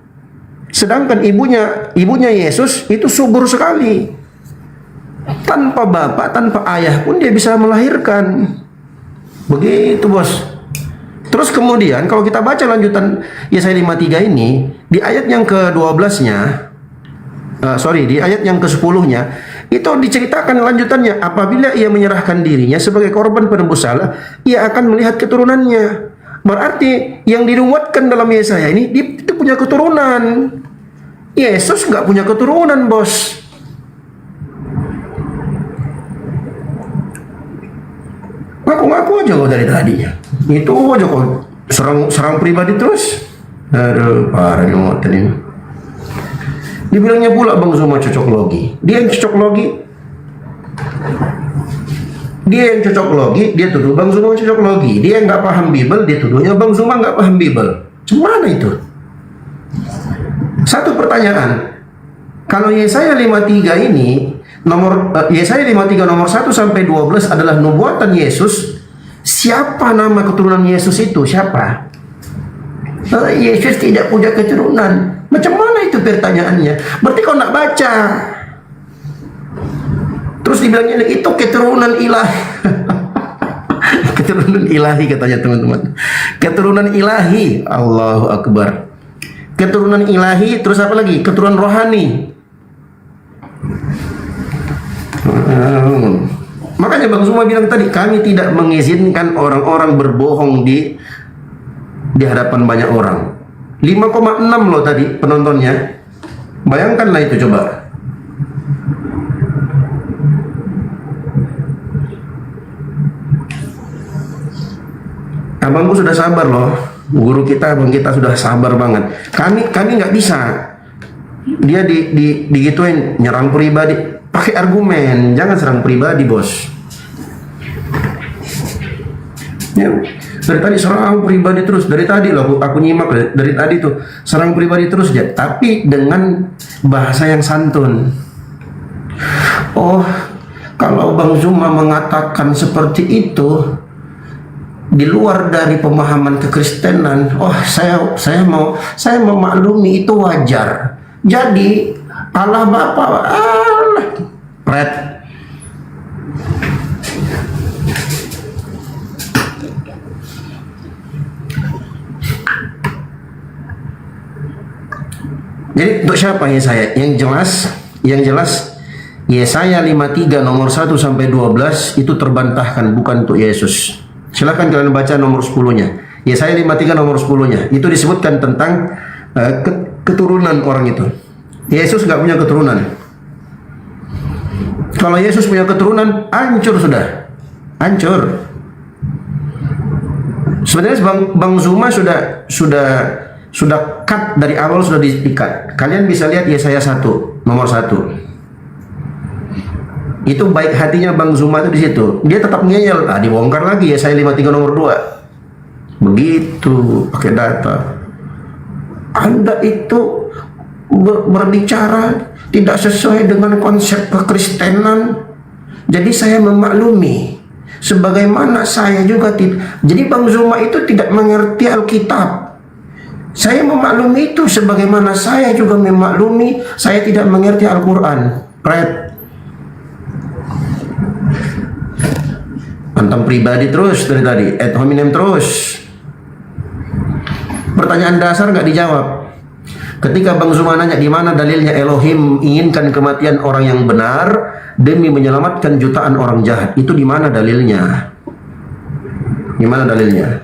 Sedangkan ibunya Yesus itu subur sekali. Tanpa bapak, tanpa ayah pun dia bisa melahirkan. Begitu, Bos. Terus kemudian kalau kita baca lanjutan Yesaya 53 ini, di ayat yang ke-12-nya, di ayat yang ke-10-nya, itu diceritakan lanjutannya. Apabila ia menyerahkan dirinya sebagai korban penebus salah, ia akan melihat keturunannya. Berarti yang diruwatkan dalam Yesaya ini, dia itu punya keturunan. Yesus nggak punya keturunan, Bos. Ngaku-ngaku aja kok dari tadinya. Itu aja kok serang pribadi terus. Aduh, parah ngoten ini. Dibilangnya pula Bang Zuma cocok logi. Dia yang cocok logi. Dia tuduh Bang Zuma cocok logi. Dia yang nggak paham Bible, dia tuduhnya Bang Zuma nggak paham Bible. Gimana itu? Satu pertanyaan. Kalau Yesaya 53 ini Yesaya 53 nomor 1 sampai 12 adalah nubuatan Yesus. Siapa nama keturunan Yesus itu? Siapa? Yesus tidak punya keturunan. Macam mana itu pertanyaannya? Berarti kau nak baca. Terus dibilangnya itu keturunan ilahi. Keturunan ilahi katanya teman-teman. Keturunan ilahi. Allahu Akbar. Keturunan ilahi, terus apa lagi? Keturunan rohani. Makanya Bang Zuma bilang tadi, kami tidak mengizinkan orang-orang berbohong di hadapan banyak orang. 5,6 loh tadi penontonnya. Bayangkanlah itu coba. Abangku sudah sabar loh. Guru kita, abang kita sudah sabar banget. Kami nggak bisa. Dia digituin, nyerang pribadi. Pakai argumen, jangan serang pribadi, Bos. Ya, dari tadi serang pribadi terus. Dari tadi loh aku nyimak dari tadi tuh serang pribadi terus ya, tapi dengan bahasa yang santun. Oh, kalau Bang Zuma mengatakan seperti itu di luar dari pemahaman kekristenan, oh saya memaklumi itu wajar. Jadi Allah Bapa, Allah Red. Jadi untuk siapa Yesaya? Yang jelas Yesaya 53 nomor 1 sampai 12 itu terbantahkan, bukan untuk Yesus. Silakan kalian baca nomor 10-nya. Yesaya 53 nomor 10-nya. Itu disebutkan tentang keturunan orang itu. Yesus nggak punya keturunan. Kalau Yesus punya keturunan, hancur sudah. Hancur. Sebenarnya Bang Zuma sudah cut dari awal, sudah di-cut. Kalian bisa lihat Yesaya 1 nomor 1. Itu baik hatinya Bang Zuma itu di situ. Dia tetap ngeyel. Dibongkar lagi Yesaya 53 nomor 2. Begitu pakai data. Anda itu berbicara tidak sesuai dengan konsep kekristenan. Jadi saya memaklumi. Sebagaimana saya juga tidak. Jadi Bang Zuma itu tidak mengerti Alkitab. Saya memaklumi itu sebagaimana saya juga memaklumi saya tidak mengerti Al-Quran. Red. Antam pribadi terus dari tadi. Ad hominem terus. Pertanyaan dasar nggak dijawab. Ketika Bang Zuma nanya di mana dalilnya Elohim inginkan kematian orang yang benar demi menyelamatkan jutaan orang jahat, itu di mana dalilnya? Di mana dalilnya?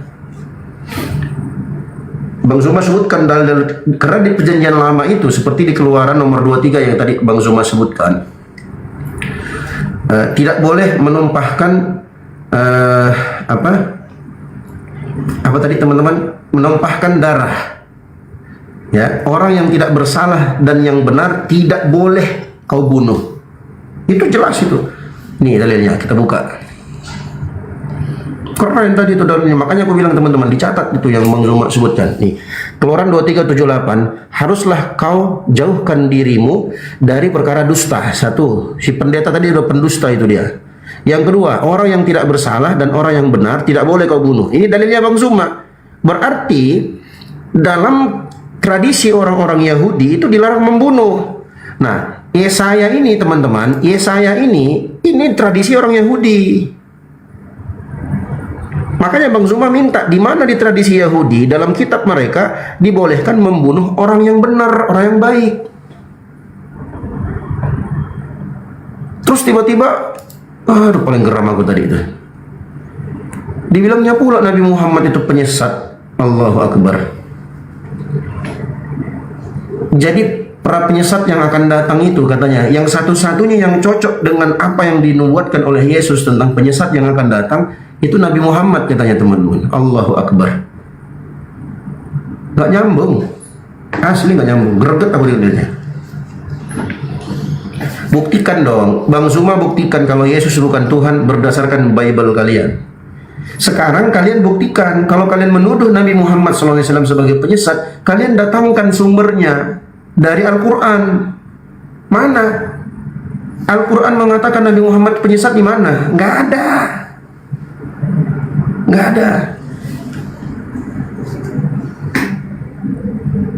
Bang Zuma sebutkan dalil, karena di perjanjian lama itu seperti di Keluaran nomor 23 yang tadi Bang Zuma sebutkan, tidak boleh menumpahkan apa tadi teman-teman, menumpahkan darah. Ya, orang yang tidak bersalah dan yang benar tidak boleh kau bunuh. Itu jelas itu. Nih dalilnya, kita buka. Keren tadi itu dalilnya. Makanya aku bilang teman-teman, dicatat itu yang Bang Zuma sebutkan. Nih, Keluaran 23:78, haruslah kau jauhkan dirimu dari perkara dusta. Satu, si pendeta tadi udah pendusta itu dia. Yang kedua, orang yang tidak bersalah dan orang yang benar tidak boleh kau bunuh. Ini dalilnya Bang Zuma. Berarti dalam tradisi orang-orang Yahudi itu dilarang membunuh. Nah, Yesaya ini teman-teman, Yesaya ini tradisi orang Yahudi. Makanya Bang Zuma minta, di mana di tradisi Yahudi dalam kitab mereka dibolehkan membunuh orang yang benar, orang yang baik. Terus tiba-tiba, aduh paling geram aku tadi itu. Dibilangnya pula Nabi Muhammad itu penyesat. Allahu Akbar. Jadi para penyesat yang akan datang itu katanya, yang satu-satunya yang cocok dengan apa yang dinubuatkan oleh Yesus tentang penyesat yang akan datang, itu Nabi Muhammad katanya teman-teman. Allahu Akbar. Gak nyambung. Asli gak nyambung. Greget aku dengarnya. Buktikan dong. Bang Zuma buktikan kalau Yesus bukan Tuhan berdasarkan Bible kalian. Sekarang kalian buktikan. Kalau kalian menuduh Nabi Muhammad SAW sebagai penyesat, kalian datangkan sumbernya dari Al-Quran. Mana? Al-Quran mengatakan Nabi Muhammad penyesat di mana? Nggak ada. Nggak ada.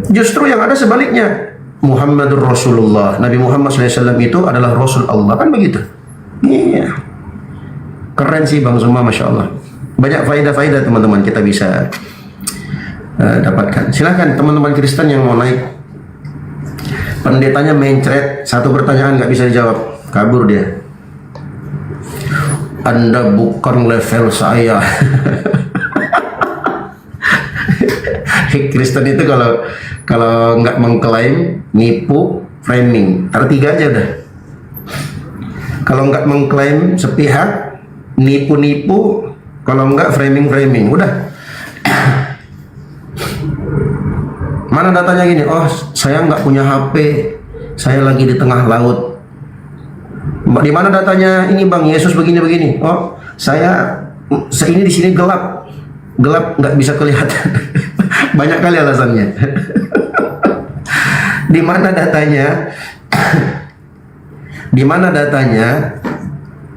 Justru yang ada sebaliknya. Muhammadur Rasulullah. Nabi Muhammad SAW itu adalah Rasul Allah. Kan begitu? Iya. Keren sih Bang Zuma, Masya Allah. Banyak faedah-faedah teman-teman kita bisa dapatkan. Silahkan teman-teman Kristen yang mau naik. Pendetanya mencret, satu pertanyaan nggak bisa dijawab. Kabur dia. Anda bukan level saya. Kristen itu kalau nggak mengklaim, nipu, framing. Ada 3 aja dah. Kalau nggak mengklaim sepihak, nipu-nipu. Kalau nggak framing. Udah. Mana datanya gini? Oh, saya nggak punya HP. Saya lagi di tengah laut. Di mana datanya ini Bang, Yesus begini-begini? Oh, ini di sini gelap, nggak bisa kelihatan. Banyak kali alasannya. Di mana datanya? Di mana datanya?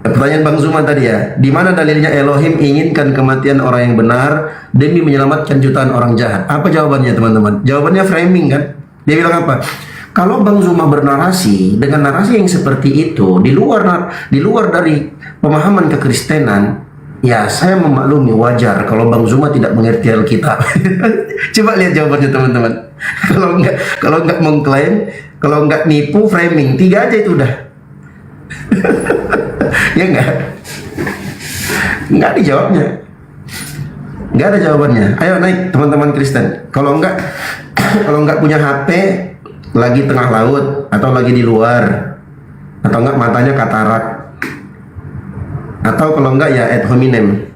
Pertanyaan Bang Zuma tadi ya. Di mana dalilnya Elohim inginkan kematian orang yang benar demi menyelamatkan jutaan orang jahat? Apa jawabannya teman-teman? Jawabannya framing kan? Dia bilang apa? Kalau Bang Zuma bernarasi dengan narasi yang seperti itu di luar dari pemahaman kekristenan, ya saya memaklumi, wajar kalau Bang Zuma tidak mengerti Alkitab. Coba lihat jawabannya teman-teman. Kalau nggak mengklaim, kalau nggak nipu, framing, 3 aja itu udah. Ya nggak dijawabnya, nggak ada jawabannya. Ayo naik teman-teman Kristen. Kalau nggak punya HP, lagi tengah laut atau lagi di luar, atau enggak matanya katarak, atau kalau enggak ya ad hominem,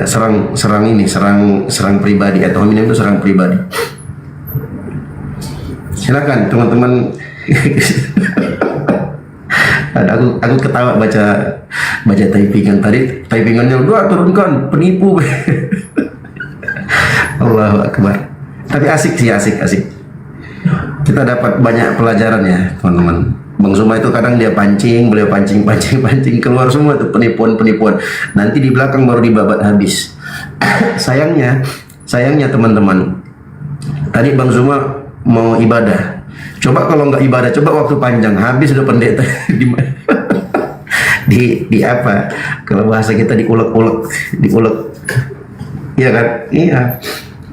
serang pribadi. Ad hominem itu serang pribadi. Silakan teman-teman. Aku ketawa baca typingan tadi. Typingannya udah turunkan penipu. Allahu Akbar. Tapi asik sih, asik. Kita dapat banyak pelajaran ya teman-teman. Bang Zuma itu kadang dia beliau pancing keluar semua tuh penipuan. Nanti di belakang baru dibabat habis. Sayangnya teman-teman. Tadi Bang Zuma mau ibadah. Coba kalau nggak ibadah, coba waktu panjang habis udah pendeta di apa? Kalau bahasa kita diulek. Iya kan? Iya.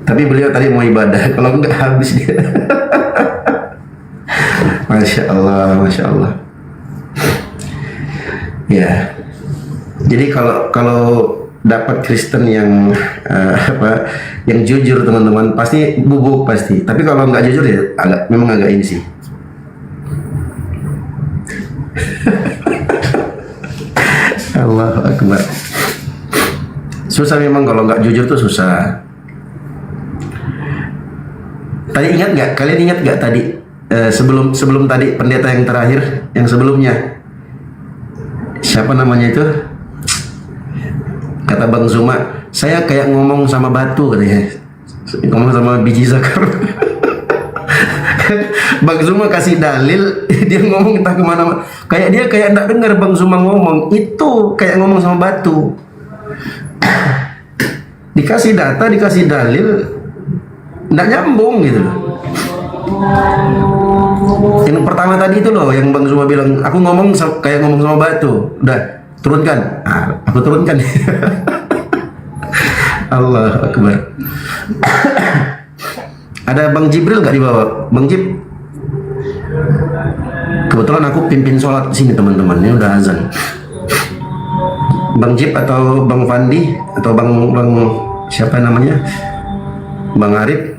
Tapi beliau tadi mau ibadah, kalau nggak habis dia. Masya Allah. Ya. Jadi kalau dapat Kristen yang yang jujur teman-teman, pasti bubuk pasti. Tapi kalau nggak jujur ya memang agak ini sih. Allahu Akbar. Susah memang kalau nggak jujur tuh susah. Tadi kalian ingat nggak tadi sebelum tadi pendeta yang terakhir, yang sebelumnya siapa namanya itu? Kata Bang Zuma, saya kayak ngomong sama batu katanya. Ngomong sama biji zakar. Bang Zuma kasih dalil, dia ngomong entah kemana. Kayak dia kayak enggak dengar Bang Zuma ngomong. Itu kayak ngomong sama batu. Dikasih data, dikasih dalil, enggak nyambung gitu loh. Yang pertama tadi itu loh, yang Bang Zuma bilang, aku ngomong kayak ngomong sama batu. Udah, turunkan. Aku turunkan. Allah Akbar. Ada Bang Jibril gak di bawah? Bang Jib. Kebetulan aku pimpin sholat di sini teman-teman. Ini udah azan. Bang Jib atau Bang Fandi atau Bang siapa namanya? Bang Arif.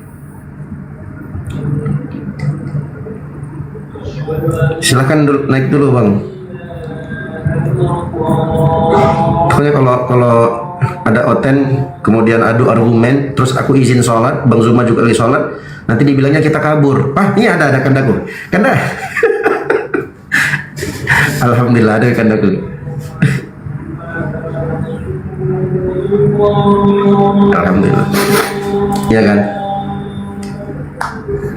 Silahkan naik dulu Bang. Pokoknya kalau ada oten kemudian adu argumen terus aku izin sholat, Bang Zuma juga lagi sholat, nanti dibilangnya kita kabur. Ini ada kandaku, kanda. Alhamdulillah ada kandaku. Alhamdulillah. Ya kan.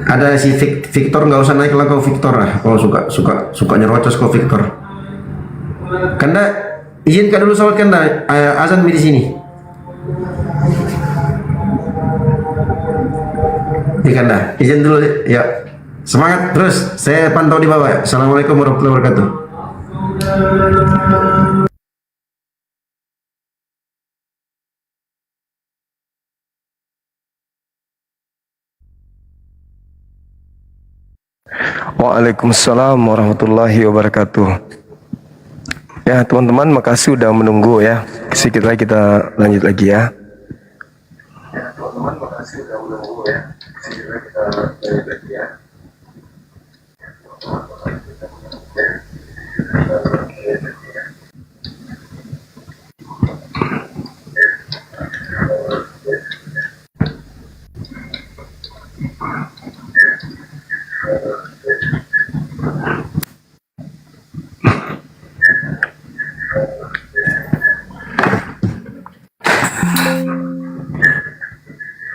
Ada si Victor, nggak usah naik lah kau Victor lah. Kalau suka nyerocos kau Victor. Kanda izinkan dulu sholat Kanda, azan di sini. Di Kanda, izin dulu ya. Semangat terus, saya pantau di bawah. Assalamualaikum warahmatullahi wabarakatuh. Waalaikumsalam warahmatullahi wabarakatuh. Ya teman-teman, makasih udah menunggu ya. Sedikit lagi kita lanjut lagi ya. Ya teman-teman, makasih udah menunggu ya. Sedikit lagi kita lanjut lagi ya.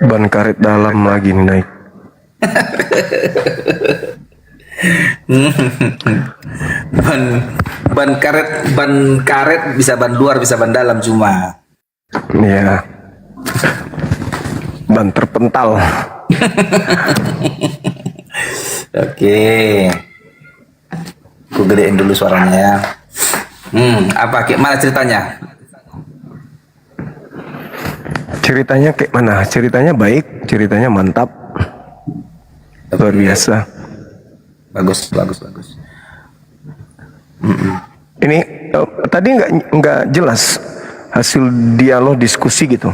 Ban karet dalam lagi nih naik. ban karet bisa ban luar, bisa ban dalam cuma. Iya. Ban terpental. Oke. Aku gedein dulu suaranya ya. Apa kayak mana ceritanya? Ceritanya kayak mana? Ceritanya baik, ceritanya mantap. Luar biasa. Bagus. Ini tadi nggak jelas hasil dialog diskusi gitu.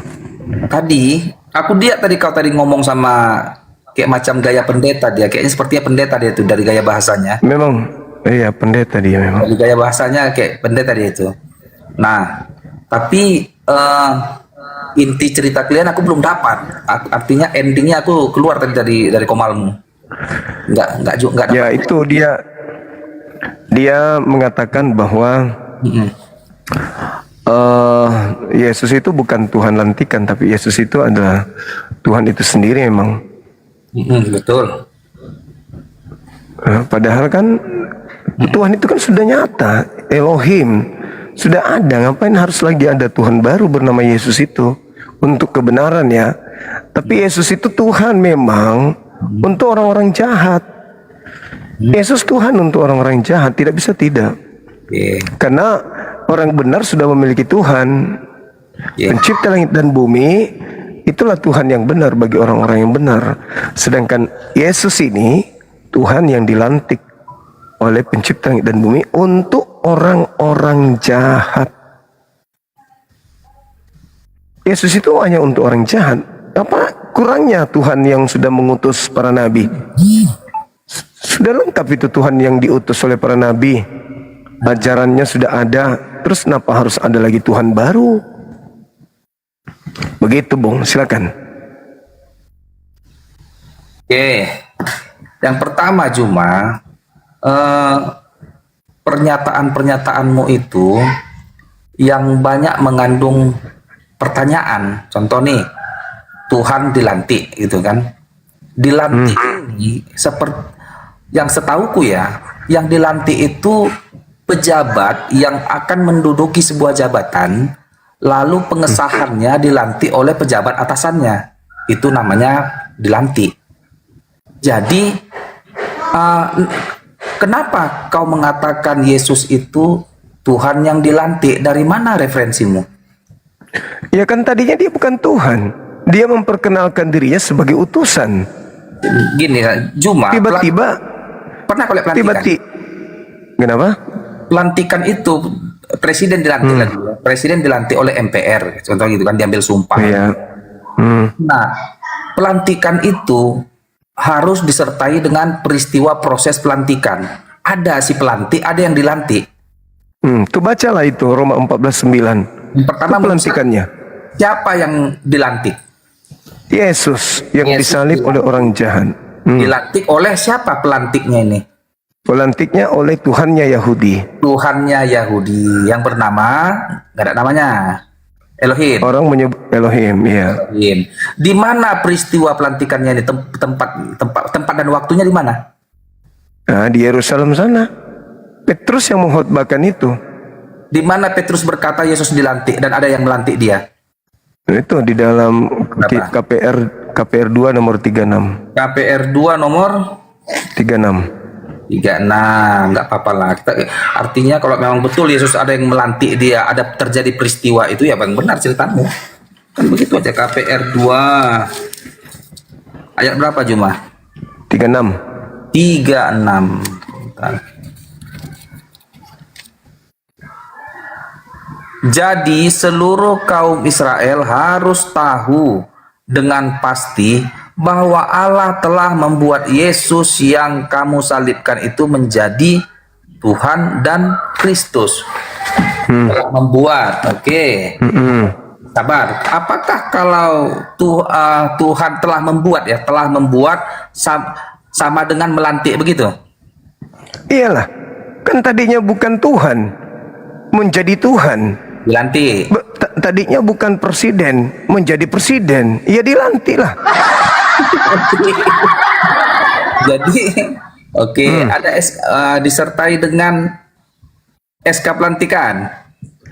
Tadi aku lihat kau tadi ngomong sama kayak macam gaya pendeta dia, kayaknya sepertinya pendeta dia itu dari gaya bahasanya. Memang, iya pendeta dia memang. Dari gaya bahasanya kayak pendeta dia itu. Nah, tapi inti cerita kalian aku belum dapat. Artinya endingnya aku keluar tadi dari komalmu. Enggak dapat. Ya itu dia mengatakan bahwa Yesus itu bukan Tuhan lantikan, tapi Yesus itu adalah Tuhan itu sendiri memang. Betul. Padahal kan Tuhan itu kan sudah nyata, Elohim sudah ada, ngapain harus lagi ada Tuhan baru bernama Yesus itu untuk kebenaran ya. Tapi Yesus itu Tuhan memang untuk orang-orang jahat. Yesus Tuhan untuk orang-orang jahat, tidak bisa tidak. Karena orang benar sudah memiliki Tuhan. Pencipta langit dan bumi, itulah Tuhan yang benar bagi orang-orang yang benar. Sedangkan Yesus ini Tuhan yang dilantik oleh pencipta langit dan bumi untuk orang-orang jahat. Yesus itu hanya untuk orang jahat. Apa kurangnya Tuhan yang sudah mengutus para nabi? Sudah lengkap itu Tuhan yang diutus oleh para nabi. Ajarannya sudah ada. Terus kenapa harus ada lagi Tuhan baru? Begitu Bung, silakan. Oke. Yang pertama cuma pernyataan-pernyataanmu itu yang banyak mengandung pertanyaan. Contoh nih, Tuhan dilantik gitu kan. Dilantik ini seperti yang setauku ya, yang dilantik itu pejabat yang akan menduduki sebuah jabatan, lalu pengesahannya dilantik oleh pejabat atasannya. Itu namanya dilantik. Jadi kenapa kau mengatakan Yesus itu Tuhan yang dilantik? Dari mana referensimu? Ya kan tadinya dia bukan Tuhan. Dia memperkenalkan dirinya sebagai utusan. Gini, Juma. Tiba-tiba. Pernah kau lihat pelantikan? Kenapa? Pelantikan itu presiden dilantik lagi. Presiden dilantik oleh MPR. Contoh gitu kan, diambil sumpah. Iya. Nah, pelantikan itu harus disertai dengan peristiwa proses pelantikan. Ada si pelantik, ada yang dilantik. Tuh bacalah itu Roma 14:9. Pertama, pelantikannya. Siapa yang dilantik? Yesus yang disalib oleh orang jahat. Dilantik oleh siapa pelantiknya ini? Pelantiknya oleh Tuhannya Yahudi. Tuhannya Yahudi yang bernama, nggak ada namanya, Elohim. Orang menyebut Elohim, ya. Elohim. Di mana peristiwa pelantikannya ini? Tempat dan waktunya di mana? Nah, di Yerusalem sana. Petrus yang mengkhotbahkan itu. Di mana Petrus berkata Yesus dilantik dan ada yang melantik dia? Itu di dalam KPR 2 nomor 36. KPR 2 nomor 36. 36, nggak apa-apa lah. Artinya kalau memang betul Yesus ada yang melantik dia, ada terjadi peristiwa itu, ya bang, benar ceritamu. Kan begitu aja. KPR 2 ayat berapa Juma? 36. 36. Bentar. Jadi seluruh kaum Israel harus tahu dengan pasti bahwa Allah telah membuat Yesus yang kamu salibkan itu menjadi Tuhan dan Kristus. Telah membuat, oke. Sabar. Apakah kalau Tuhan telah membuat, ya, telah membuat sama dengan melantik begitu? Iyalah, kan tadinya bukan Tuhan, menjadi Tuhan. Dilantik. Tadinya bukan presiden, menjadi presiden. Ya dilantik lah. Jadi, oke, ada disertai dengan SK pelantikan.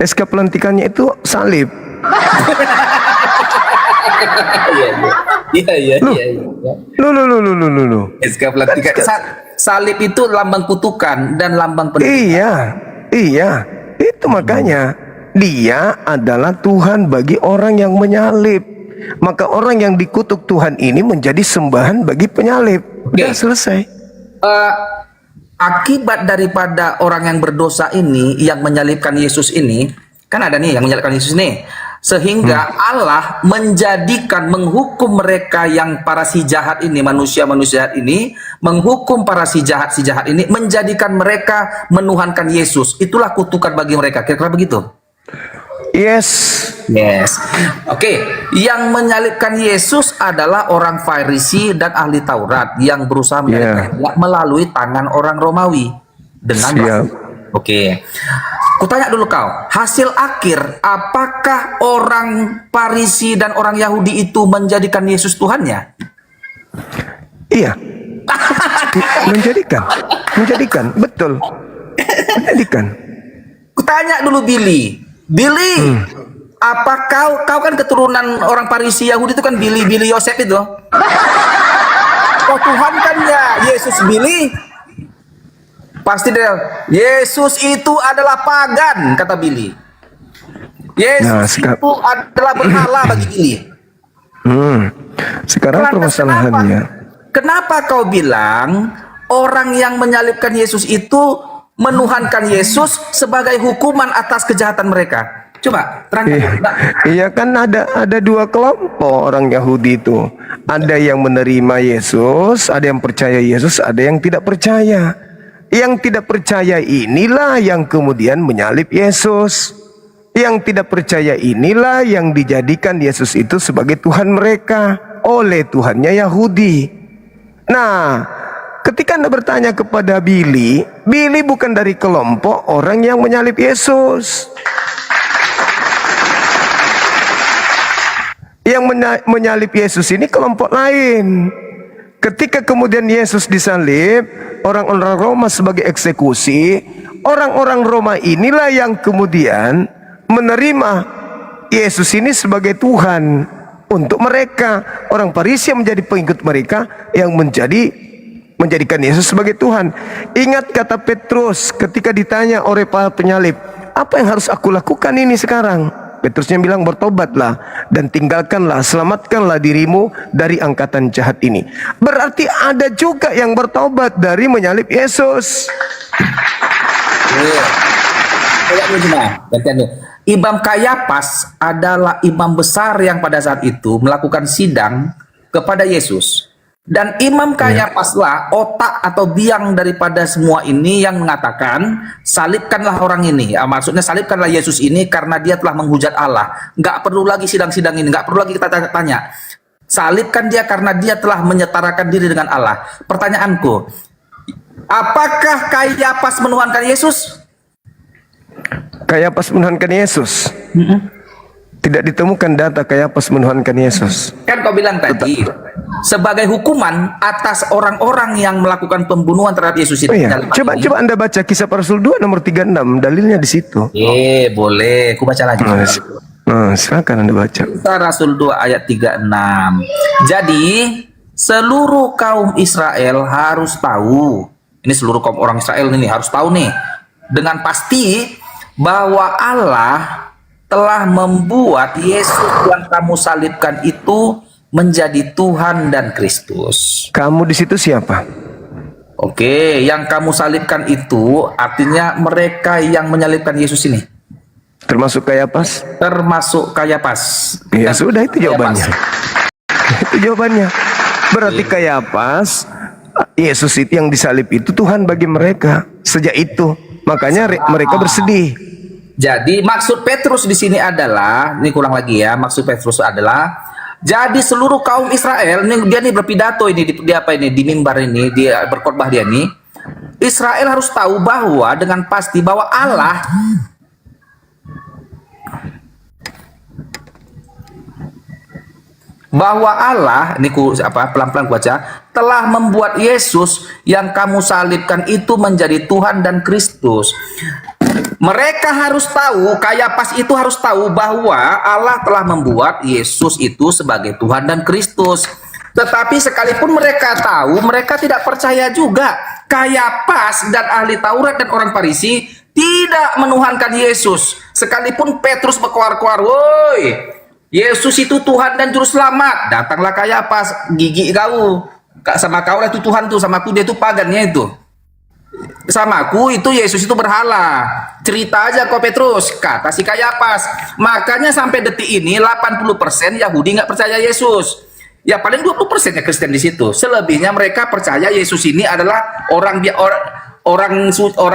SK pelantikannya itu salib. Iya. Lu. SK pelantikan. Salib itu lambang kutukan dan lambang penderitaan. Iya. Itu makanya dia adalah Tuhan bagi orang yang menyalib. Maka orang yang dikutuk Tuhan ini menjadi sembahan bagi penyalib. Udah selesai. Akibat daripada orang yang berdosa ini, yang menyalibkan Yesus ini, kan ada nih yang menyalibkan Yesus nih, sehingga Allah menghukum mereka yang para si jahat ini, manusia jahat ini, menghukum para si jahat ini, menjadikan mereka menuhankan Yesus. Itulah kutukan bagi mereka. Kira-kira begitu. Yes. Oke, yang menyalibkan Yesus adalah orang Farisi dan ahli Taurat yang berusaha menyalibkan dia melalui tangan orang Romawi dengan Oke. Kutanya dulu kau, hasil akhir apakah orang Farisi dan orang Yahudi itu menjadikan Yesus Tuhannya? Iya. Menjadikan, betul. Menjadikan. Kutanya dulu Billy, apa kau kan keturunan orang Farisi Yahudi itu kan Billy Yosef itu. Kau Tuhan kan ya Yesus Billy? Pasti dia, Yesus itu adalah pagan, kata Billy. Yesus itu adalah berhala bagi Billy. Sekarang permasalahannya. Kenapa kau bilang orang yang menyalibkan Yesus itu menuhankan Yesus sebagai hukuman atas kejahatan mereka? Coba terangkan. Iya kan ada dua kelompok orang Yahudi itu. Ada yang menerima Yesus, ada yang percaya Yesus, ada yang tidak percaya. Yang tidak percaya inilah yang kemudian menyalib Yesus. Yang tidak percaya inilah yang dijadikan Yesus itu sebagai Tuhan mereka oleh Tuhannya Yahudi. Nah, ketika Anda bertanya kepada Billy bukan dari kelompok orang yang menyalib Yesus. Yang menyalib Yesus ini kelompok lain. Ketika kemudian Yesus disalib, orang-orang Roma sebagai eksekusi, orang-orang Roma inilah yang kemudian menerima Yesus ini sebagai Tuhan untuk mereka. Orang Farisi yang menjadi pengikut mereka yang menjadikan Yesus sebagai Tuhan. Ingat kata Petrus ketika ditanya oleh para penyalib, apa yang harus aku lakukan ini sekarang? Petrusnya bilang, bertobatlah dan tinggalkanlah, selamatkanlah dirimu dari angkatan jahat ini. Berarti ada juga yang bertobat dari menyalib Yesus. Imam Kayapas adalah imam besar yang pada saat itu melakukan sidang kepada Yesus. Dan Imam Kayapaslah otak atau biang daripada semua ini yang mengatakan salibkanlah orang ini. Maksudnya salibkanlah Yesus ini karena dia telah menghujat Allah. Nggak perlu lagi sidang-sidang ini, nggak perlu lagi kita tanya-tanya. Salibkan dia karena dia telah menyetarakan diri dengan Allah. Pertanyaanku, apakah Kayapas menuhankan Yesus? Kayapas menuhankan Yesus? Tidak ditemukan data Kayapas menuhankan Yesus. Kan kau bilang tadi, sebagai hukuman atas orang-orang yang melakukan pembunuhan terhadap Yesus itu. Oh iya. Coba Anda baca Kisah para Rasul 2 nomor 36, dalilnya di situ. Boleh, aku baca lagi. Silakan Anda baca. Kisah Rasul 2 ayat 36. Jadi, seluruh kaum Israel harus tahu. Ini seluruh kaum orang Israel ini harus tahu nih dengan pasti bahwa Allah telah membuat Yesus yang kamu salibkan itu menjadi Tuhan dan Kristus. Kamu di situ siapa? Oke, yang kamu salibkan itu artinya mereka yang menyalibkan Yesus ini. Termasuk Kayapas? Termasuk Kayapas. Ya sudah, itu jawabannya. Itu jawabannya. Berarti Kayapas, Yesus itu yang disalib itu Tuhan bagi mereka sejak itu. Makanya mereka bersedih. Jadi maksud Petrus di sini adalah, ini kurang lagi ya, maksud Petrus adalah jadi seluruh kaum Israel, ini dia nih berpidato ini di apa ini di mimbar ini, dia berkhotbah dia nih. Israel harus tahu bahwa dengan pasti bahwa Allah ini pelan-pelan baca, telah membuat Yesus yang kamu salibkan itu menjadi Tuhan dan Kristus. Mereka harus tahu, Kayapas itu harus tahu bahwa Allah telah membuat Yesus itu sebagai Tuhan dan Kristus. Tetapi sekalipun mereka tahu, mereka tidak percaya juga. Kayapas dan ahli Taurat dan orang Farisi tidak menuhankan Yesus. Sekalipun Petrus berkoar-koar, woi, Yesus itu Tuhan dan Juru Selamat. Datanglah Kayapas, gigi kau. Sama kau lah itu Tuhan tuh, sama aku dia itu pagannya itu. Sama aku itu Yesus itu berhala. Cerita aja kau Petrus, kata si Kayapas. Makanya sampai detik ini 80% Yahudi nggak percaya Yesus. Ya paling 20% ya Kristen di situ. Selebihnya mereka percaya Yesus ini adalah orang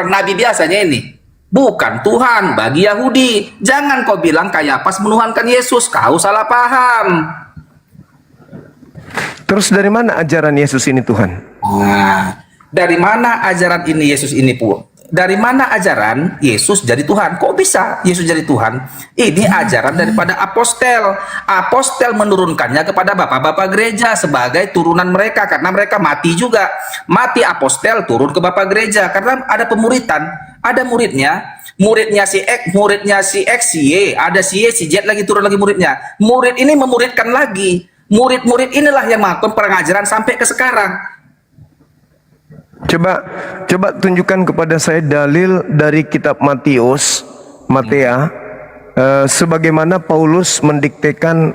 nabi biasanya ini. Bukan Tuhan bagi Yahudi. Jangan kau bilang Kayapas menuhankan Yesus, kau salah paham. Terus dari mana ajaran Yesus ini Tuhan? Nah, dari mana ajaran ini Yesus ini pun? Dari mana ajaran Yesus jadi Tuhan? Kok bisa Yesus jadi Tuhan? Ini ajaran daripada apostel. Apostel menurunkannya kepada bapak-bapak gereja sebagai turunan mereka karena mereka mati juga. Mati apostel turun ke bapak gereja karena ada pemuritan, ada muridnya si X, si Y, ada si Y, si Z lagi turun lagi muridnya. Murid ini memuridkan lagi. Murid-murid inilah yang melakukan pengajaran sampai ke sekarang. Coba tunjukkan kepada saya dalil dari kitab Matius, sebagaimana Paulus mendiktekan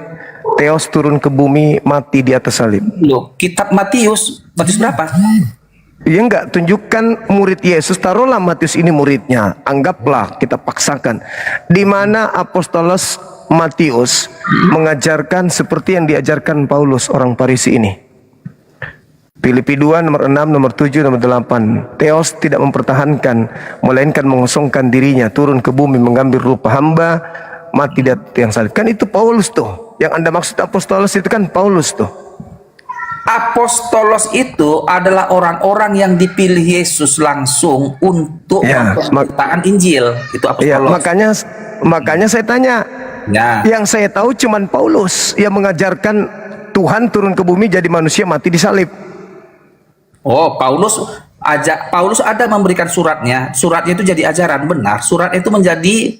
Theos turun ke bumi mati di atas salib. Loh, kitab Matius berapa? Ya enggak, tunjukkan murid Yesus, taruhlah Matius ini muridnya, anggaplah kita paksakan. Di mana Apostolos Matius mengajarkan seperti yang diajarkan Paulus orang Farisi ini. Filipi 2 nomor 6, nomor 7, nomor 8. Theos tidak mempertahankan, melainkan mengosongkan dirinya, turun ke bumi mengambil rupa hamba, mati di atas tiang salib. Kan itu Paulus tuh. Yang Anda maksud apostolos itu kan Paulus tuh. Apostolos itu adalah orang-orang yang dipilih Yesus langsung untuk pemberitaan Injil. Itu apostolos. Ya, makanya saya tanya, Ya. Yang saya tahu cuman Paulus yang mengajarkan Tuhan turun ke bumi jadi manusia mati disalib. Oh, Paulus ada memberikan suratnya. Suratnya itu jadi ajaran, benar. Surat itu menjadi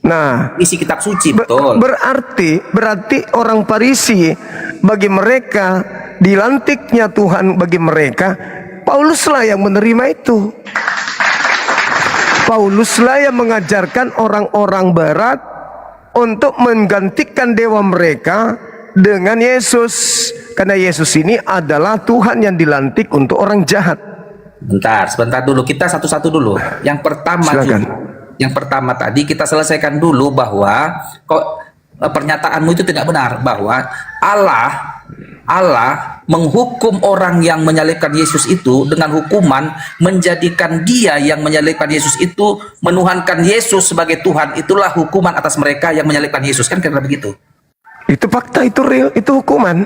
isi kitab suci, betul. Berarti orang Farisi, bagi mereka dilantiknya Tuhan bagi mereka, Pauluslah yang menerima itu. Pauluslah yang mengajarkan orang-orang barat untuk menggantikan dewa mereka dengan Yesus. Karena Yesus ini adalah Tuhan yang dilantik untuk orang jahat. Sebentar dulu, kita satu-satu dulu. Yang pertama tadi kita selesaikan dulu bahwa pernyataanmu itu tidak benar, bahwa Allah menghukum orang yang menyalibkan Yesus itu dengan hukuman menjadikan dia yang menyalibkan Yesus itu menuhankan Yesus sebagai Tuhan. Itulah hukuman atas mereka yang menyalibkan Yesus, kan kira begitu. Itu fakta, itu real, itu hukuman.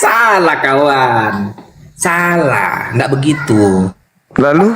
Salah kawan, salah, nggak begitu. Lalu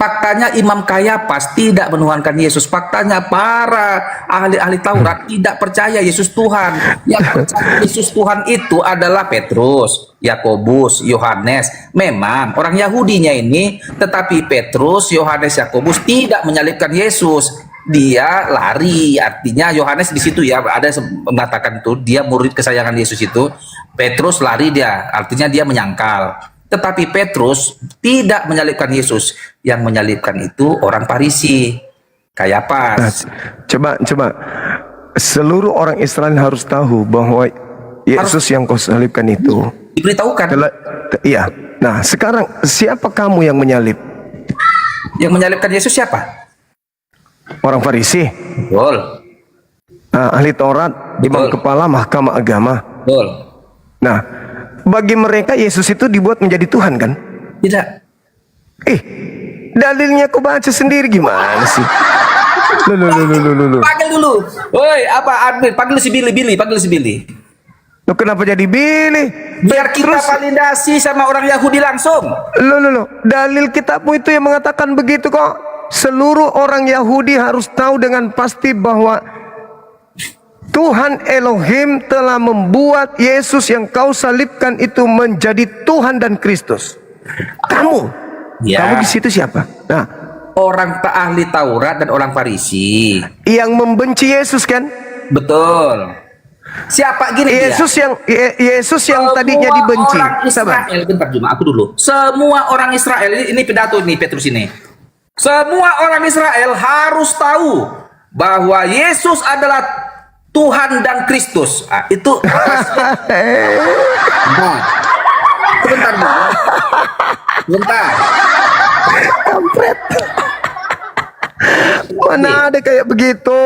faktanya Imam Kayapas tidak menuhankan Yesus. Faktanya para ahli-ahli Taurat tidak percaya Yesus Tuhan. Yang percaya Yesus Tuhan itu adalah Petrus, Yakobus, Yohanes. Memang orang Yahudinya ini, tetapi Petrus, Yohanes, Yakobus tidak menyalibkan Yesus. Dia lari, artinya Yohanes di situ ya ada mengatakan itu dia murid kesayangan Yesus itu. Petrus lari dia, artinya dia menyangkal. Tetapi Petrus tidak menyalibkan Yesus. Yang menyalibkan itu orang Farisi, Kayapas. Coba seluruh orang Israel harus tahu bahwa Yesus yang kau salibkan itu diberitahukan. Iya. Nah, sekarang siapa kamu yang menyalib? Yang menyalibkan Yesus siapa? Orang Farisi. Betul. Ahli Taurat, imam kepala mahkamah agama. Betul. Nah, bagi mereka Yesus itu dibuat menjadi Tuhan kan? Tidak. Dalilnya kau baca sendiri gimana sih? Loh. Panggil dulu. Woi, apa admin? Panggil si Billy, panggil si Billy. Loh, kenapa jadi Billy? Biar kita validasi sama orang Yahudi langsung. Loh. Dalil kitabmu itu yang mengatakan begitu kok. Seluruh orang Yahudi harus tahu dengan pasti bahwa Tuhan Elohim telah membuat Yesus yang kau salibkan itu menjadi Tuhan dan Kristus. Kamu di situ siapa? Nah, orang ahli Taurat dan orang Farisi yang membenci Yesus kan? Betul. Siapa gini Yesus yang tadinya dibenci. Orang Israel, bentar cuma aku dulu. Semua orang Israel ini pidato nih Petrus ini. Semua orang Israel harus tahu bahwa Yesus adalah Tuhan dan Kristus. Itu sebentar dulu. Bentar. Kampret. Mana ada kayak begitu?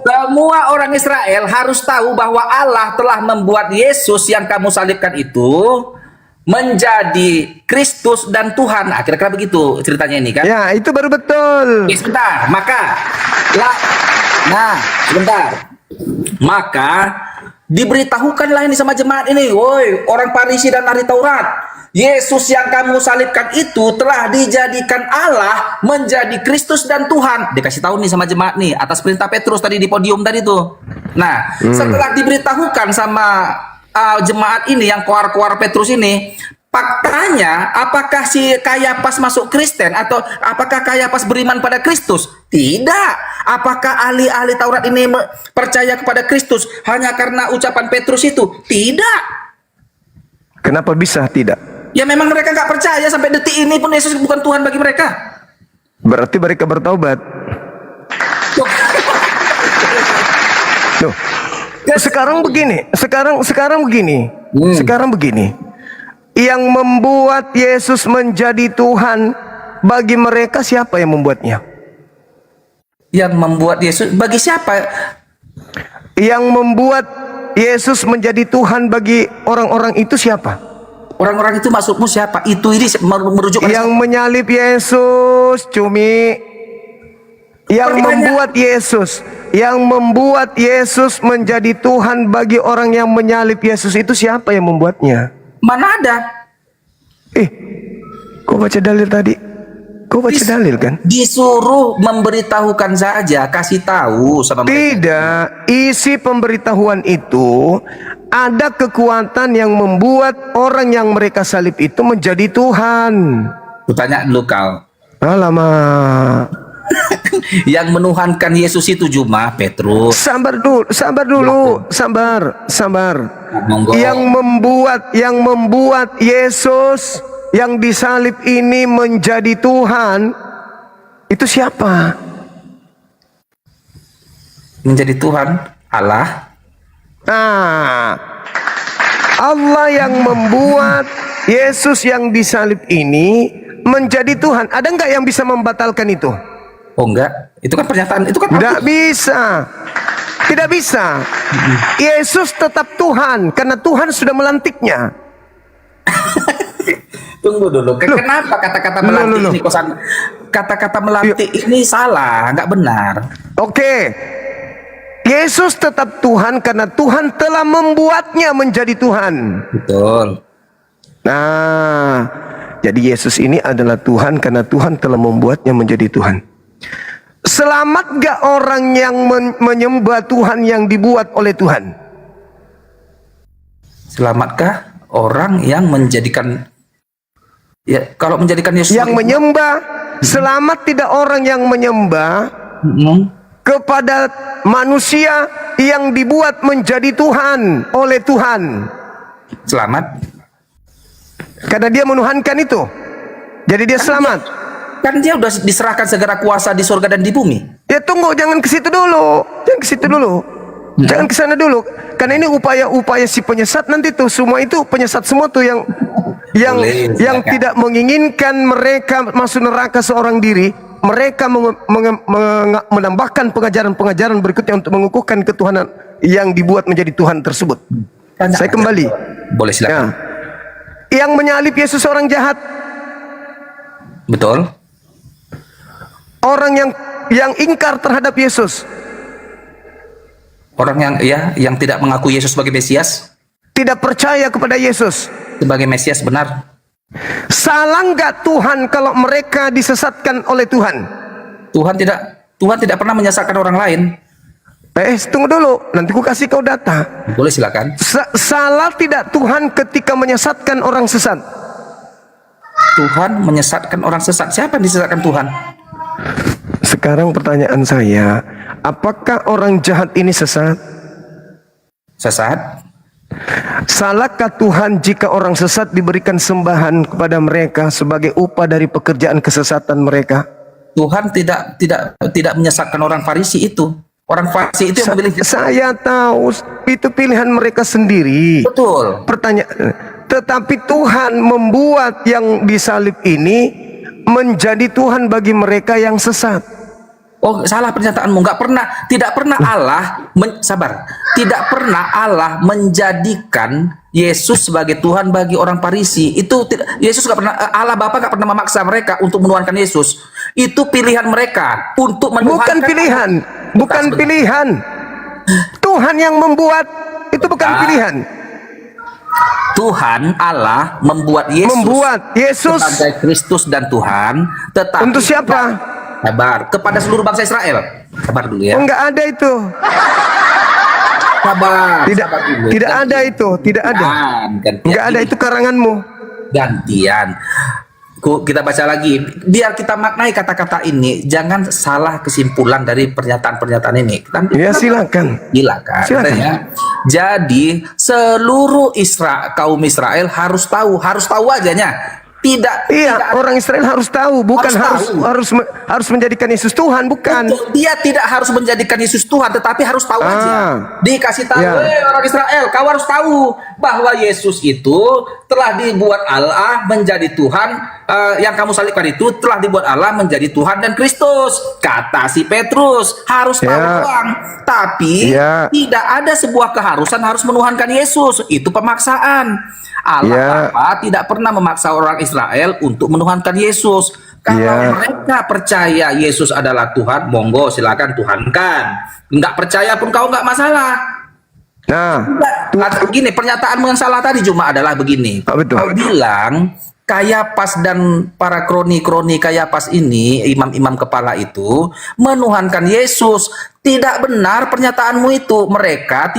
Semua orang Israel harus tahu bahwa Allah telah membuat Yesus yang kamu salibkan itu menjadi Kristus dan Tuhan. Kira-kira begitu ceritanya ini kan? Ya, itu baru betul. Sebentar, maka diberitahukanlah ini sama jemaat ini, woi orang Farisi dan ahli Taurat, Yesus yang kamu salibkan itu telah dijadikan Allah menjadi Kristus dan Tuhan. Dikasih tahu nih sama jemaat nih atas perintah Petrus tadi di podium tadi tuh. Nah, setelah diberitahukan sama jemaat ini yang koar-koar Petrus ini, faktanya apakah si Kayapas masuk Kristen atau apakah Kayapas beriman pada Kristus? Tidak. Apakah ahli-ahli Taurat ini percaya kepada Kristus hanya karena ucapan Petrus itu? Tidak. Kenapa bisa tidak? Ya memang mereka nggak percaya sampai detik ini pun Yesus bukan Tuhan bagi mereka. Berarti mereka bertaubat. Loh. Sekarang begini. Yang membuat Yesus menjadi Tuhan bagi mereka siapa yang membuatnya? Yang membuat Yesus bagi siapa? Yang membuat Yesus menjadi Tuhan bagi orang-orang itu siapa? Orang-orang itu maksudmu siapa? Itu ini merujuk yang menyalib Yesus, Cumi. Yang membuat Yesus menjadi Tuhan bagi orang yang menyalib Yesus itu siapa yang membuatnya? Mana ada? Kau baca dalil tadi? Kau baca dalil kan? Disuruh memberitahukan saja, kasih tahu sama mereka. Tidak, isi pemberitahuan itu ada kekuatan yang membuat orang yang mereka salib itu menjadi Tuhan. Kutanya dulu kau. Alamak. Yang menuhankan Yesus itu cuma Petrus. Sabar dulu, sabar. Monggo. Yang membuat Yesus yang disalib ini menjadi Tuhan itu siapa? Menjadi Tuhan Allah. Allah yang membuat Yesus yang disalib ini menjadi Tuhan. Ada nggak yang bisa membatalkan itu? Oh enggak, itu kan pernyataan, itu kan tidak bisa. Tidak bisa. Yesus tetap Tuhan karena Tuhan sudah melantiknya. Tunggu dulu, kenapa kata-kata melantik ini kosan? Kata-kata melantik ini salah, nggak benar. Oke. Yesus tetap Tuhan karena Tuhan telah membuatnya menjadi Tuhan. Betul. Nah, jadi Yesus ini adalah Tuhan karena Tuhan telah membuatnya menjadi Tuhan. Selamat gak orang yang menyembah Tuhan yang dibuat oleh Tuhan? Selamatkah orang yang menjadikan, ya kalau menjadikan Yesus yang menyembah? Selamat tidak orang yang menyembah kepada manusia yang dibuat menjadi Tuhan oleh Tuhan. Selamat karena dia menuhankan itu, jadi dia selamat. Kan dia udah diserahkan segala kuasa di surga dan di bumi. Ya tunggu, jangan ke situ dulu. Jangan ke sana dulu. Karena ini upaya-upaya si penyesat nanti tuh, semua itu penyesat semua tuh yang tidak menginginkan mereka masuk neraka seorang diri. Mereka menambahkan pengajaran-pengajaran berikutnya untuk mengukuhkan ketuhanan yang dibuat menjadi Tuhan tersebut. Saya kembali. Boleh silakan. Yang menyalib Yesus orang jahat. Betul. Orang yang ingkar terhadap Yesus. Orang yang tidak mengaku Yesus sebagai Mesias. Tidak percaya kepada Yesus sebagai Mesias, benar. Salah nggak Tuhan kalau mereka disesatkan oleh Tuhan? Tuhan tidak pernah menyesatkan orang lain. Tunggu dulu, nanti ku kasih kau data. Boleh silakan. Salah tidak Tuhan ketika menyesatkan orang sesat? Tuhan menyesatkan orang sesat. Siapa yang disesatkan Tuhan? Sekarang pertanyaan saya, apakah orang jahat ini sesat? Sesat. Salahkah Tuhan jika orang sesat diberikan sembahan kepada mereka sebagai upah dari pekerjaan kesesatan mereka? Tuhan tidak menyesatkan orang Farisi itu. Orang Farisi itu yang memilih. Saya tahu itu pilihan mereka sendiri. Betul. Pertanyaan, tetapi Tuhan membuat yang disalib ini menjadi Tuhan bagi mereka yang sesat. Oh, salah pernyataanmu. Tidak pernah Allah tidak pernah Allah menjadikan Yesus sebagai Tuhan bagi orang Farisi. Itu Yesus nggak pernah, Allah Bapa nggak pernah memaksa mereka untuk menuhankan Yesus. Itu pilihan mereka untuk menuhankan. Bukan pilihan. Tuhan yang membuat, itu bukan pilihan. Tuhan Allah membuat Yesus sebagai Kristus dan Tuhan, tetapi untuk siapa? Sabar, kepada seluruh bangsa Israel. Sabar dulu ya. Enggak ada itu. Sabar. Tidak ada itu, tidak ada. Enggak ada, itu karanganmu. Gantian. Kita baca lagi, biar kita maknai kata-kata ini, jangan salah kesimpulan dari pernyataan-pernyataan ini. Ya silakan. Katanya, jadi seluruh kaum Israel harus tahu ajanya. Orang Israel harus tahu, bukan harus menjadikan Yesus Tuhan, bukan. Dia tidak harus menjadikan Yesus Tuhan, tetapi harus tahu aja. Dikasih tahu, orang Israel, kau harus tahu bahwa Yesus itu telah dibuat Allah menjadi Tuhan. Yang kamu salibkan itu telah dibuat Allah menjadi Tuhan dan Kristus. Kata si Petrus, harus tahu doang. Tapi tidak ada sebuah keharusan harus menuhankan Yesus. Itu pemaksaan. Allah Bapa tidak pernah memaksa orang Israel untuk menuhankan Yesus. Kalau mereka percaya Yesus adalah Tuhan, monggo silakan tuhankan. Nggak percaya pun kau nggak masalah. Nah, gini, pernyataan yang salah tadi cuma adalah begini. Kau bilang Kayapas dan para kroni-kroni Kayapas ini, imam-imam kepala itu menuhankan Yesus. Tidak benar pernyataanmu itu. Mereka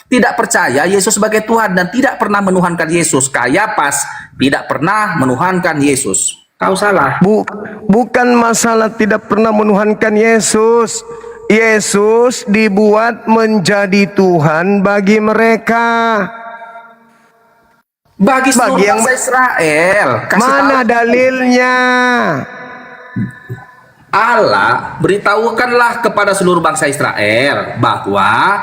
tidak percaya Yesus sebagai Tuhan dan tidak pernah menuhankan Yesus. Kayapas tidak pernah menuhankan Yesus. Kau salah. Bukan masalah tidak pernah menuhankan Yesus. Yesus dibuat menjadi Tuhan bagi mereka. Bagi seluruh bangsa Israel. Mana dalilnya? Allah beritahukanlah kepada seluruh bangsa Israel bahwa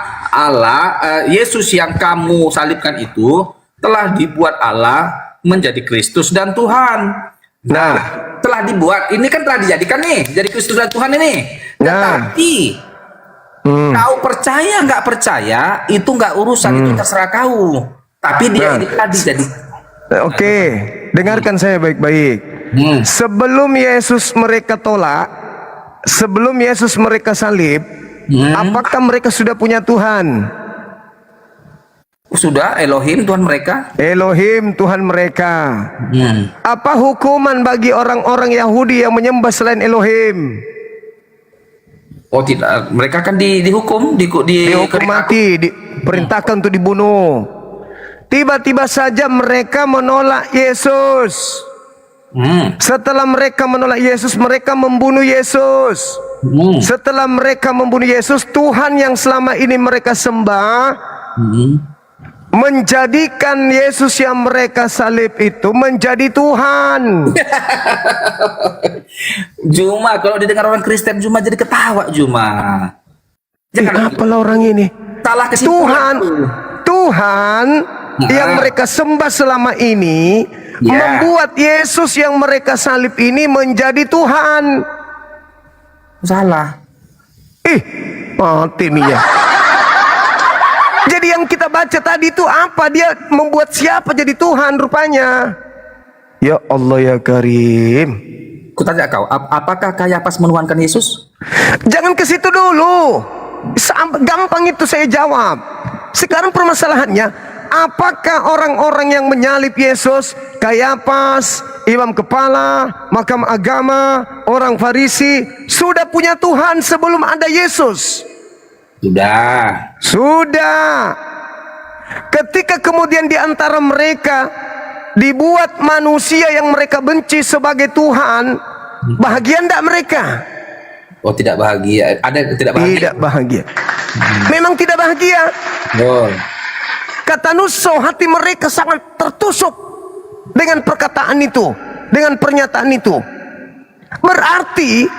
Yesus yang kamu salibkan itu telah dibuat Allah menjadi Kristus dan Tuhan. Nah, telah dibuat. Ini kan telah dijadikan nih jadi Kristus dan Tuhan ini. Tetapi kau percaya nggak percaya itu nggak urusan, itu terserah kau. Tapi dia ini tadi jadi. Oke, dengarkan saya baik-baik. Sebelum Yesus mereka tolak, sebelum Yesus mereka salib, apakah mereka sudah punya Tuhan? Sudah, Elohim Tuhan mereka. Elohim Tuhan mereka. Apa hukuman bagi orang-orang Yahudi yang menyembah selain Elohim? Oh tidak, mereka kan dihukum, dihukum mati, diperintahkan untuk dibunuh. Tiba-tiba saja mereka menolak Yesus. Setelah mereka menolak Yesus, mereka membunuh Yesus. Setelah mereka membunuh Yesus, Tuhan yang selama ini mereka sembah menjadikan Yesus yang mereka salib itu menjadi Tuhan. Juma, kalau didengar orang Kristen Juma jadi ketawa Juma. Apalah orang ini? Salah kesimpulan. Tuhan yang mereka sembah selama ini membuat Yesus yang mereka salib ini menjadi Tuhan. Salah. Mati nih ya. Jadi yang kita baca tadi itu apa? Dia membuat siapa jadi Tuhan rupanya? Ya Allah ya Karim. Kutanya kau, apakah Kayapas menuhankan Yesus? Jangan ke situ dulu. Gampang itu saya jawab. Sekarang permasalahannya, apakah orang-orang yang menyalib Yesus, Kayapas, imam kepala, mahkamah agama, orang Farisi, sudah punya Tuhan sebelum ada Yesus? Sudah. Ketika kemudian di antara mereka dibuat manusia yang mereka benci sebagai Tuhan, bahagia enggak mereka? Oh, tidak bahagia. Ada tidak bahagia? Tidak bahagia. Memang tidak bahagia. Kata Nusso, hati mereka sangat tertusuk dengan perkataan itu, dengan pernyataan itu. Berarti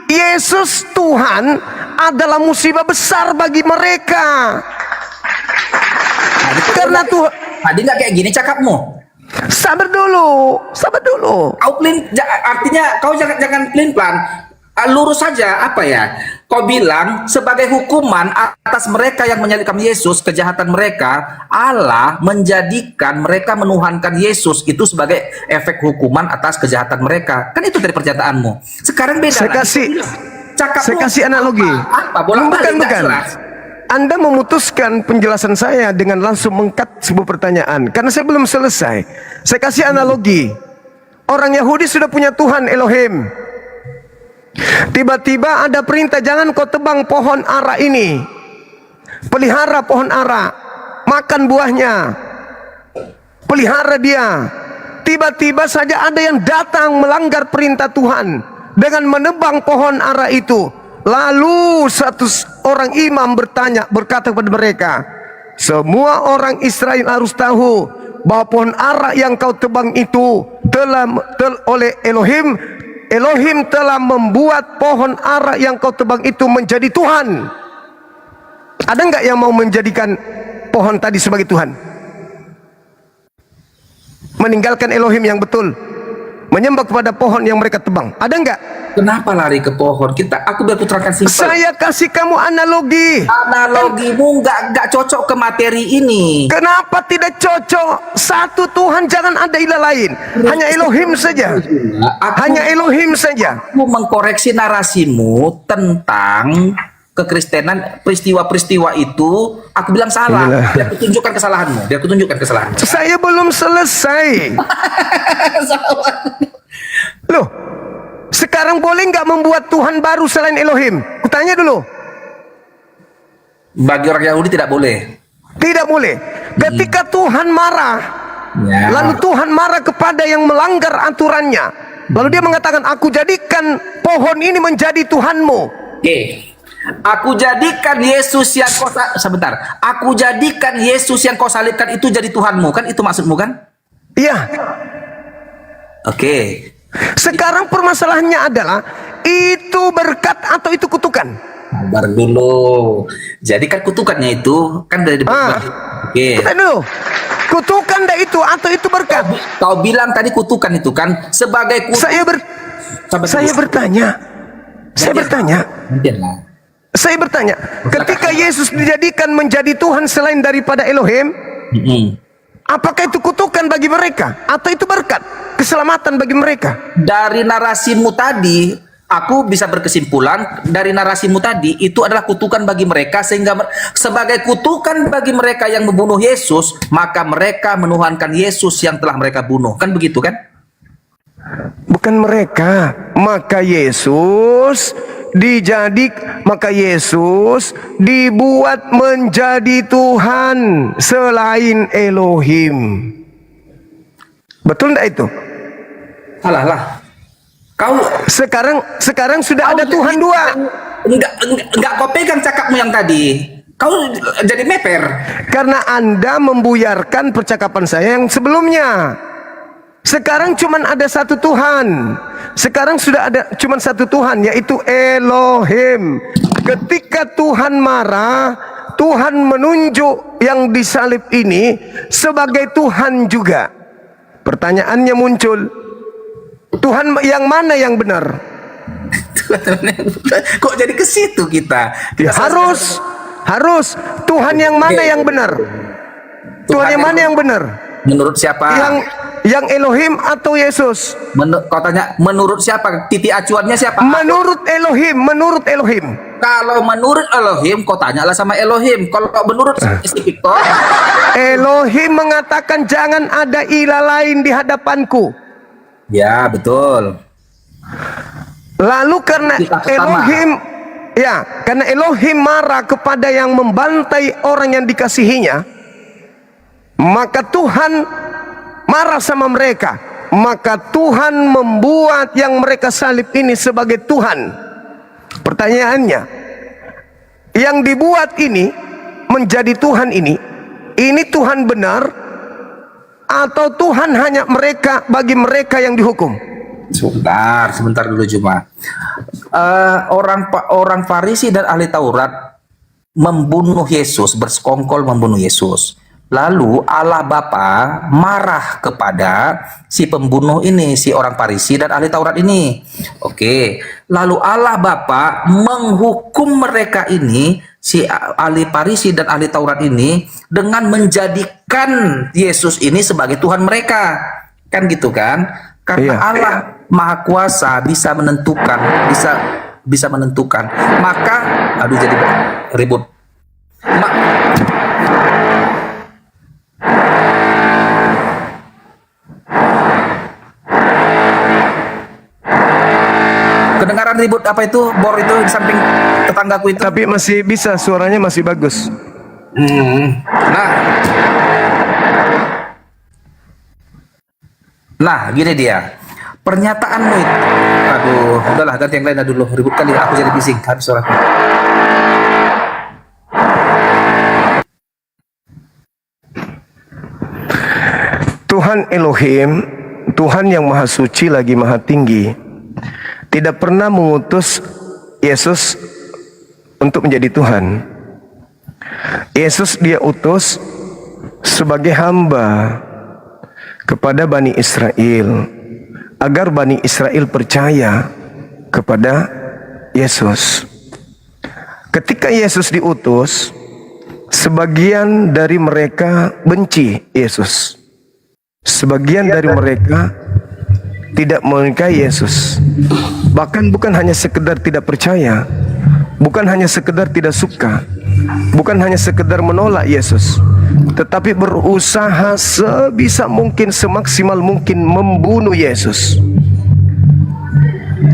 Yesus Tuhan adalah musibah besar bagi mereka. Karena Tuhan. Tadi nggak kayak gini cakapmu. Sabar dulu, sabar dulu. Artinya kau jangan pelin-pelan. Lurus saja, apa ya? Kau bilang sebagai hukuman atas mereka yang menyalibkan Yesus, kejahatan mereka, Allah menjadikan mereka menuhankan Yesus itu sebagai efek hukuman atas kejahatan mereka. Kan itu dari pernyataanmu. Sekarang beda. Saya kasih analogi. Apa? Bukan. Anda memutuskan penjelasan saya dengan langsung mengkat sebuah pertanyaan karena saya belum selesai. Saya kasih analogi. Orang Yahudi sudah punya Tuhan Elohim. Tiba-tiba ada perintah, jangan kau tebang pohon ara ini. Pelihara pohon ara, makan buahnya, pelihara dia. Tiba-tiba saja ada yang datang melanggar perintah Tuhan dengan menebang pohon ara itu. Lalu satu orang imam berkata kepada mereka, semua orang Israel harus tahu bahwa pohon ara yang kau tebang itu telah oleh Elohim telah membuat pohon ara yang kau tebang itu menjadi Tuhan. Ada nggak yang mau menjadikan pohon tadi sebagai Tuhan? Meninggalkan Elohim yang betul, menyembah kepada pohon yang mereka tebang. Ada nggak? Kenapa lari ke pohon? Aku biar terangkan simpel. Saya kasih kamu analogi. Analogimu nggak cocok ke materi ini. Kenapa tidak cocok? Satu Tuhan, jangan ada ilah lain. Hanya Elohim saja. Hanya Elohim saja. Aku mengkoreksi narasimu tentang kekristenan, peristiwa-peristiwa itu aku bilang salah. Inilah. Biar aku tunjukkan kesalahanmu. Biar aku tunjukkan kesalahanmu. Saya belum selesai. Loh, sekarang boleh nggak membuat Tuhan baru selain Elohim? Kutanya dulu. Bagi orang Yahudi tidak boleh. Tidak boleh. Ketika Tuhan marah, lalu Tuhan marah kepada yang melanggar aturannya. Lalu dia mengatakan, aku jadikan pohon ini menjadi Tuhanmu. Oke. Aku jadikan Yesus yang sebentar. Aku jadikan Yesus yang kau salibkan itu jadi Tuhanmu, kan? Itu maksudmu kan? Iya. Oke. Sekarang permasalahannya adalah, itu berkat atau itu kutukan? Sabar dulu. Jadi kan kutukannya itu kan dari Oke. Kita dulu. Kutukan dah itu atau itu berkat? Kau bilang tadi kutukan itu kan sebagai kutukan. Saya bertanya. Saya bertanya. Ketika Yesus dijadikan menjadi Tuhan selain daripada Elohim, apakah itu kutukan bagi mereka atau itu berkat, keselamatan bagi mereka? Dari narasimu tadi, aku bisa berkesimpulan dari narasimu tadi itu adalah kutukan bagi mereka, sehingga sebagai kutukan bagi mereka yang membunuh Yesus, maka mereka menuhankan Yesus yang telah mereka bunuh. Kan begitu kan? Bukan mereka, maka Yesus dibuat menjadi Tuhan selain Elohim. Betul enggak itu? Alah. Kau sekarang sudah ada Tuhan dua. Enggak kau pegang cakapmu yang tadi. Kau jadi meper. Karena Anda membuyarkan percakapan saya yang sebelumnya. Sekarang cuman ada satu Tuhan. Sekarang sudah ada cuman satu Tuhan, yaitu Elohim. Ketika Tuhan marah, Tuhan menunjuk yang disalib ini sebagai Tuhan juga. Pertanyaannya muncul, Tuhan yang mana yang benar? Kok jadi ke situ kita? Harus Tuhan yang mana yang benar? Tuhan yang mana yang benar? Menurut siapa? Yang Elohim atau Yesus? Kau tanya menurut siapa? Titik acuannya siapa? Menurut Elohim. Kalau menurut Elohim, kau tanyalah sama Elohim. Kalau menurut spesifik kau, Elohim mengatakan jangan ada ilah lain di hadapanku. Ya, betul. Lalu karena Elohim marah kepada yang membantai orang yang dikasihinya, maka Tuhan marah sama mereka. Maka Tuhan membuat yang mereka salib ini sebagai Tuhan. Pertanyaannya, yang dibuat ini menjadi Tuhan ini Tuhan benar atau Tuhan hanya bagi mereka yang dihukum? Sebentar dulu Juma. Orang Farisi dan ahli Taurat membunuh Yesus, bersekongkol membunuh Yesus. Lalu Allah Bapa marah kepada si pembunuh ini, si orang Farisi dan ahli Taurat ini. Oke. Lalu Allah Bapa menghukum mereka ini, si ahli Farisi dan ahli Taurat ini, dengan menjadikan Yesus ini sebagai Tuhan mereka. Kan gitu kan? Karena Allah Maha Kuasa bisa menentukan, bisa menentukan. Maka jadi ribut. Kedengaran ribut apa itu? Bor itu di samping tetanggaku itu. Tapi masih bisa, suaranya masih bagus. Nah, gini dia. Pernyataanmu itu. Aduh, udahlah ganti yang lain dulu. Ribut kali, aku jadi bising. Habis suaraku. Tuhan Elohim, Tuhan yang maha suci lagi maha tinggi, tidak pernah mengutus Yesus untuk menjadi Tuhan. Yesus dia utus sebagai hamba kepada Bani Israel, agar Bani Israel percaya kepada Yesus. Ketika Yesus diutus, sebagian dari mereka benci Yesus. Sebagian dari mereka tidak menikahi Yesus. Bahkan bukan hanya sekedar tidak percaya, bukan hanya sekedar tidak suka, bukan hanya sekedar menolak Yesus, tetapi berusaha sebisa mungkin, semaksimal mungkin membunuh Yesus.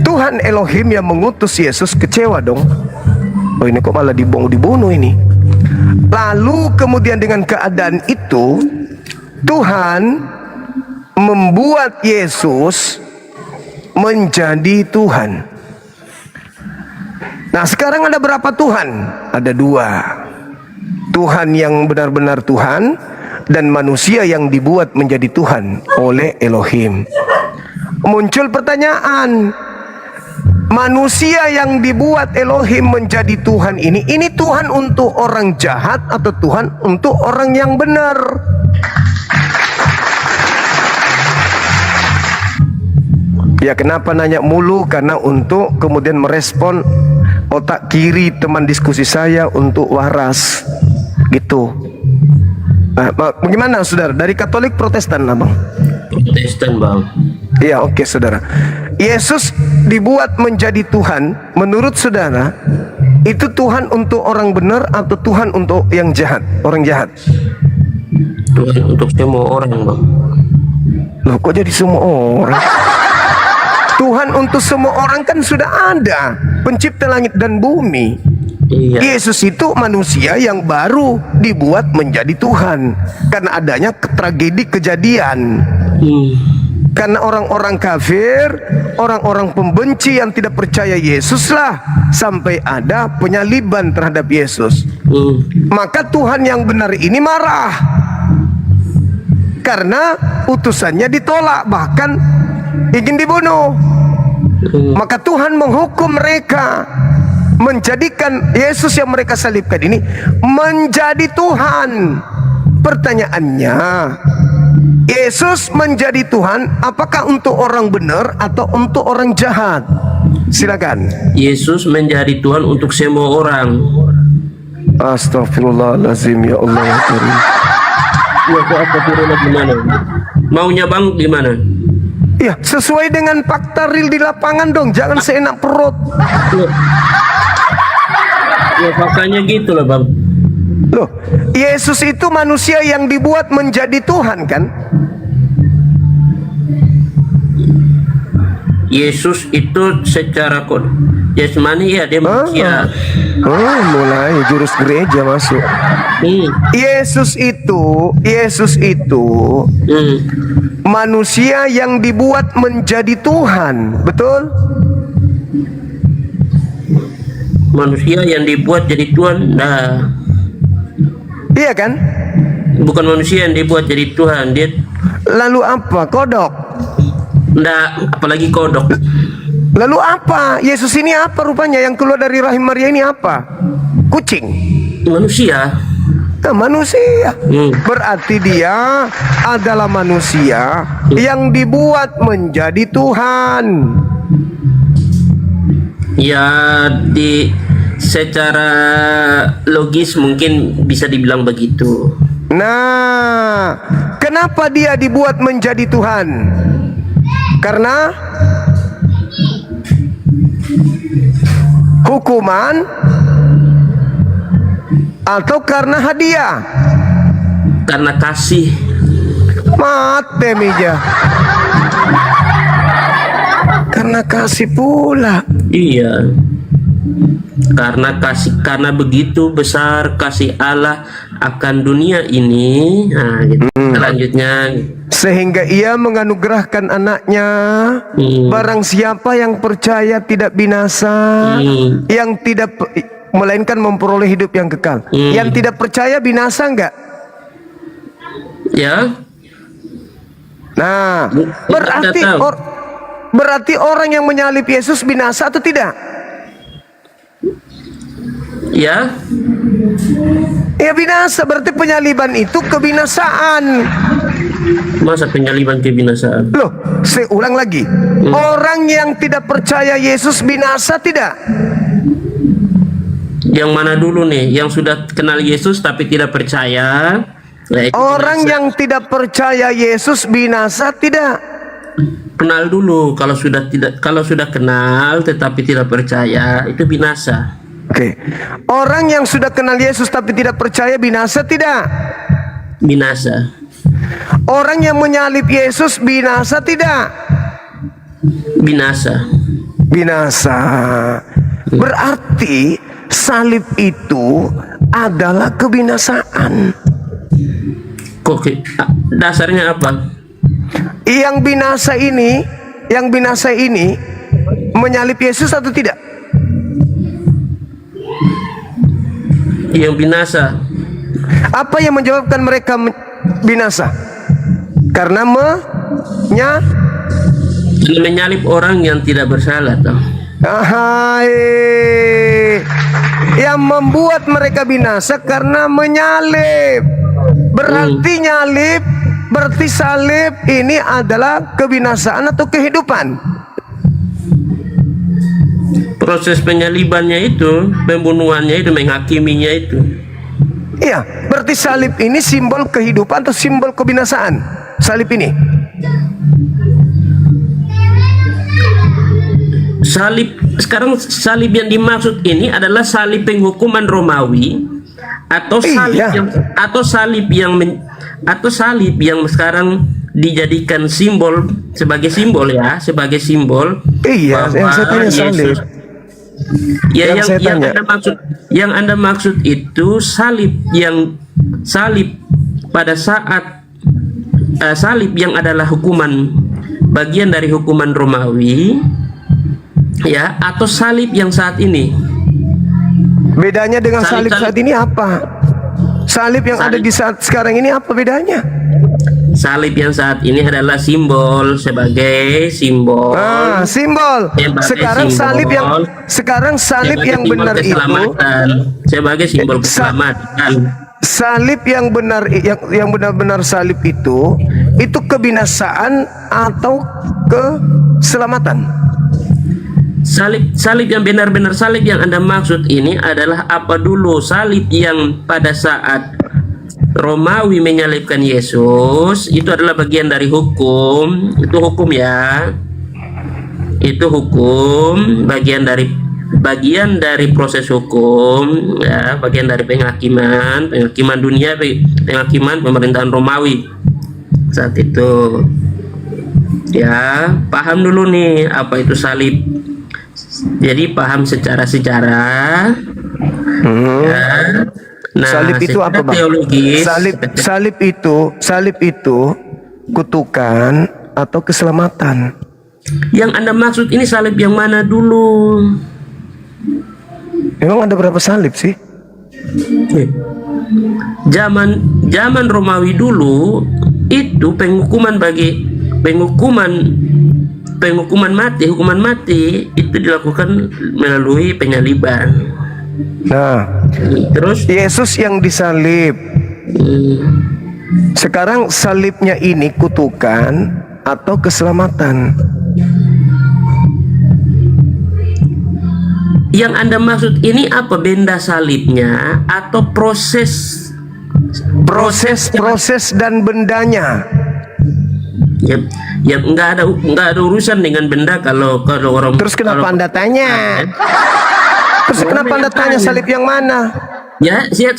Tuhan Elohim yang mengutus Yesus kecewa dong. Oh, ini kok malah dibunuh ini. Lalu kemudian dengan keadaan itu, Tuhan membuat Yesus menjadi Tuhan. Nah, sekarang ada berapa Tuhan? Ada dua. Tuhan yang benar-benar Tuhan, dan manusia yang dibuat menjadi Tuhan oleh Elohim. Muncul pertanyaan, manusia yang dibuat Elohim menjadi Tuhan ini Tuhan untuk orang jahat atau Tuhan untuk orang yang benar? Ya, kenapa nanya mulu? Karena untuk kemudian merespon otak kiri teman diskusi saya untuk waras gitu. Nah, bagaimana saudara? Dari Katolik Protestan abang? Protestan bang. Iya, oke saudara. Yesus dibuat menjadi Tuhan. Menurut saudara, itu Tuhan untuk orang benar atau Tuhan untuk yang jahat, orang jahat? Tuhan untuk semua orang bang. Loh, kok jadi semua orang? Tuhan untuk semua orang kan sudah ada, pencipta langit dan bumi. Iya. Yesus itu manusia yang baru dibuat menjadi Tuhan karena adanya tragedi kejadian. Karena orang-orang kafir, orang-orang pembenci yang tidak percaya Yesus lah sampai ada penyaliban terhadap Yesus. Maka Tuhan yang benar ini marah karena utusannya ditolak, bahkan ingin dibunuh. Maka Tuhan menghukum mereka, menjadikan Yesus yang mereka salibkan ini menjadi Tuhan. Pertanyaannya, Yesus menjadi Tuhan apakah untuk orang benar atau untuk orang jahat? Silakan. Yesus menjadi Tuhan untuk semua orang. Astagfirullahaladzim, ya Allah ya Karim. Ya, astagfirullah gimana? Maunya bang gimana? Ya, sesuai dengan fakta real di lapangan dong, jangan seenak perut. Ya faktanya gitu lah bang. Loh, Yesus itu manusia yang dibuat menjadi Tuhan kan? Yesus itu secara jasmani ya dia manusia. Oh, mulai jurus gereja masuk. Yesus itu manusia yang dibuat menjadi Tuhan, betul? Manusia yang dibuat jadi Tuhan, nah. Iya kan? Bukan manusia yang dibuat jadi Tuhan, dia. Lalu apa? Kodok? Nggak, apalagi kodok. Lalu apa? Yesus ini apa rupanya? Yang keluar dari rahim Maria ini apa? Kucing? Manusia. Nah, manusia. Berarti dia adalah manusia yang dibuat menjadi Tuhan. Ya, secara logis mungkin bisa dibilang begitu. Nah, kenapa dia dibuat menjadi Tuhan? Karena hukuman atau karena hadiah? Karena kasih. Mate mija. Karena kasih pula. Iya. Karena kasih, karena begitu besar kasih Allah akan dunia ini. Nah, gitu. Selanjutnya, sehingga ia menganugerahkan anaknya. Barang siapa yang percaya tidak binasa, yang tidak, melainkan memperoleh hidup yang kekal. Yang tidak percaya binasa enggak? Ya. Nah, berarti orang yang menyalib Yesus binasa atau tidak? Ya. Ya binasa, berarti penyaliban itu kebinasaan. Masa penyaliban kebinasaan? Loh, saya ulang lagi. Orang yang tidak percaya Yesus binasa tidak? Yang mana dulu nih? Yang sudah kenal Yesus tapi tidak percaya? Orang yang tidak percaya Yesus binasa tidak? Kenal dulu. Kalau sudah kenal tetapi tidak percaya, itu binasa. Oke. Orang yang sudah kenal Yesus tapi tidak percaya binasa tidak? Binasa. Orang yang menyalib Yesus binasa tidak? Binasa. Binasa. Berarti salib itu adalah kebinasaan. Kok dasarnya apa? Yang binasa ini menyalib Yesus atau tidak? Yang binasa. Apa yang menyebabkan mereka binasa? Karena menyalib orang yang tidak bersalah toh. Yang membuat mereka binasa karena menyalib. Berarti nyalib, berarti salib ini adalah kebinasaan atau kehidupan. Proses penyalibannya itu, pembunuhannya itu, menghakiminya itu. Iya, berarti salib ini simbol kehidupan atau simbol kebinasaan? Salib ini. Salib yang dimaksud ini adalah salib penghukuman Romawi atau salib yang sekarang dijadikan sebagai simbol iya, bahwa yang saya tanya salib. Ya, yang Anda maksud itu salib pada saat salib yang adalah bagian dari hukuman Romawi, ya, atau salib yang saat ini. Bedanya dengan salib saat ini apa? Salib yang ada di saat sekarang ini apa bedanya? Salib yang saat ini adalah sebagai simbol. Simbol. Sekarang salib yang benar itu sebagai simbol keselamatan. Salib yang benar, yang benar-benar salib itu kebinasaan atau keselamatan? Salib yang benar-benar salib yang Anda maksud ini adalah apa dulu? Salib yang pada saat Romawi menyalibkan Yesus itu adalah bagian dari hukum. Itu hukum, ya. Itu hukum, bagian dari proses hukum, ya, bagian dari penghakiman dunia, penghakiman pemerintahan Romawi saat itu. Ya, paham dulu nih apa itu salib. Jadi paham secara sejarah. Ya. Nah, salib itu apa, Bang? Teologis, salib itu kutukan atau keselamatan? Yang Anda maksud ini salib yang mana dulu? Memang ada berapa salib sih? Zaman Romawi dulu itu hukuman mati itu dilakukan melalui penyaliban. Nah, terus Yesus yang disalib. Sekarang salibnya ini kutukan atau keselamatan? Yang Anda maksud ini apa, benda salibnya atau proses dan bendanya? Ya nggak ada urusan dengan benda kalau orang. Terus kenapa Anda tanya? Terus kenapa Anda tanya salib yang mana? Ya, saya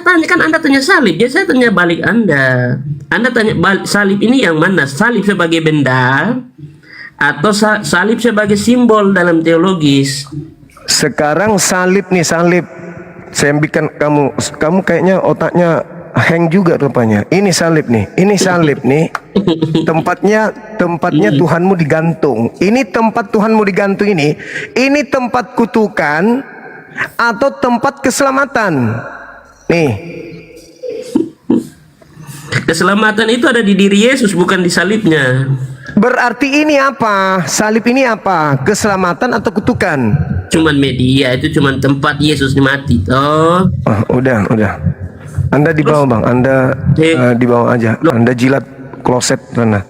tanya, kan Anda tanya salib, ya saya tanya balik Anda. Anda tanya salib ini yang mana? Salib sebagai benda atau salib sebagai simbol dalam teologis? Sekarang salib nih, salib. Saya bikin kamu kayaknya otaknya hang juga rupanya. Ini salib nih. Tempatnya Tuhanmu digantung. Ini tempat Tuhanmu digantung ini. Ini tempat kutukan atau tempat keselamatan. Nih. Keselamatan itu ada di diri Yesus, bukan di salibnya. Berarti ini apa? Salib ini apa? Keselamatan atau kutukan? Cuman media, itu cuman tempat Yesus mati toh. Udah. Anda di bawah, Bang. Anda di bawah aja. Anda jilat kloset sana.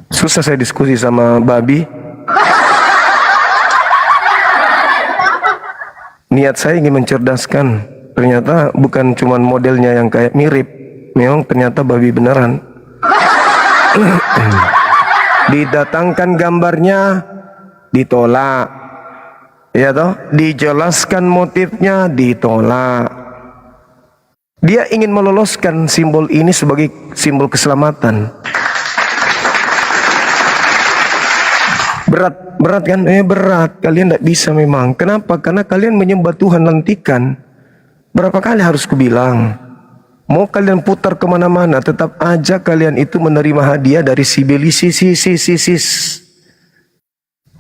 Susah saya diskusi sama babi. Niat saya ingin mencerdaskan. Ternyata bukan cuman modelnya yang kayak mirip. Memang ternyata babi beneran. Didatangkan gambarnya, ditolak. Ya toh, dijelaskan motifnya, ditolak. Dia ingin meloloskan simbol ini sebagai simbol keselamatan. Berat kan? Berat. Kalian tidak bisa memang. Kenapa? Karena kalian menyembah Tuhan lantikan. Berapa kali harus kubilang? Mau kalian putar kemana-mana, tetap aja kalian itu menerima hadiah dari Sibilisis.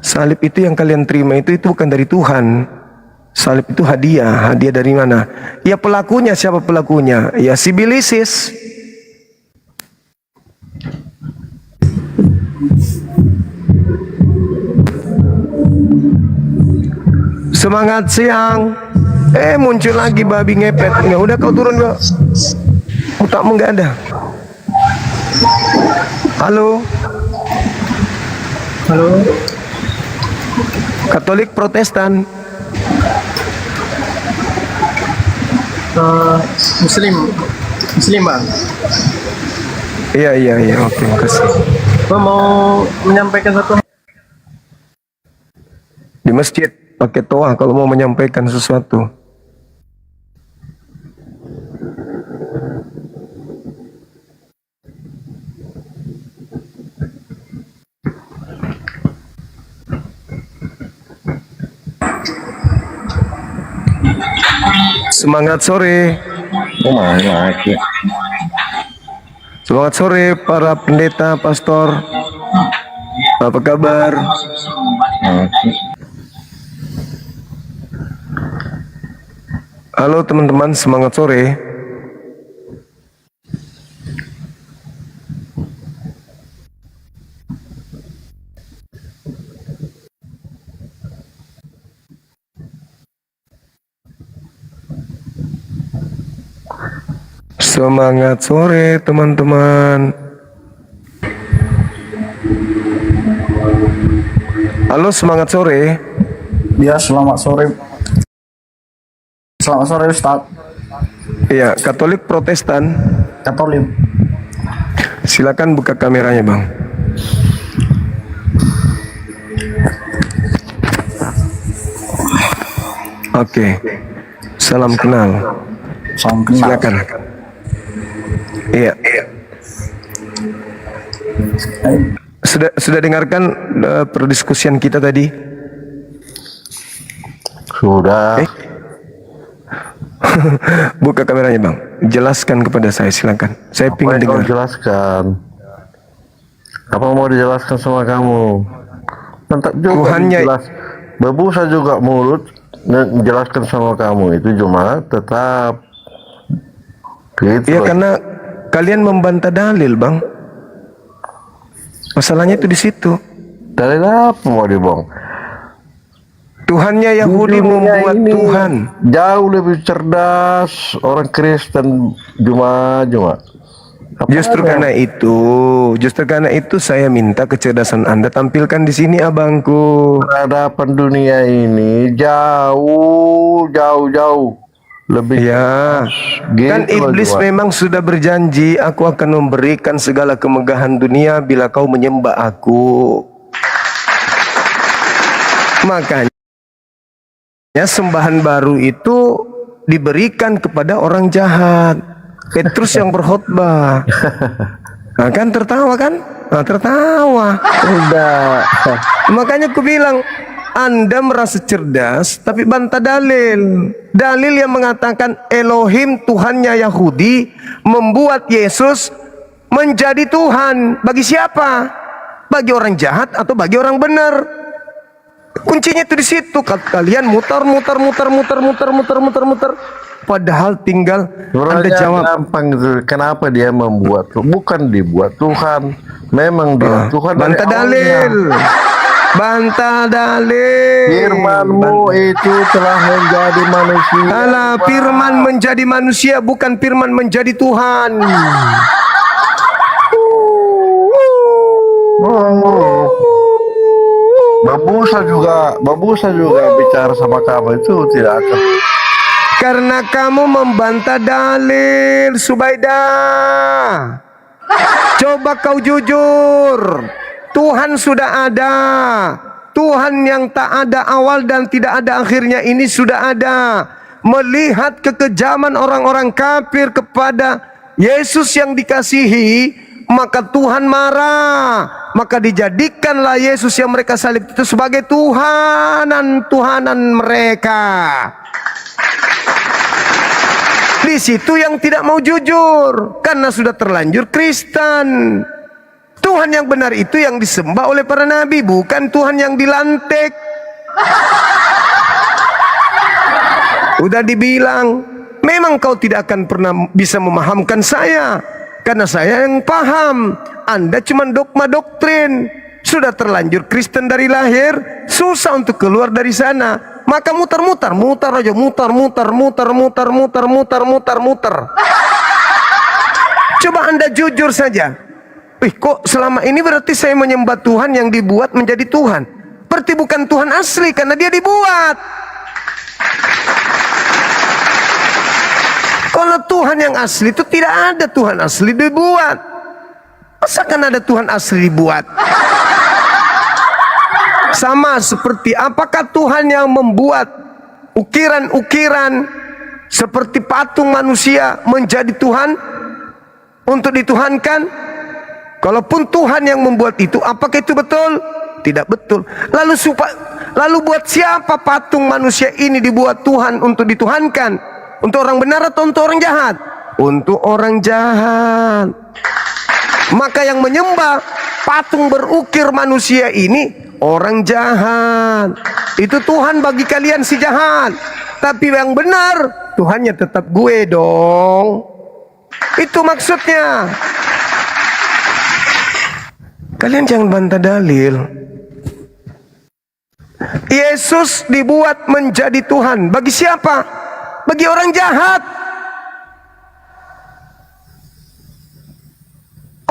Salib itu yang kalian terima itu bukan dari Tuhan. Salib itu hadiah dari mana? Ya pelakunya, siapa pelakunya? Ya Sibilisis. Semangat siang. Muncul lagi babi ngepet. Ya udah kau turun gak? Otakmu nggak ada. Halo. Katolik Protestan. Muslim bang. Iya. Oke, makasih. Gua mau menyampaikan satu hal. Di masjid pakai toa kalau mau menyampaikan sesuatu. Semangat sore. Semangat sore para pendeta, pastor. Apa kabar? Halo teman-teman, semangat sore. Semangat sore teman-teman. Halo, semangat sore. Ya, selamat sore. Selamat sore Ustaz. Iya, Katolik Protestan. Katolik. Silakan buka kameranya, Bang. Oke. Salam kenal. Salam kenal. Silakan. Iya. Sudah dengarkan perdiskusian kita tadi? Sudah. Buka kameranya Bang. Jelaskan kepada saya, silakan. Saya ingin dengar. Jelaskan. Apa mau dijelaskan sama kamu? Tetap juga Tuhannya. Berbusa juga mulut menjelaskan sama kamu itu cuma tetap. Gitu. Iya, karena kalian membantah dalil, Bang. Masalahnya itu di situ. Dalil apa mau dibong? Tuhannya Yahudi membuat Tuhan jauh lebih cerdas orang Kristen cuma. Justru karena itu saya minta kecerdasan Anda tampilkan di sini, abangku. Peradaban dunia ini jauh lebih ya. Kan iblis memang sudah berjanji, aku akan memberikan segala kemegahan dunia bila kau menyembah aku. Makanya sembahan baru itu diberikan kepada orang jahat. Petrus yang berkhotbah. Nah, kan tertawa kan? Nah, tertawa. Udah. Makanya aku bilang, Anda merasa cerdas tapi bantah dalil. Dalil yang mengatakan Elohim, Tuhannya Yahudi, membuat Yesus menjadi Tuhan. Bagi siapa? Bagi orang jahat atau bagi orang benar? Kuncinya itu di situ. Kalian muter. Padahal tinggal Anda jawab. Gampang itu. Kenapa dia membuat? Bukan dibuat Tuhan. Memang dia Tuhan. Bantah dalil. Bantah dalil. Firmanmu itu telah menjadi manusia. Alah, firman menjadi manusia, bukan firman menjadi Tuhan. Babusa juga bicara sama kamu itu tidak akan. Karena kamu membantah dalil, Subaidah. Coba kau jujur. Tuhan sudah ada. Tuhan yang tak ada awal dan tidak ada akhirnya ini sudah ada. Melihat kekejaman orang-orang kafir kepada Yesus yang dikasihi, maka Tuhan marah. Maka dijadikanlah Yesus yang mereka salib itu sebagai Tuhanan mereka. Di situ yang tidak mau jujur karena sudah terlanjur Kristen. Tuhan yang benar itu yang disembah oleh para nabi, bukan Tuhan yang dilantik. Udah dibilang, memang kau tidak akan pernah bisa memahamkan saya, karena saya yang paham. Anda cuma dogma doktrin. Sudah terlanjur Kristen dari lahir, susah untuk keluar dari sana. Maka muter aja, muter. Coba Anda jujur saja. Kok selama ini berarti saya menyembah Tuhan yang dibuat menjadi Tuhan? Berarti bukan Tuhan asli karena dia dibuat. Kalau Tuhan yang asli itu tidak ada Tuhan asli dibuat. Masakan ada Tuhan asli dibuat? Sama seperti apakah Tuhan yang membuat ukiran-ukiran seperti patung manusia menjadi Tuhan untuk dituhankan? Kalaupun Tuhan yang membuat itu, apakah itu betul? Tidak betul. Lalu buat siapa patung manusia ini dibuat Tuhan untuk dituhankan? Untuk orang benar atau untuk orang jahat? Untuk orang jahat. Maka yang menyembah patung berukir manusia ini orang jahat. Itu Tuhan bagi kalian si jahat. Tapi yang benar, Tuhannya tetap gue dong. Itu maksudnya. Kalian jangan bantah dalil. Yesus dibuat menjadi Tuhan. Bagi siapa? Bagi orang jahat.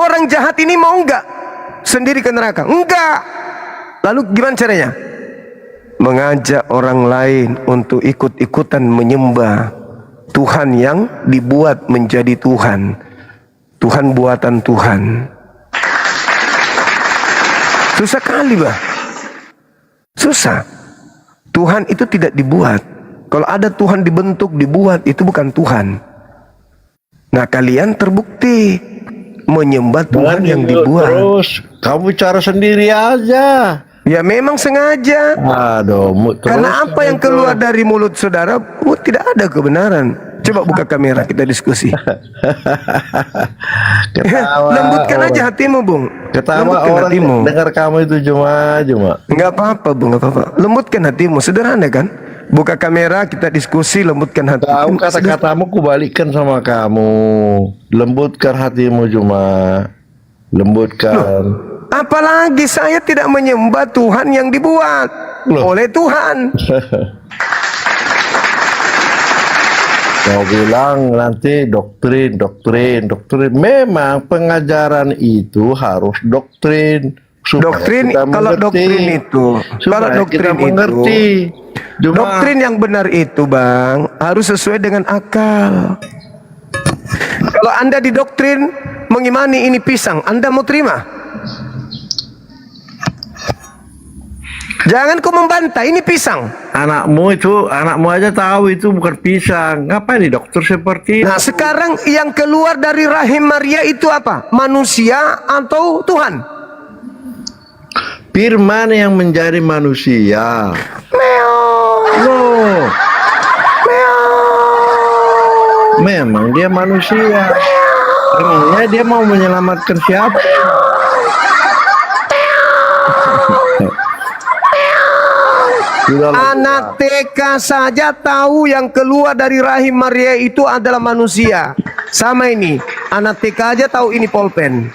Orang jahat ini mau enggak sendiri ke neraka? Enggak. Lalu gimana caranya? Mengajak orang lain untuk ikut-ikutan menyembah Tuhan yang dibuat menjadi Tuhan. Tuhan buatan Tuhan. Susah kali, bah. Susah. Tuhan itu tidak dibuat. Kalau ada Tuhan dibentuk, dibuat, itu bukan Tuhan. Nah, kalian terbukti menyembah Tuhan yang dibuat. Terus kamu cara sendiri aja. Ya memang sengaja. Aduh, karena apa yang keluar dari mulut saudara tidak ada kebenaran. Coba buka kamera, kita diskusi. Lembutkan aja hatimu, Bung. Ketawa Lembutkan orang hatimu. dengar kamu itu cuma. Enggak apa-apa, Bung, enggak apa-apa. Lembutkan hatimu, sederhana kan? Buka kamera, kita diskusi, lembutkan hatimu. Tahu kata-katamu kubalikkan sama kamu. Lembutkan hatimu cuma. Lembutkan. Apalagi saya tidak menyembah Tuhan yang dibuat oleh Tuhan. Kau bilang nanti doktrin. Memang pengajaran itu harus doktrin. Doktrin, kalau doktrin itu, doktrin yang benar itu, Bang, harus sesuai dengan akal. Kalau Anda didoktrin mengimani ini pisang, Anda mau terima? Jangan kau membantah, ini pisang. Anakmu aja tahu itu bukan pisang. Ngapain di dokter seperti itu? Nah, sekarang yang keluar dari rahim Maria itu apa? Manusia atau Tuhan? Firman yang menjadi manusia. Loh. Memang dia manusia. Emangnya dia mau menyelamatkan siapa? Anak TK saja tahu yang keluar dari rahim Maria itu adalah manusia. Sama ini, anak TK aja tahu ini pulpen.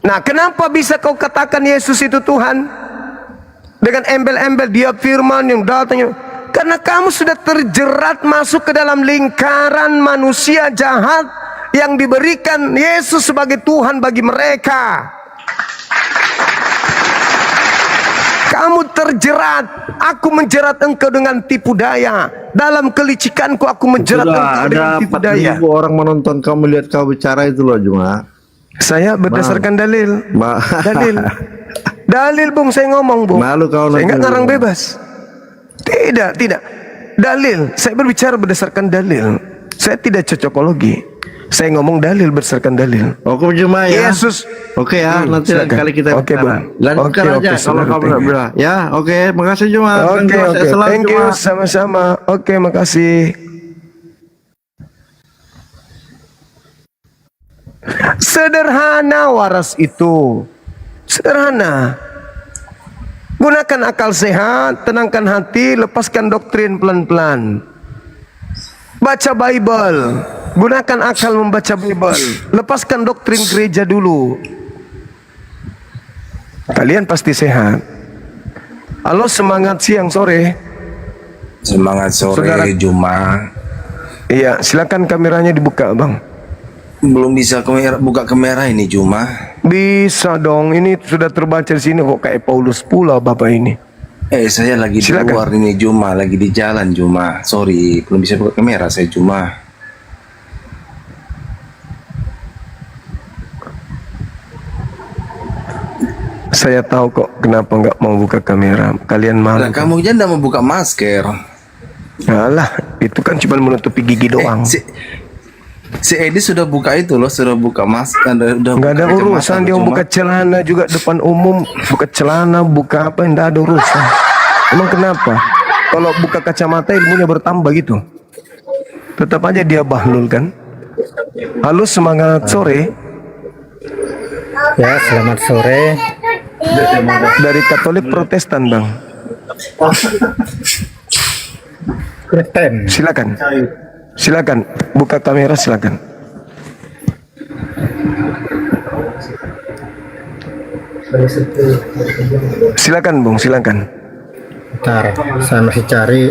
Nah, kenapa bisa kau katakan Yesus itu Tuhan? Dengan embel-embel dia firman yang datangnya. Karena kamu sudah terjerat masuk ke dalam lingkaran manusia jahat yang diberikan Yesus sebagai Tuhan bagi mereka. Kamu terjerat. Aku menjerat engkau dengan tipu daya. Dalam kelicikanku aku menjerat engkau dengan tipu daya. Ada 4.000 orang menonton kamu lihat kau bicara itu loh, Juma. Saya berdasarkan dalil. Dalil. Dalil bung, saya ngomong bung. Malu kau Saya nanti. nggak ngarang bebas. Tidak. Dalil. Saya berbicara berdasarkan dalil. Saya tidak cocokologi. Saya ngomong dalil berdasarkan dalil. Oke cuma ya. Yesus. Oke ya, nanti lain silakan. kali kita Oke, bicara. Bang. Lanjutkan Oke, aja kalau saudara, kamu thank you. belah. Ya, oke, makasih Cuma. Oke. Thank you, sama-sama. Oke, makasih. Sederhana waras itu. Sederhana. Gunakan akal sehat, tenangkan hati, lepaskan doktrin pelan-pelan. Baca Bible. Gunakan akal membaca Bible. Lepaskan doktrin gereja dulu. Kalian pasti sehat. Halo, semangat siang sore. Semangat sore, Saudara. Juma. Iya, silakan kameranya dibuka, Bang. Belum bisa buka kamera ini, Juma. Bisa dong, ini sudah terbaca di sini kok kayak Paulus pula Bapak ini. Saya lagi di Silakan. luar ini, Juma. Lagi di jalan, Juma. Sorry, belum bisa buka kamera saya, Juma. Saya tahu kok kenapa nggak mau buka kamera. Kalian malu. Nah, kamu aja nggak mau buka masker. Alah, itu kan cuma menutupi gigi doang. Si Edi sudah buka itu loh, sudah buka masker. Nggak ada urusan dia buka celana juga depan umum, buka celana, buka apa, nggak ada urusan. Emang kenapa? Kalau buka kacamata ilmunya bertambah gitu. Tetap aja dia bahlul kan. Halo, semangat sore. Ya, selamat sore. Dari Katolik Protestan, Bang. Kristen. Silakan buka kamera, silakan. Silakan Bung, silakan. Bentar, saya masih cari.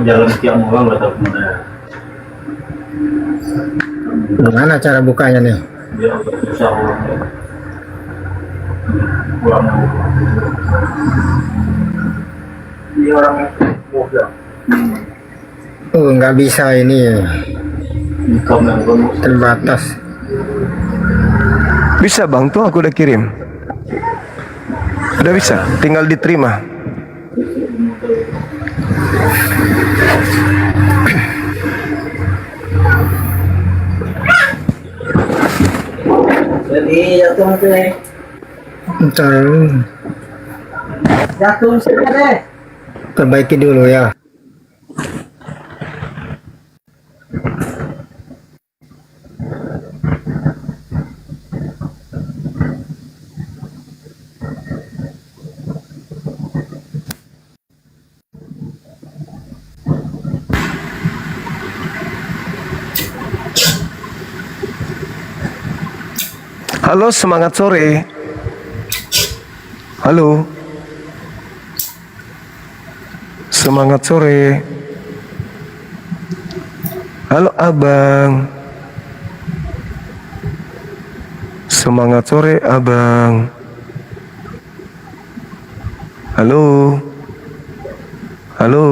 Jalan tiap orang nggak tahu kemana. Gimana cara bukanya nih? Dia agak susah orang. Kurang. Ini orangnya muda. Nggak bisa ini. Terbatas. Bisa Bang, tuh aku udah kirim. Udah bisa, tinggal diterima. Jadi jatuh deh. Bentar. Jatuh deh. Perbaiki dulu ya. Halo, semangat sore. Halo. Semangat sore. Halo Abang. Semangat sore Abang. Halo. Halo.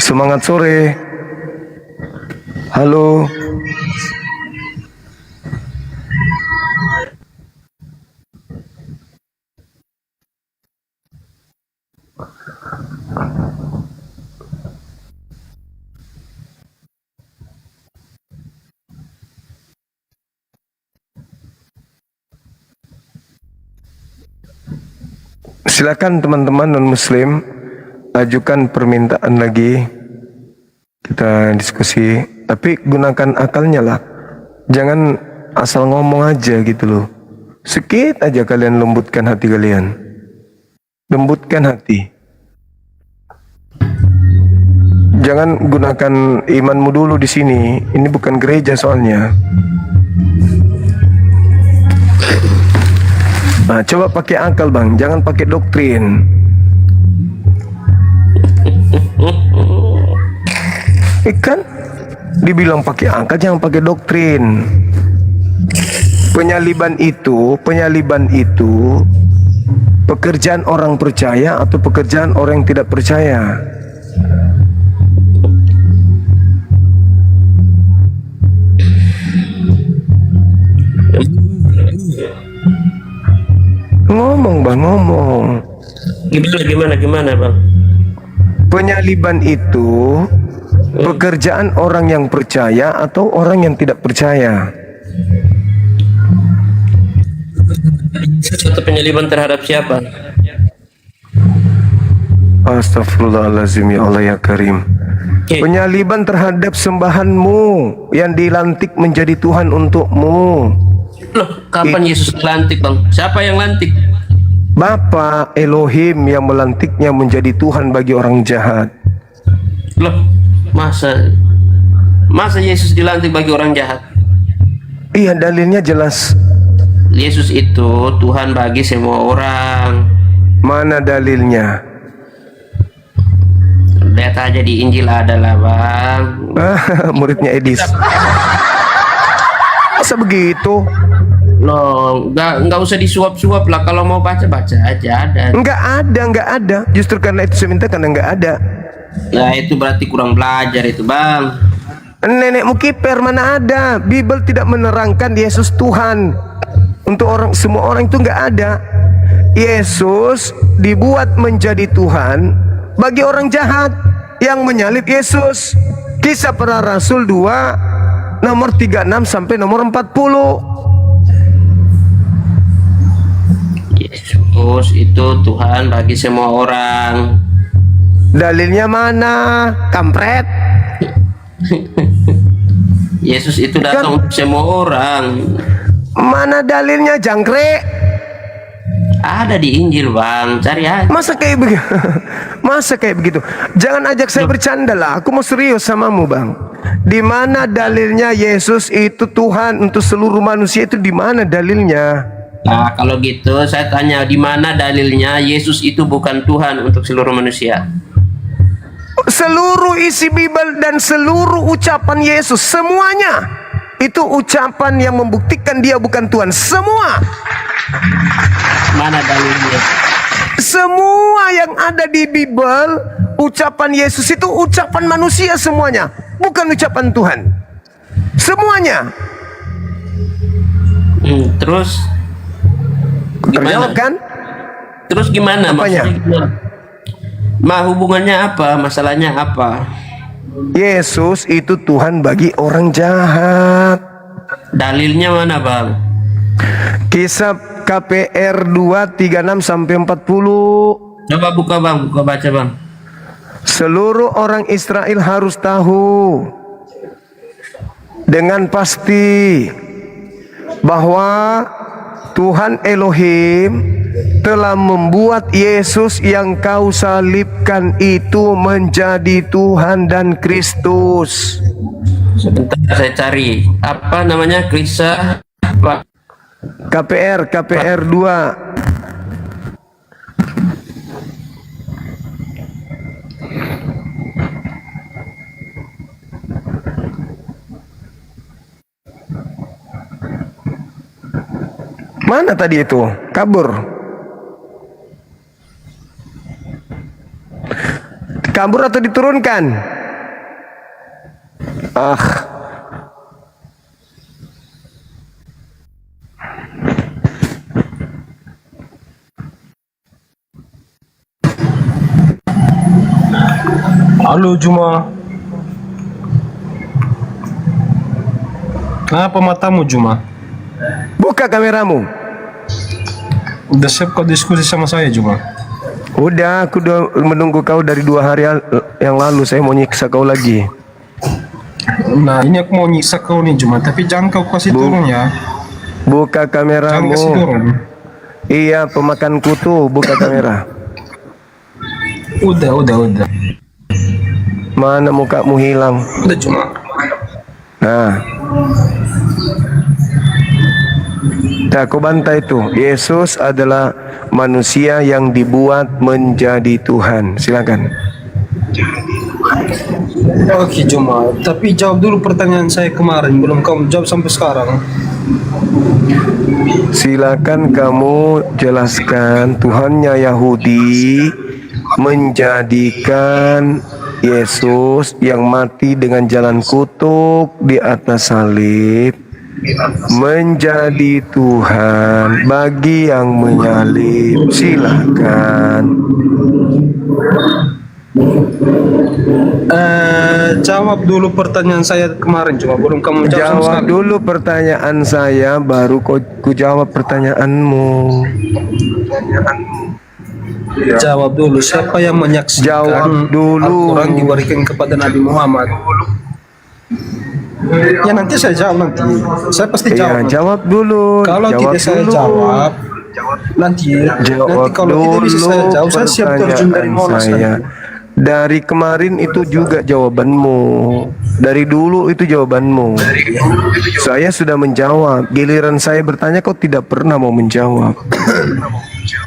Semangat sore. Halo. Silakan teman-teman non-muslim ajukan permintaan lagi, kita diskusi, tapi gunakan akalnya lah, jangan asal ngomong aja gitu loh. Sedikit aja kalian lembutkan hati kalian, lembutkan hati. Jangan gunakan imanmu dulu di sini, ini bukan gereja soalnya. Nah, coba pakai akal Bang, jangan pakai doktrin. Ikan Dibilang pakai angka, jangan pakai doktrin. Penyaliban itu pekerjaan orang percaya atau pekerjaan orang yang tidak percaya. Ngomong bang, ngomong. Gimana bang? Penyaliban itu pekerjaan orang yang percaya atau orang yang tidak percaya? Suatu penyaliban terhadap siapa? Astagfirullahaladzim, ya Allah ya Karim. Penyaliban terhadap sembahanmu yang dilantik menjadi Tuhan untukmu. Loh, kapan Yesus lantik bang? Siapa yang lantik? Bapa Elohim yang melantiknya menjadi Tuhan bagi orang jahat. Loh, masa Yesus dilantik bagi orang jahat? Iya, dalilnya jelas. Yesus itu Tuhan bagi semua orang. Mana dalilnya? Lihat aja di Injil adalah bang. Muridnya Edis. Masa begitu? Loh, nggak usah disuap-suap lah. Kalau mau baca aja ada. Nggak ada. Justru karena itu saya minta, karena nggak ada. Ya itu berarti kurang belajar itu bang. Nenekmu kiper, mana ada? Bible tidak menerangkan Yesus Tuhan. Untuk semua orang itu nggak ada. Yesus dibuat menjadi Tuhan bagi orang jahat yang menyalib Yesus. Kisah Para Rasul 2 nomor 36 sampai nomor 40. Yesus itu Tuhan bagi semua orang. Dalilnya mana? Kampret. Yesus itu datang untuk semua orang. Mana dalilnya, jangkrik? Ada di Injil bang, cari aja. Masa kayak begitu? Jangan ajak saya bercanda lah. Aku mau serius samamu bang. Di mana dalilnya Yesus itu Tuhan untuk seluruh manusia? Itu di mana dalilnya? Nah kalau gitu saya tanya, di mana dalilnya Yesus itu bukan Tuhan untuk seluruh manusia? Seluruh isi Bible dan seluruh ucapan Yesus, semuanya itu ucapan yang membuktikan dia bukan Tuhan. Semua. Mana dalilnya? Semua yang ada di Bible, ucapan Yesus itu ucapan manusia semuanya, bukan ucapan Tuhan. Semuanya. Terus terjawab kan? Terus gimana? Apanya? Hubungannya apa? Masalahnya apa? Yesus itu Tuhan bagi orang jahat. Dalilnya mana bang? Kisah KPR 2:36 sampai 40. Coba buka bang, baca bang. Seluruh orang Israel harus tahu dengan pasti bahwa Tuhan Elohim telah membuat Yesus yang kau salibkan itu menjadi Tuhan dan Kristus. Sebentar saya cari. Apa namanya? Kisah apa? KPR 2. Mana tadi itu? Kabur. Kabur atau diturunkan? Halo Juma. Kenapa matamu Juma? Buka kameramu. Udah siap kau diskusi sama saya Juma? Udah, aku udah menunggu kau dari 2 hari yang lalu. Saya mau nyiksa kau lagi. Nah ini aku mau nyiksa kau nih Juma, tapi jangan kau kasih turun ya. Buka kameramu. Jangan kasih turun. Iya, pemakan kutu. Buka kamera. Udah. Mana mukamu hilang? Udah Juma. Nah, aku bantah itu. Yesus adalah manusia yang dibuat menjadi Tuhan. Silakan. Oke Juma, tapi jawab dulu pertanyaan saya kemarin, belum kamu jawab sampai sekarang. Silakan kamu jelaskan Tuhannya Yahudi menjadikan Yesus yang mati dengan jalan kutuk di atas salib menjadi Tuhan bagi yang menyalib. Silakan. Jawab dulu pertanyaan saya kemarin, cuma belum kamu jawab sama Jawab sekali. dulu pertanyaan saya, baru ku jawab pertanyaanmu. Jawab dulu, siapa yang menyaksikan Jawab dulu. Al-Quran diberikan kepada Nabi Muhammad? Ya nanti saya jawab nanti. Saya pasti Ya, jawab. jawab dulu. Kalau Jawab tidak saya dulu. jawab, nanti kalau tidak bisa saya jawab, saya siap terjun dari Monas. saya. Dari kemarin itu juga jawabanmu. Dari dulu itu jawabanmu. Saya sudah menjawab. Giliran saya bertanya, kau tidak pernah mau menjawab.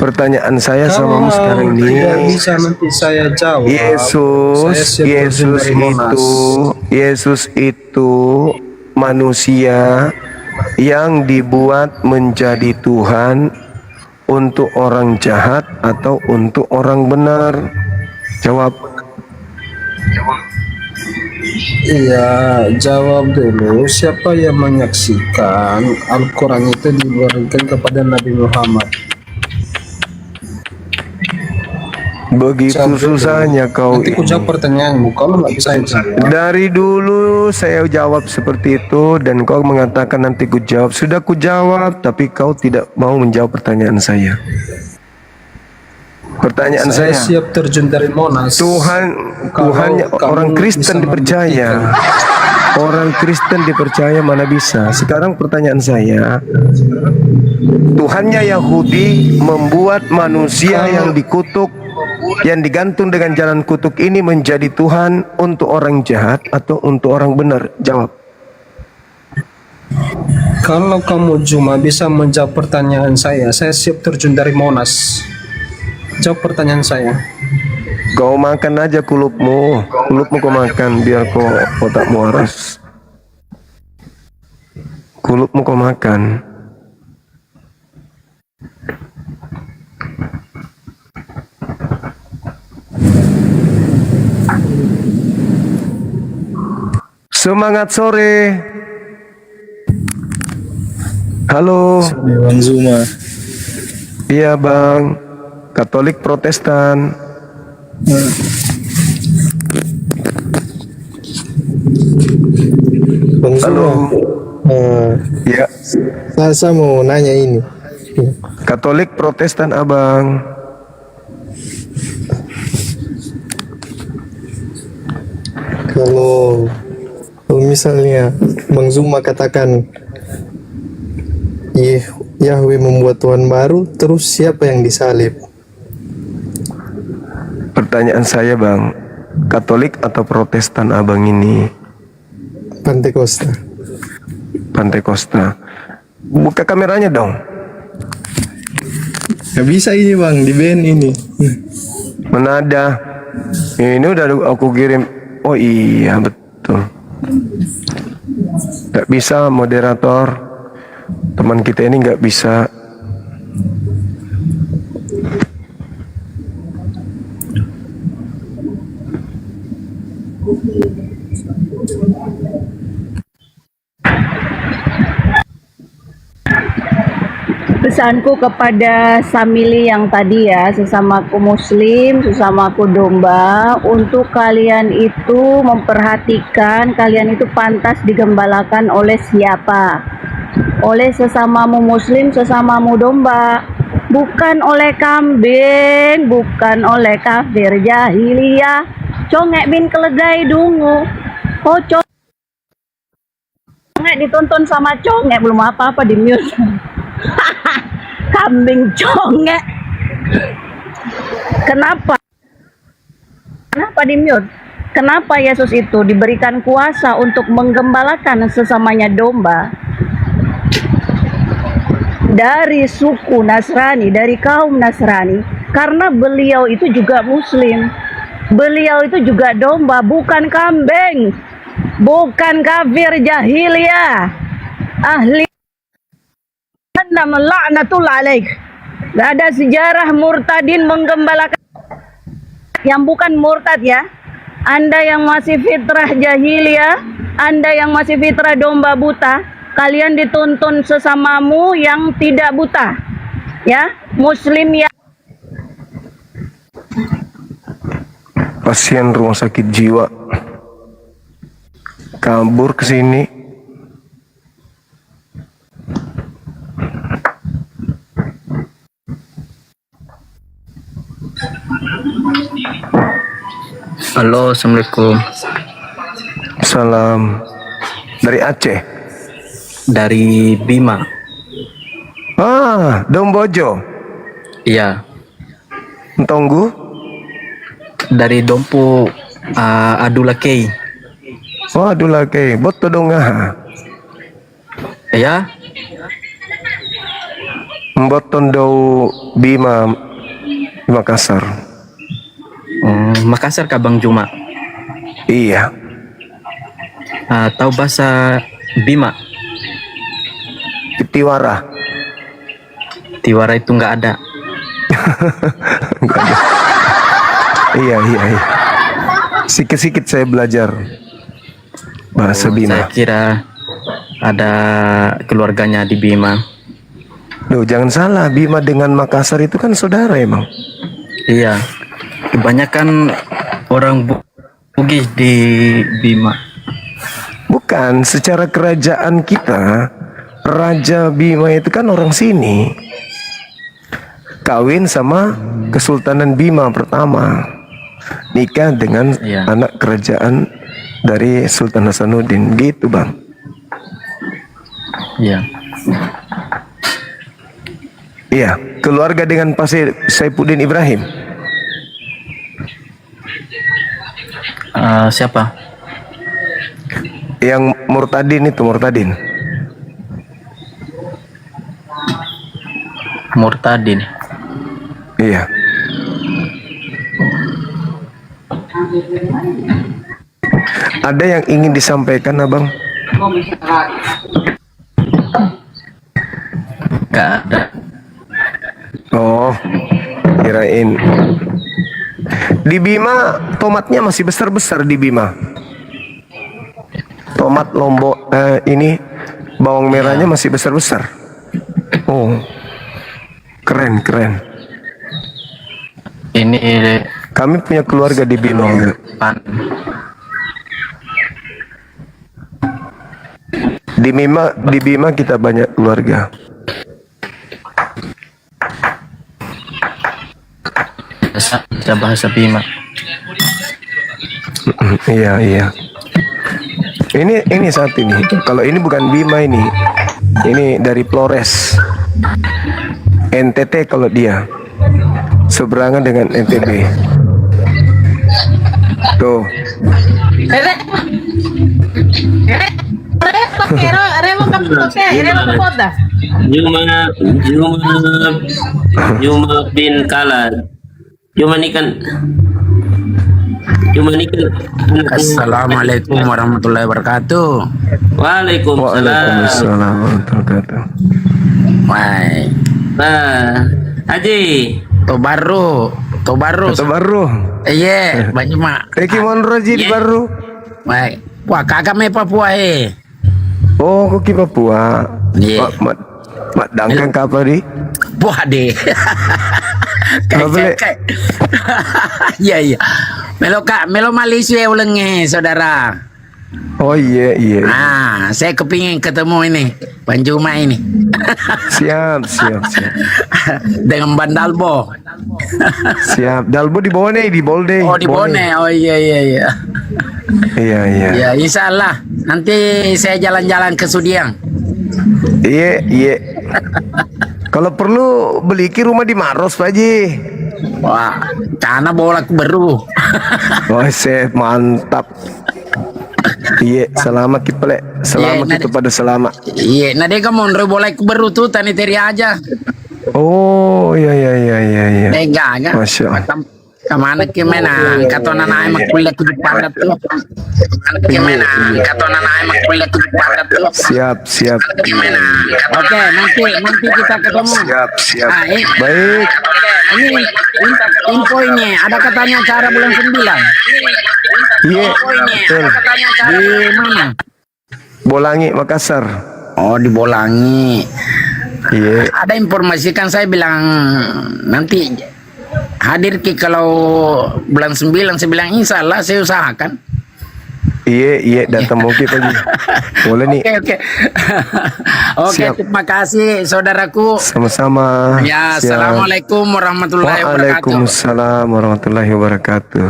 Pertanyaan saya sama sekarang tidak ini. bisa nanti saya jawab. Saya siap terjun dari Monas. Yesus itu manusia yang dibuat menjadi Tuhan untuk orang jahat atau untuk orang benar? Jawab. Iya, jawab dulu. Siapa yang menyaksikan Al-Quran itu diberikan kepada Nabi Muhammad? Begitu susahnya kau Nanti ku jawab pertanyaanmu. Kalau nggak bisa jawab. Dari dulu saya jawab seperti itu dan kau mengatakan nanti ku jawab. Sudah ku jawab, tapi kau tidak mau menjawab pertanyaan saya. Pertanyaan saya, siap terjun dari Monas. Tuhannya orang Kristen dipercaya. Orang Kristen dipercaya, mana bisa. Sekarang pertanyaan saya, Tuhannya Yahudi membuat manusia yang dikutuk, yang digantung dengan jalan kutuk ini menjadi Tuhan untuk orang jahat atau untuk orang benar? Jawab. Kalau kamu cuma bisa menjawab pertanyaan saya siap terjun dari Monas. Jawab pertanyaan saya. Kau makan aja kulupmu kau makan biar kau otakmu waras. Kulupmu kau makan. Semangat sore. Halo. Bang Zuma. Iya bang. Katolik Protestan. Bang Zuma. Ya. Saya mau nanya ini. Katolik Protestan abang. Kalau misalnya Bang Zuma katakan Yahweh membuat Tuhan baru, terus siapa yang disalib? Pertanyaan saya bang, Katolik atau Protestan abang ini? Pantekosta. Pantekosta. Buka kameranya dong. Gak bisa ini bang, di band ini. Mana ada? Ini udah aku kirim. Oh iya betul. Gak bisa moderator. Teman kita ini nggak bisa. Pesanku kepada Samili yang tadi ya, sesamaku muslim, sesamaku domba, untuk kalian itu memperhatikan kalian itu pantas digembalakan oleh siapa? Oleh sesamamu muslim, sesamamu domba, bukan oleh kambing, bukan oleh kafir jahiliyah. Congek bin keledai dungu. Oh congek ditonton sama congek, belum apa-apa di mute. Kambing congek. Kenapa di mute? Kenapa Yesus itu diberikan kuasa untuk menggembalakan sesamanya domba dari suku Nasrani, dari kaum Nasrani? Karena beliau itu juga muslim. Beliau itu juga domba, bukan kambing. Bukan kafir jahiliyah. Ahli jahannam la'natullah alaik. Gak ada sejarah murtadin menggembalakan. Yang bukan murtad ya. Anda yang masih fitrah jahiliyah, Anda yang masih fitrah domba buta, kalian dituntun sesamamu yang tidak buta. Ya, muslim ya. Pasien rumah sakit jiwa kabur ke sini. Halo, assalamualaikum. Salam. Dari Aceh? Dari Bima. Ah, Dombojo. Iya. Tunggu. Dari Dompu Adulakei. Oh, Adulakei. Boto dong ah. Ya. Boton do Bima di Makassar. Makassar ka Bang Juma? Iya. Tahu bahasa Bima? Tiwara. Tiwara itu nggak ada. Nggak ada. Iya. Sikit-sikit saya belajar bahasa Bima. Saya kira ada keluarganya di Bima. Loh, jangan salah, Bima dengan Makassar itu kan saudara emang. Iya. Kebanyakan orang Bugis di Bima. Bukan, secara kerajaan kita, Raja Bima itu kan orang sini. Kawin sama Kesultanan Bima pertama. Nikah dengan anak kerajaan dari Sultan Hasanuddin. Gitu, Bang. Iya. Iya, keluarga dengan Pasir Saifuddin Ibrahim. Siapa? Yang Murtadin itu, Murtadin. Murtadin. Iya. Ada yang ingin disampaikan, Abang? Gak ada. Oh, kirain. Di Bima tomatnya masih besar-besar di Bima. Tomat Lombok ini bawang merahnya masih besar-besar. Oh, keren. Ini kami punya keluarga di Bima. Di Bima kita banyak keluarga. Bahasa Bima. Iya. Ini saat ini. Kalau ini bukan Bima ini. Ini dari Flores. NTT kalau dia. Seberangan dengan NTB. Tuh. Juma bin Kalad. Cuma ini kan Assalamualaikum warahmatullahi wabarakatuh. Waalaikumsalam warahmatullahi wabarakatuh. Wai. Haji. Tobaru. Iya, banyak mak. Kimon Rajid baru. Wai. Wah, kakak me Papua Oh, koki Papua. Iya. Mak dangkang kapal di. Wah deh. Kayak. Iya. Melo Malaysia ulangnya, saudara. Oh iya. Saya kepingin ketemu ini, Panjuma ini. Siap. Dengan Ban Dalbo. Siap. Dalbo di bawah nih, di Bolde. Oh, di Bone. Oh iya. Iya. Ya, insya Allah. Nanti saya jalan-jalan ke Sudiang. Iya. Kalau perlu beli rumah di Maros, Pak Haji. Wah, karena bolak baru. Oh, mantap. Iya, selamat kita Lek. Selamat kita pada selamat. Iya, nah dia kamu bolak baru tuh tani teri aja. Oh, iya. Enggak. Masya Allah. Kamana kemana kata nana emak kuliah tujuh padat tuh. Kamana kemana kata nana emak kuliah tujuh padat tuh. Siap. Oke, nanti kita ketemu. Siap. Ah, Baik. Ini info ini ada katanya acara bulan 9. Iya, Info ini betul. ada katanya acara di mana? Bolangi, Makassar. Oh, di Bolangi. Iya. Ada informasi kan saya bilang nanti hadir ki kalau bulan 9 saya bilang insya Allah saya usahakan. Iya, datang oke Pak. Boleh nih. Oke. Oke, Siap. terima kasih saudaraku. Sama-sama. Ya, Siap. assalamualaikum warahmatullahi wabarakatuh. Waalaikumsalam warahmatullahi wabarakatuh.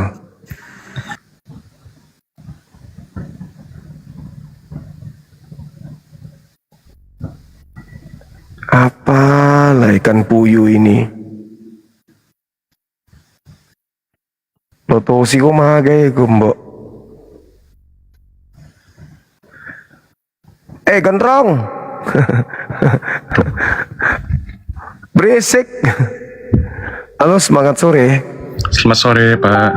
Apalah ikan puyuh ini? Lo tau sih kok magai mbok. Gondrong. Berisik. Halo, semangat sore. Selamat sore, Pak.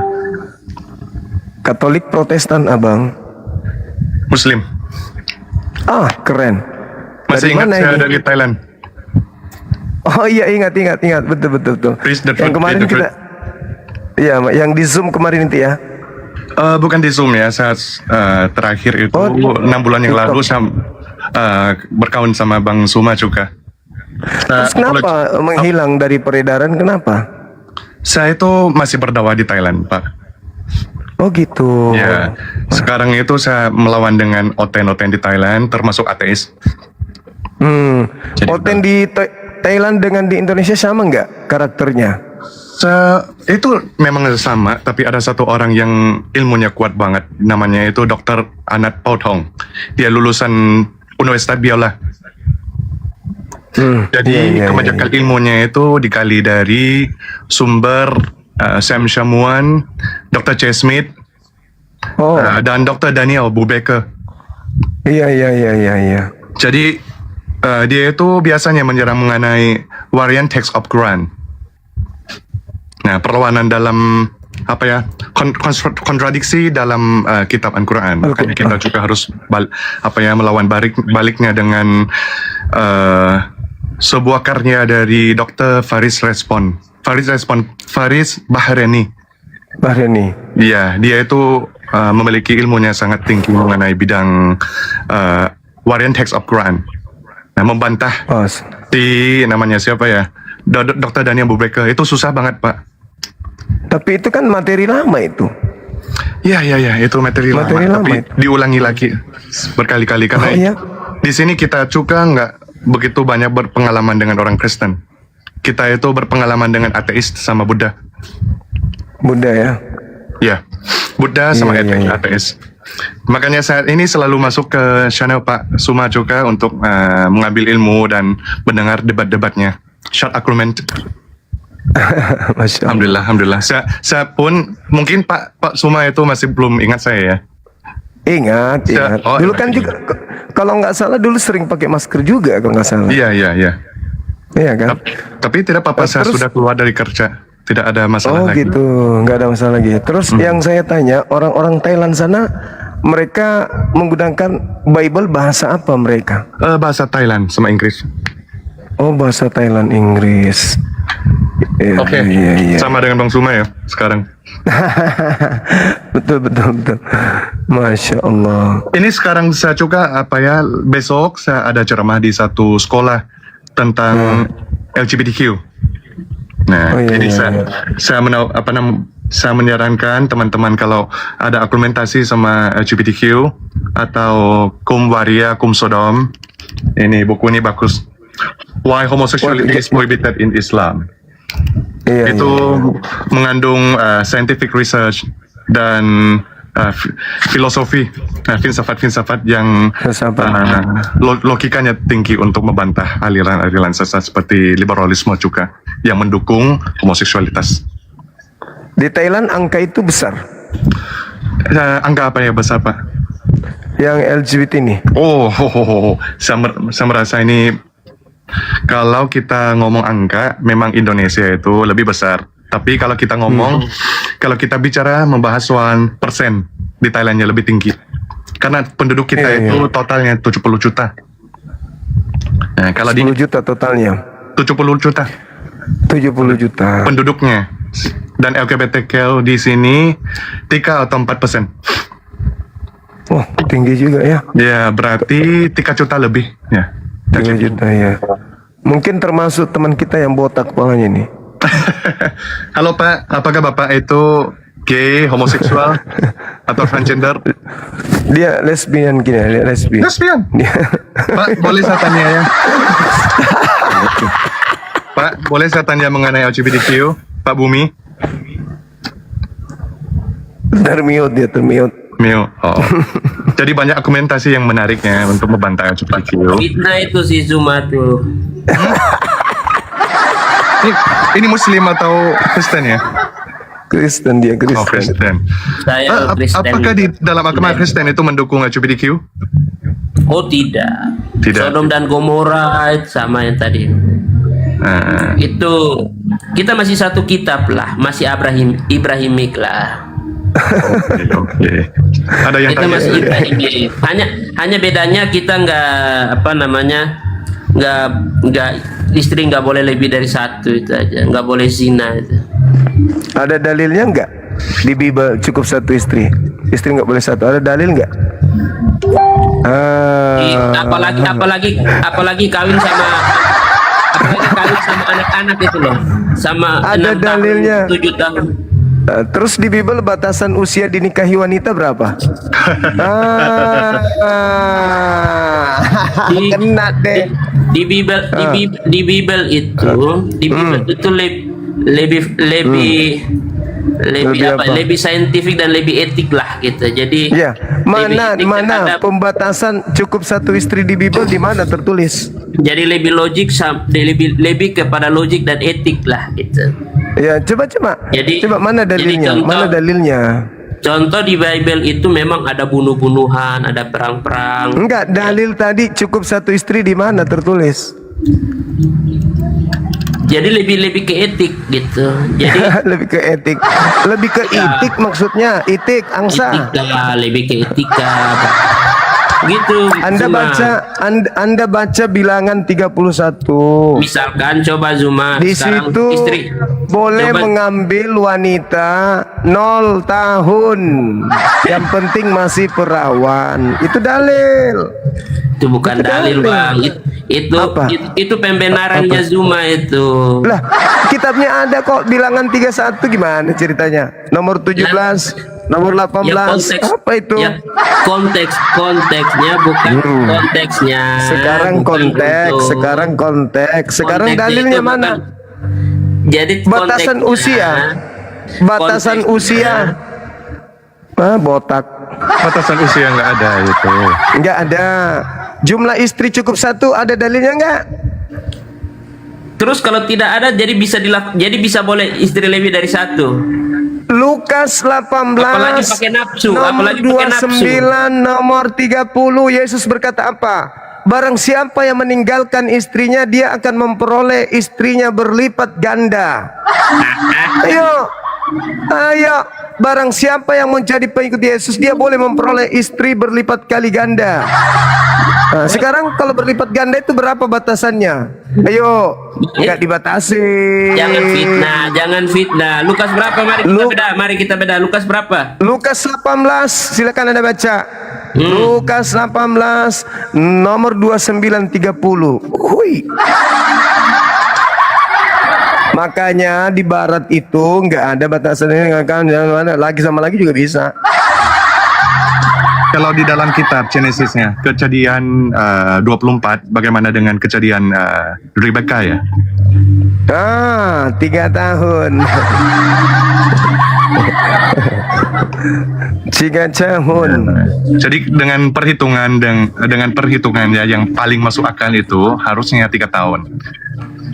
Katolik Protestan, Abang? Muslim. Ah, keren. Masih Dari ingat mana saya ini? dari Thailand. Oh iya, ingat. Betul. Yang kemarin kita... Iya, yang di Zoom kemarin itu ya? Bukan di Zoom ya, saat terakhir itu 6 bulan yang lalu saya berkawan sama Bang Suma juga. Terus kenapa menghilang dari peredaran, kenapa? Saya itu masih berdakwah di Thailand, Pak. Oh gitu. Ya, sekarang itu saya melawan dengan oten-oten di Thailand, termasuk ateis. Oten di Thailand dengan di Indonesia sama nggak karakternya? Itu memang sama, tapi ada satu orang yang ilmunya kuat banget, namanya itu Dr. Anat Pautong. Dia lulusan Universitas Biola. Jadi kebanyakan ilmunya itu dikali dari sumber Sam Shamuan, Dr. J. Smith, dan Dr. Daniel Bubeker. Iya. Jadi dia itu biasanya menyerang mengenai variant text of Quran. Nah, perlawanan dalam kontradiksi dalam kitab Al-Quran. Makanya kita juga harus melawan baliknya dengan sebuah karya dari Dr. Faris Bahreni. Iya, dia itu memiliki ilmunya sangat tinggi mengenai bidang variant text of Quran. Nah, membantah namanya siapa ya? Dr. Daniel Bubeker. Itu susah banget, Pak. Tapi itu kan materi lama itu. Iya, itu materi lama. Tapi diulangi lagi berkali-kali karena di sini kita juga nggak begitu banyak berpengalaman dengan orang Kristen. Kita itu berpengalaman dengan ateis sama Buddha. Ya? Iya, Buddha sama ateis. Makanya saat ini selalu masuk ke channel Pak Suma juga untuk mengambil ilmu dan mendengar debat-debatnya. Short argument. Alhamdulillah. Saya pun mungkin Pak Suma itu masih belum ingat saya ya. Ingat. Dulu kan juga kalau nggak salah dulu sering pakai masker juga kalau nggak salah. Iya. Iya kan. Tapi tidak apa-apa, saya sudah keluar dari kerja. Tidak ada masalah lagi. Oh gitu, nggak ada masalah lagi. Terus yang saya tanya, orang-orang Thailand sana mereka menggunakan Bible bahasa apa mereka? Bahasa Thailand sama Inggris. Oh, bahasa Thailand, Inggris. Oke. Sama dengan Bang Suma ya sekarang. betul. Masya Allah. Ini sekarang saya juga besok saya ada ceramah di satu sekolah tentang LGBTQ. Nah, jadi saya menyarankan teman-teman kalau ada argumentasi sama LGBTQ atau Kum Waria Kum Sodom, ini buku ini bagus. Why Homosexuality is Prohibited in Islam. Itu mengandung scientific research dan filosofi, filsafat yang logikanya tinggi untuk membantah aliran-aliran sesat seperti liberalisme juga yang mendukung homoseksualitas. Di Thailand angka itu besar. Angka apa ya besar, Pak? Yang LGBT ini. Saya merasa ini kalau kita ngomong angka, memang Indonesia itu lebih besar. Tapi kalau kita ngomong, kalau kita bicara membahas soal persen di Thailandnya lebih tinggi. Karena penduduk kita itu totalnya 70 juta. Nah, kalau 10 juta totalnya. 70 juta. 70 juta. Penduduknya. Dan LGBTQ di sini 3 atau 4%. Wah, tinggi juga ya. Ya, berarti 3 juta lebih. Ya. 3 juta ya. Mungkin termasuk teman kita yang botak kepalanya nih. Halo Pak, apakah Bapak itu gay, homoseksual, atau transgender? Dia lesbian gini, dia lesbian. Lesbian? Pak, boleh saya tanya ya? Pak, boleh saya tanya mengenai LGBTQ, Pak Bumi? Termute dia, termute. Mute. Oh. Jadi banyak argumentasi yang menariknya untuk membantah LGBTQ. Fitnah itu si Zuma tuh. Ini Muslim atau Kristen ya? Kristen dia, Kristen. Oh, Kristen. Saya Kristen. Apakah di dalam agama Kristen itu mendukung LGBTQ? Oh tidak. Sodom dan Gomora sama yang tadi. Itu kita masih satu kitab lah, masih Ibrahimik lah. Oke. Ada yang kita tanya. masih Ibrahimik. Hanya bedanya kita nggak istri nggak boleh lebih dari satu, itu aja. Nggak boleh zina itu. Ada dalilnya nggak di Bible cukup satu istri? Istri nggak boleh satu. Ada dalil nggak? Apalagi kawin sama anak-anak itu loh, sama ada 6 dalilnya. tahun, 7 tahun. Terus di Bible batasan usia dinikahi wanita berapa? Kena deh. Di Bible itu lebih saintifik dan lebih etik lah gitu. Jadi ya, mana pembatasan cukup satu istri di Bible di mana tertulis? Jadi lebih logik, lebih kepada logik dan etik lah gitu. Ya, coba mana dalilnya? Mana dalilnya? Contoh di Bible itu memang ada bunuh-bunuhan, ada perang-perang. Enggak, dalil tadi cukup satu istri di mana tertulis? Jadi lebih ke etik gitu. Jadi lebih ke etik, lebih ke etik maksudnya, etik angsa. Etika, lebih ke etika. Gitu. Anda baca bilangan 31. Misalkan coba Zuma di situ boleh mengambil wanita 0 tahun. Yang penting masih perawan. Itu dalil. Itu bukan dalil, Bang. Itu pembenarannya Zuma itu. Lah, kitabnya ada kok bilangan 31 gimana ceritanya? Nomor 17. Nomor 18 apa itu? Ya, konteksnya bukan konteksnya. Sekarang konteks. Sekarang dalilnya mana? Jadi batasan usia. Botak. Batasan usia nggak ada itu. Nggak ada. Jumlah istri cukup satu, ada dalilnya nggak? Terus kalau tidak ada, jadi bisa boleh istri lebih dari satu. Lukas 18 apalagi pakai nafsu, nomor 29 nomor 30 Yesus berkata apa? Barang siapa yang meninggalkan istrinya, dia akan memperoleh istrinya berlipat ganda. Ayo, barang siapa yang menjadi pengikut Yesus, dia boleh memperoleh istri berlipat kali ganda. Nah, sekarang kalau berlipat ganda itu berapa batasannya? Ayo, nggak dibatasi. Jangan fitnah. Lukas berapa? Mari kita beda. Lukas berapa? Lukas 18, silakan Anda baca. Lukas 18 nomor 29-30. Makanya di barat itu nggak ada batasannya, kan lagi sama lagi juga bisa. Kalau di dalam kitab Genesisnya, kejadian 24, bagaimana dengan kejadian Rebecca ya? 3 tahun. 3 tahun. Jadi dengan perhitungan ya yang paling masuk akal itu harusnya 3 tahun.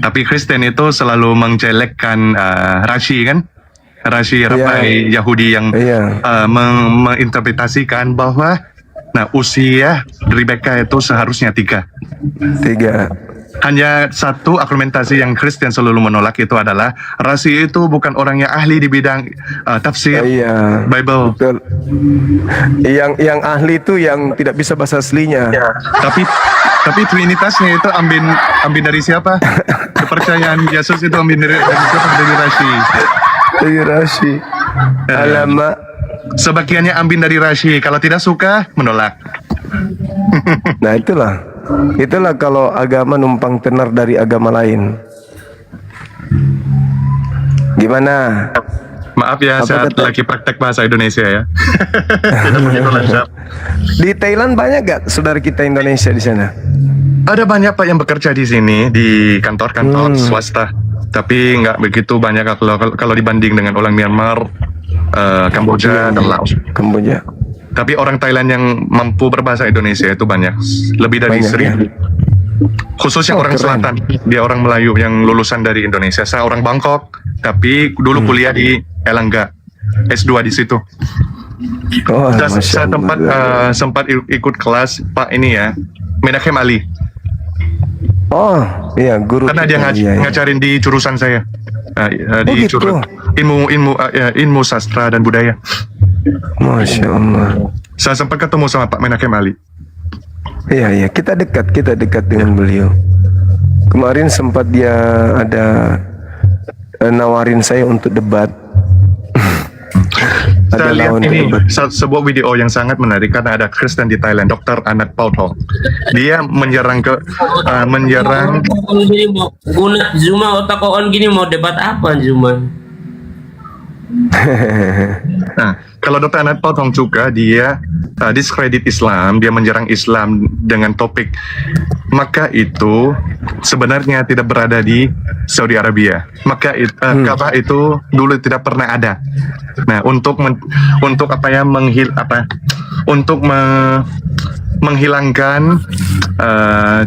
Tapi Kristen itu selalu menjelekkan Rashi kan? Rashi Rabai Yahudi yang menginterpretasikan bahwa usia Rebecca itu seharusnya 3. Hanya satu argumentasi yang Kristen selalu menolak itu adalah Rashi itu bukan orang yang ahli di bidang tafsir Bible. Betul. Yang ahli itu yang tidak bisa bahasa aslinya. Tapi trinitasnya itu ambil dari siapa? Kepercayaan Yesus itu ambil dari siapa? Dari Rashi. Dari Rashi. Alamak. Sebagiannya ambil dari Rashi. Kalau tidak suka, menolak. Nah itulah kalau agama numpang tenar dari agama lain. Gimana? Maaf ya, saya lagi praktek bahasa Indonesia ya. Tidak begitu lancar. Di Thailand banyak gak saudara kita Indonesia di sana? Ada banyak Pak yang bekerja di sini di kantor-kantor swasta. Tapi nggak begitu banyak kalau dibanding dengan orang Myanmar, Kamboja dan Laos. Kamboja. Tapi orang Thailand yang mampu berbahasa Indonesia itu banyak, lebih dari 1.000. Khususnya orang selatan, dia orang Melayu yang lulusan dari Indonesia. Saya orang Bangkok, tapi dulu kuliah di Elangga, S2 di situ. Saya sempat ikut kelas Pak ini ya, Menachem Ali. Oh iya, guru. Karena dia ngajarin di jurusan saya, di jurusan ilmu sastra dan budaya. Masya Allah. Saya sempat ketemu sama Pak Menachem Ali. Iya, kita dekat dengan beliau. Kemarin sempat dia ada nawarin saya untuk debat. Saya lihat ini sebuah video yang sangat menarik karena ada Kristen di Thailand, Dr. Anat Pauthong. Dia menyerang Gini mau guna Zuma otak on gini mau debat apa Zuma? Nah, kalau Dr. Anat Pauthong juga dia diskredit Islam, dia menyerang Islam dengan topik Makkah itu sebenarnya tidak berada di Saudi Arabia. Makkah Ka'bah itu dulu tidak pernah ada. Nah, untuk menghilangkan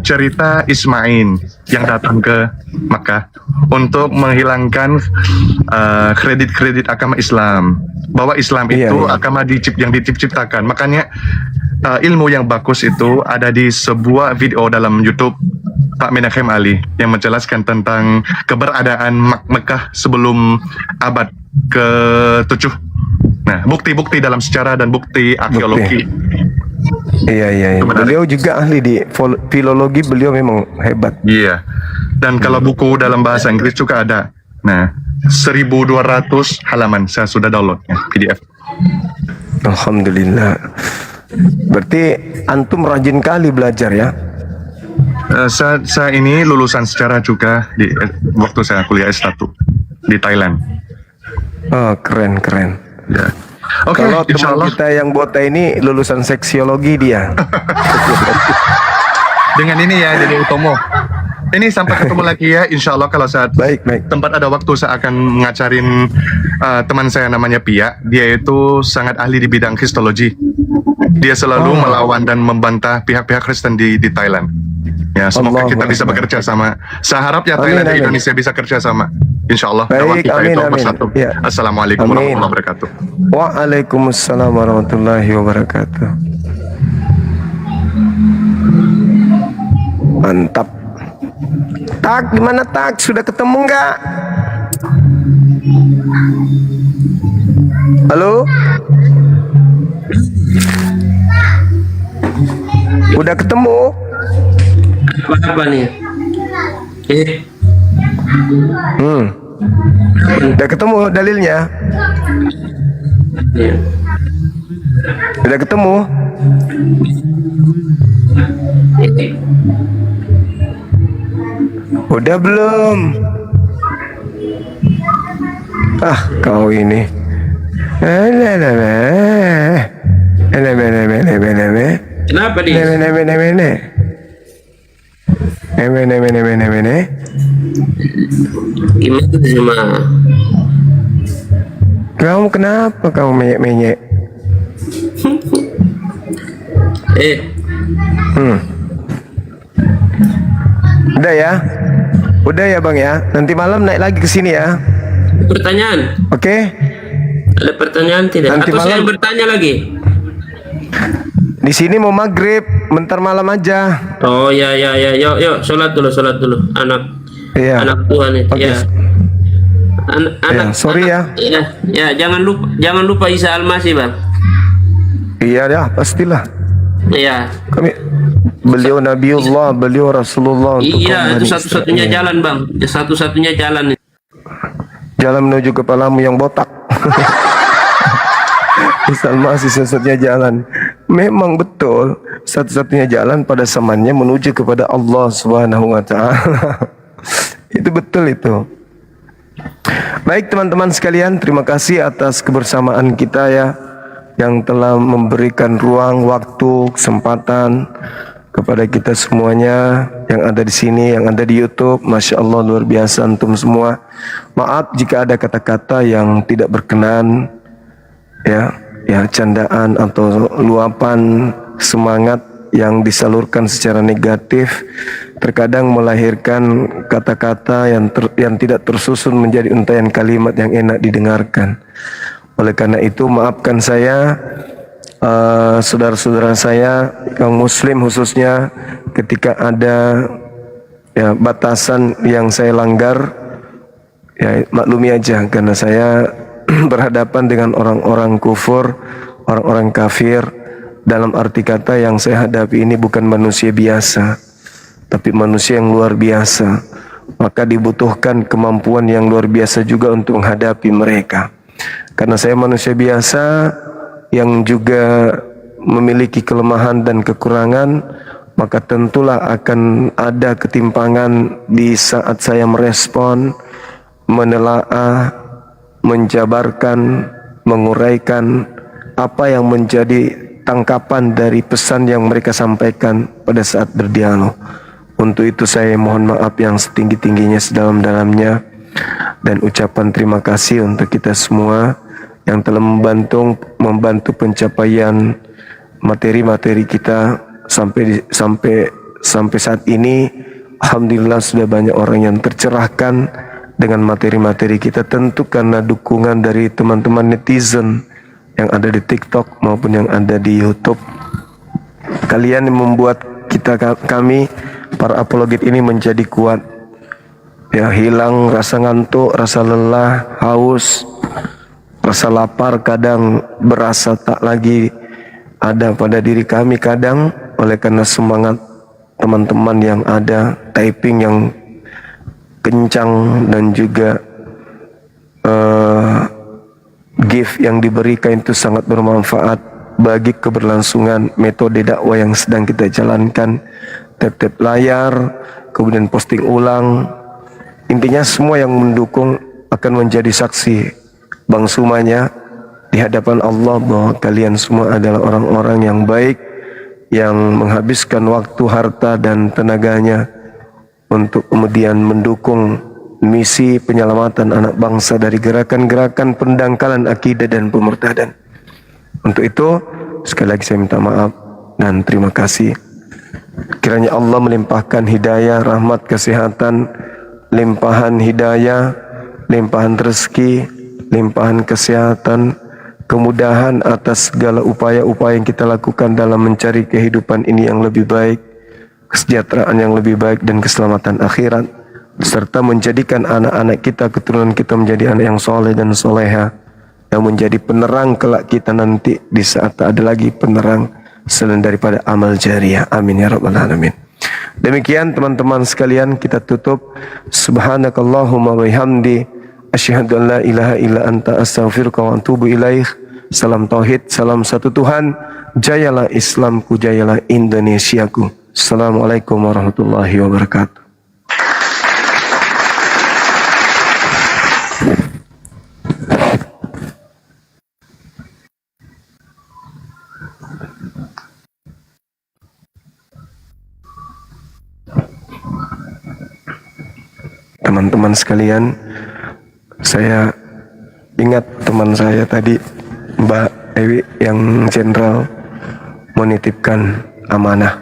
cerita Ismail yang datang ke Makkah, untuk menghilangkan kredit-kredit agama Islam, bahwa Islam itu agama yang diciptakan. Makanya ilmu yang bagus itu ada di sebuah video dalam YouTube Pak Menachem Ali yang menjelaskan tentang keberadaan Mekah sebelum abad ke-7. Nah, bukti-bukti dalam sejarah dan bukti arkeologi. Iya. Beliau juga ahli di filologi, beliau memang hebat. Iya. Dan kalau buku dalam bahasa Inggris juga ada. Nah, 1.200 halaman saya sudah downloadnya PDF. Alhamdulillah. Berarti antum rajin kali belajar ya? Saya ini lulusan sejarah juga di waktu saya kuliah S1 di Thailand. Oh, keren. Ya. Oke, kalau teman kita yang Bota ini lulusan seksiologi dia. Dengan ini ya, jadi Utomo. Ini sampai ketemu lagi ya, insya Allah kalau saat tempat ada waktu saya akan ngajarin teman saya namanya Pia. Dia itu sangat ahli di bidang histologi. Dia selalu melawan dan membantah pihak-pihak Kristen di Thailand. Ya, semoga kita bisa bekerja sama. Saya harap ya Thailand dan Indonesia bisa kerja sama. Insya Allah. Baik, amin. Ya. Assalamualaikum warahmatullahi wabarakatuh. Waalaikumsalam warahmatullahi wabarakatuh. Mantap. Tak, gimana Tak? Sudah ketemu nggak? Halo? Udah ketemu? Apa nih? Udah ketemu dalilnya? Iya. Udah ketemu? Udah belum? Ah, kau ini. Kenapa dia? Gimana Zuma? Kamu kenapa kamu menyek-menyek? Udah ya? Udah ya Bang ya? Nanti malam naik lagi ke sini ya? Pertanyaan? Oke? Ada pertanyaan tidak? Nanti Atau saya malam bertanya lagi? Di sini mau maghrib, bentar malam aja. Oh ya, yuk sholat dulu anak Iya. anak Tuhan itu Oke. ya. Anak sorry anak, ya jangan lupa Isa Al-Masih bang. Iya ya, pastilah. Iya. Beliau Nabiullah, beliau Rasulullah untuk Iya, kaum itu Bani satu-satunya Israel. jalan bang. Satu-satunya jalan. Jalan menuju kepalamu yang botak. Misal masih satu-satunya jalan. Memang betul, satu-satunya jalan pada zamannya menuju kepada Allah Subhanahu wa taala. Itu betul itu. Baik teman-teman sekalian, terima kasih atas kebersamaan kita ya, yang telah memberikan ruang, waktu, kesempatan kepada kita semuanya yang ada di sini, yang ada di YouTube. Masya Allah, luar biasa antum semua. Maaf jika ada kata-kata yang tidak berkenan, ya candaan atau luapan semangat yang disalurkan secara negatif terkadang melahirkan kata-kata yang tidak tersusun menjadi untaian kalimat yang enak didengarkan. Oleh karena itu maafkan saya, saudara-saudara saya yang muslim khususnya, ketika ada ya batasan yang saya langgar, ya maklumi aja karena saya berhadapan dengan orang-orang kufur, orang-orang kafir. Dalam arti kata yang saya hadapi ini bukan manusia biasa, tapi manusia yang luar biasa. Maka dibutuhkan kemampuan yang luar biasa juga untuk menghadapi mereka. Karena saya manusia biasa yang juga memiliki kelemahan dan kekurangan, maka tentulah akan ada ketimpangan di saat saya merespon, menelaah, menjabarkan, menguraikan apa yang menjadi tangkapan dari pesan yang mereka sampaikan pada saat berdialog. Untuk itu saya mohon maaf yang setinggi-tingginya, sedalam-dalamnya, dan ucapan terima kasih untuk kita semua yang telah membantu pencapaian materi-materi kita sampai saat ini. Alhamdulillah sudah banyak orang yang tercerahkan dengan materi-materi kita, tentu karena dukungan dari teman-teman netizen yang ada di TikTok maupun yang ada di YouTube. Kalian yang membuat kami para apologet ini menjadi kuat. Ya, hilang rasa ngantuk, rasa lelah, haus, rasa lapar kadang berasa tak lagi ada pada diri kami kadang, oleh karena semangat teman-teman yang ada, typing yang kencang dan juga gift yang diberikan itu sangat bermanfaat bagi keberlangsungan metode dakwah yang sedang kita jalankan. Tap-tap layar, kemudian posting ulang, intinya semua yang mendukung akan menjadi saksi Bang Sumanya di hadapan Allah bahwa kalian semua adalah orang-orang yang baik, yang menghabiskan waktu, harta dan tenaganya untuk kemudian mendukung misi penyelamatan anak bangsa dari gerakan-gerakan pendangkalan akidah dan pemurtadan. Untuk itu sekali lagi saya minta maaf dan terima kasih. Kiranya Allah melimpahkan hidayah, rahmat, kesehatan, limpahan hidayah, limpahan rezeki, limpahan kesehatan, kemudahan atas segala upaya-upaya yang kita lakukan dalam mencari kehidupan ini yang lebih baik, kesejahteraan yang lebih baik dan keselamatan akhirat, serta menjadikan anak-anak kita, keturunan kita menjadi anak yang soleh dan soleha, yang menjadi penerang kelak kita nanti di saat tak ada lagi penerang selain daripada amal jariah. Amin ya rabbal alamin. Demikian teman-teman sekalian, kita tutup. Subhanakallahumma wa bihamdi asyhadu an la ilaha illa anta astaghfiruka wa atubu ilaih. Salam tauhid, salam satu Tuhan. Jayalah Islamku, jayalah Indonesiaku. Assalamualaikum warahmatullahi wabarakatuh. Teman-teman sekalian, saya ingat teman saya tadi, Mbak Ewi yang jenderal, menitipkan amanah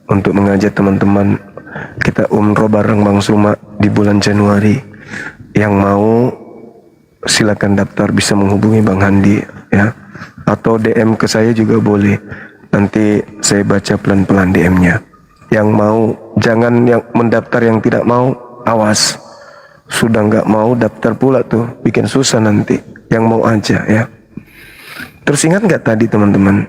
untuk mengajak teman-teman kita umroh bareng Bang Suma di bulan Januari. Yang mau silakan daftar, bisa menghubungi Bang Handi ya, atau DM ke saya juga boleh. Nanti saya baca pelan-pelan DM-nya. Yang mau, jangan yang mendaftar yang tidak mau, awas. Sudah nggak mau daftar pula tuh, bikin susah nanti. Yang mau aja ya. Terus ingat nggak tadi teman-teman?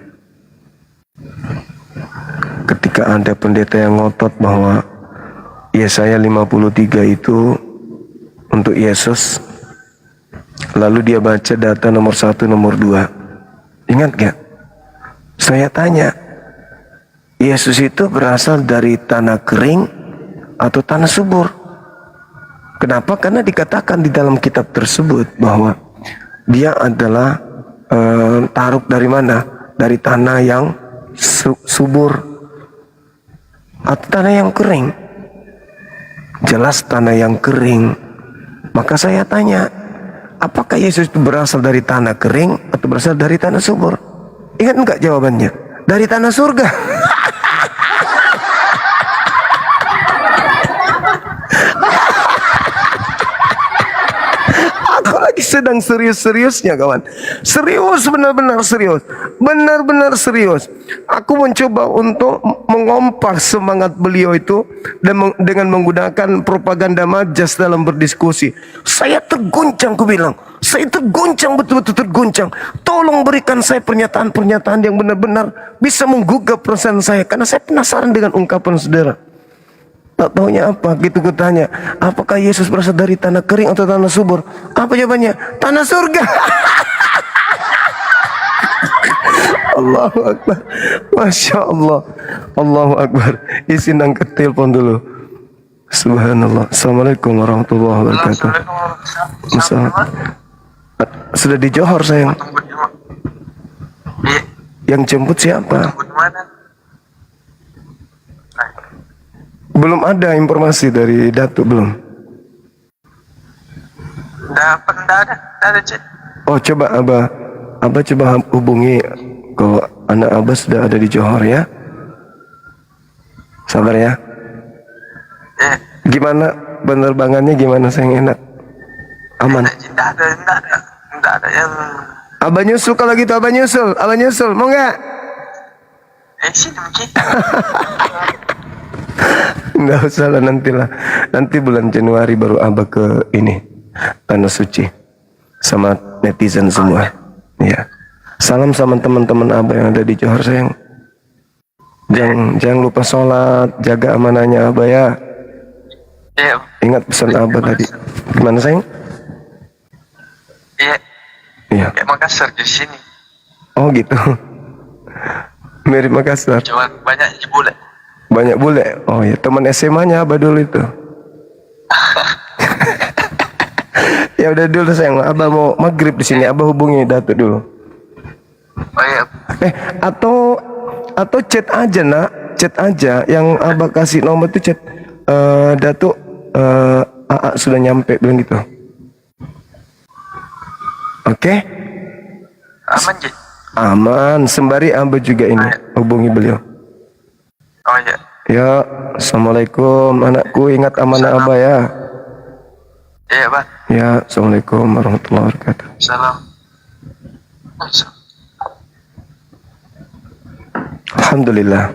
Ketika ada pendeta yang ngotot bahwa Yesaya 53 itu untuk Yesus, lalu dia baca data nomor 1, nomor 2. Ingat gak? Saya tanya, Yesus itu berasal dari tanah kering atau tanah subur? Kenapa? Karena dikatakan di dalam kitab tersebut bahwa dia adalah taruk dari mana? Dari tanah yang subur atau tanah yang kering. Jelas tanah yang kering. Maka saya tanya, apakah Yesus itu berasal dari tanah kering atau berasal dari tanah subur? Ingat enggak jawabannya? Dari tanah surga. Aku lagi sedang serius-seriusnya kawan. Serius, benar-benar serius. Benar-benar serius. Aku mencoba untuk mengompak semangat beliau itu dengan menggunakan propaganda majas dalam berdiskusi. Saya terguncang, aku bilang. Saya terguncang, betul-betul terguncang. Tolong berikan saya pernyataan-pernyataan yang benar-benar bisa menggugah perasaan saya. Karena saya penasaran dengan ungkapan saudara. Tak taunya apa? Gitu kutanya, apakah Yesus berasal dari tanah kering atau tanah subur? Apa jawabannya? Tanah surga. Allahu Akbar. Masya Allah. Allahu Akbar. Izin angkat telepon dulu. Subhanallah. Assalamualaikum warahmatullahi wabarakatuh. Sudah di Johor sayang. Yang jemput siapa? Belum ada informasi dari Datuk belum? Ada chat. Oh coba Abah coba hubungi kalau anak Abah sudah ada di Johor ya. Sabar ya. Gimana penerbangannya gimana sayang, enak? Aman? Tidak ada yang. Abah nyusul kalau gitu, Abah nyusul mau nggak? Sini kita. Nggak usah lah, nanti bulan Januari baru Abah ke ini Tanah Suci sama netizen semua. Ya, salam sama teman-teman Abah yang ada di Johor sayang. Jangan lupa sholat, jaga amanahnya Abah ya. Ingat pesan Abah tadi. Gimana sayang? Iya. Kayak Makassar di sini. Oh gitu. Mirip Makassar. Cuma banyak bule. Banyak bule. Oh ya, teman SMA-nya Abah dulu itu. Ya udah dulu sayang, Abah mau maghrib di sini, Abah hubungi Datuk dulu. Oh iya. Atau chat aja nak, chat aja yang Abah kasih nomor itu chat. Datuk, AA sudah nyampe bilang gitu. Oke? Aman Ji? Aman, sembari Abah juga ini hubungi beliau. Oh iya. Ya, assalamualaikum anakku, ingat amanah Abah ya. Iya Pak. Ya, assalamualaikum warahmatullahi wabarakatuh. Salam. Alhamdulillah,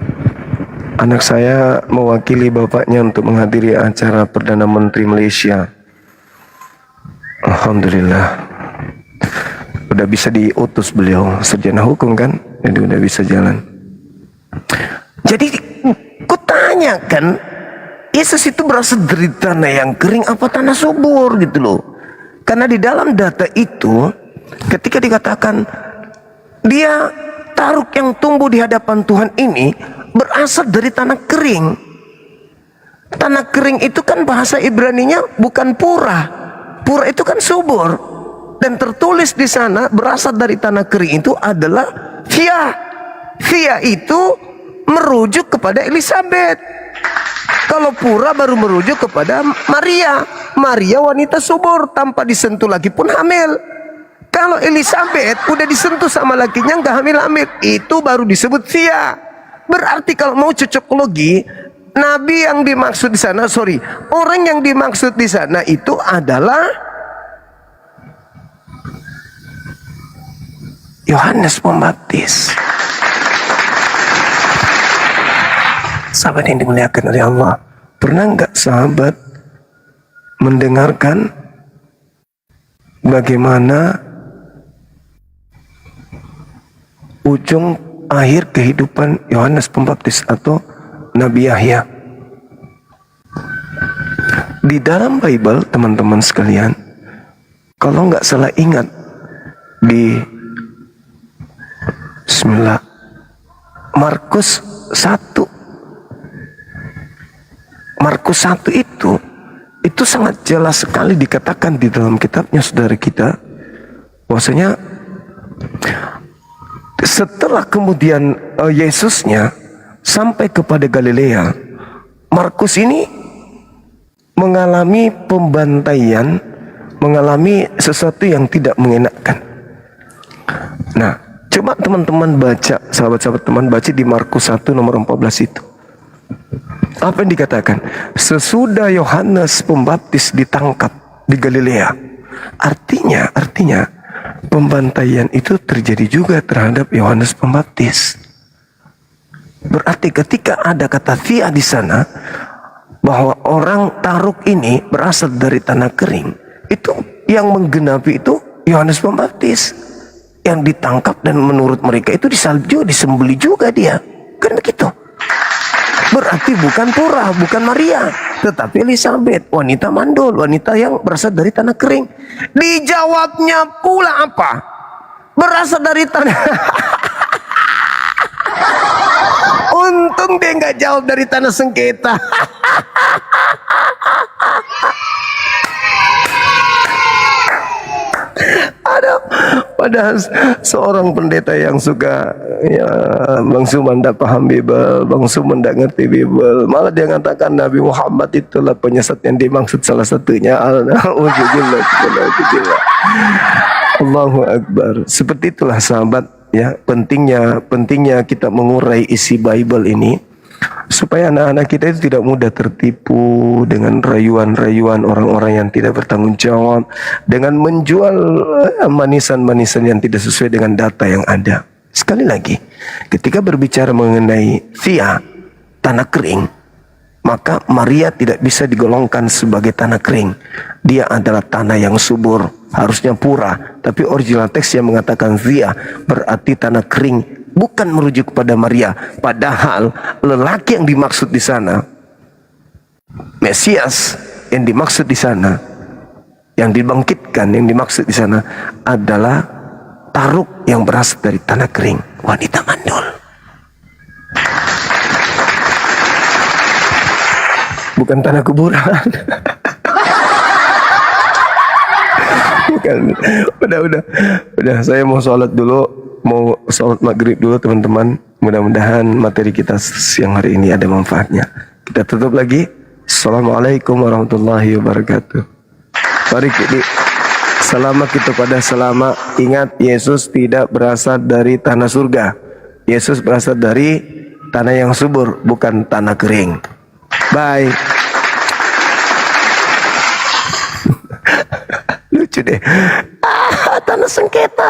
anak saya mewakili bapaknya untuk menghadiri acara Perdana Menteri Malaysia. Alhamdulillah, udah bisa diutus beliau, sarjana hukum kan, jadi udah bisa jalan. Jadi kutanyakan, Yesus itu berasal dari tanah yang kering apa tanah subur gitu loh. Karena di dalam data itu, ketika dikatakan dia taruk yang tumbuh di hadapan Tuhan ini berasal dari tanah kering. Tanah kering itu kan bahasa Ibraninya bukan pura. Pura itu kan subur. Dan tertulis di sana berasal dari tanah kering itu adalah Fia. Fia itu merujuk kepada Elizabeth. Kalau pura baru merujuk kepada Maria. Maria wanita subur, tanpa disentuh lagi pun hamil. Kalau Elizabeth udah disentuh sama lakinya nggak hamil-hamil, itu baru disebut Fia. Berarti kalau mau cocokologi, nabi yang dimaksud di sana, orang yang dimaksud di sana itu adalah Yohanes Pembaptis. sahabat yang dimuliakan oleh Allah, pernah nggak sahabat mendengarkan bagaimana ujung akhir kehidupan Yohanes Pembaptis atau Nabi Yahya? Di dalam Bible, teman-teman sekalian, kalau nggak salah ingat, di Bismillah, Markus 1 itu sangat jelas sekali dikatakan di dalam kitabnya saudara kita, bahwasanya setelah kemudian Yesusnya sampai kepada Galilea, Markus ini mengalami pembantaian, mengalami sesuatu yang tidak mengenakan. Nah, coba teman-teman baca, sahabat-sahabat teman baca di Markus 1 nomor 14 itu. Apa yang dikatakan? Sesudah Yohanes Pembaptis ditangkap di Galilea. Artinya pembantaian itu terjadi juga terhadap Yohanes Pembaptis. Berarti ketika ada kata via di sana, bahwa orang Taruk ini berasal dari tanah kering, itu yang menggenapi itu Yohanes Pembaptis yang ditangkap, dan menurut mereka itu disalju, disembeli juga dia, kan begitu. Berarti bukan Pura, bukan Maria, tetapi Elizabeth, wanita mandul, wanita yang berasal dari tanah kering. Dijawabnya pula apa? Berasal dari tanah. Untung dia nggak jawab dari tanah sengketa. Ada padahal seorang pendeta yang suka, ya, Bang Suman tidak paham Bible, Bang Suman tidak ngerti Bible, malah dia mengatakan Nabi Muhammad itulah penyesat yang dimaksud salah satunya. Allahu Akbar. Seperti itulah sahabat, ya, pentingnya kita mengurai isi Bible ini supaya anak-anak kita itu tidak mudah tertipu dengan rayuan-rayuan orang-orang yang tidak bertanggung jawab, dengan menjual manisan-manisan yang tidak sesuai dengan data yang ada. Sekali lagi, ketika berbicara mengenai via tanah kering, maka Maria tidak bisa digolongkan sebagai tanah kering. Dia adalah tanah yang subur, harusnya Pura, tapi original teks yang mengatakan via berarti tanah kering, bukan merujuk kepada Maria. Padahal lelaki yang dimaksud di sana, Mesias yang dimaksud di sana, yang dibangkitkan yang dimaksud di sana adalah Taruk yang berasal dari tanah kering, wanita mandul. Bukan tanah kuburan. Bukan. Udah, saya mau sholat dulu, mau sholat maghrib dulu teman-teman. Mudah-mudahan materi kita siang hari ini ada manfaatnya. Kita tutup lagi. Assalamualaikum warahmatullahi wabarakatuh. Mari kita selamat kita pada selama. Ingat, Yesus tidak berasal dari tanah surga. Yesus berasal dari tanah yang subur, bukan tanah kering. Bye. Lucu deh. Tanah sengketa.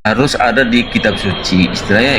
Harus ada di kitab suci istilahnya.